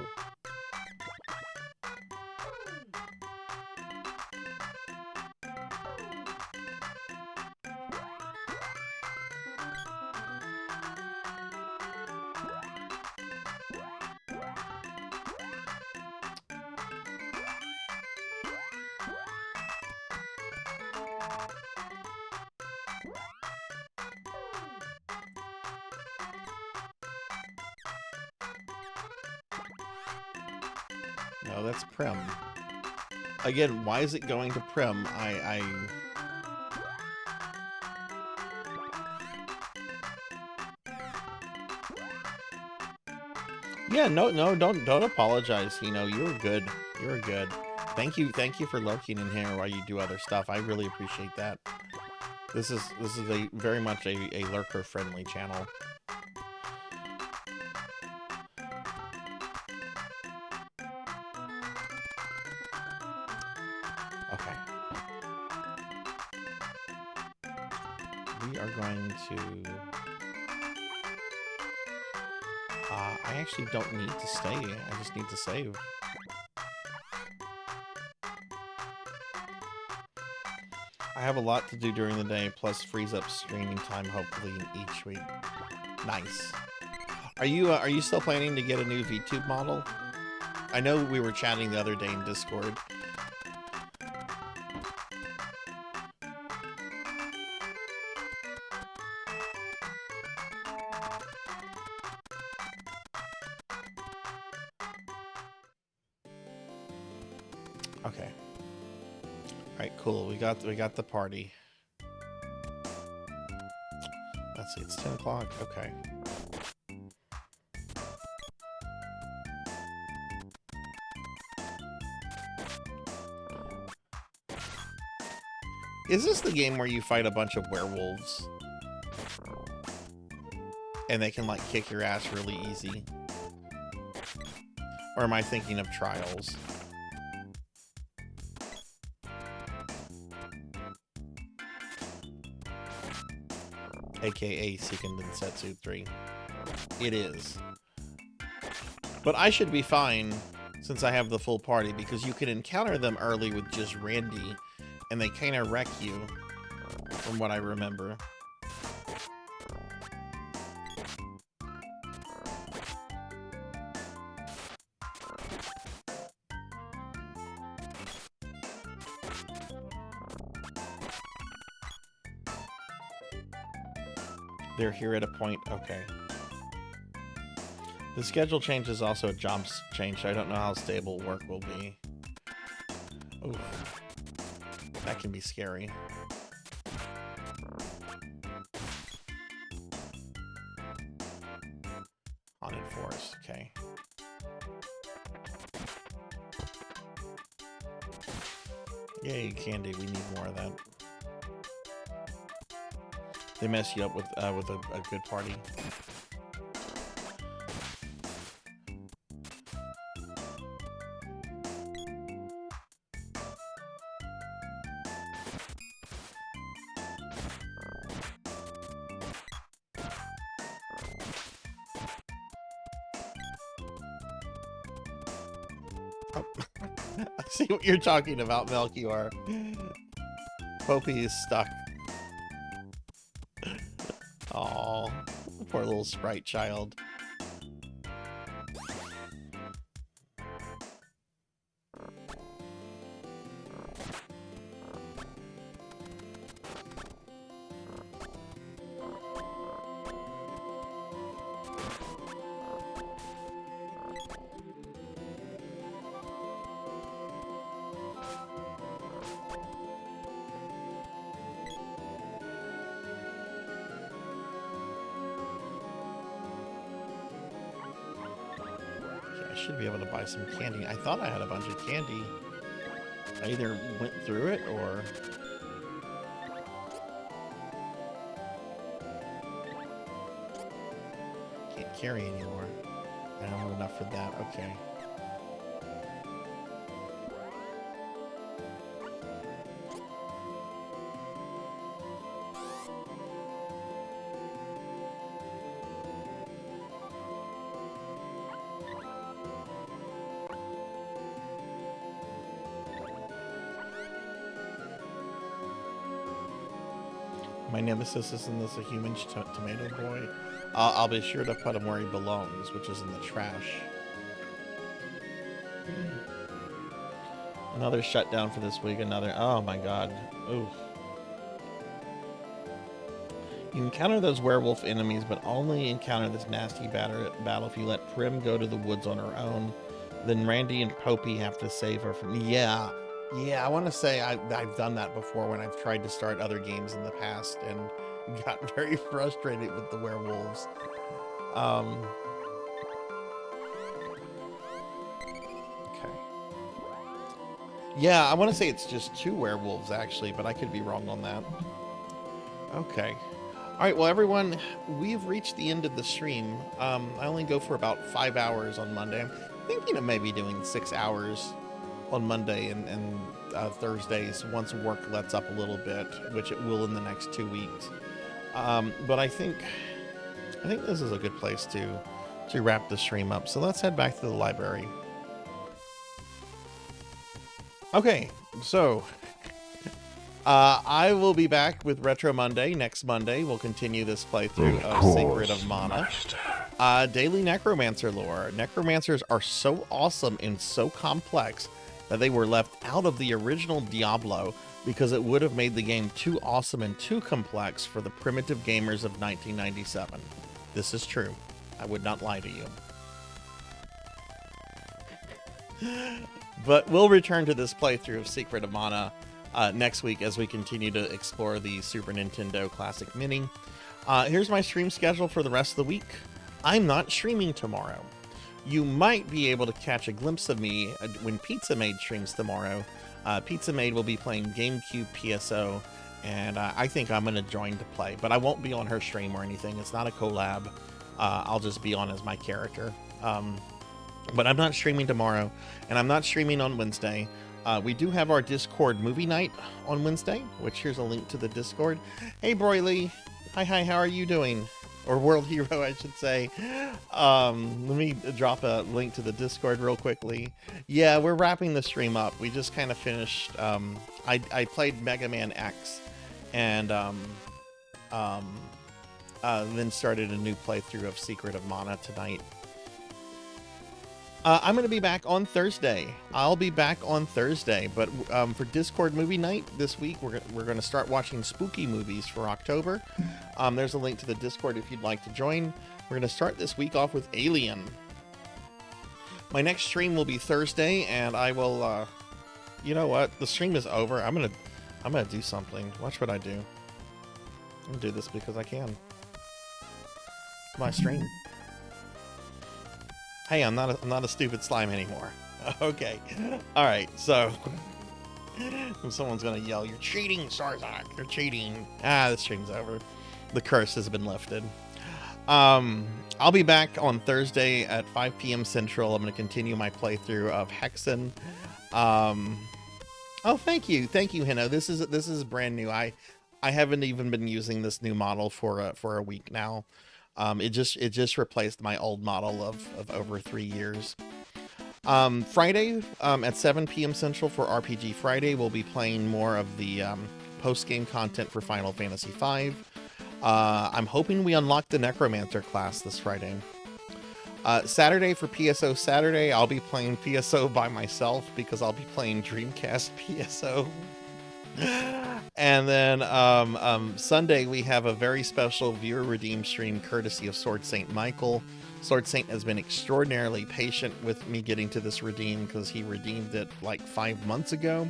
No, that's Prim. Again, why is it going to Prim? Yeah, no, don't apologize. You know, you were good. You were good. Thank you for lurking in here while you do other stuff. I really appreciate that. This is a very much a lurker friendly channel. Okay. We are going to... I actually don't need to stay. I just need to save. I have a lot to do during the day, plus frees up streaming time hopefully each week. Nice. Are you still planning to get a new VTube model? I know we were chatting the other day in Discord. Okay. Alright, cool. We got the party. Let's see, it's 10 o'clock. Okay. Is this the game where you fight a bunch of werewolves? And they can, like, kick your ass really easy? Or am I thinking of Trials? AKA Seiken Densetsu 3. It is. But I should be fine since I have the full party, because you can encounter them early with just Randy, and they kind of wreck you, from what I remember. They're here at a point. Okay. The schedule change is also a job change, so I don't know how stable work will be. Oof. That can be scary. Haunted Forest, okay. Yay, candy. We need more of that. They mess you up with a good party. Oh. I see what you're talking about, Melchior. Popey is stuck. Aw, poor little sprite child. I should be able to buy some candy. I thought I had a bunch of candy. I either went through it or... can't carry anymore. I don't have enough for that. Okay. My nemesis isn't this a human tomato boy? I'll be sure to put him where he belongs, which is in the trash. Another shutdown for this week. Another. Oh my god. Oof. You encounter those werewolf enemies, but only encounter this nasty battle if you let Prim go to the woods on her own. Then Randy and Popey have to save her from... Yeah, I want to say I've done that before when I've tried to start other games in the past and got very frustrated with the werewolves. Okay. Yeah, I want to say it's just 2 werewolves, actually, but I could be wrong on that. Okay. All right, well, everyone, we've reached the end of the stream. I only go for about 5 hours on Monday. I'm thinking of maybe doing 6 hours on Monday and Thursdays once work lets up a little bit, which it will in the next 2 weeks. But I think this is a good place to wrap the stream up. So let's head back to the library. Okay, so I will be back with Retro Monday next Monday. We'll continue this playthrough of Sacred of Mana. Daily Necromancer lore. Necromancers are so awesome and so complex that they were left out of the original Diablo because it would have made the game too awesome and too complex for the primitive gamers of 1997. This is true. I would not lie to you. But we'll return to this playthrough of Secret of Mana next week as we continue to explore the Super Nintendo Classic Mini. Here's my stream schedule for the rest of the week. I'm not streaming tomorrow. You might be able to catch a glimpse of me when Pizza Maid streams tomorrow. Pizza Maid will be playing GameCube PSO, and I think I'm going to join to play, but I won't be on her stream or anything. It's not a collab. I'll just be on as my character. But I'm not streaming tomorrow, and I'm not streaming on Wednesday. We do have our Discord movie night on Wednesday, which here's a link to the Discord. Hey, Broily. Hi, how are you doing? Or World Hero, I should say. Let me drop a link to the Discord real quickly. Yeah, we're wrapping the stream up. We just kind of finished. I played Mega Man X, and then started a new playthrough of Secret of Mana tonight. I'm going to be back on Thursday. I'll be back on Thursday, but for Discord movie night this week, we're going to start watching spooky movies for October. There's a link to the Discord if you'd like to join. We're going to start this week off with Alien. My next stream will be Thursday, and I will, you know what? The stream is over. I'm gonna do something. Watch what I do. I'm gonna do this because I can. My stream. Hey, I'm not a stupid slime anymore. Okay. All right. So someone's gonna yell, "You're cheating, Sarzac! You're cheating!" The stream's over. The curse has been lifted. I'll be back on Thursday at 5 p.m. Central. I'm gonna continue my playthrough of Hexen. Oh, thank you, Hino. This is brand new. I haven't even been using this new model for a week now. It just replaced my old model of over 3 years. Friday at 7 p.m. Central for RPG Friday, we'll be playing more of the post-game content for Final Fantasy V. I'm hoping we unlock the Necromancer class this Friday. Saturday for PSO Saturday, I'll be playing PSO by myself because I'll be playing Dreamcast PSO. And then Sunday, we have a very special viewer redeem stream courtesy of Sword Saint Michael. Sword Saint has been extraordinarily patient with me getting to this redeem because he redeemed it like 5 months ago.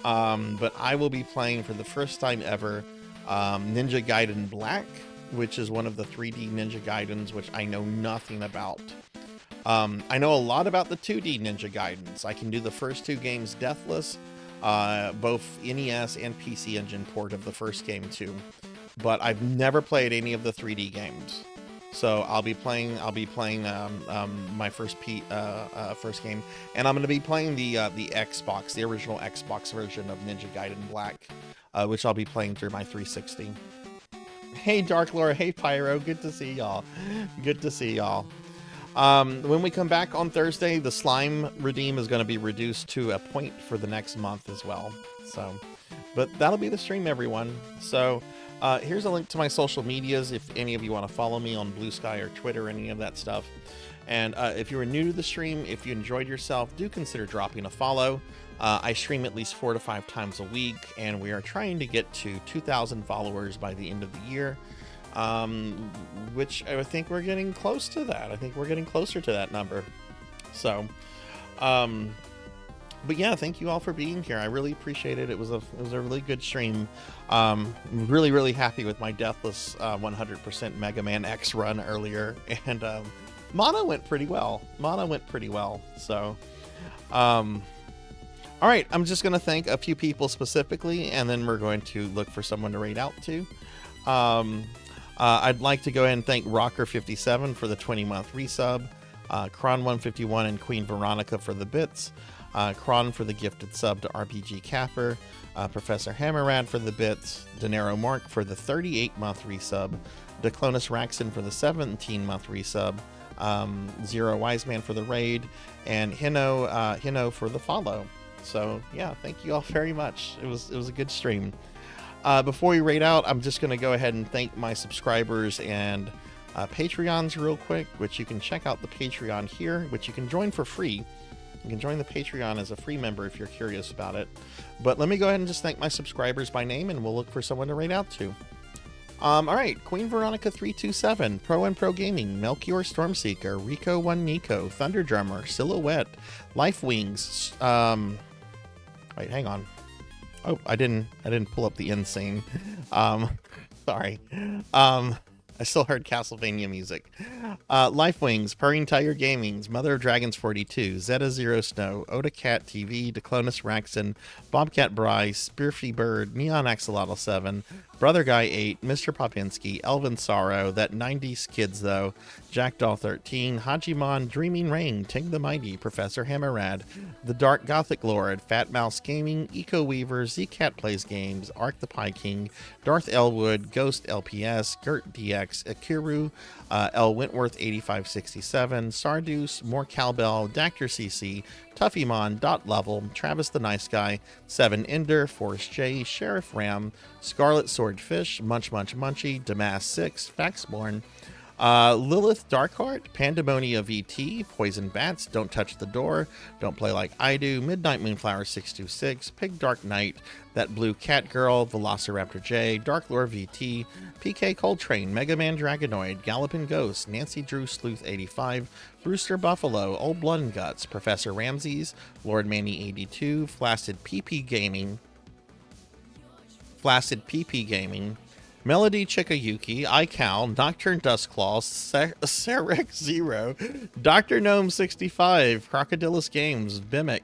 But I will be playing for the first time ever Ninja Gaiden Black, which is one of the 3D Ninja Gaidens, which I know nothing about. I know a lot about the 2D Ninja Gaidens. I can do the first 2 games deathless. Both NES and PC Engine port of the first game too, but I've never played any of the 3D games. So I'll be playing my first game, and I'm going to be playing the Xbox, the original Xbox version of Ninja Gaiden Black, which I'll be playing through my 360. Hey Dark Laura, hey Pyro, good to see y'all. Good to see y'all. When we come back on Thursday, the slime redeem is going to be reduced to a point for the next month as well. So, but that'll be the stream, everyone. So, here's a link to my social medias if any of you want to follow me on Blue Sky or Twitter, any of that stuff. And if you were new to the stream, if you enjoyed yourself, do consider dropping a follow. I stream at least 4 to 5 times a week, and we are trying to get to 2,000 followers by the end of the year. Which I think we're getting close to that. I think we're getting closer to that number. So, but yeah, thank you all for being here. I really appreciate it. It was a really good stream. Really happy with my deathless 100% Mega Man X run earlier, and Mana went pretty well. So, all right, I'm just gonna thank a few people specifically, and then we're going to look for someone to raid out to. I'd like to go ahead and thank Rocker57 for the 20-month resub, Kron151 and Queen Veronica for the bits, Kron for the gifted sub to RPG Capper, Professor Hammerrad for the bits, Denaro Mark for the 38-month resub, Declonus Raxon for the 17-month resub, Zero Wiseman for the raid, and Hino for the follow. So yeah, thank you all very much. It was a good stream. Before we raid out, I'm just going to go ahead and thank my subscribers and Patreons real quick, which you can check out the Patreon here, which you can join for free. You can join the Patreon as a free member if you're curious about it. But let me go ahead and just thank my subscribers by name, and we'll look for someone to raid out to. All right, Queen Veronica 327, Pro and Pro Gaming, Melchior Stormseeker, Rico One Nico, Thunder Drummer, Silhouette, Life Wings. Wait, hang on. Oh, I didn't pull up the end scene. Sorry. I still heard Castlevania music. Lifewings, Purring Tiger Gamings, Mother of Dragons 42, Zeta Zero Snow, Oda Cat TV, Declonus Raxon, Bobcat Bryce, Spearfy Bird, Neon Axolotl 7, Brother Guy 8, Mr. Popinski, Elvin Sorrow, that 90s Kids though, Jackdaw 13, Hajimon, Dreaming Rain, Ting the Mighty, Professor Hammerrad, The Dark Gothic Lord, Fat Mouse Gaming, Eco Weaver, Z-Cat Plays Games, Ark the Pie King, Darth Elwood, Ghost LPS, Gert DX, Akiru, L. Wentworth 8567, Sarduce, More Cowbell, Dactor CC, Tuffymon, Dot Level, Travis the Nice Guy, 7 Ender, Forrest J, Sheriff Ram, Scarlet Swordfish, Munch Munch Munchy, Damas 6, Faxborn, Lilith Darkheart, Pandemonia VT, Poison Bats, Don't Touch the Door, Don't Play Like I Do, Midnight Moonflower 626, Pig Dark Knight, That Blue Cat Girl, Velociraptor J, Dark Lore VT, PK Coltrane, Mega Man Dragonoid, Gallopin' Ghost, Nancy Drew Sleuth 85, Brewster Buffalo, Old Blood and Guts, Professor Ramses, Lord Manny 82, Flaccid PP Gaming, Melody Chikayuki, iCal, Nocturne Dustclaw, Sarek Zero, Dr. Gnome 65, Crocodilus Games, Bimic,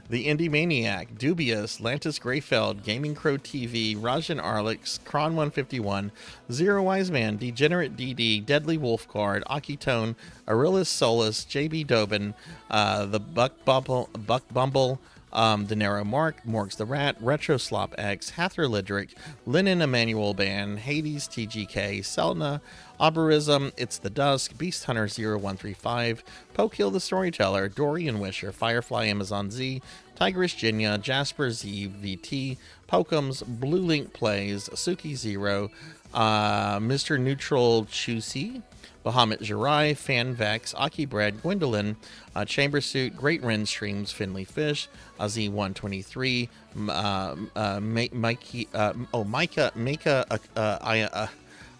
The Indie Maniac, Dubious, Lantis Greyfeld, Gaming Crow TV, Rajan Arlix, Kron 151, Zero Wise Man, Degenerate DD, Deadly Wolf Guard, Akitone, Arillis Solus, JB Dobin, the Buck Bumble, De Niro Mark, Morgs the Rat, Retro Slop X, Hather Lidrick, Lennon Emmanuel Band, Hades TGK, Selna, Arborism, It's the Dusk, Beast Hunter 0135, Pokehill the Storyteller, Dorian Wisher, Firefly Amazon Z, Tigris Jinya, Jasper Z VT, Pokums, Blue Link Plays, Suki Zero, Mr. Neutral Chusi, Bahamut Jirai, Fanvex, Aki Bread, Gwendolyn, Chamber Suit, Great Ren Streams, Finley Fish, Z123, Micah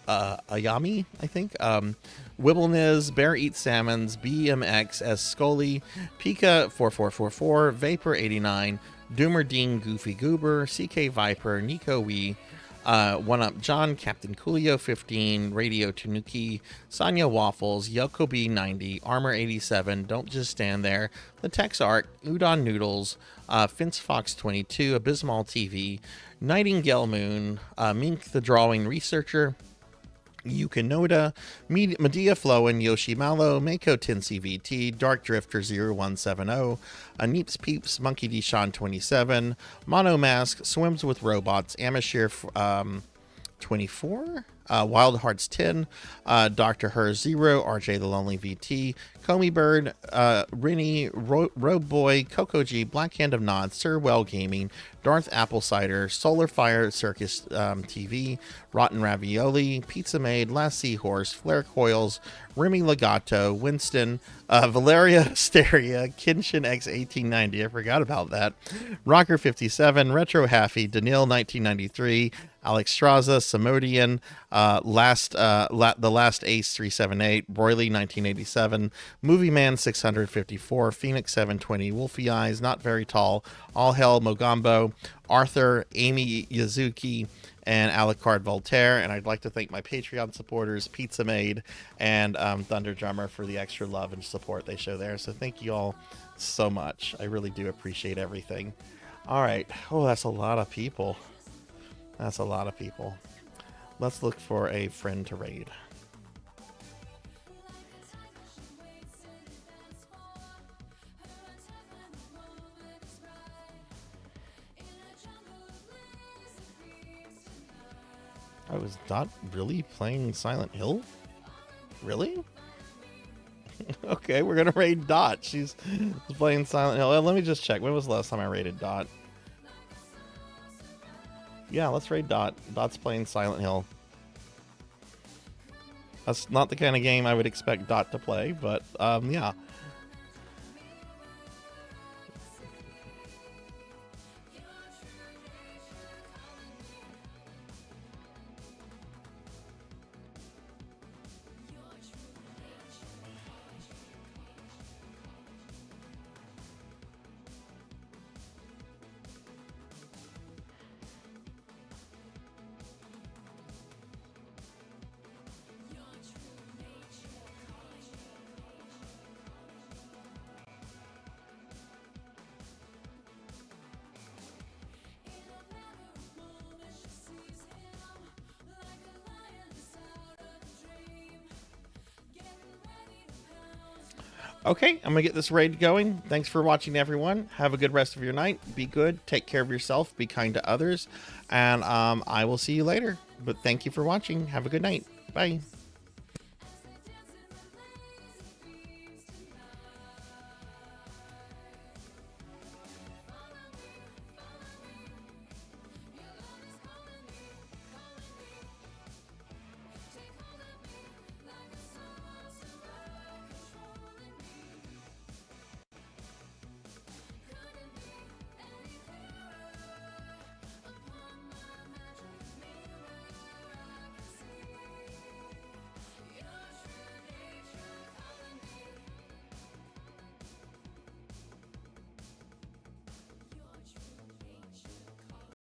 Ayami, I think, Wibblenez, Bear Eats Salmons, BMX S Scully, Pika 4444, Vapor 89, Doomer Dean Goofy Goober, CK Viper, Nico Wee, One Up John, Captain Coolio 15, Radio Tanuki, Sonia Waffles, Yokobi 90, Armor 87, Don't Just Stand There, The Tex Art, Udon Noodles, Fince Fox 22, Abysmal TV, Nightingale Moon, Mink the Drawing Researcher, Yukinoda, Medea Flowen, Yoshi Malo, Mako Tinsy VT, Dark Drifter 0170, Neeps Peeps, Monkey D. Sean 27, Mono Mask, Swims with Robots, Amashir 24, Wild Hearts 10, Dr. Her 0, RJ the Lonely VT, Comey Bird, Rinny, Robe Boy, Coco G, Black Hand of Nod, Sir Well Gaming, Darth Apple Cider, Solar Fire Circus TV, Rotten Ravioli, Pizza Maid, Last Seahorse, Flare Coils, Remy Legato, Winston, Valeria Hysteria, Kinshin X 1890, I forgot about that, Rocker 57, Retro Haffy, Daniil 1993, Alex Straza, Samodian, The Last Ace 378, Broily 1987, Movie Man 654, Phoenix 720, Wolfie Eyes, Not Very Tall, All Hell Mogambo, Arthur, Amy Yazuki, and Alucard Voltaire. And I'd like to thank my Patreon supporters, Pizza Maid and Thunder Drummer, for the extra love and support they show there. So thank you all so much. I really do appreciate everything. All right. Oh, that's a lot of people. That's a lot of people. Let's look for a friend to raid. I was not really playing Silent Hill? Really? Okay, we're gonna raid Dot. She's playing Silent Hill. Let me just check. When was the last time I raided Dot? Yeah, let's raid Dot. Dot's playing Silent Hill. That's not the kind of game I would expect Dot to play, but yeah. Okay, I'm gonna get this raid going. Thanks for watching, everyone. Have a good rest of your night. Be good. Take care of yourself. Be kind to others. And I will see you later. But thank you for watching. Have a good night. Bye.